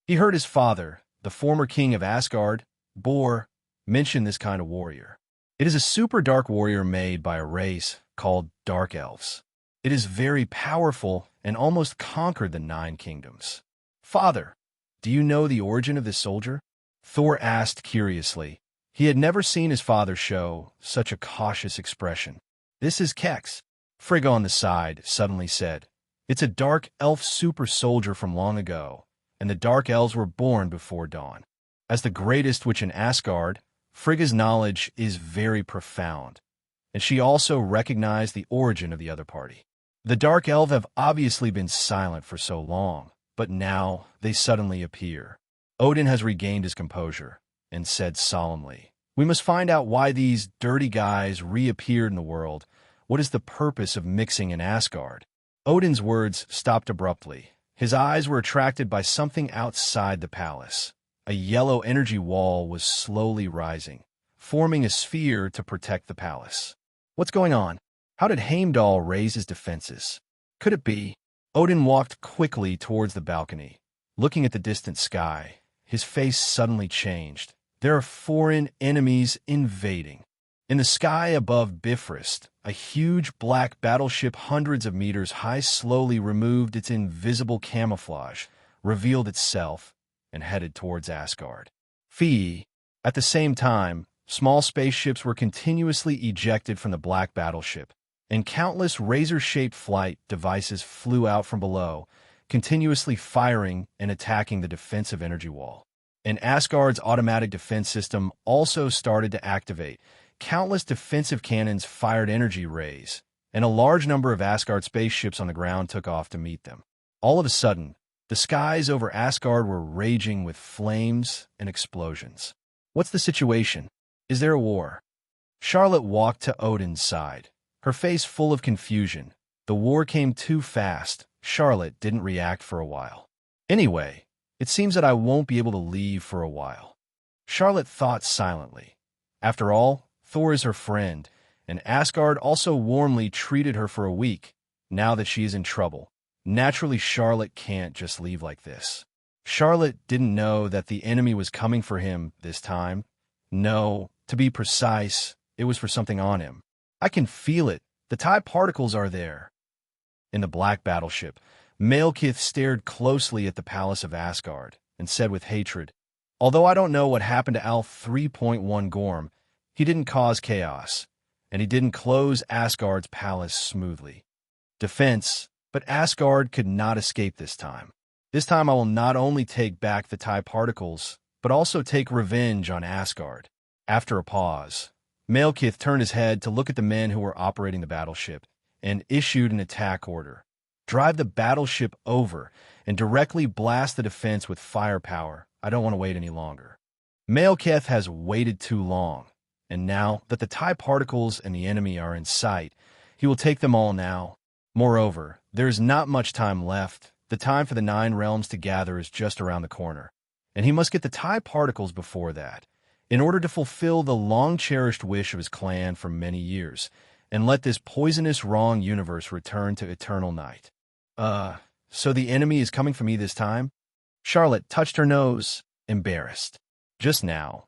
He heard his father, the former king of Asgard, Bor, mention this kind of warrior. It is a super dark warrior made by a race called Dark Elves. It is very powerful and almost conquered the 9 kingdoms. Father, do you know the origin of this soldier? Thor asked curiously. He had never seen his father show such a cautious expression. This is Kex, Frigga on the side suddenly said. It's a dark elf super soldier from long ago, and the dark elves were born before dawn. As the greatest witch in Asgard, Frigga's knowledge is very profound, and she also recognized the origin of the other party. The dark elves have obviously been silent for so long, but now they suddenly appear. Odin has regained his composure and said solemnly, we must find out why these dirty guys reappeared in the world. What is the purpose of mixing in Asgard? Odin's words stopped abruptly. His eyes were attracted by something outside the palace. A yellow energy wall was slowly rising, forming a sphere to protect the palace. What's going on? How did Heimdall raise his defenses? Could it be? Odin walked quickly towards the balcony. Looking at the distant sky, his face suddenly changed. There are foreign enemies invading. In the sky above Bifrost, a huge black battleship hundreds of meters high slowly removed its invisible camouflage, revealed itself, and headed towards Asgard. Fee. At the same time, small spaceships were continuously ejected from the black battleship, and countless razor-shaped flight devices flew out from below, continuously firing and attacking the defensive energy wall. And Asgard's automatic defense system also started to activate. Countless defensive cannons fired energy rays, and a large number of Asgard spaceships on the ground took off to meet them. All of a sudden, the skies over Asgard were raging with flames and explosions. What's the situation? Is there a war? Charlotte walked to Odin's side, her face full of confusion. The war came too fast. Charlotte didn't react for a while. Anyway, it seems that I won't be able to leave for a while. Charlotte thought silently. After all, Thor is her friend, and Asgard also warmly treated her for a week. Now that she is in trouble, naturally Charlotte can't just leave like this. Charlotte didn't know that the enemy was coming for him this time. No, to be precise, it was for something on him. I can feel it. The TIE particles are there. In the black battleship, Malekith stared closely at the palace of Asgard and said with hatred, although I don't know what happened to Al 3.1 Gorm, he didn't cause chaos, and he didn't close Asgard's palace smoothly. Defense, but Asgard could not escape this time. This time I will not only take back the TIE particles, but also take revenge on Asgard. After a pause, Malekith turned his head to look at the men who were operating the battleship and issued an attack order. Drive the battleship over and directly blast the defense with firepower. I don't want to wait any longer. Malekith has waited too long, and now that the TIE particles and the enemy are in sight, he will take them all now. Moreover, there is not much time left. The time for the 9 realms to gather is just around the corner, and he must get the TIE particles before that, in order to fulfill the long-cherished wish of his clan for many years, and let this poisonous wrong universe return to eternal night. So the enemy is coming for me this time? Charlotte touched her nose, embarrassed. Just now,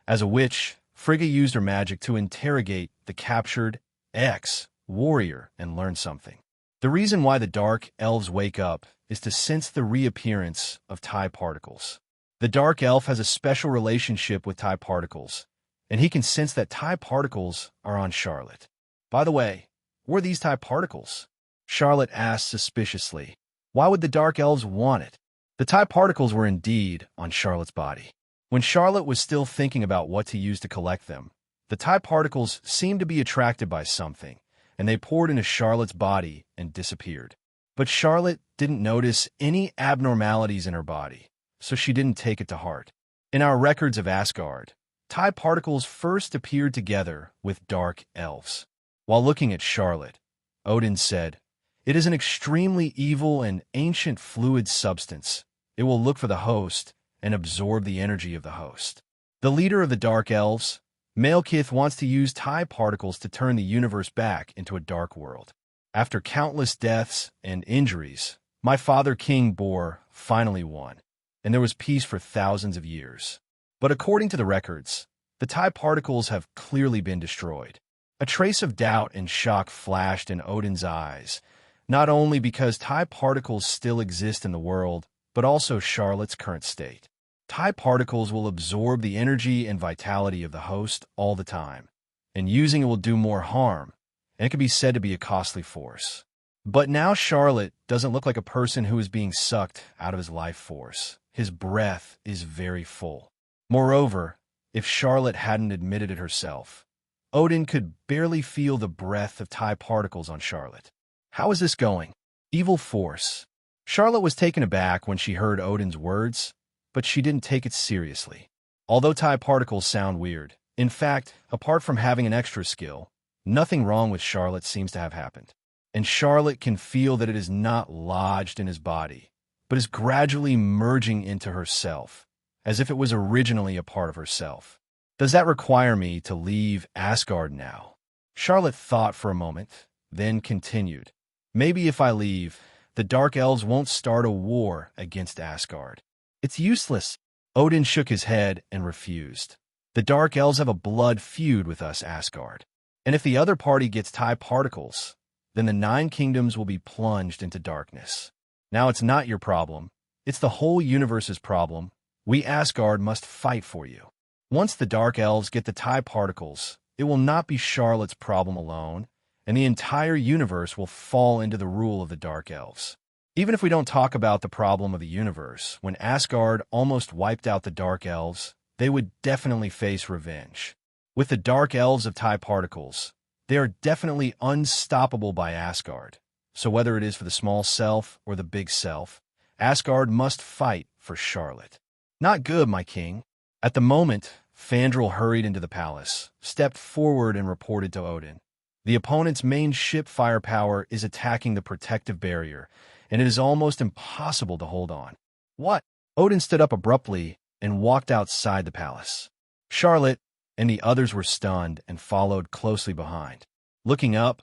as a witch, Frigga used her magic to interrogate the captured ex-warrior and learn something. The reason why the Dark Elves wake up is to sense the reappearance of TIE particles. The Dark Elf has a special relationship with TIE particles, and he can sense that TIE particles are on Charlotte. By the way, where are these TIE particles? Charlotte asked suspiciously. Why would the Dark Elves want it? The TIE particles were indeed on Charlotte's body. When Charlotte was still thinking about what to use to collect them, the TIE particles seemed to be attracted by something, and they poured into Charlotte's body and disappeared. But Charlotte didn't notice any abnormalities in her body, so she didn't take it to heart. In our records of Asgard, TIE particles first appeared together with Dark Elves. While looking at Charlotte, Odin said, "It is an extremely evil and ancient fluid substance. It will look for the host and absorb the energy of the host." The leader of the Dark Elves, Malekith, wants to use TIE particles to turn the universe back into a dark world. After countless deaths and injuries, my father King Bor finally won, and there was peace for thousands of years. But according to the records, the TIE particles have clearly been destroyed. A trace of doubt and shock flashed in Odin's eyes, not only because TIE particles still exist in the world, but also Charlotte's current state. TIE particles will absorb the energy and vitality of the host all the time, and using it will do more harm, and it can be said to be a costly force. But now Charlotte doesn't look like a person who is being sucked out of his life force. His breath is very full. Moreover, if Charlotte hadn't admitted it herself, Odin could barely feel the breath of TIE particles on Charlotte. How is this going? Evil force. Charlotte was taken aback when she heard Odin's words, but she didn't take it seriously. Although TIE particles sound weird, in fact, apart from having an extra skill, nothing wrong with Charlotte seems to have happened. And Charlotte can feel that it is not lodged in his body, but is gradually merging into herself, as if it was originally a part of herself. Does that require me to leave Asgard now? Charlotte thought for a moment, then continued. Maybe if I leave, the Dark Elves won't start a war against Asgard. It's useless. Odin shook his head and refused. The Dark Elves have a blood feud with us, Asgard. And if the other party gets TIE particles, then the 9 kingdoms will be plunged into darkness. Now it's not your problem. It's the whole universe's problem. We Asgard must fight for you. Once the Dark Elves get the TIE particles, it will not be Charlotte's problem alone, and the entire universe will fall into the rule of the Dark Elves. Even if we don't talk about the problem of the universe, when Asgard almost wiped out the Dark Elves, they would definitely face revenge. With the Dark Elves of TIE particles, they are definitely unstoppable by Asgard. So whether it is for the small self or the big self, Asgard must fight for Charlotte. Not good, my king. At the moment, Fandral hurried into the palace, stepped forward and reported to Odin. The opponent's main ship firepower is attacking the protective barrier, and it is almost impossible to hold on. What? Odin stood up abruptly and walked outside the palace. Charlotte and the others were stunned and followed closely behind. Looking up,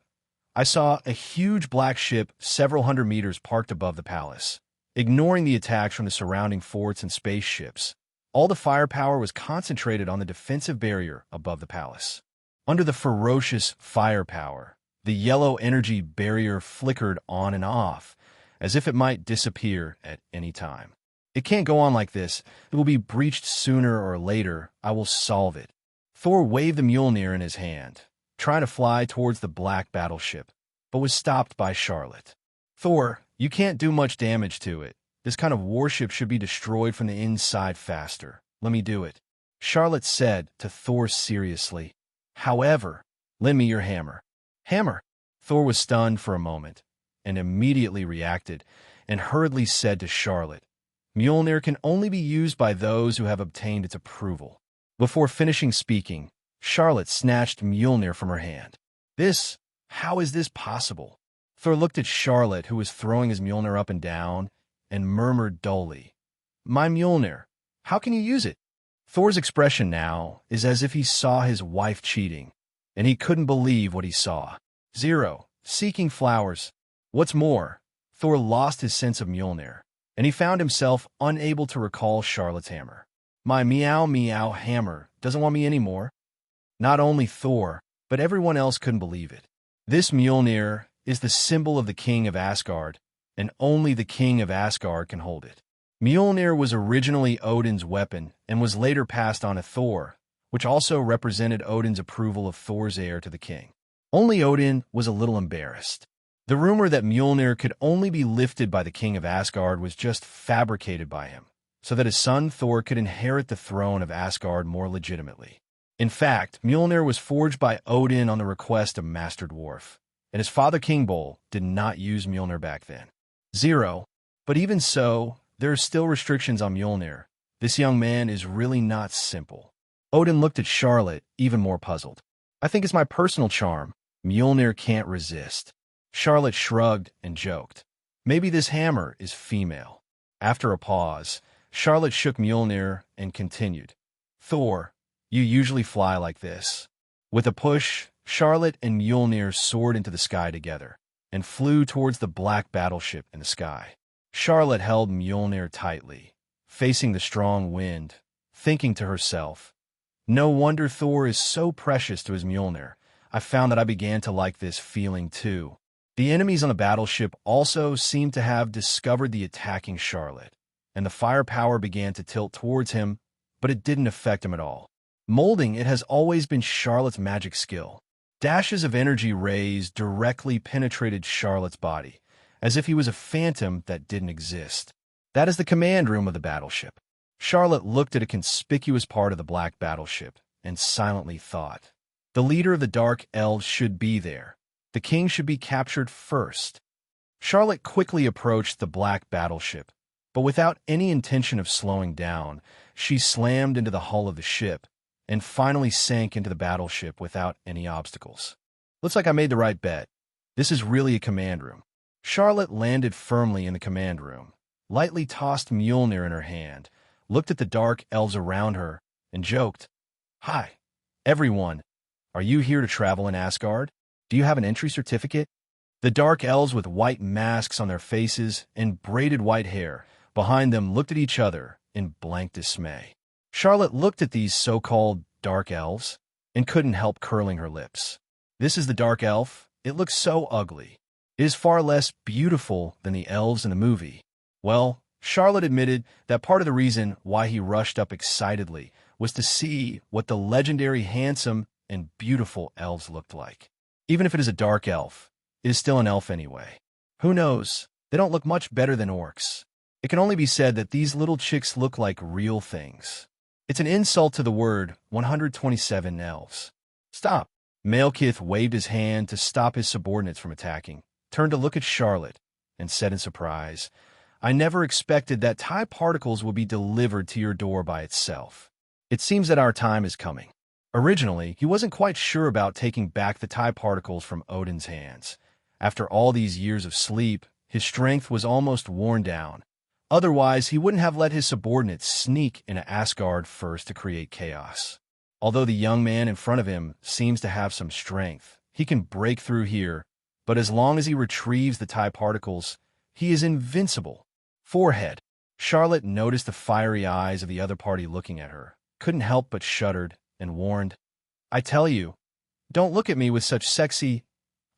I saw a huge black ship several hundred meters parked above the palace. Ignoring the attacks from the surrounding forts and spaceships, all the firepower was concentrated on the defensive barrier above the palace. Under the ferocious firepower, the yellow energy barrier flickered on and off, as if it might disappear at any time. It can't go on like this. It will be breached sooner or later. I will solve it. Thor waved the Mjolnir in his hand, trying to fly towards the black battleship, but was stopped by Charlotte. Thor, you can't do much damage to it. This kind of warship should be destroyed from the inside faster. Let me do it. Charlotte said to Thor seriously. However, lend me your hammer. Hammer? Thor was stunned for a moment, and immediately reacted, and hurriedly said to Charlotte, Mjolnir can only be used by those who have obtained its approval. Before finishing speaking, Charlotte snatched Mjolnir from her hand. How is this possible? Thor looked at Charlotte, who was throwing his Mjolnir up and down, and murmured dully, "My Mjolnir, how can you use it?" Thor's expression now is as if he saw his wife cheating, and he couldn't believe what he saw. Zero, seeking flowers. What's more, Thor lost his sense of Mjolnir, and he found himself unable to recall Charlotte's hammer. My meow meow hammer doesn't want me anymore. Not only Thor, but everyone else couldn't believe it. This Mjolnir is the symbol of the king of Asgard, and only the king of Asgard can hold it. Mjolnir was originally Odin's weapon and was later passed on to Thor, which also represented Odin's approval of Thor's heir to the king. Only Odin was a little embarrassed. The rumor that Mjolnir could only be lifted by the king of Asgard was just fabricated by him, so that his son Thor could inherit the throne of Asgard more legitimately. In fact, Mjolnir was forged by Odin on the request of Master Dwarf, and his father King Bull did not use Mjolnir back then. Zero. But even so, there are still restrictions on Mjolnir. This young man is really not simple. Odin looked at Charlotte, even more puzzled. I think it's my personal charm. Mjolnir can't resist. Charlotte shrugged and joked. Maybe this hammer is female. After a pause, Charlotte shook Mjolnir and continued. Thor, you usually fly like this. With a push, Charlotte and Mjolnir soared into the sky together and flew towards the black battleship in the sky. Charlotte held Mjolnir tightly, facing the strong wind, thinking to herself, no wonder Thor is so precious to his Mjolnir. I found that I began to like this feeling too. The enemies on the battleship also seemed to have discovered the attacking Charlotte, and the firepower began to tilt towards him, but it didn't affect him at all. Molding it has always been Charlotte's magic skill. Dashes of energy rays directly penetrated Charlotte's body, as if he was a phantom that didn't exist. That is the command room of the battleship. Charlotte looked at a conspicuous part of the black battleship and silently thought, the leader of the Dark Elves should be there. The king should be captured first. Charlotte quickly approached the black battleship, but without any intention of slowing down, she slammed into the hull of the ship and finally sank into the battleship without any obstacles. Looks like I made the right bet. This is really a command room. Charlotte landed firmly in the command room, lightly tossed Mjolnir in her hand, looked at the dark elves around her, and joked, Hi, everyone. Are you here to travel in Asgard? Do you have an entry certificate? The dark elves with white masks on their faces and braided white hair behind them looked at each other in blank dismay. Charlotte looked at these so-called dark elves and couldn't help curling her lips. This is the dark elf. It looks so ugly. It is far less beautiful than the elves in the movie. Well, Charlotte admitted that part of the reason why he rushed up excitedly was to see what the legendary handsome and beautiful elves looked like. Even if it is a dark elf, it is still an elf anyway. Who knows? They don't look much better than orcs. It can only be said that these little chicks look like real things. It's an insult to the word 127 elves. Stop. Malekith waved his hand to stop his subordinates from attacking, turned to look at Charlotte, and said in surprise, I never expected that TIE particles would be delivered to your door by itself. It seems that our time is coming. Originally, he wasn't quite sure about taking back the TIE particles from Odin's hands. After all these years of sleep, his strength was almost worn down. Otherwise, he wouldn't have let his subordinates sneak into Asgard first to create chaos. Although the young man in front of him seems to have some strength, he can break through here, but as long as he retrieves the TIE particles, he is invincible. Forehead. Charlotte noticed the fiery eyes of the other party looking at her, couldn't help but shuddered, and warned, I tell you, don't look at me with such sexy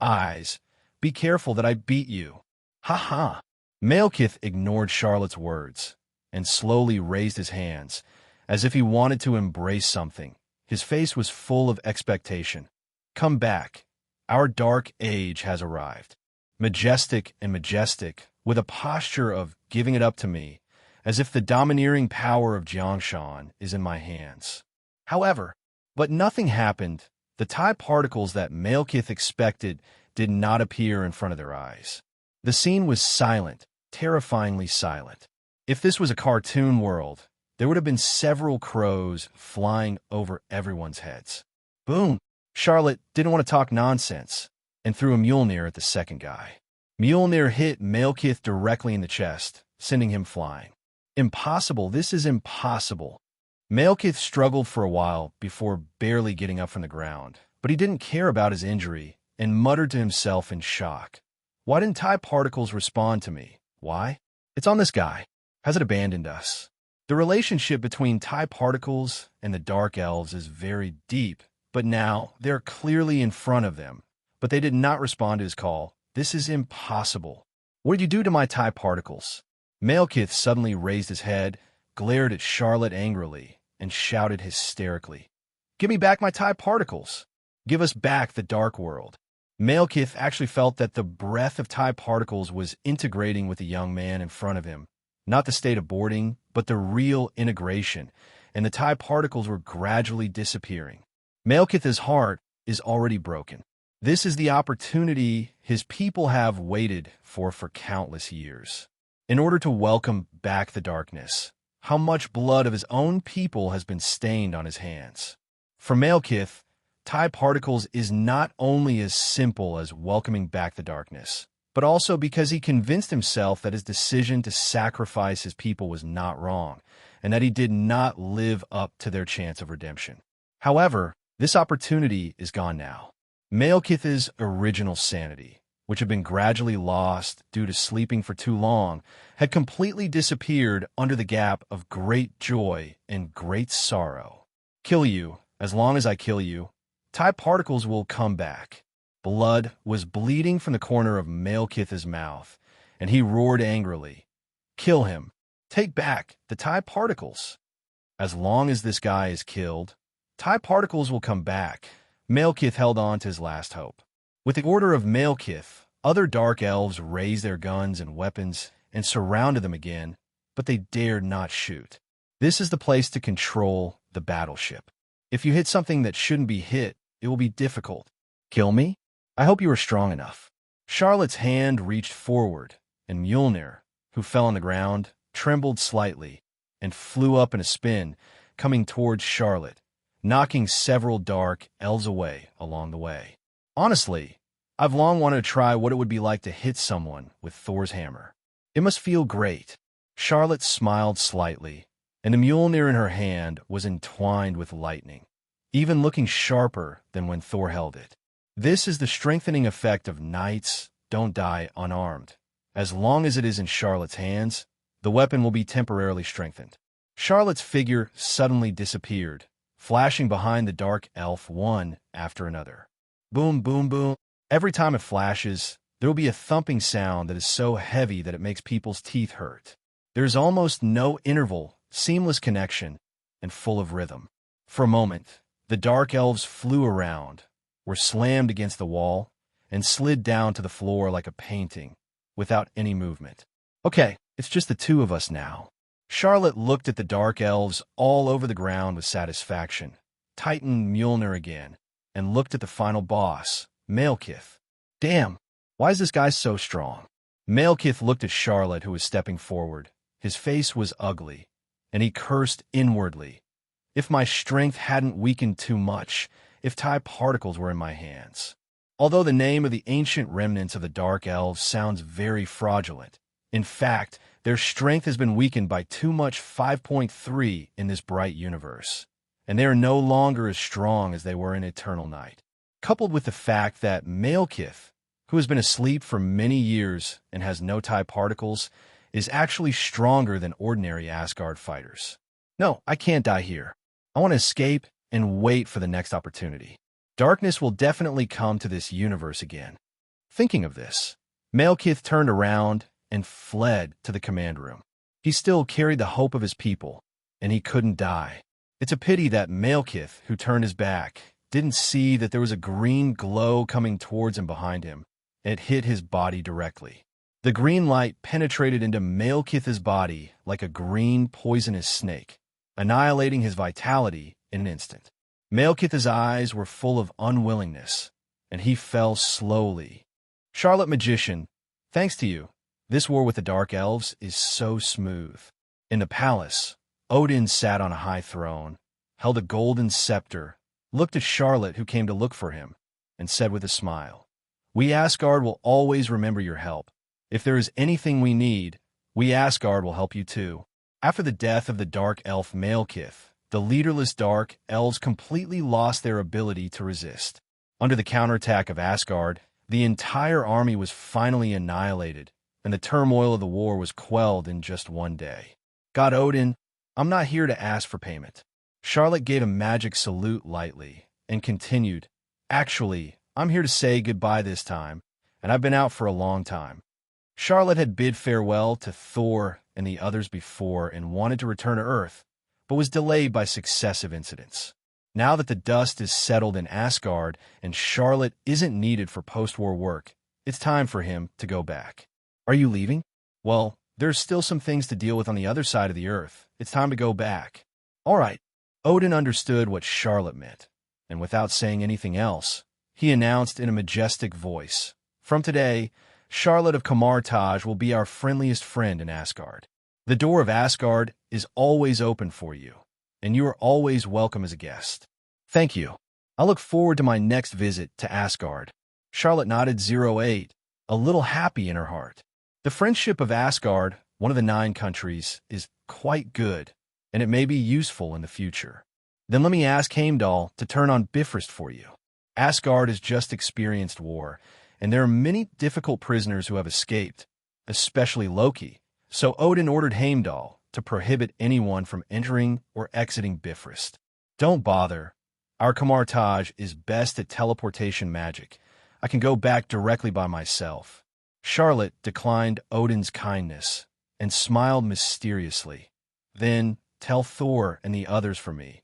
eyes. Be careful that I beat you. Ha ha. Malekith ignored Charlotte's words and slowly raised his hands, as if he wanted to embrace something. His face was full of expectation. Come back. Our dark age has arrived. Majestic and majestic, with a posture of giving it up to me, as if the domineering power of Jiangshan is in my hands. However, but nothing happened. The TIE particles that Malekith expected did not appear in front of their eyes. The scene was silent, terrifyingly silent. If this was a cartoon world, there would have been several crows flying over everyone's heads. Boom! Charlotte didn't want to talk nonsense and threw a Mjolnir at the second guy. Mjolnir hit Malekith directly in the chest, sending him flying. Impossible, this is impossible. Malekith struggled for a while before barely getting up from the ground, but he didn't care about his injury and muttered to himself in shock. Why didn't TIE particles respond to me? Why? It's on this guy. Has it abandoned us? The relationship between TIE particles and the Dark Elves is very deep, but now they're clearly in front of them. But they did not respond to his call. This is impossible. What did you do to my TIE particles? Malekith suddenly raised his head, glared at Charlotte angrily, and shouted hysterically, "Give me back my TIE particles! Give us back the Dark World!" Malekith actually felt that the breath of TIE particles was integrating with the young man in front of him. Not the state of boarding, but the real integration, and the TIE particles were gradually disappearing. Malekith's heart is already broken. This is the opportunity his people have waited for countless years. In order to welcome back the darkness, how much blood of his own people has been stained on his hands. For Malekith, TIE particles is not only as simple as welcoming back the darkness, but also because he convinced himself that his decision to sacrifice his people was not wrong, and that he did not live up to their chance of redemption. However, this opportunity is gone now. Malekith's original sanity, which had been gradually lost due to sleeping for too long, had completely disappeared under the gap of great joy and great sorrow. Kill you, as long as I kill you, TIE particles will come back. Blood was bleeding from the corner of Malekith's mouth, and he roared angrily, "Kill him! Take back the TIE particles!" As long as this guy is killed, TIE particles will come back. Malekith held on to his last hope. With the order of Malekith, other Dark Elves raised their guns and weapons and surrounded them again, but they dared not shoot. This is the place to control the battleship. If you hit something that shouldn't be hit, it will be difficult. Kill me? I hope you are strong enough. Charlotte's hand reached forward, and Mjolnir, who fell on the ground, trembled slightly and flew up in a spin, coming towards Charlotte, knocking several Dark Elves away along the way. Honestly, I've long wanted to try what it would be like to hit someone with Thor's hammer. It must feel great. Charlotte smiled slightly, and the Mjolnir in her hand was entwined with lightning, even looking sharper than when Thor held it. This is the strengthening effect of knights don't die unarmed. As long as it is in Charlotte's hands, the weapon will be temporarily strengthened. Charlotte's figure suddenly disappeared, flashing behind the Dark Elf one after another. Boom, boom, boom. Every time it flashes, there will be a thumping sound that is so heavy that it makes people's teeth hurt. There's almost no interval, seamless connection, and full of rhythm. For a moment, the Dark Elves flew around, were slammed against the wall, and slid down to the floor like a painting, without any movement. Okay, it's just the two of us now. Charlotte looked at the Dark Elves all over the ground with satisfaction, tightened Mjolnir again, and looked at the final boss, Malekith. Damn, why is this guy so strong? Malekith looked at Charlotte, who was stepping forward. His face was ugly, and he cursed inwardly. If my strength hadn't weakened too much, if TIE particles were in my hands. Although the name of the ancient remnants of the Dark Elves sounds very fraudulent, in fact, their strength has been weakened by too much 5.3 in this bright universe, and they are no longer as strong as they were in Eternal Night. Coupled with the fact that Malekith, who has been asleep for many years and has no TIE particles, is actually stronger than ordinary Asgard fighters. No, I can't die here. I want to escape and wait for the next opportunity. Darkness will definitely come to this universe again. Thinking of this, Malekith turned around and fled to the command room. He still carried the hope of his people, and he couldn't die. It's a pity that Malekith, who turned his back, didn't see that there was a green glow coming towards him behind him. It hit his body directly. The green light penetrated into Malekith's body like a green poisonous snake, annihilating his vitality in an instant. Malekith's eyes were full of unwillingness, and he fell slowly. Charlotte Magician, thanks to you, this war with the Dark Elves is so smooth. In the palace, Odin sat on a high throne, held a golden scepter, looked at Charlotte, who came to look for him, and said with a smile, "We Asgard will always remember your help. If there is anything we need, we Asgard will help you too." After the death of the Dark Elf Malekith, the leaderless Dark Elves completely lost their ability to resist. Under the counterattack of Asgard, the entire army was finally annihilated, and the turmoil of the war was quelled in just one day. God Odin, I'm not here to ask for payment. Charlotte gave a magic salute lightly and continued, "Actually, I'm here to say goodbye this time, and I've been out for a long time." Charlotte had bid farewell to Thor and the others before and wanted to return to Earth, but was delayed by successive incidents. Now that the dust is settled in Asgard and Charlotte isn't needed for post-war work, it's time for him to go back. Are you leaving? Well, there's still some things to deal with on the other side of the Earth. It's time to go back. All right. Odin understood what Charlotte meant, and without saying anything else, he announced in a majestic voice, "From today, Charlotte of Camartage will be our friendliest friend in Asgard. The door of Asgard is always open for you, and you are always welcome as a guest." "Thank you. I look forward to my next visit to Asgard." Charlotte nodded 08, a little happy in her heart. The friendship of Asgard, one of the 9 countries, is quite good, and it may be useful in the future. Then let me ask Heimdall to turn on Bifrost for you. Asgard has just experienced war, and there are many difficult prisoners who have escaped, especially Loki. So Odin ordered Heimdall to prohibit anyone from entering or exiting Bifrost. "Don't bother. Our Camartage is best at teleportation magic. I can go back directly by myself." Charlotte declined Odin's kindness and smiled mysteriously. "Then tell Thor and the others for me,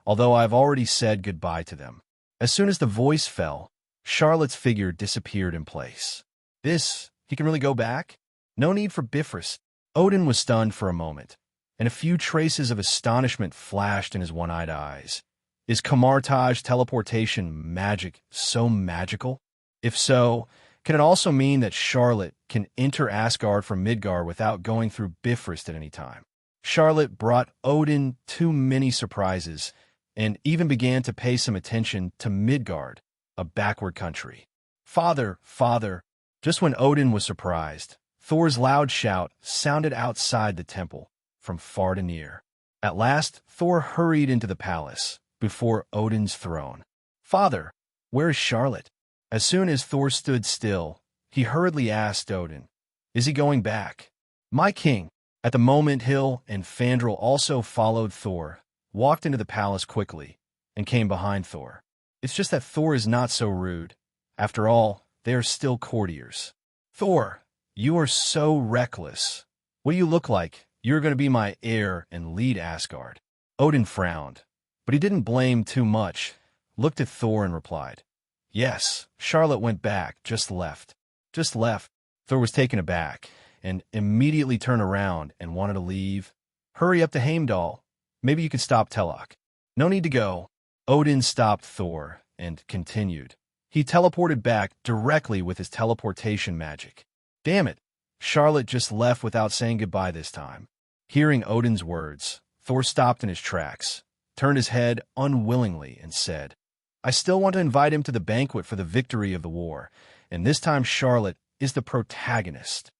although I've already said goodbye to them." As soon as the voice fell, Charlotte's figure disappeared in place. He can really go back? No need for Bifrost. Odin was stunned for a moment, and a few traces of astonishment flashed in his one-eyed eyes. Is Camartage teleportation magic so magical? If so, can it also mean that Charlotte can enter Asgard from Midgard without going through Bifrost at any time? Charlotte brought Odin too many surprises, and even began to pay some attention to Midgard, a backward country. "Father, father!" Just when Odin was surprised, Thor's loud shout sounded outside the temple, from far to near. At last, Thor hurried into the palace, before Odin's throne. "Father, where is Charlotte?" As soon as Thor stood still, he hurriedly asked Odin, "Is he going back?" "My king." At the moment, Hill and Fandral also followed Thor, walked into the palace quickly, and came behind Thor. It's just that Thor is not so rude. After all, they are still courtiers. "Thor, you are so reckless. What do you look like? You're going to be my heir and lead Asgard." Odin frowned, but he didn't blame too much, looked at Thor and replied, "Yes, Charlotte went back, just left." "Just left?" Thor was taken aback, and immediately turned around and wanted to leave. "Hurry up to Heimdall. Maybe you can stop Telok." "No need to go." Odin stopped Thor and continued. He teleported back directly with his teleportation magic. Damn it, Charlotte just left without saying goodbye this time. Hearing Odin's words, Thor stopped in his tracks, turned his head unwillingly, and said, "I still want to invite him to the banquet for the victory of the war, and this time Charlotte is the protagonist."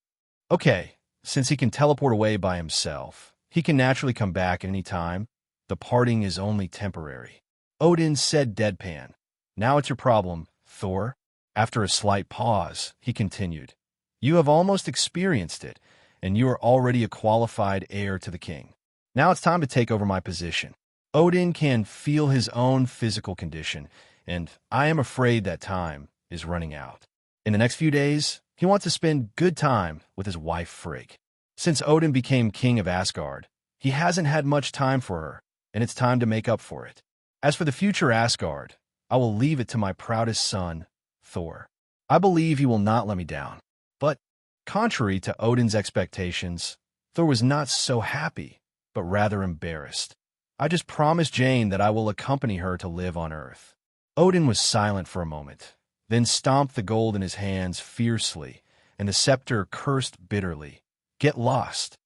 "Okay, since he can teleport away by himself, he can naturally come back at any time. The parting is only temporary." Odin said deadpan. "Now it's your problem, Thor." After a slight pause, he continued, "You have almost experienced it, and you are already a qualified heir to the king. Now it's time to take over my position." Odin can feel his own physical condition, and I am afraid that time is running out. In the next few days, he wants to spend good time with his wife Frigg. Since Odin became king of Asgard, he hasn't had much time for her, and it's time to make up for it. As for the future Asgard, I will leave it to my proudest son, Thor. I believe he will not let me down. But, contrary to Odin's expectations, Thor was not so happy, but rather embarrassed. "I just promised Jane that I will accompany her to live on Earth." Odin was silent for a moment, then stomped the gold in his hands fiercely, and the scepter cursed bitterly. "Get lost.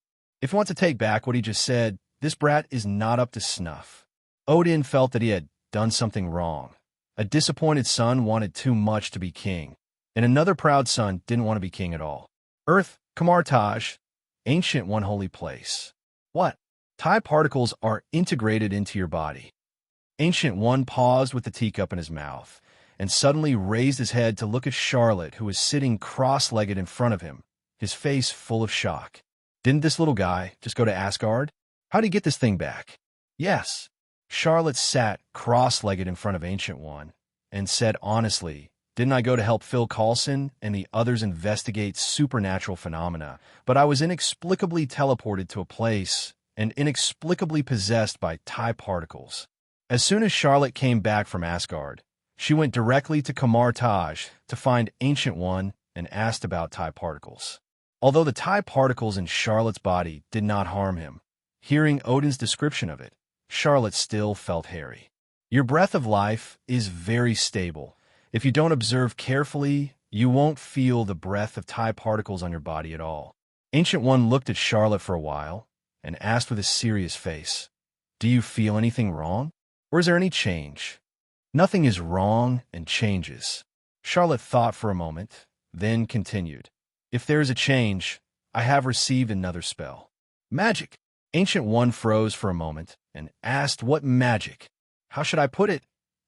If you want to take back what he just said, This brat is not up to snuff. Odin felt that he had done something wrong. A disappointed son wanted too much to be king, and another proud son didn't want to be king at all. Earth, Kamartaj, ancient one holy place. What? Thai particles are integrated into your body. Ancient One paused with the teacup in his mouth, and suddenly raised his head to look at Charlotte, who was sitting cross-legged in front of him, his face full of shock. Didn't this little guy just go to Asgard? How'd he get this thing back? Yes. Charlotte sat cross-legged in front of Ancient One, and said honestly, didn't I go to help Phil Coulson and the others investigate supernatural phenomena, but I was inexplicably teleported to a place and inexplicably possessed by Thai particles. As soon as Charlotte came back from Asgard, she went directly to Kamartaj to find Ancient One and asked about Thai particles. Although the Thai particles in Charlotte's body did not harm him, hearing Odin's description of it, Charlotte still felt hairy. Your breath of life is very stable. If you don't observe carefully, you won't feel the breath of Thai particles on your body at all. Ancient One looked at Charlotte for a while and asked with a serious face, do you feel anything wrong? Or is there any change? Nothing is wrong and changes. Charlotte thought for a moment, then continued. If there is a change, I have received another spell. Magic. Ancient One froze for a moment and asked what magic. How should I put it?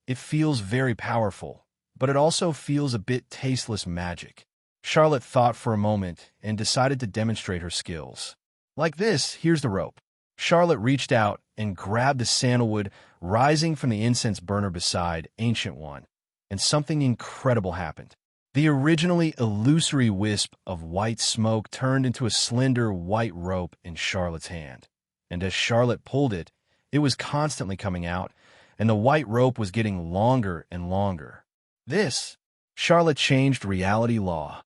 It feels very powerful, but it also feels a bit tasteless magic. Charlotte thought for a moment and decided to demonstrate her skills. Like this, here's the rope. Charlotte reached out and grabbed the sandalwood rising from the incense burner beside Ancient One, and something incredible happened. The originally illusory wisp of white smoke turned into a slender white rope in Charlotte's hand, and as Charlotte pulled it, it was constantly coming out, and the white rope was getting longer and longer. Charlotte changed reality law.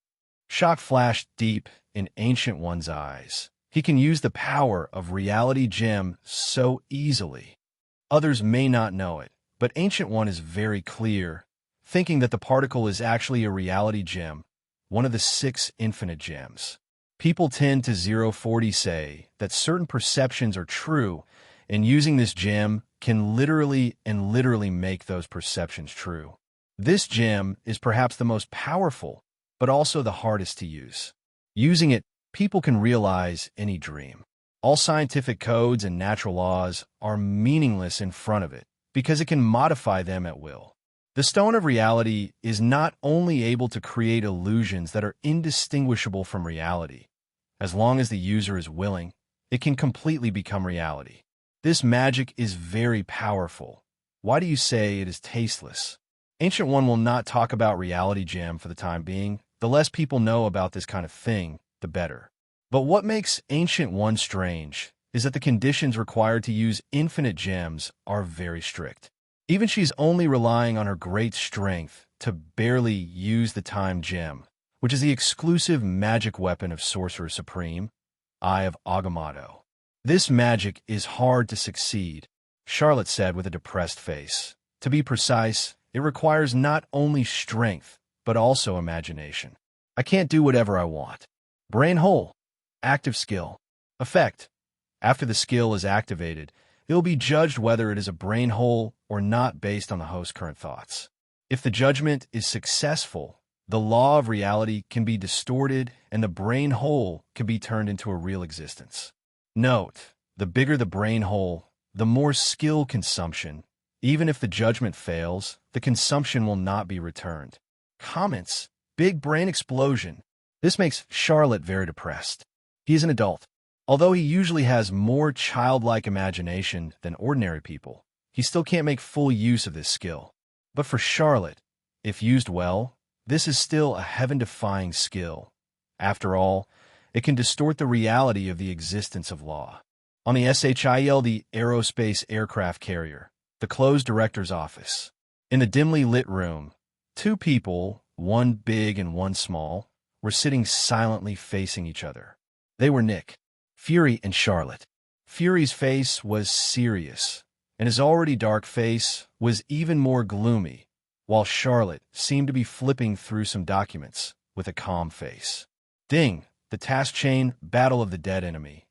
Shock flashed deep in Ancient One's eyes. He can use the power of reality gem so easily. Others may not know it, but Ancient One is very clear, thinking that the particle is actually a reality gem, one of the 6 infinite gems. People tend to 040 say that certain perceptions are true, and using this gem can literally make those perceptions true. This gem is perhaps the most powerful, but also the hardest to use. Using it, people can realize any dream. All scientific codes and natural laws are meaningless in front of it, because it can modify them at will. The Stone of Reality is not only able to create illusions that are indistinguishable from reality. As long as the user is willing, it can completely become reality. This magic is very powerful. Why do you say it is tasteless? Ancient One will not talk about reality gem for the time being. The less people know about this kind of thing, the better. But what makes Ancient One strange is that the conditions required to use infinite gems are very strict. Even she's only relying on her great strength to barely use the time gem, which is the exclusive magic weapon of Sorcerer Supreme, Eye of Agamotto. This magic is hard to succeed, Charlotte said with a depressed face. To be precise, it requires not only strength, but also imagination. I can't do whatever I want. Brain hole. Active skill. Effect. After the skill is activated, it will be judged whether it is a brain hole or not based on the host's current thoughts. If the judgment is successful, the law of reality can be distorted and the brain hole can be turned into a real existence. Note, the bigger the brain hole, the more skill consumption. Even if the judgment fails, the consumption will not be returned. Comments. Big brain explosion. This makes Charlotte very depressed. He is an adult. Although he usually has more childlike imagination than ordinary people, he still can't make full use of this skill. But for Charlotte, if used well, this is still a heaven-defying skill. After all, it can distort the reality of the existence of law. On the SHIL, the aerospace aircraft carrier, the closed director's office. In the dimly lit room, 2 people, one big and one small, were sitting silently facing each other. They were Nick, Fury, and Charlotte. Fury's face was serious, and his already dark face was even more gloomy, while Charlotte seemed to be flipping through some documents with a calm face. Ding! The task chain, Battle of the Dead Enemy,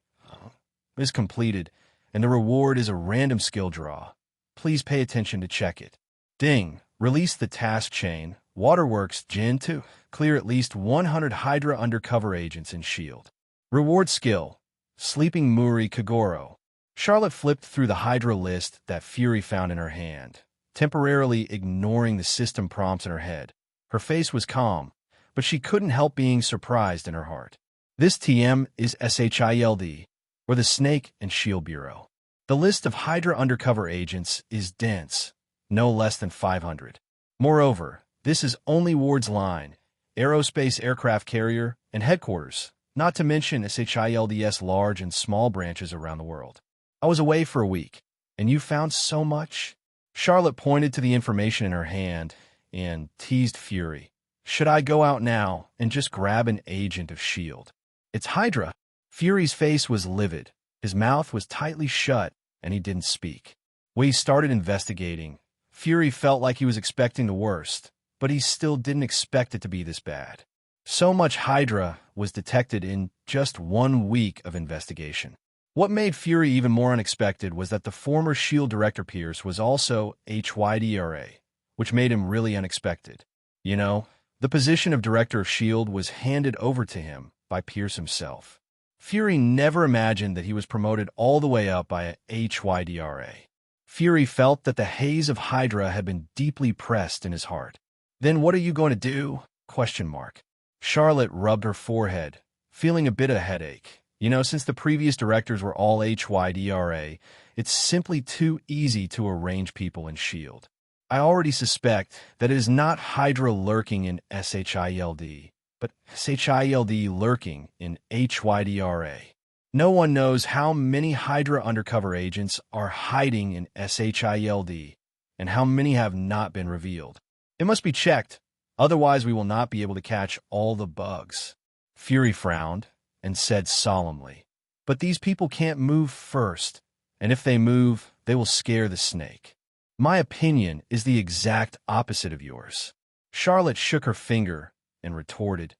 is completed, and the reward is a random skill draw. Please pay attention to check it. Ding. Release the task chain. Waterworks Jin to clear at least 100 Hydra undercover agents in S.H.I.E.L.D. Reward skill. Sleeping Muri Kagoro. Charlotte flipped through the Hydra list that Fury found in her hand, temporarily ignoring the system prompts in her head. Her face was calm, but she couldn't help being surprised in her heart. This TM is S.H.I.E.L.D., or the Snake and Shield Bureau. The list of Hydra undercover agents is dense, no less than 500. Moreover, this is only Ward's line, aerospace aircraft carrier, and headquarters, not to mention S.H.I.E.L.D.'s large and small branches around the world. I was away for a week, and you found so much? Charlotte pointed to the information in her hand and teased Fury. Should I go out now and just grab an agent of S.H.I.E.L.D.? It's Hydra. Fury's face was livid. His mouth was tightly shut, and he didn't speak. When he started investigating, Fury felt like he was expecting the worst, but he still didn't expect it to be this bad. So much Hydra was detected in just 1 week of investigation. What made Fury even more unexpected was that the former S.H.I.E.L.D. director Pierce was also HYDRA, which made him really unexpected. You know, the position of director of S.H.I.E.L.D. was handed over to him by Pierce himself. Fury never imagined that he was promoted all the way up by HYDRA. Fury felt that the haze of Hydra had been deeply pressed in his heart. Then what are you going to do? ? Charlotte rubbed her forehead, feeling a bit of a headache. You know, since the previous directors were all HYDRA, it's simply too easy to arrange people in S.H.I.E.L.D. I already suspect that it is not Hydra lurking in SHIELD, but SHIELD lurking in HYDRA. No one knows how many Hydra undercover agents are hiding in SHIELD, and how many have not been revealed. It must be checked, otherwise we will not be able to catch all the bugs. Fury frowned and said solemnly, but these people can't move first, and if they move, they will scare the snake. My opinion is the exact opposite of yours. Charlotte shook her finger and retorted,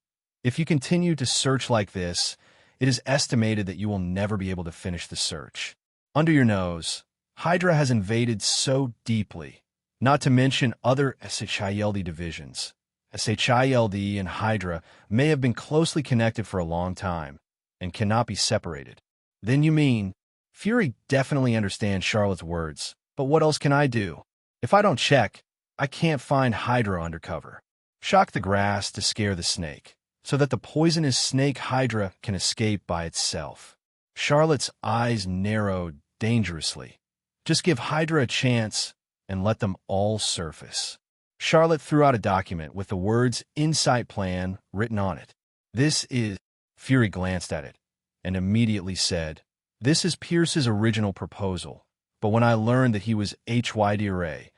if you continue to search like this, it is estimated that you will never be able to finish the search. Under your nose, Hydra has invaded so deeply, not to mention other SHIELD divisions. SHIELD and Hydra may have been closely connected for a long time and cannot be separated. Then you mean, Fury definitely understands Charlotte's words, but what else can I do? If I don't check, I can't find Hydra undercover. Shock the grass to scare the snake, so that the poisonous snake Hydra can escape by itself. Charlotte's eyes narrowed dangerously. Just give Hydra a chance and let them all surface. Charlotte threw out a document with the words Insight Plan written on it. This is... Fury glanced at it and immediately said, this is Pierce's original proposal, but when I learned that he was HYDRA,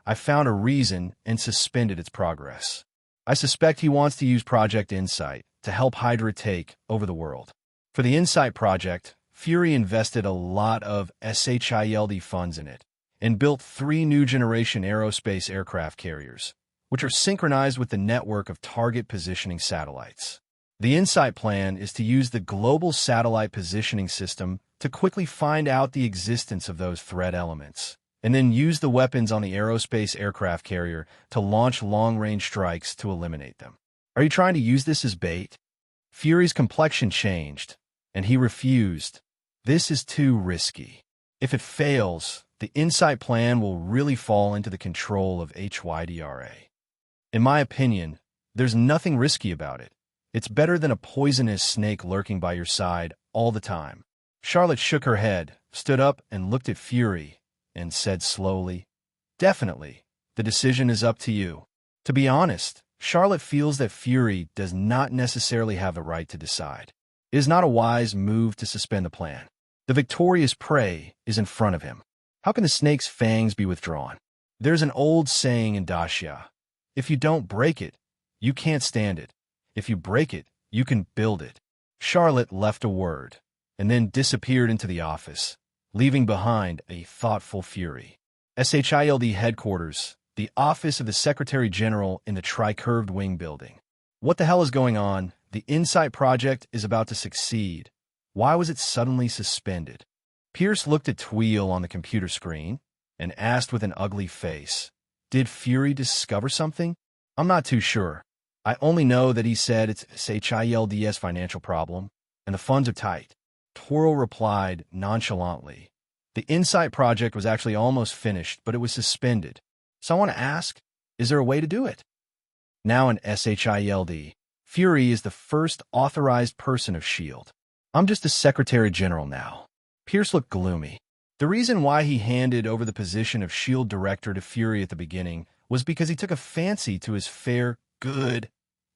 I found a reason and suspended its progress. I suspect he wants to use Project Insight to help Hydra take over the world. For the Insight project, Fury invested a lot of SHIELD funds in it and built 3 new-generation aerospace aircraft carriers, which are synchronized with the network of target positioning satellites. The Insight plan is to use the global satellite positioning system to quickly find out the existence of those threat elements, and then use the weapons on the aerospace aircraft carrier to launch long-range strikes to eliminate them. Are you trying to use this as bait? Fury's complexion changed, and he refused. This is too risky. If it fails, the Insight plan will really fall into the control of HYDRA. In my opinion, there's nothing risky about it. It's better than a poisonous snake lurking by your side all the time. Charlotte shook her head, stood up, and looked at Fury, and said slowly, definitely, the decision is up to you. To be honest, Charlotte feels that Fury does not necessarily have the right to decide. It is not a wise move to suspend the plan. The victorious prey is in front of him. How can the snake's fangs be withdrawn? There's an old saying in Daxia, if you don't break it, you can't stand it. If you break it, you can build it. Charlotte left a word, and then disappeared into the office, leaving behind a thoughtful Fury. SHIELD headquarters, the office of the Secretary General in the Tri-Curved Wing building. What the hell is going on? The Insight project is about to succeed. Why was it suddenly suspended? Pierce looked at Tweel on the computer screen and asked with an ugly face, "Did Fury discover something?" "I'm not too sure. I only know that he said it's SHIELD's financial problem, and the funds are tight." Twirl replied nonchalantly, "The Insight project was actually almost finished, but it was suspended. So I want to ask, is there a way to do it?" Now in SHIELD, Fury is the first authorized person of S.H.I.E.L.D. "I'm just a Secretary General now." Pierce looked gloomy. The reason why he handed over the position of S.H.I.E.L.D. director to Fury at the beginning was because he took a fancy to his fair, good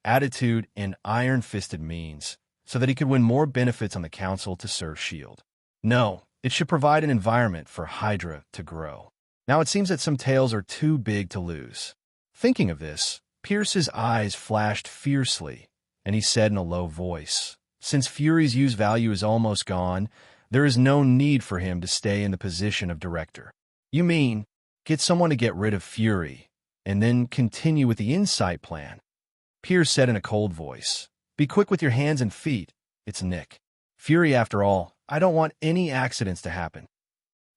attitude and iron-fisted means, so that he could win more benefits on the council to serve S.H.I.E.L.D. No, it should provide an environment for Hydra to grow. Now it seems that some tails are too big to lose. Thinking of this, Pierce's eyes flashed fiercely, and he said in a low voice, "Since Fury's use value is almost gone, there is no need for him to stay in the position of director." "You mean, get someone to get rid of Fury, and then continue with the Insight plan?" Pierce said in a cold voice, "Be quick with your hands and feet. It's Nick. Fury, after all, I don't want any accidents to happen."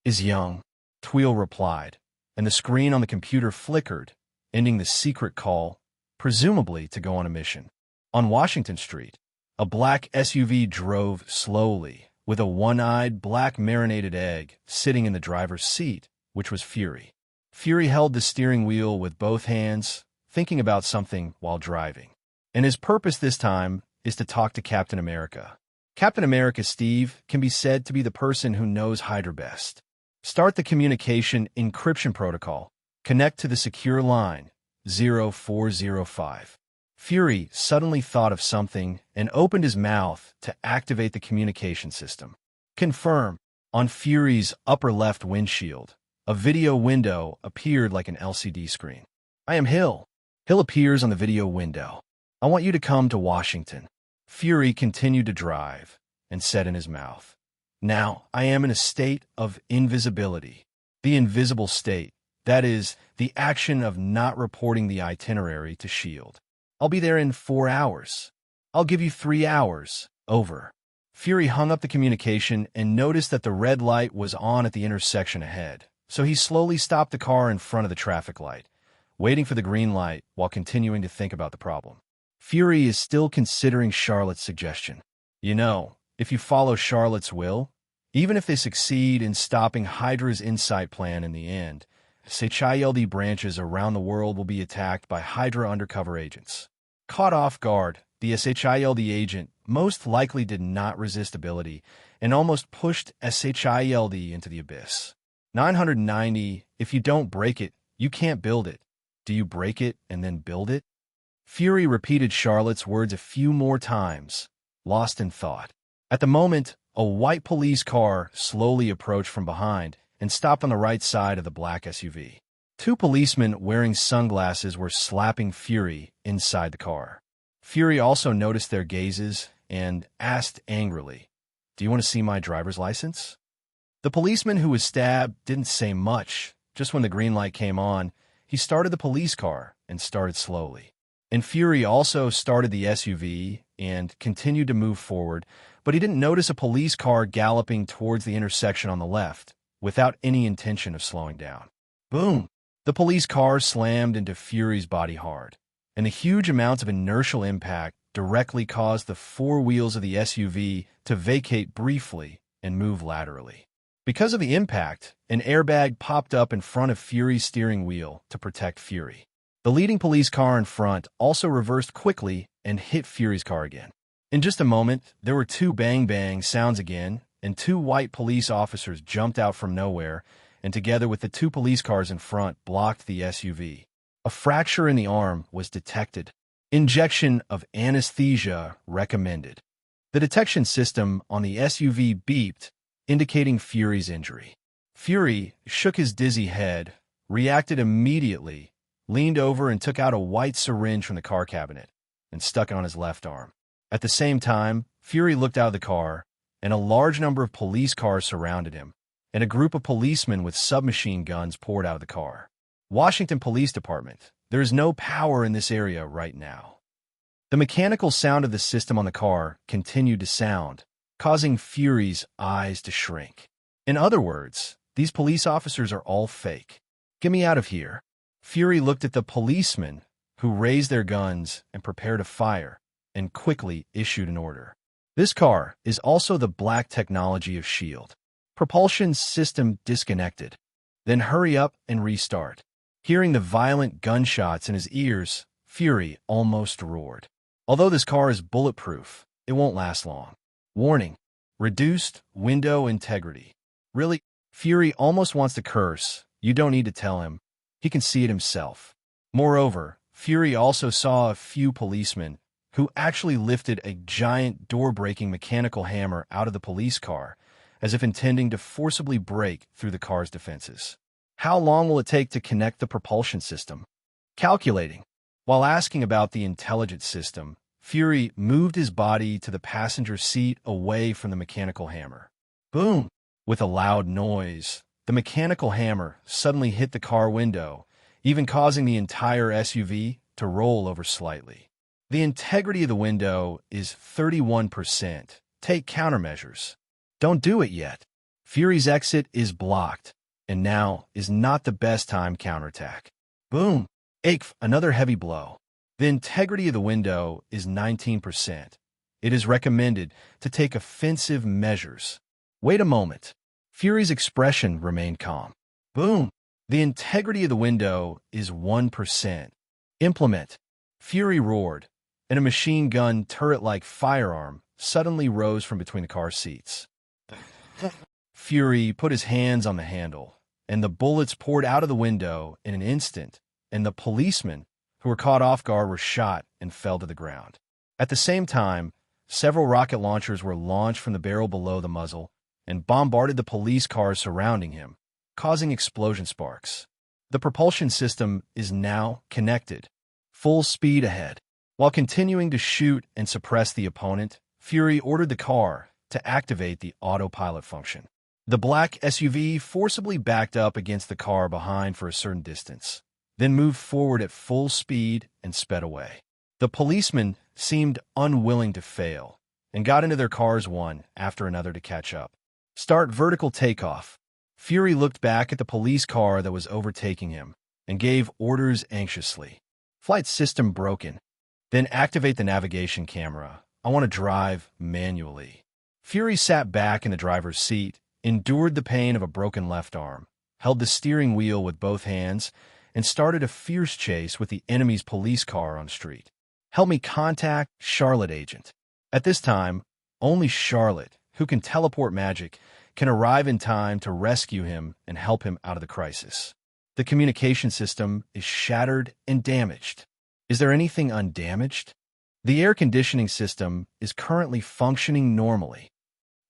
"Is young," Tweel replied, and the screen on the computer flickered, ending the secret call, presumably to go on a mission. On Washington Street, a black SUV drove slowly, with a one-eyed, black marinated egg sitting in the driver's seat, which was Fury. Fury held the steering wheel with both hands, thinking about something while driving. And his purpose this time is to talk to Captain America. Captain America Steve can be said to be the person who knows Hydra best. Start the communication encryption protocol. Connect to the secure line, 0405. Fury suddenly thought of something and opened his mouth to activate the communication system. Confirm. On Fury's upper left windshield, a video window appeared like an LCD screen. "I am Hill." Hill appears on the video window. "I want you to come to Washington." Fury continued to drive and said in his mouth, "Now I am in a state of invisibility." The invisible state, that is, the action of not reporting the itinerary to S.H.I.E.L.D. "I'll be there in 4 hours. I'll give you 3 hours. Over." Fury hung up the communication and noticed that the red light was on at the intersection ahead, so he slowly stopped the car in front of the traffic light, waiting for the green light while continuing to think about the problem. Fury is still considering Charlotte's suggestion. You know, if you follow Charlotte's will, even if they succeed in stopping Hydra's Insight plan in the end, SHIELD branches around the world will be attacked by Hydra undercover agents. Caught off guard, the SHIELD agent most likely did not resist ability and almost pushed SHIELD into the abyss. 990, if you don't break it, you can't build it. Do you break it and then build it? Fury repeated Charlotte's words a few more times, lost in thought. At the moment, a white police car slowly approached from behind and stopped on the right side of the black SUV. 2 policemen wearing sunglasses were slapping Fury inside the car. Fury also noticed their gazes and asked angrily, "Do you want to see my driver's license?" The policeman who was stabbed didn't say much. Just when the green light came on, he started the police car and started slowly. And Fury also started the SUV and continued to move forward, but he didn't notice a police car galloping towards the intersection on the left, without any intention of slowing down. Boom! The police car slammed into Fury's body hard, and the huge amounts of inertial impact directly caused the 4 wheels of the SUV to vacate briefly and move laterally. Because of the impact, an airbag popped up in front of Fury's steering wheel to protect Fury. The leading police car in front also reversed quickly and hit Fury's car again. In just a moment, there were 2 bang-bang sounds again, and 2 white police officers jumped out from nowhere, and together with the 2 police cars in front, blocked the SUV. A fracture in the arm was detected. Injection of anesthesia recommended. The detection system on the SUV beeped, indicating Fury's injury. Fury shook his dizzy head, reacted immediately, leaned over and took out a white syringe from the car cabinet, and stuck it on his left arm. At the same time, Fury looked out of the car, and a large number of police cars surrounded him, and a group of policemen with submachine guns poured out of the car. Washington Police Department. There is no power in this area right now. The mechanical sound of the system on the car continued to sound, causing Fury's eyes to shrink. In other words, these police officers are all fake. Get me out of here. Fury looked at the policemen, who raised their guns and prepared to fire, and quickly issued an order. This car is also the black technology of S.H.I.E.L.D. Propulsion system disconnected. Then hurry up and restart. Hearing the violent gunshots in his ears, Fury almost roared. Although this car is bulletproof, it won't last long. Warning: reduced window integrity. Really? Fury almost wants to curse. You don't need to tell him. He can see it himself. Moreover, Fury also saw a few policemen who actually lifted a giant door-breaking mechanical hammer out of the police car, as if intending to forcibly break through the car's defenses. How long will it take to connect the propulsion system? Calculating. While asking about the intelligence system, Fury moved his body to the passenger seat away from the mechanical hammer. Boom! With a loud noise, the mechanical hammer suddenly hit the car window, even causing the entire SUV to roll over slightly. The integrity of the window is 31%. Take countermeasures. Don't do it yet. Fury's exit is blocked, and now is not the best time counterattack. Boom! Ache, another heavy blow. The integrity of the window is 19%. It is recommended to take offensive measures. Wait a moment. Fury's expression remained calm. Boom! The integrity of the window is 1%. Implement. Fury roared, and a machine gun turret-like firearm suddenly rose from between the car seats. Fury put his hands on the handle, and the bullets poured out of the window in an instant, and the policemen who were caught off guard were shot and fell to the ground. At the same time, several rocket launchers were launched from the barrel below the muzzle and bombarded the police cars surrounding him, causing explosion sparks. The propulsion system is now connected. Full speed ahead. While continuing to shoot and suppress the opponent, Fury ordered the car to activate the autopilot function. The black SUV forcibly backed up against the car behind for a certain distance, then moved forward at full speed and sped away. The policemen seemed unwilling to fail and got into their cars one after another to catch up. Start vertical takeoff. Fury looked back at the police car that was overtaking him and gave orders anxiously. Flight system broken. Then activate the navigation camera. I want to drive manually. Fury sat back in the driver's seat, endured the pain of a broken left arm, held the steering wheel with both hands, and started a fierce chase with the enemy's police car on street. Help me contact Charlotte agent. At this time, only Charlotte, who can teleport magic, can arrive in time to rescue him and help him out of the crisis. The communication system is shattered and damaged. Is there anything undamaged? The air conditioning system is currently functioning normally.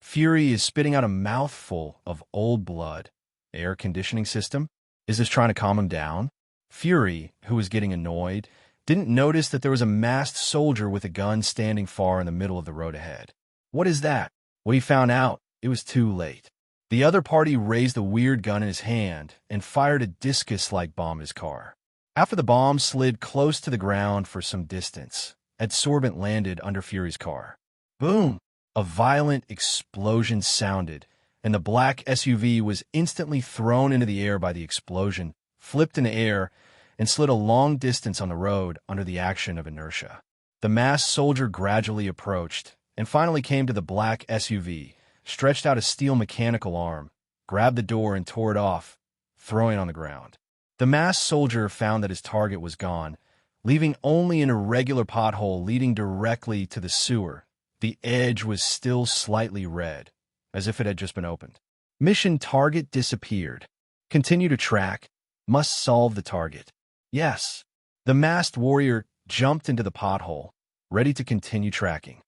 Fury is spitting out a mouthful of old blood. Air conditioning system? Is this trying to calm him down? Fury, who was getting annoyed, didn't notice that there was a masked soldier with a gun standing far in the middle of the road ahead. What is that? When he found out, it was too late. The other party raised the weird gun in his hand and fired a discus-like bomb at his car. After the bomb slid close to the ground for some distance, adsorbent landed under Fury's car. Boom! A violent explosion sounded, and the black SUV was instantly thrown into the air by the explosion, flipped in the air, and slid a long distance on the road under the action of inertia. The masked soldier gradually approached and finally came to the black SUV, stretched out a steel mechanical arm, grabbed the door and tore it off, throwing it on the ground. The masked soldier found that his target was gone, leaving only an irregular pothole leading directly to the sewer. The edge was still slightly red, as if it had just been opened. Mission target disappeared. Continue to track. Must solve the target. Yes. The masked warrior jumped into the pothole, ready to continue tracking.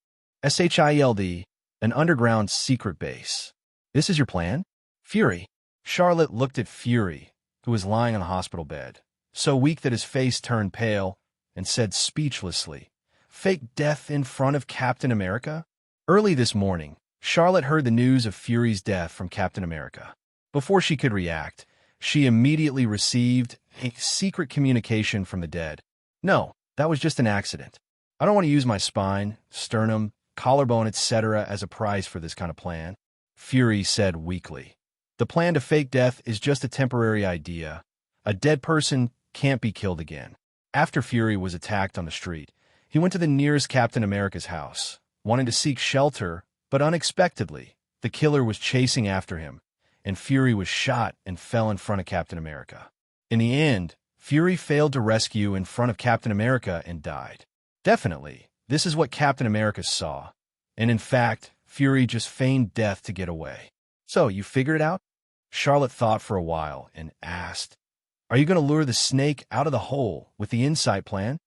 SHIELD, an underground secret base. This is your plan? Fury. Charlotte looked at Fury, who was lying on the hospital bed, so weak that his face turned pale, and said speechlessly, "Fake death in front of Captain America?" Early this morning, Charlotte heard the news of Fury's death from Captain America. Before she could react, she immediately received a secret communication from the dead. "No, that was just an accident. I don't want to use my spine, sternum, collarbone, etc. as a prize for this kind of plan," Fury said weakly. The plan to fake death is just a temporary idea. A dead person can't be killed again. After Fury was attacked on the street, he went to the nearest Captain America's house, wanting to seek shelter, but unexpectedly, the killer was chasing after him, and Fury was shot and fell in front of Captain America. In the end, Fury failed to rescue in front of Captain America and died. Definitely, this is what Captain America saw, and in fact, Fury just feigned death to get away. So, you figured it out? Charlotte thought for a while and asked, "Are you going to lure the snake out of the hole with the insight plan?"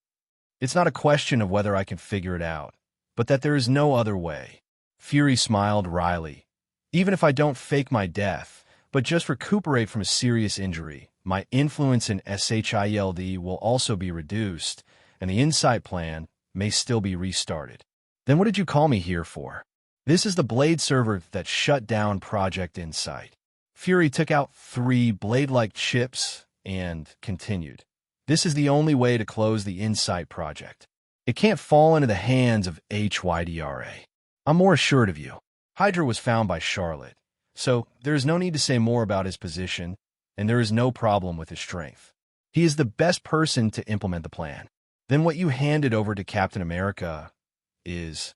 "It's not a question of whether I can figure it out, but that there is no other way." Fury smiled wryly. "Even if I don't fake my death, but just recuperate from a serious injury, my influence in SHIELD will also be reduced, and the insight plan may still be restarted." "Then what did you call me here for?" "This is the Blade server that shut down Project Insight." Fury took out 3 blade-like chips and continued, "This is the only way to close the Insight project. It can't fall into the hands of HYDRA. I'm more assured of you." Hydra was found by Charlotte, so there is no need to say more about his position, and there is no problem with his strength. He is the best person to implement the plan. Then what you handed over to Captain America is...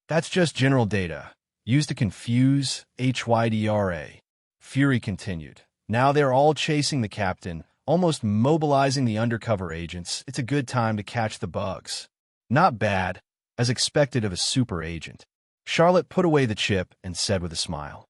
That's just general data, used to confuse HYDRA. Fury continued, "Now they're all chasing the captain, almost mobilizing the undercover agents. It's a good time to catch the bugs." "Not bad, as expected of a super agent." Charlotte put away the chip and said with a smile,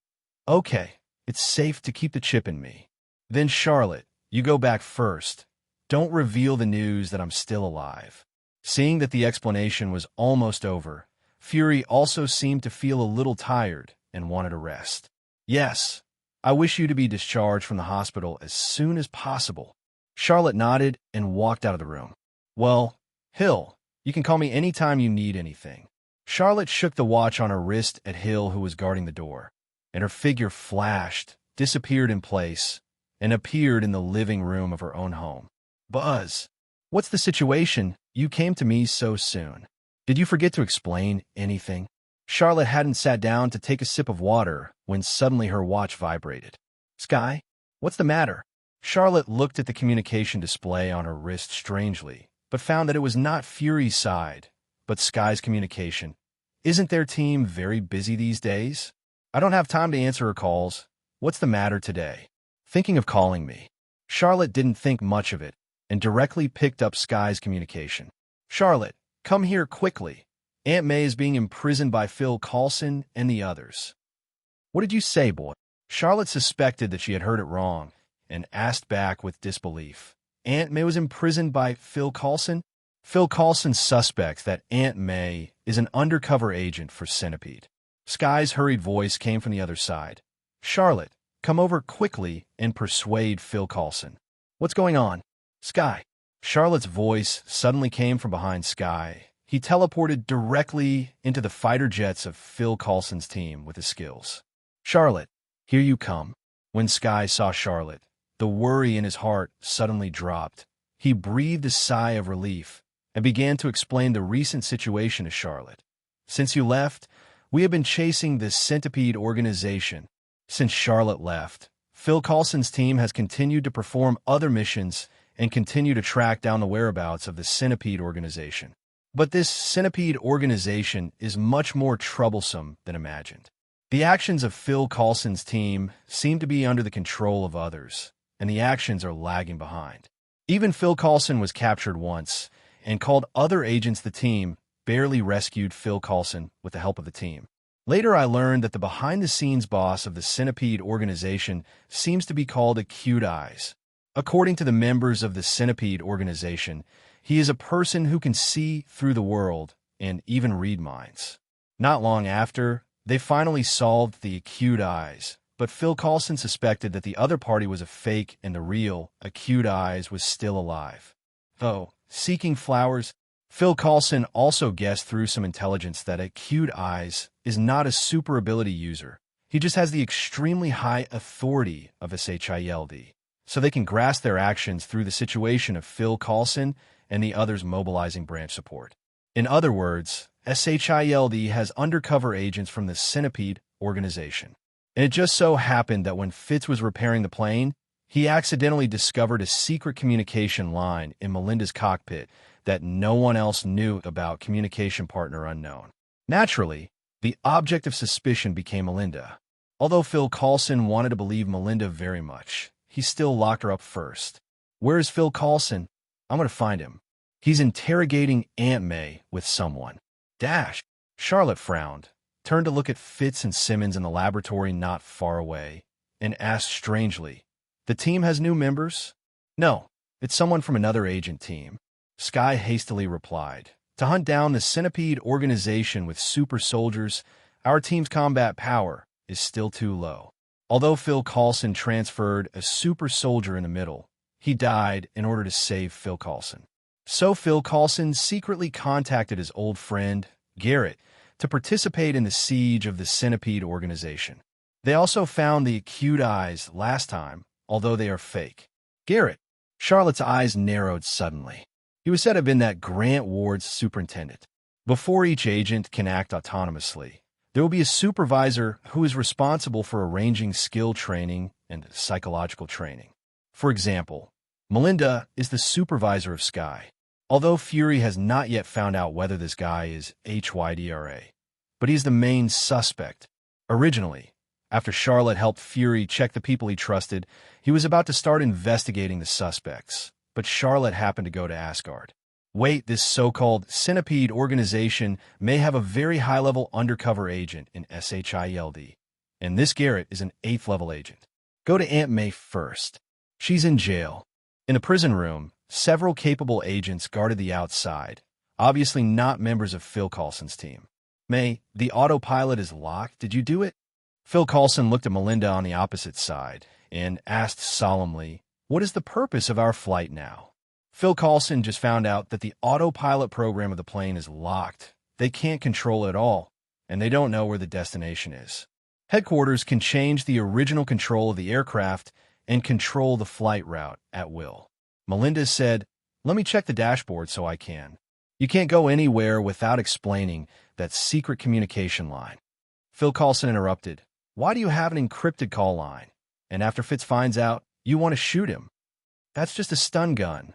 "Okay, it's safe to keep the chip in me." "Then Charlotte, you go back first. Don't reveal the news that I'm still alive." Seeing that the explanation was almost over, Fury also seemed to feel a little tired and wanted a rest. "Yes, I wish you to be discharged from the hospital as soon as possible." Charlotte nodded and walked out of the room. "Well, Hill, you can call me anytime you need anything." Charlotte shook the watch on her wrist at Hill, who was guarding the door, and her figure flashed, disappeared in place, and appeared in the living room of her own home. "Buzz, what's the situation? You came to me so soon. Did you forget to explain anything?" Charlotte hadn't sat down to take a sip of water when suddenly her watch vibrated. "Sky, what's the matter?" Charlotte looked at the communication display on her wrist strangely, but found that it was not Fury's side, but Sky's communication. "Isn't their team very busy these days? I don't have time to answer her calls. What's the matter today?" "Thinking of calling me." Charlotte didn't think much of it and directly picked up Sky's communication. "Charlotte, come here quickly. Aunt May is being imprisoned by Phil Coulson and the others." "What did you say, boy?" Charlotte suspected that she had heard it wrong and asked back with disbelief. "Aunt May was imprisoned by Phil Coulson?" "Phil Coulson suspects that Aunt May is an undercover agent for Centipede." Sky's hurried voice came from the other side. "Charlotte, come over quickly and persuade Phil Coulson." "What's going on?" "Sky." Charlotte's voice suddenly came from behind Sky. He teleported directly into the fighter jets of Phil Coulson's team with his skills. "Charlotte, here you come." When Sky saw Charlotte, the worry in his heart suddenly dropped. He breathed a sigh of relief and began to explain the recent situation to Charlotte. "Since you left, we have been chasing the Centipede organization." Since Charlotte left, Phil Coulson's team has continued to perform other missions and continue to track down the whereabouts of the Centipede organization. But this Centipede organization is much more troublesome than imagined. The actions of Phil Coulson's team seem to be under the control of others, and the actions are lagging behind. Even Phil Coulson was captured once, and called other agents. The team barely rescued Phil Coulson with the help of the team. Later I learned that the behind-the-scenes boss of the Centipede organization seems to be called Acute Eyes. According to the members of the Centipede organization, he is a person who can see through the world and even read minds. Not long after, they finally solved the Acute Eyes, but Phil Coulson suspected that the other party was a fake and the real Acute Eyes was still alive. Though, seeking flowers, Phil Coulson also guessed through some intelligence that Acute Eyes is not a super ability user. He just has the extremely high authority of SHIELD, so they can grasp their actions through the situation of Phil Coulson and the others mobilizing branch support. In other words, SHIELD has undercover agents from the Centipede organization. And it just so happened that when Fitz was repairing the plane, he accidentally discovered a secret communication line in Melinda's cockpit that no one else knew about. Communication partner unknown. Naturally, the object of suspicion became Melinda. Although Phil Coulson wanted to believe Melinda very much, he still locked her up first. Where is Phil Coulson? I'm going to find him. He's interrogating Aunt May with someone. Dash. Charlotte frowned, turned to look at Fitz and Simmons in the laboratory not far away, and asked strangely, "The team has new members?" "No, it's someone from another agent team," Sky hastily replied. "To hunt down the Centipede organization with super soldiers, our team's combat power is still too low." Although Phil Coulson transferred a super soldier in the middle, he died in order to save Phil Coulson. So Phil Coulson secretly contacted his old friend, Garrett, to participate in the siege of the Centipede organization. They also found the acute eyes last time, although they are fake. Garrett. Charlotte's eyes narrowed suddenly. He was said to have been that Grant Ward's superintendent. Before each agent can act autonomously, there will be a supervisor who is responsible for arranging skill training and psychological training. For example, Melinda is the supervisor of Sky. Although Fury has not yet found out whether this guy is HYDRA, but he's the main suspect. Originally, after Charlotte helped Fury check the people he trusted, he was about to start investigating the suspects, but Charlotte happened to go to Asgard. Wait, this so-called Centipede organization may have a very high-level undercover agent in SHIELD, and this Garrett is an 8th-level agent. Go to Aunt May first. She's in jail. In the prison room, several capable agents guarded the outside, obviously not members of Phil Coulson's team. "May, the autopilot is locked. Did you do it?" Phil Coulson looked at Melinda on the opposite side and asked solemnly, "What is the purpose of our flight now?" Phil Coulson just found out that the autopilot program of the plane is locked. They can't control it at all, and they don't know where the destination is. Headquarters can change the original control of the aircraft and control the flight route at will. Melinda said, "Let me check the dashboard so I can." "You can't go anywhere without explaining that secret communication line." Phil Coulson interrupted. "Why do you have an encrypted call line? And after Fitz finds out, you want to shoot him?" "That's just a stun gun."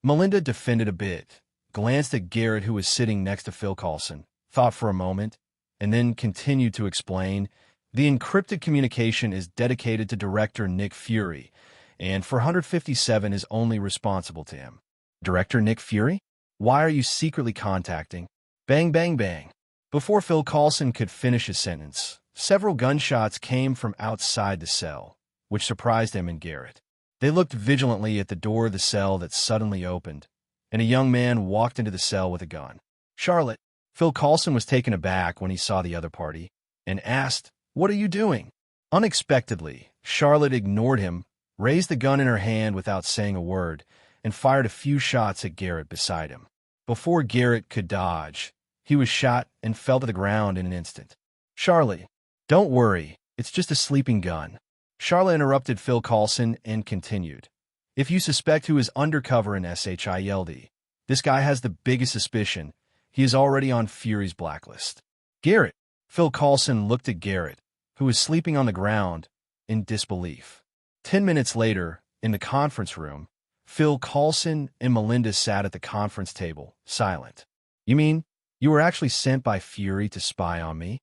Melinda defended a bit, glanced at Garrett, who was sitting next to Phil Coulson, thought for a moment, and then continued to explain. "The encrypted communication is dedicated to Director Nick Fury, and 457 is only responsible to him." "Director Nick Fury? Why are you secretly contacting?" Bang, bang, bang. Before Phil Coulson could finish his sentence, several gunshots came from outside the cell, which surprised him and Garrett. They looked vigilantly at the door of the cell that suddenly opened, and a young man walked into the cell with a gun. "Charlotte." Phil Coulson was taken aback when he saw the other party, and asked, "What are you doing?" Unexpectedly, Charlotte ignored him, raised the gun in her hand without saying a word, and fired a few shots at Garrett beside him. Before Garrett could dodge, he was shot and fell to the ground in an instant. "Charlotte, don't worry, it's just a sleeping gun." Charlotte interrupted Phil Coulson and continued, "If you suspect who is undercover in SHIELD, this guy has the biggest suspicion. He is already on Fury's blacklist." "Garrett." Phil Coulson looked at Garrett, who was sleeping on the ground, in disbelief. 10 minutes later, in the conference room, Phil Coulson and Melinda sat at the conference table, silent. "You mean you were actually sent by Fury to spy on me?"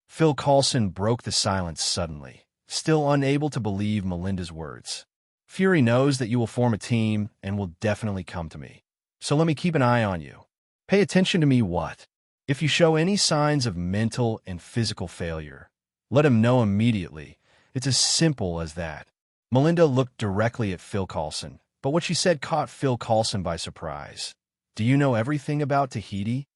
Phil Coulson broke the silence suddenly, still unable to believe Melinda's words. "Fury knows that you will form a team and will definitely come to me. So let me keep an eye on you. Pay attention to me what? If you show any signs of mental and physical failure, let him know immediately. It's as simple as that." Melinda looked directly at Phil Coulson, but what she said caught Phil Coulson by surprise. "Do you know everything about Tahiti?"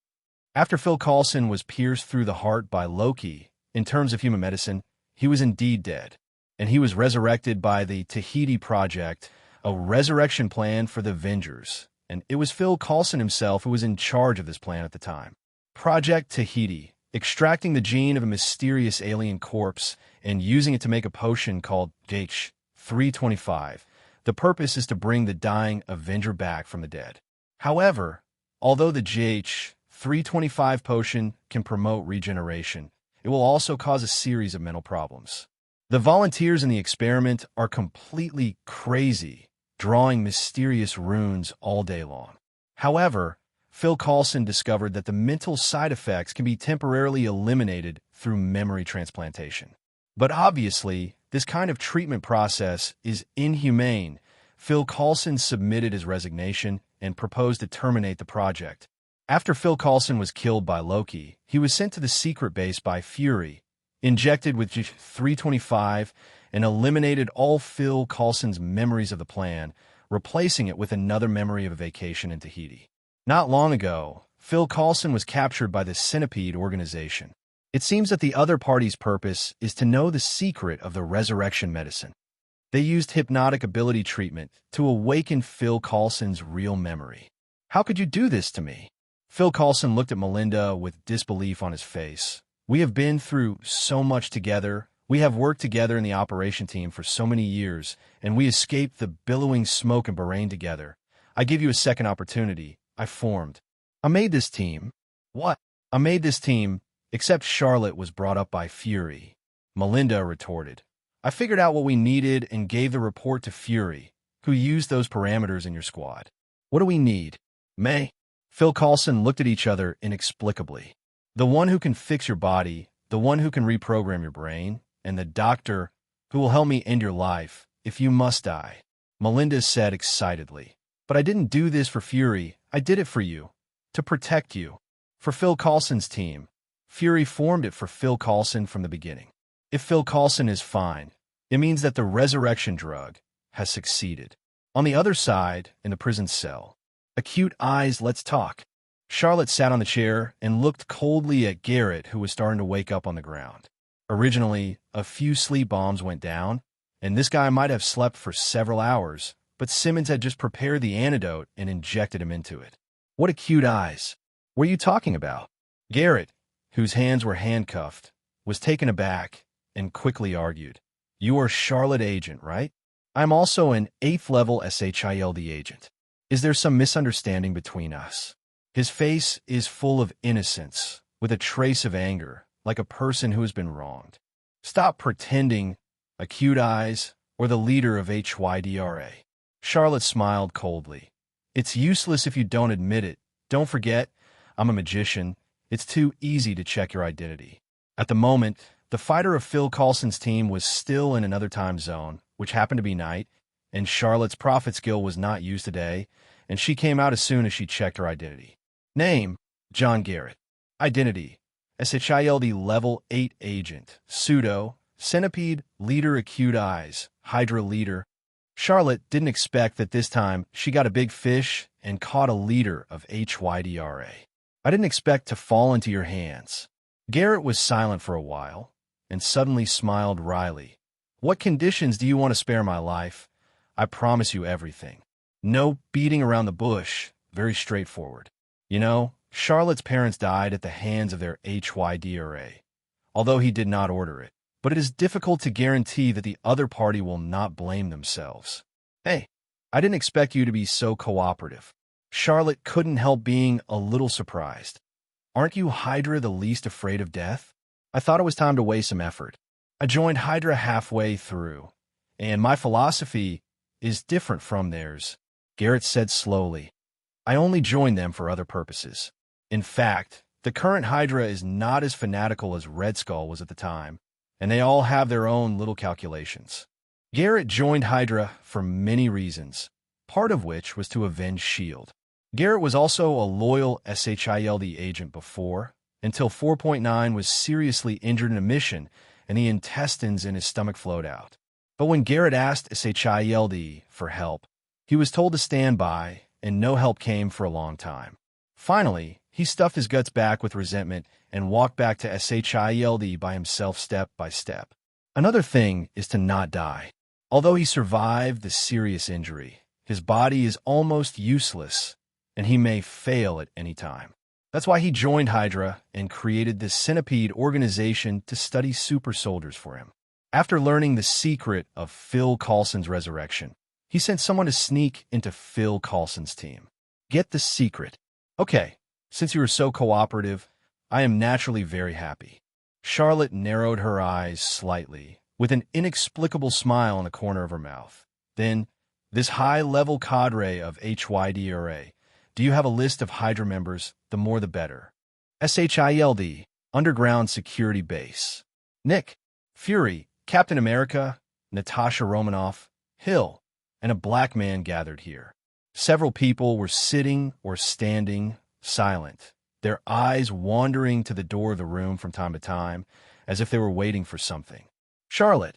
After Phil Coulson was pierced through the heart by Loki, in terms of human medicine, he was indeed dead, and he was resurrected by the Tahiti Project, a resurrection plan for the Avengers, and it was Phil Coulson himself who was in charge of this plan at the time. Project Tahiti, extracting the gene of a mysterious alien corpse and using it to make a potion called JH325. The purpose is to bring the dying Avenger back from the dead. However, although the JH325 potion can promote regeneration, it will also cause a series of mental problems. The volunteers in the experiment are completely crazy, drawing mysterious runes all day long. However, Phil Coulson discovered that the mental side effects can be temporarily eliminated through memory transplantation. But obviously, this kind of treatment process is inhumane. Phil Coulson submitted his resignation and proposed to terminate the project. After Phil Coulson was killed by Loki, he was sent to the secret base by Fury, injected with G325, and eliminated all Phil Coulson's memories of the plan, replacing it with another memory of a vacation in Tahiti. Not long ago, Phil Coulson was captured by the Centipede organization. It seems that the other party's purpose is to know the secret of the resurrection medicine. They used hypnotic ability treatment to awaken Phil Coulson's real memory. How could you do this to me? Phil Coulson looked at Melinda with disbelief on his face. We have been through so much together. We have worked together in the operation team for so many years, and we escaped the billowing smoke and Bahrain together. I give you a second opportunity. I made this team. What? I made this team, except Charlotte was brought up by Fury. Melinda retorted. I figured out what we needed and gave the report to Fury, who used those parameters in your squad. What do we need? May? Phil Coulson looked at each other inexplicably. The one who can fix your body, the one who can reprogram your brain, and the doctor who will help me end your life if you must die. Melinda said excitedly. But I didn't do this for Fury. I did it for you. To protect you. For Phil Coulson's team. Fury formed it for Phil Coulson from the beginning. If Phil Coulson is fine, it means that the resurrection drug has succeeded. On the other side, in the prison cell, acute eyes, let's talk. Charlotte sat on the chair and looked coldly at Garrett, who was starting to wake up on the ground. Originally, a few sleep bombs went down, and this guy might have slept for several hours, but Simmons had just prepared the antidote and injected him into it. What acute eyes? What are you talking about? Garrett, whose hands were handcuffed, was taken aback and quickly argued. You are Charlotte agent, right? I'm also an 8th level SHILD agent. Is there some misunderstanding between us? His face is full of innocence, with a trace of anger, like a person who has been wronged. Stop pretending, acute eyes, or the leader of HYDRA. Charlotte smiled coldly. It's useless if you don't admit it. Don't forget, I'm a magician. It's too easy to check your identity. At the moment, the fighter of Phil Coulson's team was still in another time zone, which happened to be night, and Charlotte's prophet skill was not used today, and she came out as soon as she checked her identity. Name, John Garrett. Identity, SHILD level 8 agent. Pseudo, Centipede, leader acute eyes, Hydra leader. Charlotte didn't expect that this time she got a big fish and caught a leader of HYDRA. I didn't expect to fall into your hands. Garrett was silent for a while, and suddenly smiled wryly. What conditions do you want to spare my life? I promise you everything. No beating around the bush, very straightforward. You know, Charlotte's parents died at the hands of their HYDRA, although he did not order it. But it is difficult to guarantee that the other party will not blame themselves. Hey, I didn't expect you to be so cooperative. Charlotte couldn't help being a little surprised. Aren't you Hydra the least afraid of death? I thought it was time to waste some effort. I joined Hydra halfway through, and my philosophy is different from theirs, Garrett said slowly. I only joined them for other purposes. In fact, the current Hydra is not as fanatical as Red Skull was at the time, and they all have their own little calculations. Garrett joined Hydra for many reasons, part of which was to avenge S.H.I.E.L.D. Garrett was also a loyal SHILD agent before, until 4.9 was seriously injured in a mission and the intestines in his stomach flowed out. But when Garrett asked SHIELD for help, he was told to stand by, and no help came for a long time. Finally, he stuffed his guts back with resentment and walked back to SHIELD by himself step by step. Another thing is to not die. Although he survived the serious injury, his body is almost useless, and he may fail at any time. That's why he joined Hydra and created the Centipede organization to study super soldiers for him. After learning the secret of Phil Coulson's resurrection, he sent someone to sneak into Phil Coulson's team. Get the secret. Okay, since you are so cooperative, I am naturally very happy. Charlotte narrowed her eyes slightly, with an inexplicable smile on the corner of her mouth. Then, this high-level cadre of HYDRA. Do you have a list of Hydra members? The more the better. SHIELD, Underground Security Base. Nick, Fury, Captain America, Natasha Romanoff, Hill, and a black man gathered here. Several people were sitting or standing, silent, their eyes wandering to the door of the room from time to time, as if they were waiting for something. Charlotte,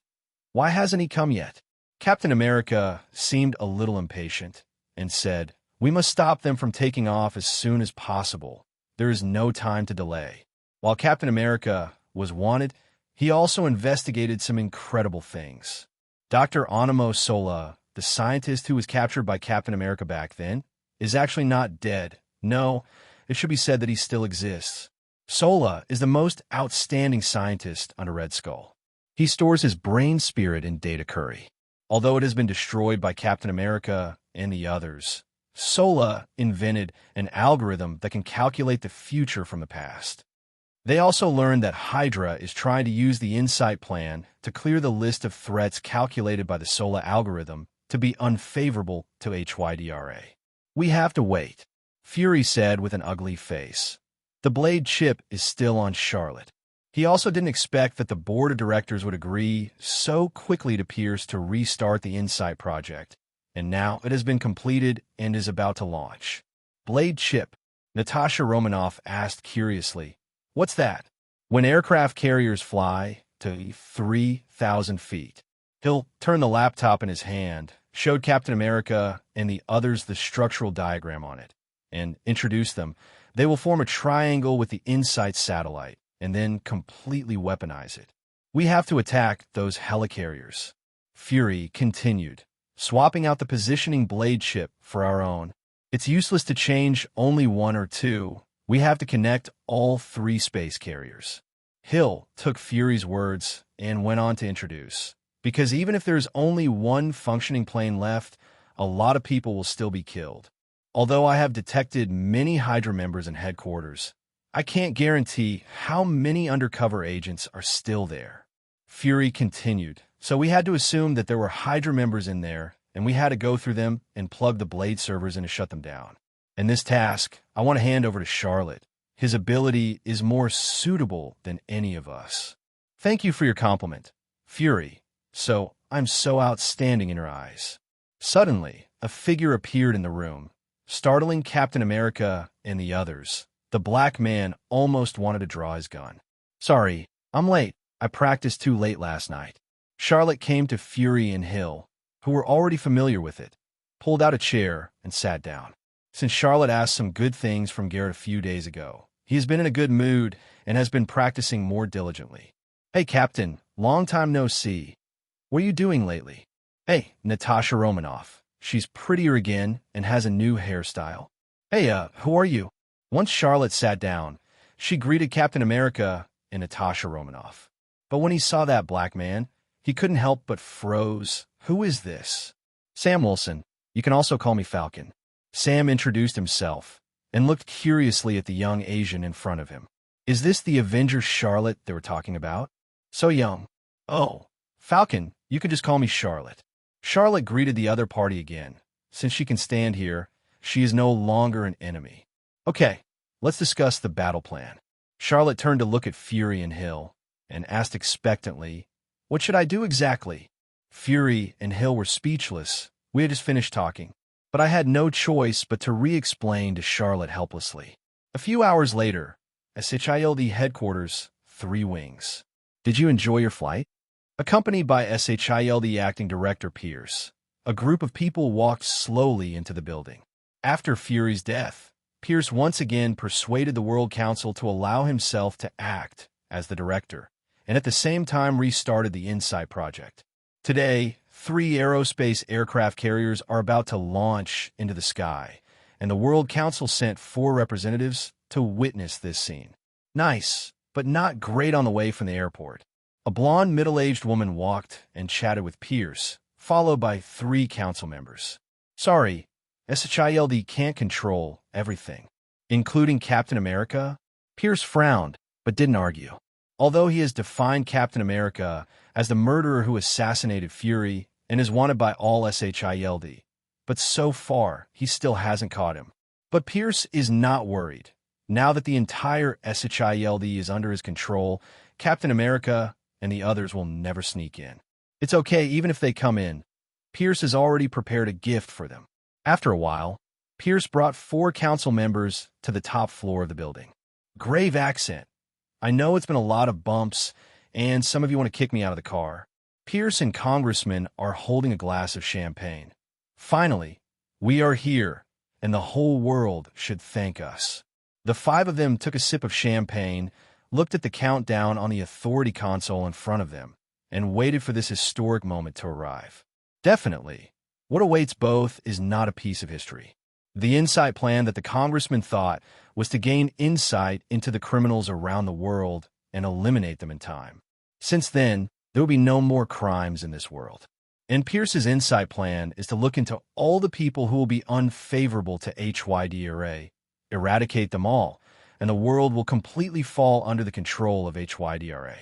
why hasn't he come yet? Captain America seemed a little impatient and said, "We must stop them from taking off as soon as possible. There is no time to delay." While Captain America was wanted, he also investigated some incredible things. Dr. Animo Sola, the scientist who was captured by Captain America back then, is actually not dead. No, it should be said that he still exists. Sola is the most outstanding scientist under Red Skull. He stores his brain spirit in data curry. Although it has been destroyed by Captain America and the others, Sola invented an algorithm that can calculate the future from the past. They also learned that Hydra is trying to use the Insight Plan to clear the list of threats calculated by the Sola algorithm to be unfavorable to HYDRA. "We have to wait," Fury said with an ugly face. The blade chip is still on Charlotte. He also didn't expect that the board of directors would agree so quickly to Pierce to restart the Insight project, and now it has been completed and is about to launch. "Blade chip," Natasha Romanoff asked curiously. "What's that?" "When aircraft carriers fly to 3,000 feet. He'll turn the laptop in his hand, showed Captain America and the others the structural diagram on it, and introduced them. They will form a triangle with the Insight satellite, and then completely weaponize it. "We have to attack those helicarriers," Fury continued, swapping out the positioning blade chip for our own. "It's useless to change only one or two. We have to connect all three space carriers." Hill took Fury's words and went on to introduce, "Because even if there's only one functioning plane left, a lot of people will still be killed. Although I have detected many Hydra members in headquarters, I can't guarantee how many undercover agents are still there." Fury continued, "So we had to assume that there were Hydra members in there, and we had to go through them and plug the blade servers in to shut them down. And this task, I want to hand over to Charlotte. His ability is more suitable than any of us." "Thank you for your compliment, Fury. So, I'm so outstanding in her eyes." Suddenly, a figure appeared in the room, startling Captain America and the others. The black man almost wanted to draw his gun. "Sorry, I'm late. I practiced too late last night." Charlotte came to Fury and Hill, who were already familiar with it, pulled out a chair, and sat down. Since Charlotte asked some good things from Garrett a few days ago, he has been in a good mood and has been practicing more diligently. "Hey, Captain, long time no see. What are you doing lately?" "Hey, Natasha Romanoff. She's prettier again and has a new hairstyle." "Hey, who are you?" Once Charlotte sat down, she greeted Captain America and Natasha Romanoff. But when he saw that black man, he couldn't help but froze. "Who is this?" "Sam Wilson. You can also call me Falcon." Sam introduced himself and looked curiously at the young Asian in front of him. "Is this the Avenger Charlotte they were talking about? So young." "Oh, Falcon, you can just call me Charlotte." Charlotte greeted the other party again. Since she can stand here, she is no longer an enemy. "Okay, let's discuss the battle plan." Charlotte turned to look at Fury and Hill and asked expectantly, "What should I do exactly?" Fury and Hill were speechless. We had just finished talking, but I had no choice but to re-explain to Charlotte helplessly. A few hours later, at SHIELD headquarters, 3 Wings. "Did you enjoy your flight?" Accompanied by SHIELD acting director Pierce, a group of people walked slowly into the building. After Fury's death, Pierce once again persuaded the World Council to allow himself to act as the director, and at the same time restarted the Insight project. Today, 3 aerospace aircraft carriers are about to launch into the sky, and the World Council sent 4 representatives to witness this scene. Nice, but not great on the way from the airport. A blonde, middle-aged woman walked and chatted with Pierce, followed by 3 council members. "Sorry, SHIELD can't control everything, including Captain America." Pierce frowned, but didn't argue. Although he has defined Captain America as the murderer who assassinated Fury and is wanted by all SHIELD, but so far, he still hasn't caught him. But Pierce is not worried. Now that the entire SHIELD is under his control, Captain America and the others will never sneak in. It's okay even if they come in. Pierce has already prepared a gift for them. After a while, Pierce brought 4 council members to the top floor of the building. Grave accent. I know it's been a lot of bumps, and some of you want to kick me out of the car. Pierce and Congressman are holding a glass of champagne. Finally, we are here, and the whole world should thank us. The 5 of them took a sip of champagne, looked at the countdown on the authority console in front of them, and waited for this historic moment to arrive. Definitely, what awaits both is not a piece of history. The insight plan that the congressman thought was to gain insight into the criminals around the world and eliminate them in time. Since then, there will be no more crimes in this world. And Pierce's insight plan is to look into all the people who will be unfavorable to HYDRA, eradicate them all, and the world will completely fall under the control of HYDRA.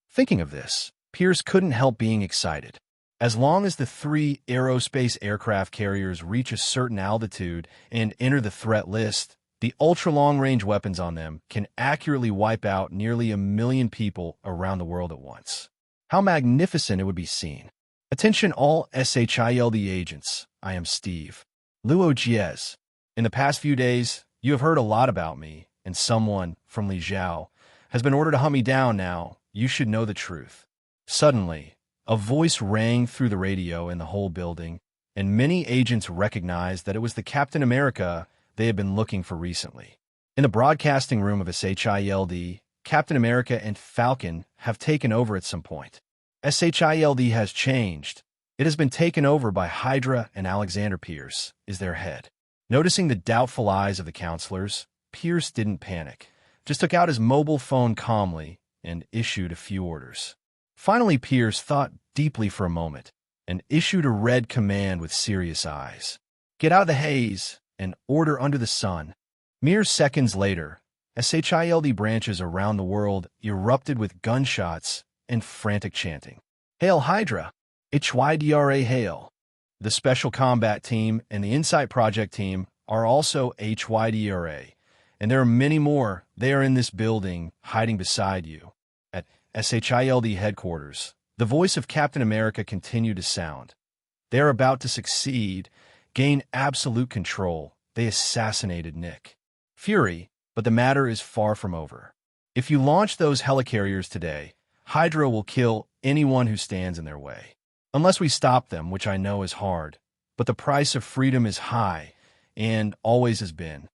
Thinking of this, Pierce couldn't help being excited. As long as the 3 aerospace aircraft carriers reach a certain altitude and enter the threat list, the ultra-long-range weapons on them can accurately wipe out nearly 1 million people around the world at once. How magnificent it would be seen. Attention all SHIELD agents, I am Steve. Luo Jiez. In the past few days, you have heard a lot about me, and someone from Li Zhao has been ordered to hunt me down now. You should know the truth. Suddenly, a voice rang through the radio in the whole building, and many agents recognized that it was the Captain America they had been looking for recently. In the broadcasting room of SHIELD, Captain America and Falcon have taken over at some point. SHIELD has changed. It has been taken over by Hydra, and Alexander Pierce is their head. Noticing the doubtful eyes of the counselors, Pierce didn't panic, just took out his mobile phone calmly and issued a few orders. Finally, Pierce thought deeply for a moment and issued a red command with serious eyes. Get out of the haze and order under the sun. Mere seconds later, SHIELD branches around the world erupted with gunshots and frantic chanting. Hail Hydra! HYDRA hail! The Special Combat Team and the Insight Project Team are also HYDRA, and there are many more. They are in this building, hiding beside you. At SHIELD headquarters, the voice of Captain America continued to sound. They are about to succeed, gain absolute control. They assassinated Nick Fury, but the matter is far from over. If you launch those helicarriers today, Hydra will kill anyone who stands in their way. Unless we stop them, which I know is hard, but the price of freedom is high, and always has been.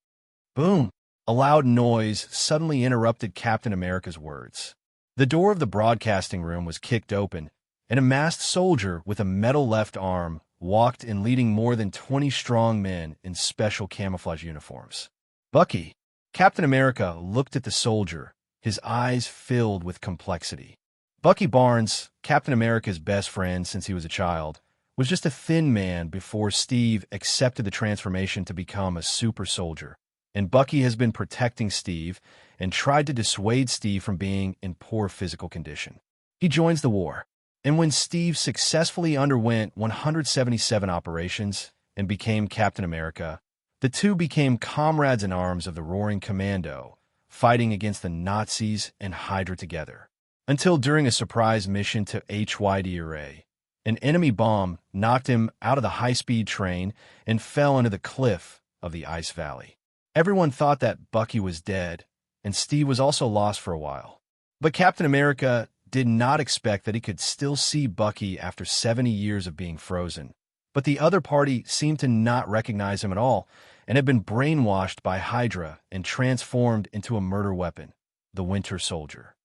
Boom! A loud noise suddenly interrupted Captain America's words. The door of the broadcasting room was kicked open, and a masked soldier with a metal left arm walked in, leading more than 20 strong men in special camouflage uniforms. Bucky! Captain America looked at the soldier, his eyes filled with complexity. Bucky Barnes, Captain America's best friend since he was a child, was just a thin man before Steve accepted the transformation to become a super soldier. And Bucky has been protecting Steve and tried to dissuade Steve from being in poor physical condition. He joins the war, and when Steve successfully underwent 177 operations and became Captain America, the two became comrades in arms of the Roaring Commando, fighting against the Nazis and Hydra together. Until during a surprise mission to HYDRA, an enemy bomb knocked him out of the high-speed train and fell into the cliff of the Ice Valley. Everyone thought that Bucky was dead, and Steve was also lost for a while. But Captain America did not expect that he could still see Bucky after 70 years of being frozen. But the other party seemed to not recognize him at all and had been brainwashed by Hydra and transformed into a murder weapon, the Winter Soldier.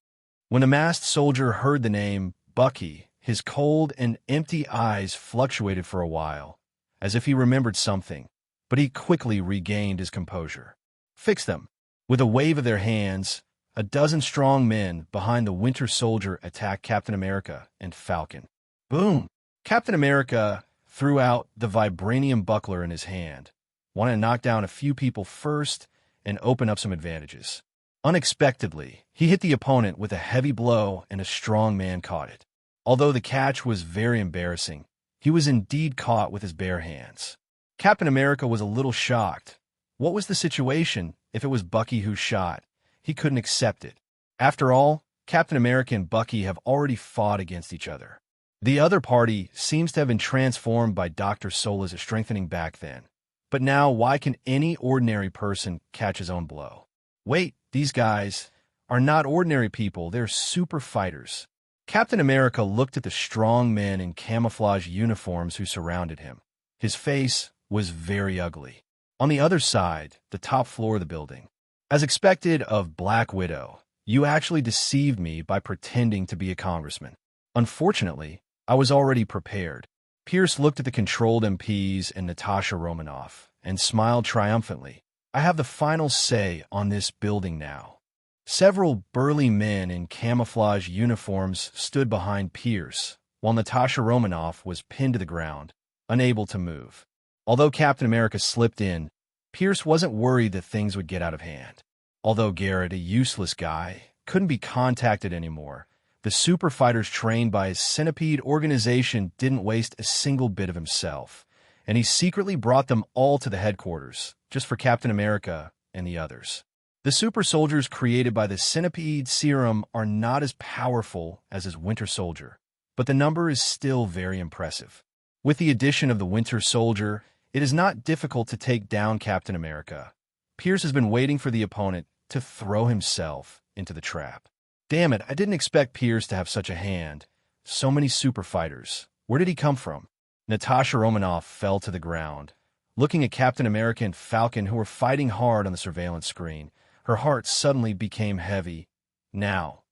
When the masked soldier heard the name Bucky, his cold and empty eyes fluctuated for a while, as if he remembered something, but he quickly regained his composure. Fix them! With a wave of their hands, a dozen strong men behind the Winter Soldier attacked Captain America and Falcon. Boom! Captain America threw out the vibranium buckler in his hand, wanted to knock down a few people first and open up some advantages. Unexpectedly, he hit the opponent with a heavy blow and a strong man caught it. Although the catch was very embarrassing, he was indeed caught with his bare hands. Captain America was a little shocked. What was the situation if it was Bucky who shot? He couldn't accept it. After all, Captain America and Bucky have already fought against each other. The other party seems to have been transformed by Dr. Sola's strengthening back then. But now, why can any ordinary person catch his own blow? Wait, these guys are not ordinary people, they're super fighters. Captain America looked at the strong men in camouflage uniforms who surrounded him. His face was very ugly. On the other side, the top floor of the building. As expected of Black Widow, you actually deceived me by pretending to be a congressman. Unfortunately, I was already prepared. Pierce looked at the controlled MPs and Natasha Romanoff and smiled triumphantly. I have the final say on this building now. Several burly men in camouflage uniforms stood behind Pierce, while Natasha Romanoff was pinned to the ground, unable to move. Although Captain America slipped in, Pierce wasn't worried that things would get out of hand. Although Garrett, a useless guy, couldn't be contacted anymore, the super fighters trained by his Centipede organization didn't waste a single bit of himself, and he secretly brought them all to the headquarters, just for Captain America and the others. The super soldiers created by the Centipede serum are not as powerful as his Winter Soldier, but the number is still very impressive. With the addition of the Winter Soldier, it is not difficult to take down Captain America. Pierce has been waiting for the opponent to throw himself into the trap. Damn it, I didn't expect Pierce to have such a hand. So many super fighters. Where did he come from? Natasha Romanoff fell to the ground. Looking at Captain America and Falcon, who were fighting hard on the surveillance screen, her heart suddenly became heavy. Now,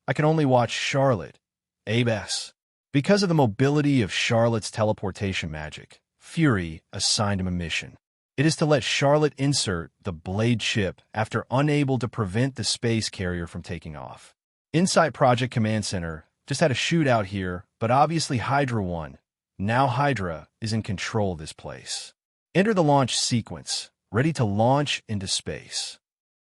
I can only watch Charlotte. Abes. Because of the mobility of Charlotte's teleportation magic, Fury assigned him a mission. It is to let Charlotte insert the blade chip after unable to prevent the space carrier from taking off. Inside Project Command Center just had a shootout here, but obviously Hydra won. Now Hydra is in control of this place. Enter the launch sequence, ready to launch into space.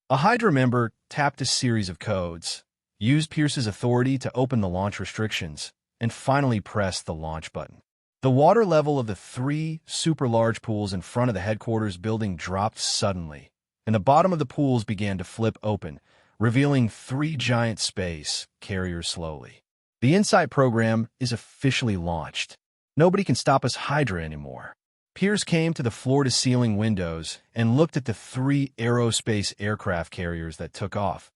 A Hydra member tapped a series of codes, used Pierce's authority to open the launch restrictions, and finally pressed the launch button. The water level of the 3 super large pools in front of the headquarters building dropped suddenly, and the bottom of the pools began to flip open, revealing 3 giant space carriers slowly. The Insight program is officially launched. Nobody can stop us Hydra anymore. Pierce came to the floor-to-ceiling windows and looked at the 3 aerospace aircraft carriers that took off.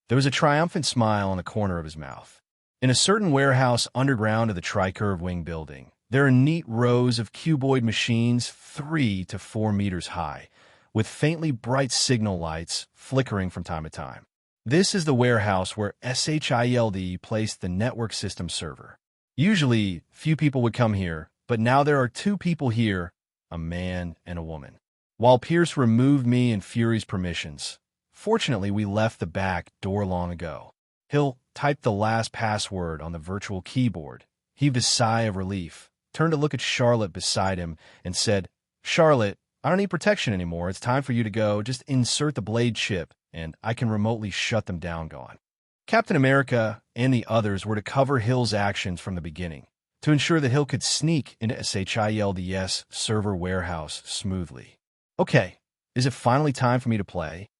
There was a triumphant smile on the corner of his mouth. In a certain warehouse underground of the Tricurve Wing building, there are neat rows of cuboid machines 3 to 4 meters high, with faintly bright signal lights flickering from time to time. This is the warehouse where SHIELD placed the network system server. Usually, few people would come here, but now there are 2 people here, a man and a woman. While Pierce removed me and Fury's permissions, fortunately we left the back door long ago. Hill typed the last password on the virtual keyboard, heaved a sigh of relief, turned to look at Charlotte beside him, and said, "Charlotte, I don't need protection anymore. It's time for you to go. Just insert the blade chip, and I can remotely shut them down." Gone. Captain America and the others were to cover Hill's actions from the beginning, to ensure that Hill could sneak into SHIELD's server warehouse smoothly. Okay, is it finally time for me to play?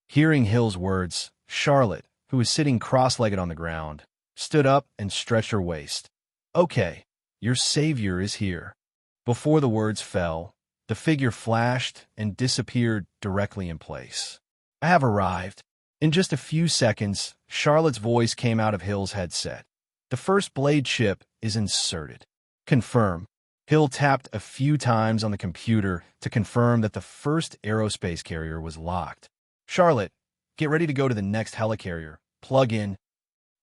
Hearing Hill's words, Charlotte, who was sitting cross-legged on the ground, stood up and stretched her waist. Okay, your savior is here. Before the words fell, the figure flashed and disappeared directly in place. I have arrived. In just a few seconds, Charlotte's voice came out of Hill's headset. The first blade chip is inserted. Confirm. Hill tapped a few times on the computer to confirm that the first aerospace carrier was locked. Charlotte, get ready to go to the next helicarrier. Plug in.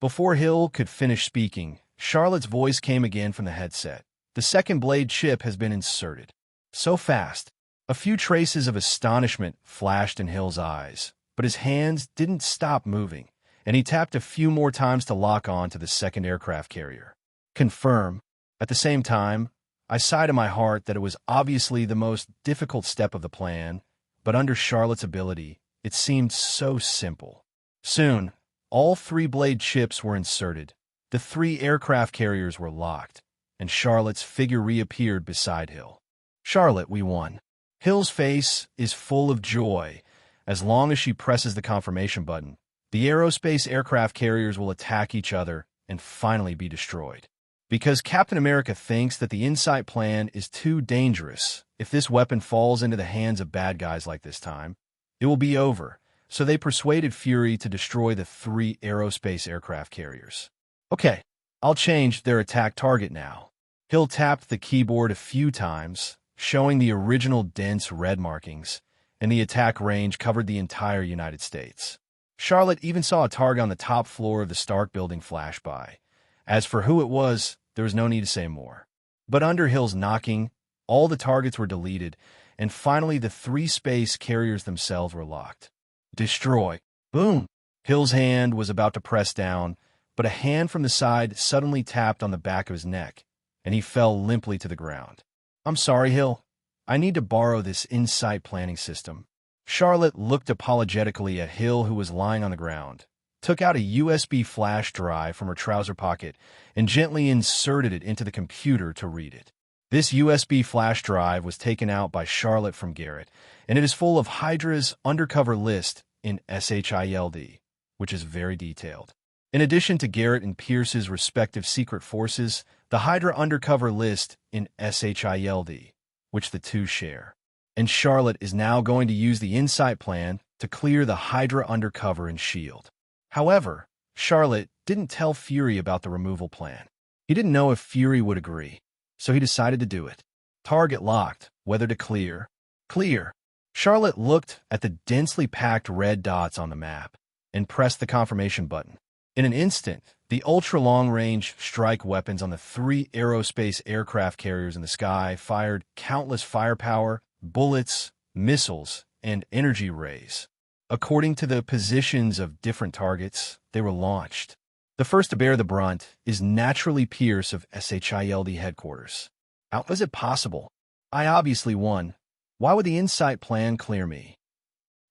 Before Hill could finish speaking, Charlotte's voice came again from the headset. The second blade chip has been inserted. So fast. A few traces of astonishment flashed in Hill's eyes, but his hands didn't stop moving, and he tapped a few more times to lock on to the second aircraft carrier. Confirm. At the same time, I sighed in my heart that it was obviously the most difficult step of the plan, but under Charlotte's ability, it seemed so simple. Soon, all three blade chips were inserted, the three aircraft carriers were locked, and Charlotte's figure reappeared beside Hill. Charlotte, we won. Hill's face is full of joy. As long as she presses the confirmation button, the aerospace aircraft carriers will attack each other and finally be destroyed. Because Captain America thinks that the Insight plan is too dangerous, if this weapon falls into the hands of bad guys like this time, it will be over. So they persuaded Fury to destroy the three aerospace aircraft carriers. Okay, I'll change their attack target now. Hill tapped the keyboard a few times, showing the original dense red markings, and the attack range covered the entire United States. Charlotte even saw a target on the top floor of the Stark building flash by. As for who it was, there was no need to say more. But under Hill's knocking, all the targets were deleted, and finally the three space carriers themselves were locked. Destroy. Boom! Hill's hand was about to press down, but a hand from the side suddenly tapped on the back of his neck, and he fell limply to the ground. I'm sorry, Hill. I need to borrow this Insight planning system. Charlotte looked apologetically at Hill, who was lying on the ground, took out a USB flash drive from her trouser pocket, and gently inserted it into the computer to read it. This USB flash drive was taken out by Charlotte from Garrett, and it is full of Hydra's undercover list in SHIELD, which is very detailed. In addition to Garrett and Pierce's respective secret forces, the Hydra undercover list in SHIELD, which the two share. And Charlotte is now going to use the Insight plan to clear the Hydra undercover and S.H.I.E.L.D. However, Charlotte didn't tell Fury about the removal plan. He didn't know if Fury would agree, so he decided to do it. Target locked. Whether to clear. Clear. Charlotte looked at the densely packed red dots on the map and pressed the confirmation button. In an instant, the ultra-long-range strike weapons on the three aerospace aircraft carriers in the sky fired countless firepower, bullets, missiles, and energy rays. According to the positions of different targets, they were launched. The first to bear the brunt is naturally Pierce of SHIELD headquarters. How was it possible? I obviously won. Why would the Insight plan clear me?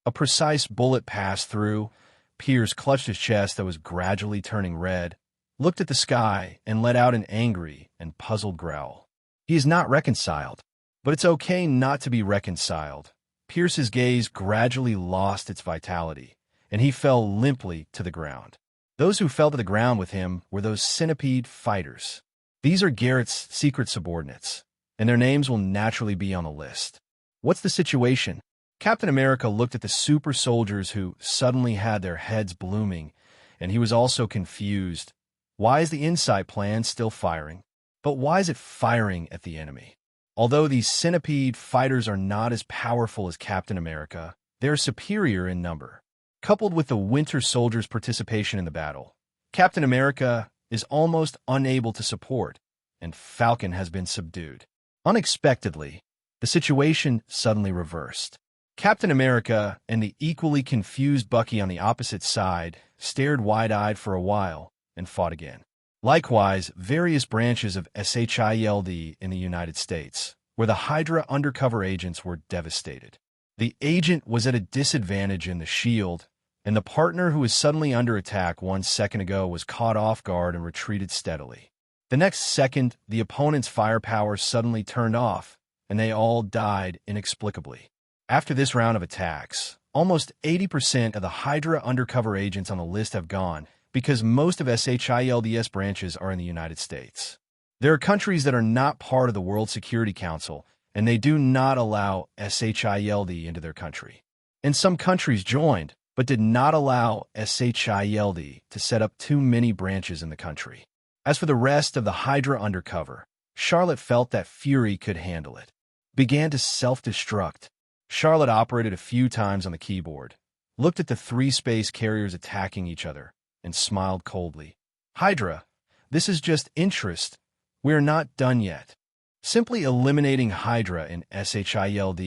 A precise bullet passed through. Pierce clutched his chest that was gradually turning red, looked at the sky, and let out an angry and puzzled growl. He is not reconciled, but it's okay not to be reconciled. Pierce's gaze gradually lost its vitality, and he fell limply to the ground. Those who fell to the ground with him were those centipede fighters. These are Garrett's secret subordinates, and their names will naturally be on the list. What's the situation? Captain America looked at the super soldiers who suddenly had their heads blooming, and he was also confused. Why is the Insight plan still firing? But why is it firing at the enemy? Although these centipede fighters are not as powerful as Captain America, they are superior in number. Coupled with the Winter Soldier's participation in the battle, Captain America is almost unable to support, and Falcon has been subdued. Unexpectedly, the situation suddenly reversed. Captain America and the equally confused Bucky on the opposite side stared wide-eyed for a while and fought again. Likewise, various branches of SHIELD in the United States, where the Hydra undercover agents were devastated. The agent was at a disadvantage in the S.H.I.E.L.D., and the partner who was suddenly under attack 1 second ago was caught off guard and retreated steadily. The next second, the opponent's firepower suddenly turned off, and they all died inexplicably. After this round of attacks, almost 80% of the Hydra undercover agents on the list have gone because most of SHIELD's branches are in the United States. There are countries that are not part of the World Security Council, and they do not allow SHIELD into their country. And some countries joined, but did not allow SHIELD to set up too many branches in the country. As for the rest of the Hydra undercover, Charlotte felt that Fury could handle it. Began to self-destruct. Charlotte operated a few times on the keyboard, looked at the three space carriers attacking each other, and smiled coldly. Hydra, this is just interest. We're not done yet. Simply eliminating Hydra in SHIELD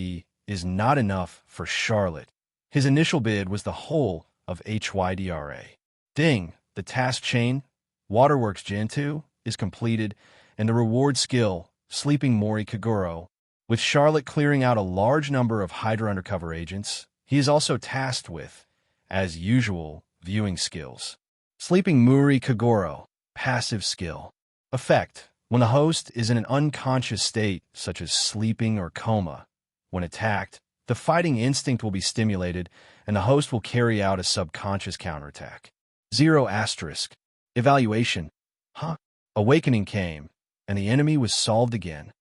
is not enough for Charlotte. His initial bid was the whole of HYDRA. Ding, the task chain, Waterworks Gen 2, is completed, and the reward skill, Sleeping Mori Kaguro. With Charlotte clearing out a large number of Hydra undercover agents, he is also tasked with, as usual, viewing skills. Sleeping Muri Kagoro, passive skill. Effect: when the host is in an unconscious state, such as sleeping or coma, when attacked, the fighting instinct will be stimulated, and the host will carry out a subconscious counterattack. 0 asterisk. Evaluation. Awakening came, and the enemy was solved again.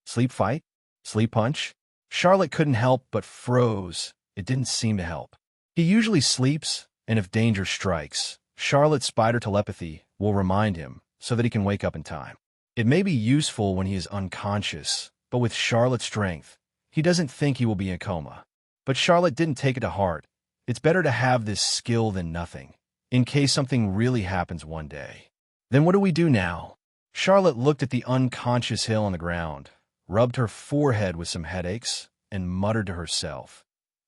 Sleep fight? Sleep punch? Charlotte couldn't help but froze. It didn't seem to help. He usually sleeps, and if danger strikes, Charlotte's spider telepathy will remind him so that he can wake up in time. It may be useful when he is unconscious, but with Charlotte's strength, he doesn't think he will be in a coma. But Charlotte didn't take it to heart. It's better to have this skill than nothing, in case something really happens one day. Then what do we do now? Charlotte looked at the unconscious Hill on the ground, rubbed her forehead with some headaches, and muttered to herself,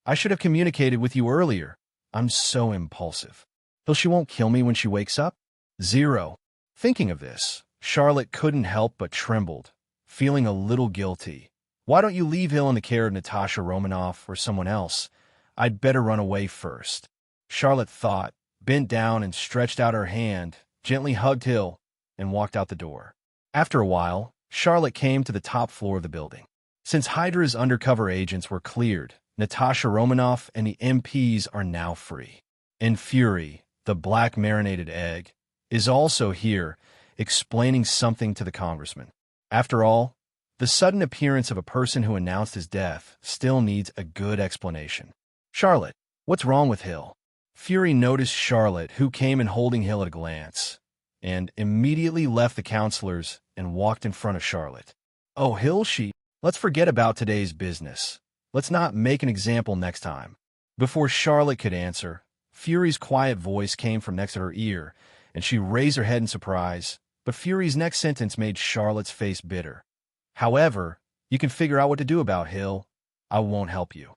I should have communicated with you earlier. I'm so impulsive. Till she won't kill me when she wakes up? 0. Thinking of this, Charlotte couldn't help but trembled, feeling a little guilty. Why don't you leave Hill in the care of Natasha Romanoff or someone else? I'd better run away first. Charlotte thought, bent down and stretched out her hand, gently hugged Hill, and walked out the door. After a while, Charlotte came to the top floor of the building. Since Hydra's undercover agents were cleared, Natasha Romanoff and the MPs are now free. And Fury, the black marinated egg, is also here, explaining something to the congressman. After all, the sudden appearance of a person who announced his death still needs a good explanation. Charlotte, what's wrong with Hill? Fury noticed Charlotte, who came in holding Hill at a glance, and immediately left the counselors and walked in front of Charlotte. Oh, Hill, let's forget about today's business. Let's not make an example next time. Before Charlotte could answer, Fury's quiet voice came from next to her ear, and she raised her head in surprise, but Fury's next sentence made Charlotte's face bitter. However, you can figure out what to do about Hill. I won't help you.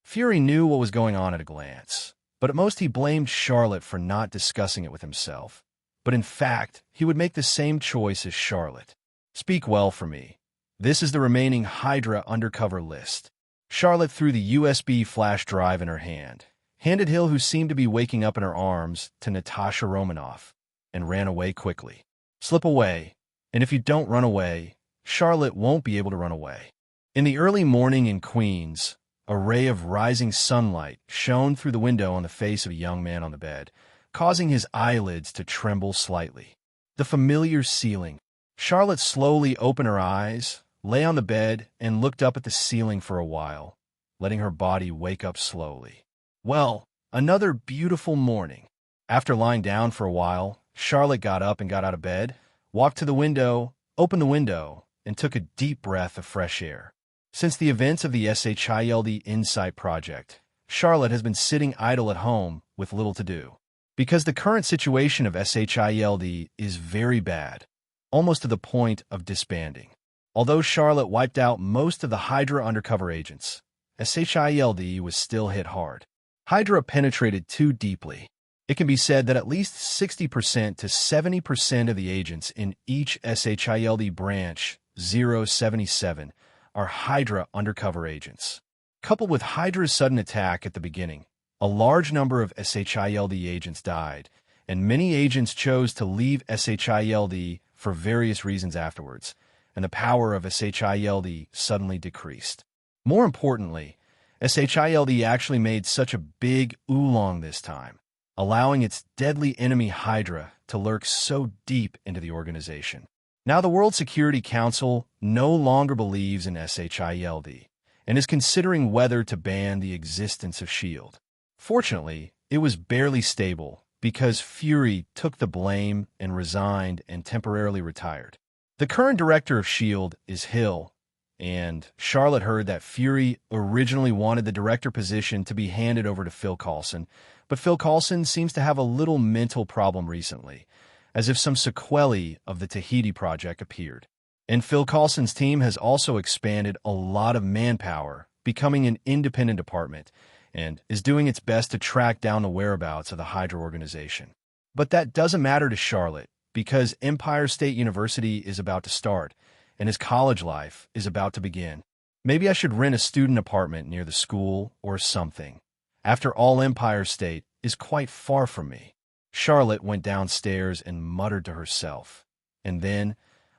Fury knew what was going on at a glance, but at most he blamed Charlotte for not discussing it with himself. But in fact, he would make the same choice as Charlotte. Speak well for me. This is the remaining Hydra undercover list. Charlotte threw the USB flash drive in her hand, handed Hill, who seemed to be waking up in her arms, to Natasha Romanoff, and ran away quickly. Slip away, and if you don't run away, Charlotte won't be able to run away. In the early morning in Queens, a ray of rising sunlight shone through the window on the face of a young man on the bed, causing his eyelids to tremble slightly. The familiar ceiling. Charlotte slowly opened her eyes, lay on the bed, and looked up at the ceiling for a while, letting her body wake up slowly. Well, another beautiful morning. After lying down for a while, Charlotte got up and got out of bed, walked to the window, opened the window, and took a deep breath of fresh air. Since the events of the SHIELD Insight Project, Charlotte has been sitting idle at home with little to do. Because the current situation of SHIELD is very bad, almost to the point of disbanding. Although Charlotte wiped out most of the Hydra undercover agents, SHIELD was still hit hard. Hydra penetrated too deeply. It can be said that at least 60% to 70% of the agents in each SHIELD branch 077 are Hydra undercover agents. Coupled with Hydra's sudden attack at the beginning, a large number of SHIELD agents died, and many agents chose to leave SHIELD for various reasons afterwards, and the power of SHIELD suddenly decreased. More importantly, SHIELD actually made such a big oolong this time, allowing its deadly enemy Hydra to lurk so deep into the organization. Now the World Security Council no longer believes in SHIELD and is considering whether to ban the existence of S.H.I.E.L.D. Fortunately, it was barely stable because Fury took the blame and resigned and temporarily retired. The current director of S.H.I.E.L.D. is Hill, and Charlotte heard that Fury originally wanted the director position to be handed over to Phil Coulson, but Phil Coulson seems to have a little mental problem recently, as if some sequelae of the Tahiti Project appeared. And Phil Coulson's team has also expanded a lot of manpower, becoming an independent department, and is doing its best to track down the whereabouts of the Hydra organization. But that doesn't matter to Charlotte, because Empire State University is about to start, and his college life is about to begin. Maybe I should rent a student apartment near the school or something. After all, Empire State is quite far from me. Charlotte went downstairs and muttered to herself. And then,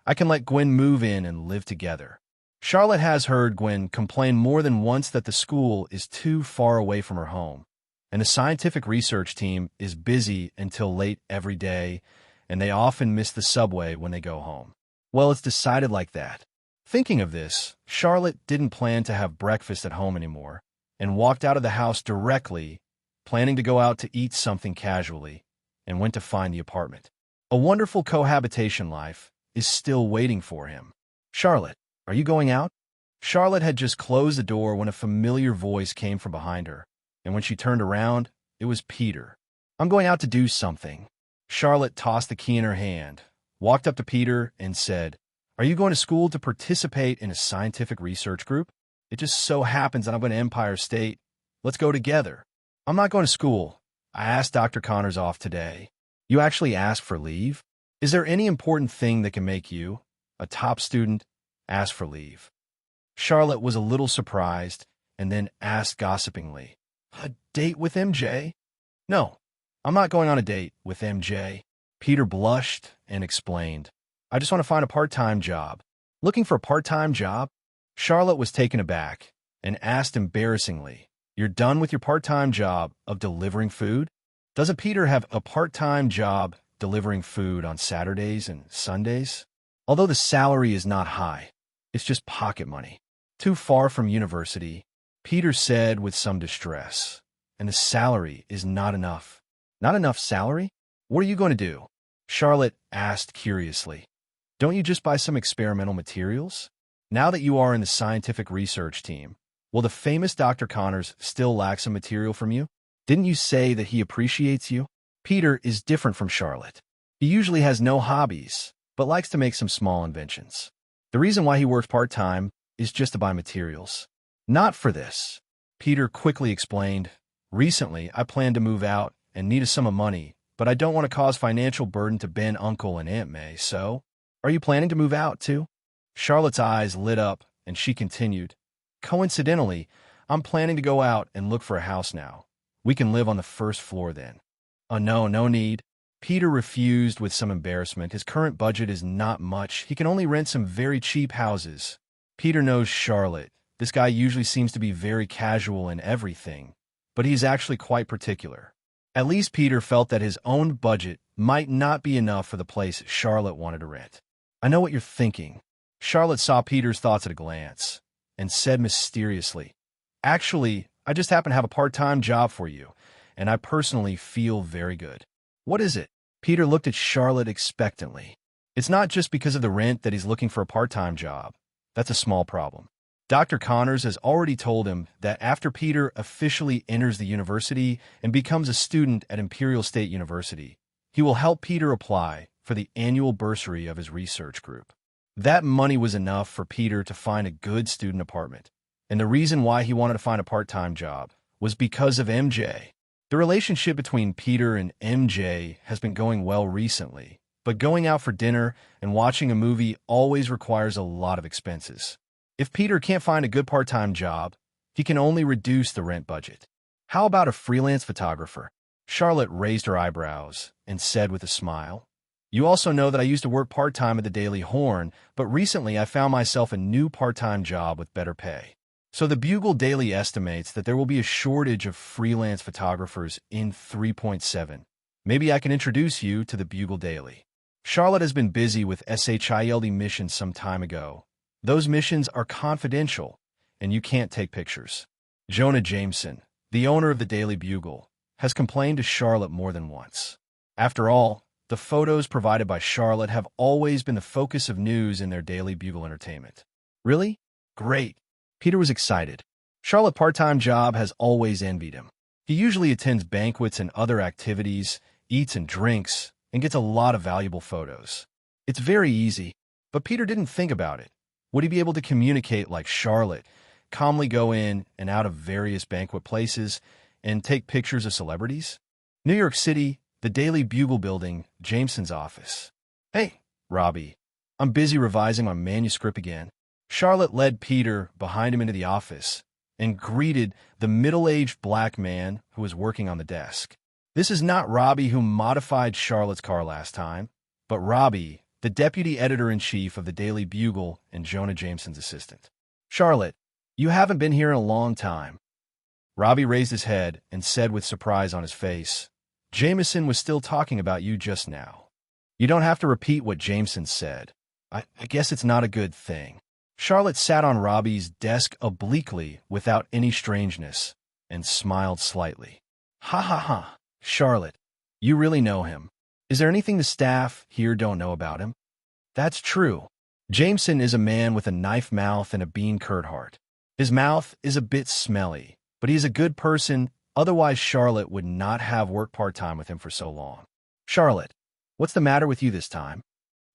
I can let Gwen move in and live together. Charlotte has heard Gwen complain more than once that the school is too far away from her home, and the scientific research team is busy until late every day, and they often miss the subway when they go home. Well, it's decided like that. Thinking of this, Charlotte didn't plan to have breakfast at home anymore, and walked out of the house directly, planning to go out to eat something casually, and went to find the apartment. A wonderful cohabitation life is still waiting for him. Charlotte, are you going out? Charlotte had just closed the door when a familiar voice came from behind her, and when she turned around, it was Peter. I'm going out to do something. Charlotte tossed the key in her hand, walked up to Peter, and said, Are you going to school to participate in a scientific research group? It just so happens that I'm going to Empire State. Let's go together. I'm not going to school. I asked Dr. Connors off today. You actually asked for leave? Is there any important thing that can make you, a top student, ask for leave? Charlotte was a little surprised and then asked gossipingly, A date with MJ? No, I'm not going on a date with MJ. Peter blushed and explained, I just want to find a part-time job. Looking for a part-time job? Charlotte was taken aback and asked embarrassingly, You're done with your part-time job of delivering food? Doesn't Peter have a part-time job delivering food on Saturdays and Sundays? Although the salary is not high, it's just pocket money. Too far from university, Peter said with some distress, and the salary is not enough. Not enough salary? What are you going to do? Charlotte asked curiously. Don't you just buy some experimental materials? Now that you are in the scientific research team, will the famous Dr. Connors still lack some material from you? Didn't you say that he appreciates you? Peter is different from Charlotte. He usually has no hobbies, but likes to make some small inventions. The reason why he works part-time is just to buy materials. Not for this. Peter quickly explained, Recently, I plan to move out and need a sum of money, but I don't want to cause financial burden to Ben, Uncle, and Aunt May, so are you planning to move out, too? Charlotte's eyes lit up, and she continued, Coincidentally, I'm planning to go out and look for a house now. We can live on the first floor then. Oh, no need. Peter refused with some embarrassment. His current budget is not much. He can only rent some very cheap houses. Peter knows Charlotte. This guy usually seems to be very casual in everything, but he's actually quite particular. At least Peter felt that his own budget might not be enough for the place Charlotte wanted to rent. I know what you're thinking. Charlotte saw Peter's thoughts at a glance and said mysteriously, Actually, I just happen to have a part-time job for you, and I personally feel very good. What is it? Peter looked at Charlotte expectantly. It's not just because of the rent that he's looking for a part-time job. That's a small problem. Dr. Connors has already told him that after Peter officially enters the university and becomes a student at Imperial State University, he will help Peter apply for the annual bursary of his research group. That money was enough for Peter to find a good student apartment, and the reason why he wanted to find a part-time job was because of MJ. The relationship between Peter and MJ has been going well recently, but going out for dinner and watching a movie always requires a lot of expenses. If Peter can't find a good part-time job, he can only reduce the rent budget. How about a freelance photographer? Charlotte raised her eyebrows and said with a smile, You also know that I used to work part-time at the Daily Horn, but recently I found myself a new part-time job with better pay. So the Bugle Daily estimates that there will be a shortage of freelance photographers in 3.7. Maybe I can introduce you to the Bugle Daily. Charlotte has been busy with SHIELD missions some time ago. Those missions are confidential, and you can't take pictures. Jonah Jameson, the owner of the Daily Bugle, has complained to Charlotte more than once. After all, the photos provided by Charlotte have always been the focus of news in their Daily Bugle entertainment. Really? Great. Peter was excited. Charlotte's part-time job has always envied him. He usually attends banquets and other activities, eats and drinks, and gets a lot of valuable photos. It's very easy, but Peter didn't think about it. Would he be able to communicate like Charlotte, calmly go in and out of various banquet places and take pictures of celebrities? New York City, the Daily Bugle building, Jameson's office. Hey, Robbie, I'm busy revising my manuscript again. Charlotte led Peter behind him into the office and greeted the middle-aged black man who was working on the desk. This is not Robbie who modified Charlotte's car last time, but Robbie, the deputy editor-in-chief of the Daily Bugle and Jonah Jameson's assistant. Charlotte, you haven't been here in a long time. Robbie raised his head and said with surprise on his face, Jameson was still talking about you just now. You don't have to repeat what Jameson said. I guess it's not a good thing. Charlotte sat on Robbie's desk obliquely without any strangeness and smiled slightly. Ha ha ha, Charlotte, you really know him. Is there anything the staff here don't know about him? That's true. Jameson is a man with a knife mouth and a bean curd heart. His mouth is a bit smelly, but he's a good person, otherwise Charlotte would not have worked part-time with him for so long. Charlotte, what's the matter with you this time?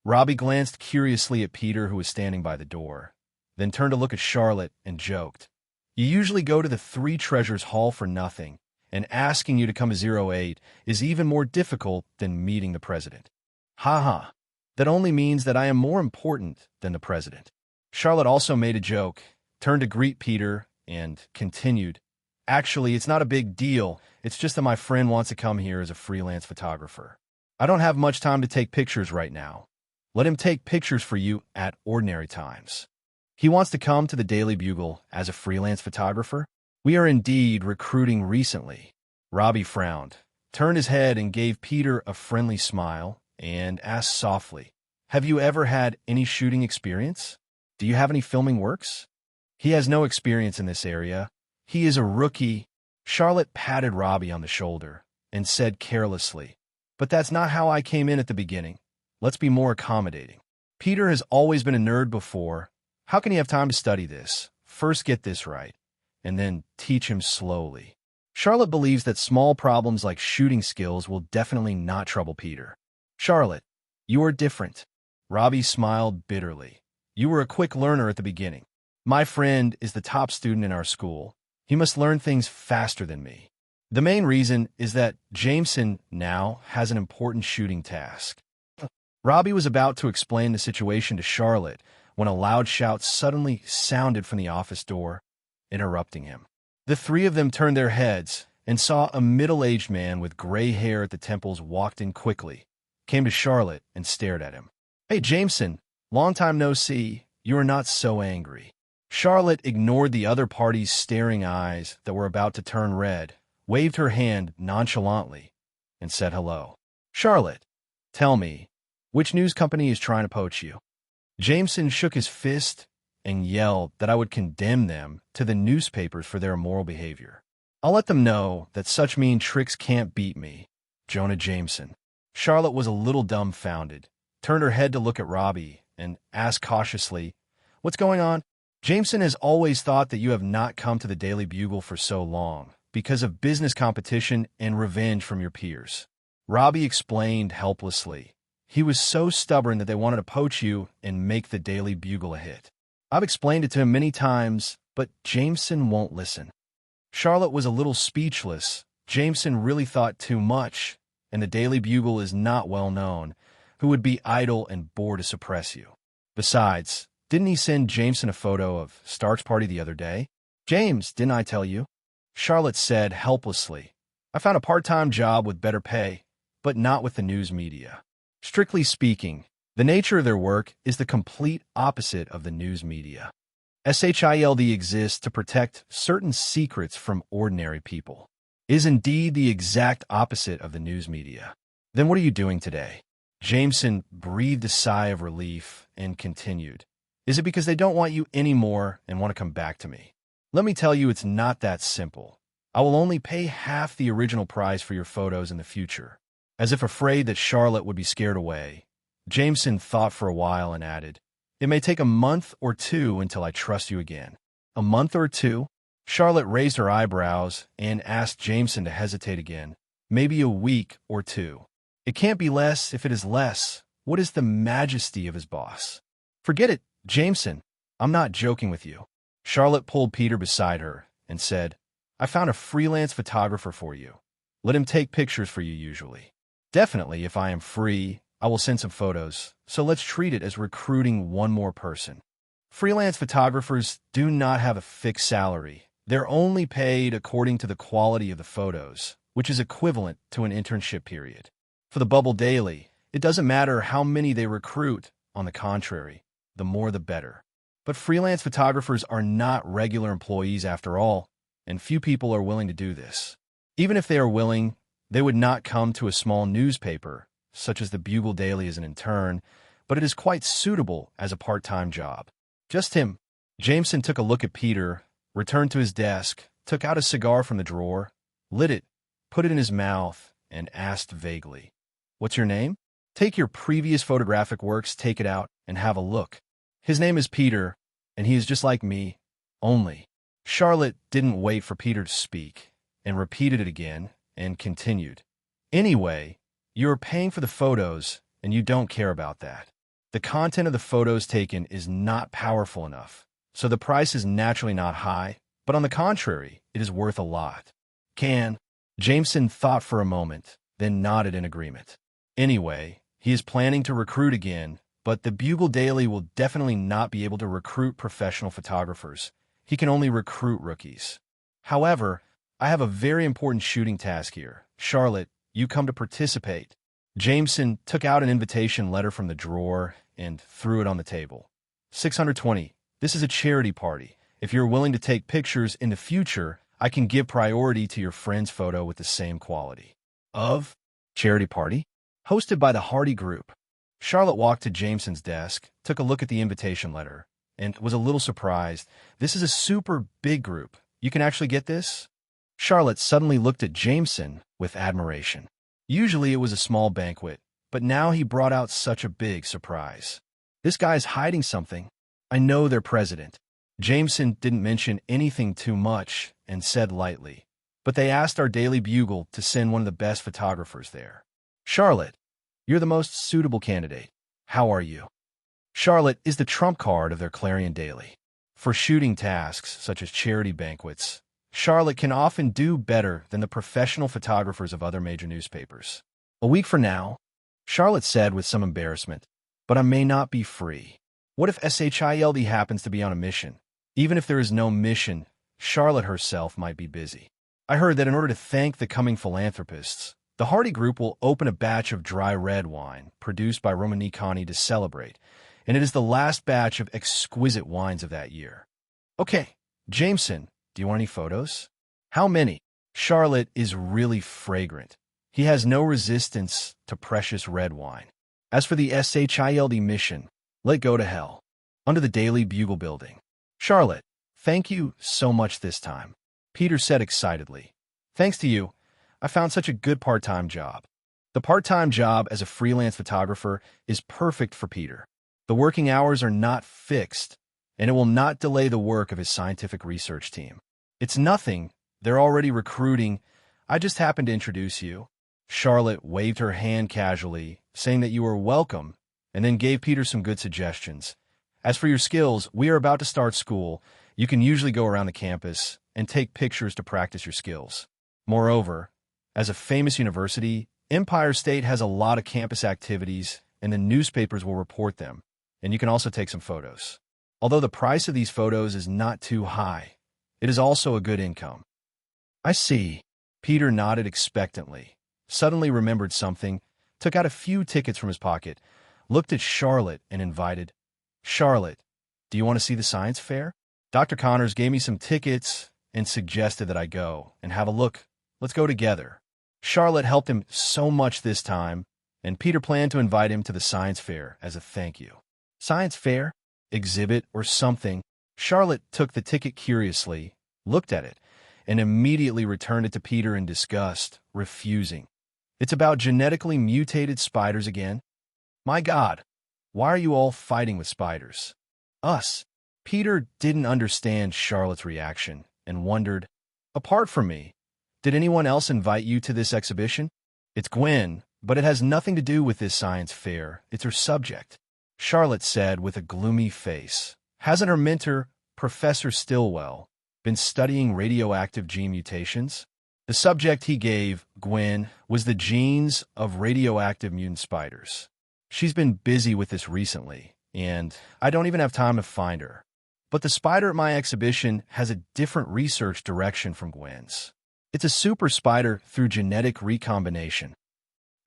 Robbie glanced curiously at Peter, who was standing by the door, then turned to look at Charlotte and joked. You usually go to the Three Treasures Hall for nothing, and asking you to come to 08 is even more difficult than meeting the president. Ha ha, that only means that I am more important than the president. Charlotte also made a joke, turned to greet Peter, and continued, Actually, it's not a big deal, it's just that my friend wants to come here as a freelance photographer. I don't have much time to take pictures right now. Let him take pictures for you at ordinary times. He wants to come to the Daily Bugle as a freelance photographer? We are indeed recruiting recently. Robbie frowned, turned his head and gave Peter a friendly smile, and asked softly, Have you ever had any shooting experience? Do you have any filming works? He has no experience in this area. He is a rookie. Charlotte patted Robbie on the shoulder and said carelessly, But that's not how I came in at the beginning. Let's be more accommodating. Peter has always been a nerd before. How can he have time to study this? First get this right, and then teach him slowly. Charlotte believes that small problems like shooting skills will definitely not trouble Peter. Charlotte, you are different. Robbie smiled bitterly. You were a quick learner at the beginning. My friend is the top student in our school. He must learn things faster than me. The main reason is that Jameson now has an important shooting task. Robbie was about to explain the situation to Charlotte when a loud shout suddenly sounded from the office door, interrupting him. The three of them turned their heads and saw a middle-aged man with gray hair at the temples walked in quickly, came to Charlotte and stared at him. Hey, Jameson, long time no see. You are not so angry. Charlotte ignored the other party's staring eyes that were about to turn red, waved her hand nonchalantly, and said hello. Charlotte, tell me, which news company is trying to poach you? Jameson shook his fist and yelled that I would condemn them to the newspapers for their immoral behavior. I'll let them know that such mean tricks can't beat me. Jonah Jameson. Charlotte was a little dumbfounded, turned her head to look at Robbie, and asked cautiously, What's going on? Jameson has always thought that you have not come to the Daily Bugle for so long because of business competition and revenge from your peers. Robbie explained helplessly. He was so stubborn that they wanted to poach you and make the Daily Bugle a hit. I've explained it to him many times, but Jameson won't listen. Charlotte was a little speechless. Jameson really thought too much, and the Daily Bugle is not well known, who would be idle and bored to suppress you. Besides, didn't he send Jameson a photo of Stark's party the other day? James, didn't I tell you? Charlotte said helplessly. I found a part-time job with better pay, but not with the news media. Strictly speaking, the nature of their work is the complete opposite of the news media. SHIELD exists to protect certain secrets from ordinary people. It is indeed the exact opposite of the news media. Then what are you doing today? Jameson breathed a sigh of relief and continued. Is it because they don't want you anymore and want to come back to me? Let me tell you, it's not that simple. I will only pay half the original price for your photos in the future. As if afraid that Charlotte would be scared away, Jameson thought for a while and added, It may take a month or two until I trust you again. A month or two? Charlotte raised her eyebrows and asked Jameson to hesitate again. Maybe a week or two. It can't be less if it is less. What is the majesty of his boss? Forget it, Jameson. I'm not joking with you. Charlotte pulled Peter beside her and said, I found a freelance photographer for you. Let him take pictures for you usually. Definitely, if I am free, I will send some photos, so let's treat it as recruiting one more person. Freelance photographers do not have a fixed salary. They're only paid according to the quality of the photos, which is equivalent to an internship period. For the Bubble Daily, it doesn't matter how many they recruit. On the contrary, the more the better. But freelance photographers are not regular employees after all, and few people are willing to do this. Even if they are willing, they would not come to a small newspaper, such as the Bugle Daily, as an intern, but it is quite suitable as a part-time job. Just him. Jameson took a look at Peter, returned to his desk, took out a cigar from the drawer, lit it, put it in his mouth, and asked vaguely, "What's your name? Take your previous photographic works, take it out, and have a look." His name is Peter, and he is just like me, only. Charlotte didn't wait for Peter to speak, and repeated it again, and continued. "Anyway, you are paying for the photos, and you don't care about that. The content of the photos taken is not powerful enough, so the price is naturally not high, but on the contrary, it is worth a lot." Jameson thought for a moment, then nodded in agreement. Anyway, he is planning to recruit again, but the Bugle Daily will definitely not be able to recruit professional photographers. He can only recruit rookies. However, I have a very important shooting task here. Charlotte, you come to participate. Jameson took out an invitation letter from the drawer and threw it on the table. 620. This is a charity party. If you're willing to take pictures in the future, I can give priority to your friend's photo with the same quality. Of? Charity party? Hosted by the Hardy Group. Charlotte walked to Jameson's desk, took a look at the invitation letter, and was a little surprised. This is a super big group. You can actually get this? Charlotte suddenly looked at Jameson with admiration. Usually it was a small banquet, but now he brought out such a big surprise. This guy's hiding something. I know their president. Jameson didn't mention anything too much and said lightly, but they asked our Daily Bugle to send one of the best photographers there. Charlotte, you're the most suitable candidate. How are you? Charlotte is the trump card of their Clarion Daily. For shooting tasks such as charity banquets, Charlotte can often do better than the professional photographers of other major newspapers. A week from now, Charlotte said with some embarrassment, but I may not be free. What if SHILD happens to be on a mission? Even if there is no mission, Charlotte herself might be busy. I heard that in order to thank the coming philanthropists, the Hardy Group will open a batch of dry red wine produced by Romanicani to celebrate, and it is the last batch of exquisite wines of that year. Okay, Jameson, do you want any photos? How many? Charlotte is really fragrant. He has no resistance to precious red wine. As for the SHILD mission, let go to hell. Under the Daily Bugle building. Charlotte, thank you so much this time. Peter said excitedly. Thanks to you, I found such a good part-time job. The part-time job as a freelance photographer is perfect for Peter. The working hours are not fixed, and it will not delay the work of his scientific research team. It's nothing. They're already recruiting. I just happened to introduce you. Charlotte waved her hand casually, saying that you were welcome, and then gave Peter some good suggestions. As for your skills, we are about to start school. You can usually go around the campus and take pictures to practice your skills. Moreover, as a famous university, Empire State has a lot of campus activities, and the newspapers will report them, and you can also take some photos. Although the price of these photos is not too high, it is also a good income. I see. Peter nodded expectantly, suddenly remembered something, took out a few tickets from his pocket, looked at Charlotte and invited, Charlotte, do you want to see the science fair? Dr. Connors gave me some tickets and suggested that I go and have a look. Let's go together. Charlotte helped him so much this time, and Peter planned to invite him to the science fair as a thank you. Science fair? Exhibit or something? Charlotte took the ticket curiously, looked at it, and immediately returned it to Peter in disgust, refusing. It's about genetically mutated spiders again? My God, why are you all fighting with spiders? Us. Peter didn't understand Charlotte's reaction and wondered, apart from me, did anyone else invite you to this exhibition? It's Gwen, but it has nothing to do with this science fair. It's her subject. Charlotte said with a gloomy face. Hasn't her mentor, Professor Stillwell, been studying radioactive gene mutations? The subject he gave, Gwen, was the genes of radioactive mutant spiders. She's been busy with this recently, and I don't even have time to find her. But the spider at my exhibition has a different research direction from Gwen's. It's a super spider through genetic recombination.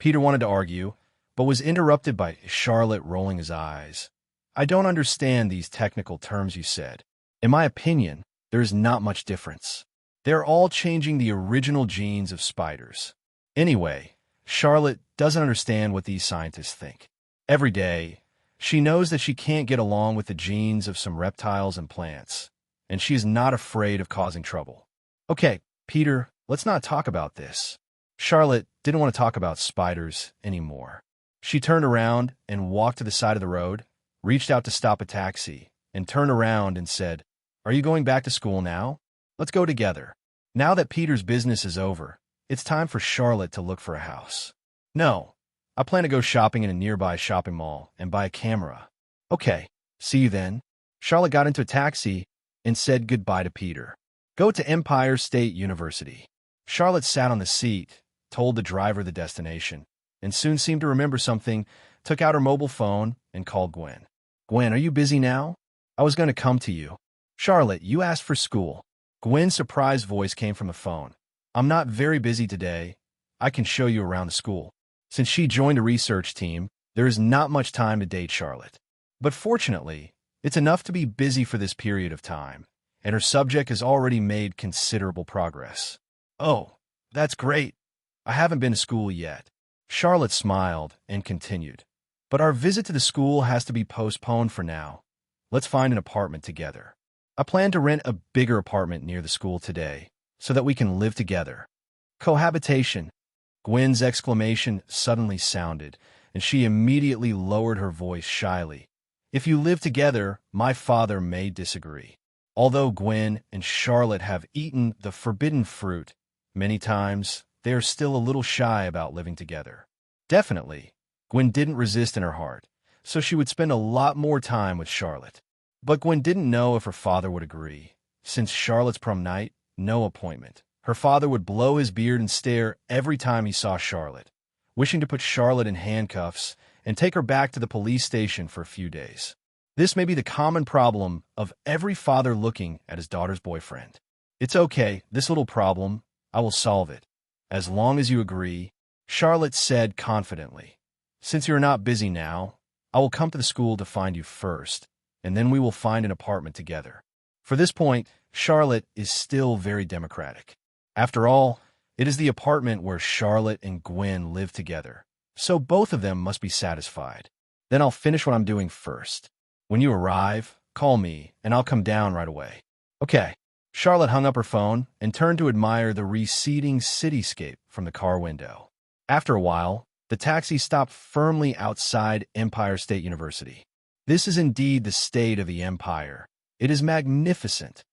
Peter wanted to argue, but was interrupted by Charlotte rolling his eyes. I don't understand these technical terms you said. In my opinion, there is not much difference. They're all changing the original genes of spiders. Anyway, Charlotte doesn't understand what these scientists think. Every day, she knows that she can't get along with the genes of some reptiles and plants, and she is not afraid of causing trouble. Okay, Peter, let's not talk about this. Charlotte didn't want to talk about spiders anymore. She turned around and walked to the side of the road, reached out to stop a taxi, and turned around and said, "Are you going back to school now? Let's go together." Now that Peter's business is over, it's time for Charlotte to look for a house. No, I plan to go shopping in a nearby shopping mall and buy a camera. Okay, see you then. Charlotte got into a taxi and said goodbye to Peter. Go to Empire State University. Charlotte sat on the seat, told the driver the destination, and soon seemed to remember something, took out her mobile phone, and called Gwen. Gwen, are you busy now? I was going to come to you. Charlotte, you asked for school. Gwen's surprised voice came from the phone. I'm not very busy today. I can show you around the school. Since she joined a research team, there is not much time to date Charlotte. But fortunately, it's enough to be busy for this period of time, and her subject has already made considerable progress. Oh, that's great. I haven't been to school yet. Charlotte smiled and continued. But our visit to the school has to be postponed for now. Let's find an apartment together. I plan to rent a bigger apartment near the school today, so that we can live together. Cohabitation. Gwen's exclamation suddenly sounded, and she immediately lowered her voice shyly. If you live together, my father may disagree. Although Gwen and Charlotte have eaten the forbidden fruit many times, they are still a little shy about living together. Definitely, Gwen didn't resist in her heart, so she would spend a lot more time with Charlotte. But Gwen didn't know if her father would agree. Since Charlotte's prom night, no appointment. Her father would blow his beard and stare every time he saw Charlotte, wishing to put Charlotte in handcuffs and take her back to the police station for a few days. This may be the common problem of every father looking at his daughter's boyfriend. It's okay, this little problem, I will solve it. As long as you agree, Charlotte said confidently. Since you're not busy now, I will come to the school to find you first, and then we will find an apartment together. For this point, Charlotte is still very democratic. After all, it is the apartment where Charlotte and Gwen live together, so both of them must be satisfied. Then I'll finish what I'm doing first. When you arrive, call me, and I'll come down right away. Okay. Charlotte hung up her phone and turned to admire the receding cityscape from the car window. After a while, the taxi stopped firmly outside Empire State University. This is indeed the state of the empire. It is magnificent.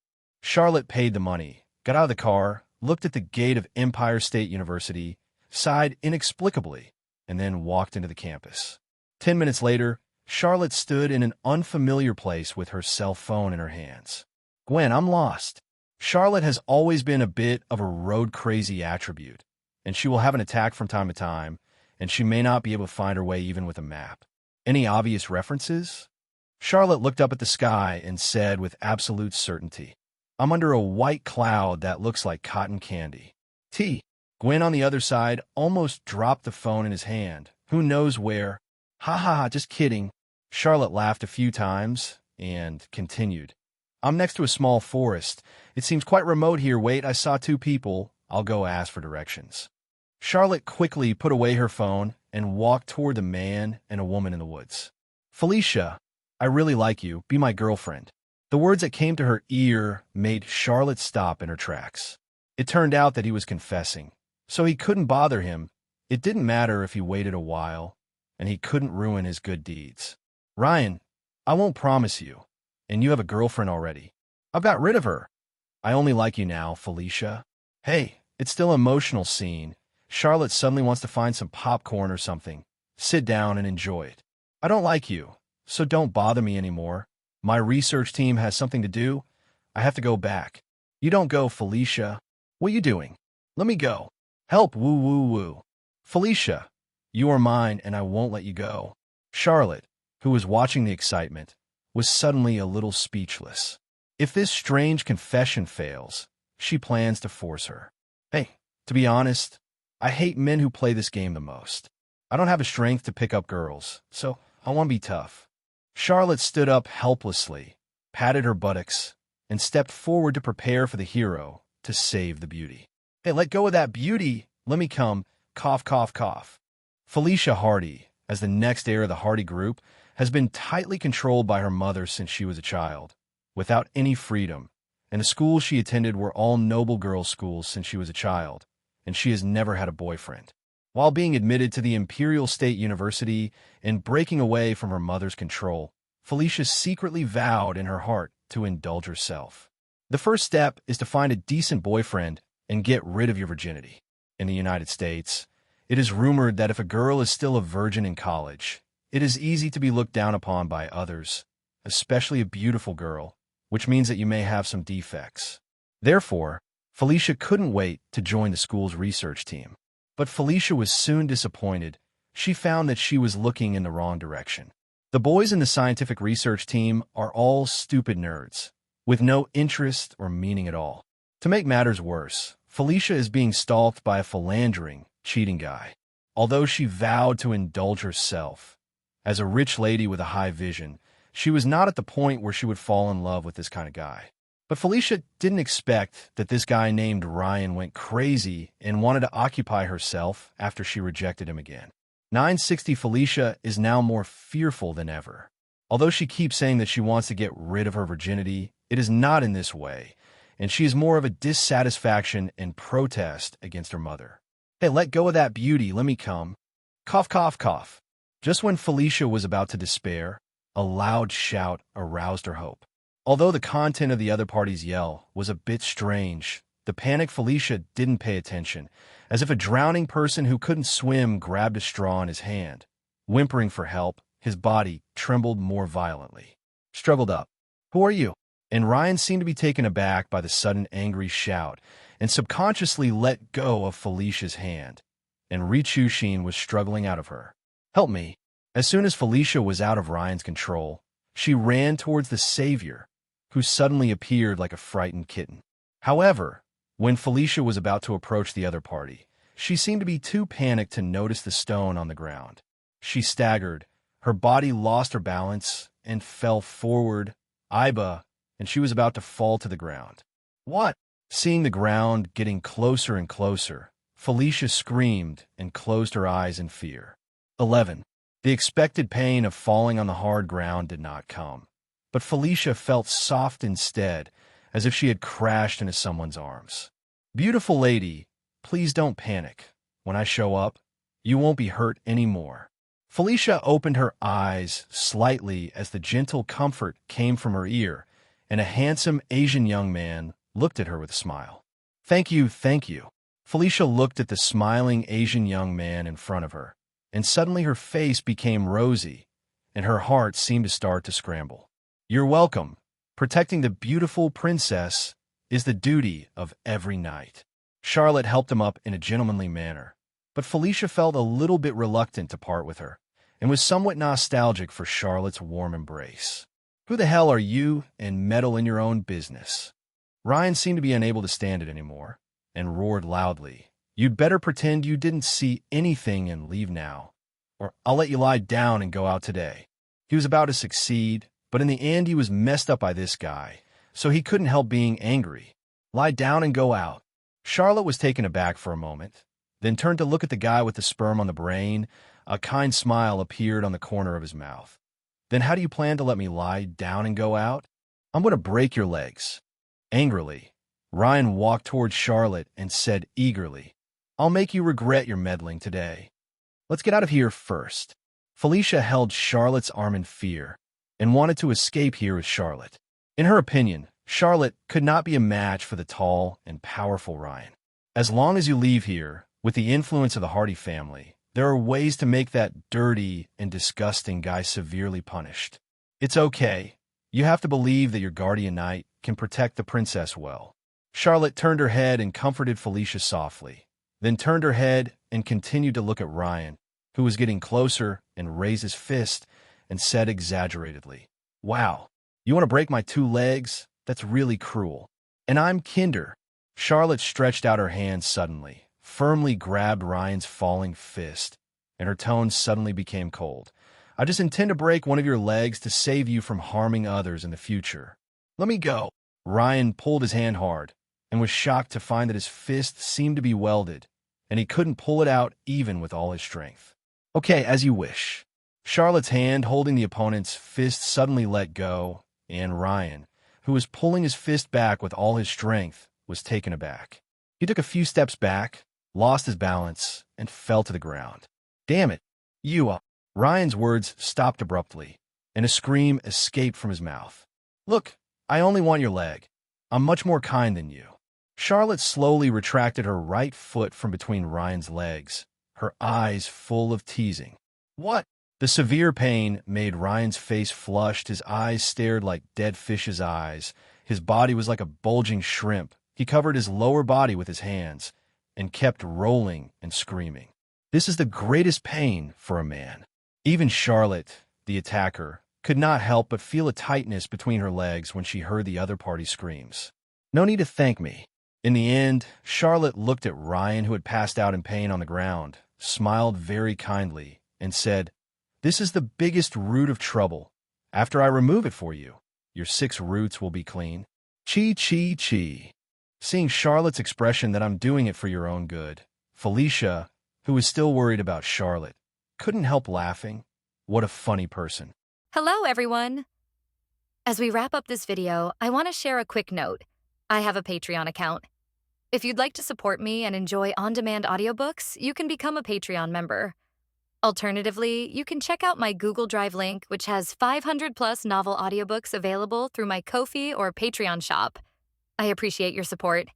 Charlotte paid the money, got out of the car, looked at the gate of Empire State University, sighed inexplicably, and then walked into the campus. 10 minutes later, Charlotte stood in an unfamiliar place with her cell phone in her hands. Gwen, I'm lost. Charlotte has always been a bit of a road-crazy attribute, and she will have an attack from time to time, and she may not be able to find her way even with a map. Any obvious references? Charlotte looked up at the sky and said with absolute certainty, I'm under a white cloud that looks like cotton candy. Gwen on the other side almost dropped the phone in his hand. Who knows where? Ha ha ha, just kidding. Charlotte laughed a few times and continued. I'm next to a small forest. It seems quite remote here. Wait, I saw two people. I'll go ask for directions. Charlotte quickly put away her phone and walked toward the man and a woman in the woods. Felicia, I really like you. Be my girlfriend. The words that came to her ear made Charlotte stop in her tracks. It turned out that he was confessing, so he couldn't bother him. It didn't matter if he waited a while, and he couldn't ruin his good deeds. Ryan, I won't promise you. And you have a girlfriend already. I've got rid of her. I only like you now, Felicia. Hey, it's still an emotional scene. Charlotte suddenly wants to find some popcorn or something. Sit down and enjoy it. I don't like you, so don't bother me anymore. My research team has something to do. I have to go back. You don't go, Felicia. What are you doing? Let me go. Help, woo woo woo. Felicia, you are mine and I won't let you go. Charlotte, who was watching the excitement, was suddenly a little speechless. If this strange confession fails, she plans to force her. Hey, to be honest, I hate men who play this game the most. I don't have the strength to pick up girls, so I want to be tough. Charlotte stood up helplessly, patted her buttocks, and stepped forward to prepare for the hero to save the beauty. Hey, let go of that beauty. Let me come. Cough, cough, cough. Felicia Hardy, as the next heir of the Hardy group, has been tightly controlled by her mother since she was a child, without any freedom, and the schools she attended were all noble girls' schools since she was a child, and she has never had a boyfriend. While being admitted to the Imperial State University and breaking away from her mother's control, Felicia secretly vowed in her heart to indulge herself. The first step is to find a decent boyfriend and get rid of your virginity. In the United States, it is rumored that if a girl is still a virgin in college, it is easy to be looked down upon by others, especially a beautiful girl, which means that you may have some defects. Therefore, Felicia couldn't wait to join the school's research team. But Felicia was soon disappointed. She found that she was looking in the wrong direction. The boys in the scientific research team are all stupid nerds, with no interest or meaning at all. To make matters worse, Felicia is being stalked by a philandering, cheating guy. Although she vowed to indulge herself, as a rich lady with a high vision, she was not at the point where she would fall in love with this kind of guy. But Felicia didn't expect that this guy named Ryan went crazy and wanted to occupy herself after she rejected him again. 960 Felicia is now more fearful than ever. Although she keeps saying that she wants to get rid of her virginity, it is not in this way, and she is more of a dissatisfaction and protest against her mother. Hey, let go of that beauty, let me come. Cough, cough, cough. Just when Felicia was about to despair, a loud shout aroused her hope. Although the content of the other party's yell was a bit strange, the panicked Felicia didn't pay attention, as if a drowning person who couldn't swim grabbed a straw in his hand. Whimpering for help, his body trembled more violently. Struggled up. Who are you? And Ryan seemed to be taken aback by the sudden angry shout, and subconsciously let go of Felicia's hand, and Richu was struggling out of her. Help me. As soon as Felicia was out of Ryan's control, she ran towards the savior, who suddenly appeared like a frightened kitten. However, when Felicia was about to approach the other party, she seemed to be too panicked to notice the stone on the ground. She staggered, her body lost her balance, and fell forward, and she was about to fall to the ground. What? Seeing the ground getting closer and closer, Felicia screamed and closed her eyes in fear. 11. The expected pain of falling on the hard ground did not come, but Felicia felt soft instead, as if she had crashed into someone's arms. Beautiful lady, please don't panic. When I show up, you won't be hurt anymore. Felicia opened her eyes slightly as the gentle comfort came from her ear, and a handsome Asian young man looked at her with a smile. Thank you, thank you. Felicia looked at the smiling Asian young man in front of her, and suddenly her face became rosy, and her heart seemed to start to scramble. You're welcome. Protecting the beautiful princess is the duty of every knight. Charlotte helped him up in a gentlemanly manner, but Felicia felt a little bit reluctant to part with her, and was somewhat nostalgic for Charlotte's warm embrace. Who the hell are you, and meddle in your own business? Ryan seemed to be unable to stand it anymore, and roared loudly. You'd better pretend you didn't see anything and leave now, or I'll let you lie down and go out today. He was about to succeed, but in the end he was messed up by this guy, so he couldn't help being angry. Lie down and go out. Charlotte was taken aback for a moment, then turned to look at the guy with the sperm on the brain. A kind smile appeared on the corner of his mouth. Then how do you plan to let me lie down and go out? I'm going to break your legs. Angrily, Ryan walked toward Charlotte and said eagerly, I'll make you regret your meddling today. Let's get out of here first. Felicia held Charlotte's arm in fear and wanted to escape here with Charlotte. In her opinion, Charlotte could not be a match for the tall and powerful Ryan. As long as you leave here, with the influence of the Hardy family, there are ways to make that dirty and disgusting guy severely punished. It's okay. You have to believe that your guardian knight can protect the princess well. Charlotte turned her head and comforted Felicia softly, then turned her head and continued to look at Ryan, who was getting closer, and raised his fist and said exaggeratedly, Wow, you want to break my 2 legs? That's really cruel. And I'm Kinder. Charlotte stretched out her hand suddenly, firmly grabbed Ryan's falling fist, and her tone suddenly became cold. I just intend to break one of your legs to save you from harming others in the future. Let me go. Ryan pulled his hand hard and was shocked to find that his fist seemed to be welded, and he couldn't pull it out even with all his strength. Okay, as you wish. Charlotte's hand holding the opponent's fist suddenly let go, and Ryan, who was pulling his fist back with all his strength, was taken aback. He took a few steps back, lost his balance, and fell to the ground. Damn it, you. Ryan's words stopped abruptly, and a scream escaped from his mouth. Look, I only want your leg. I'm much more kind than you. Charlotte slowly retracted her right foot from between Ryan's legs, her eyes full of teasing. What? The severe pain made Ryan's face flushed, his eyes stared like dead fish's eyes, his body was like a bulging shrimp. He covered his lower body with his hands and kept rolling and screaming. This is the greatest pain for a man. Even Charlotte, the attacker, could not help but feel a tightness between her legs when she heard the other party's screams. No need to thank me. In the end, Charlotte looked at Ryan, who had passed out in pain on the ground, smiled very kindly, and said, "This is the biggest root of trouble. After I remove it for you, your 6 roots will be clean." Chi, chi, chi. Seeing Charlotte's expression that I'm doing it for your own good, Felicia, who was still worried about Charlotte, couldn't help laughing. What a funny person. Hello, everyone. As we wrap up this video, I want to share a quick note. I have a Patreon account. If you'd like to support me and enjoy on-demand audiobooks, you can become a Patreon member. Alternatively, you can check out my Google Drive link, which has 500+ novel audiobooks available through my Ko-fi or Patreon shop. I appreciate your support.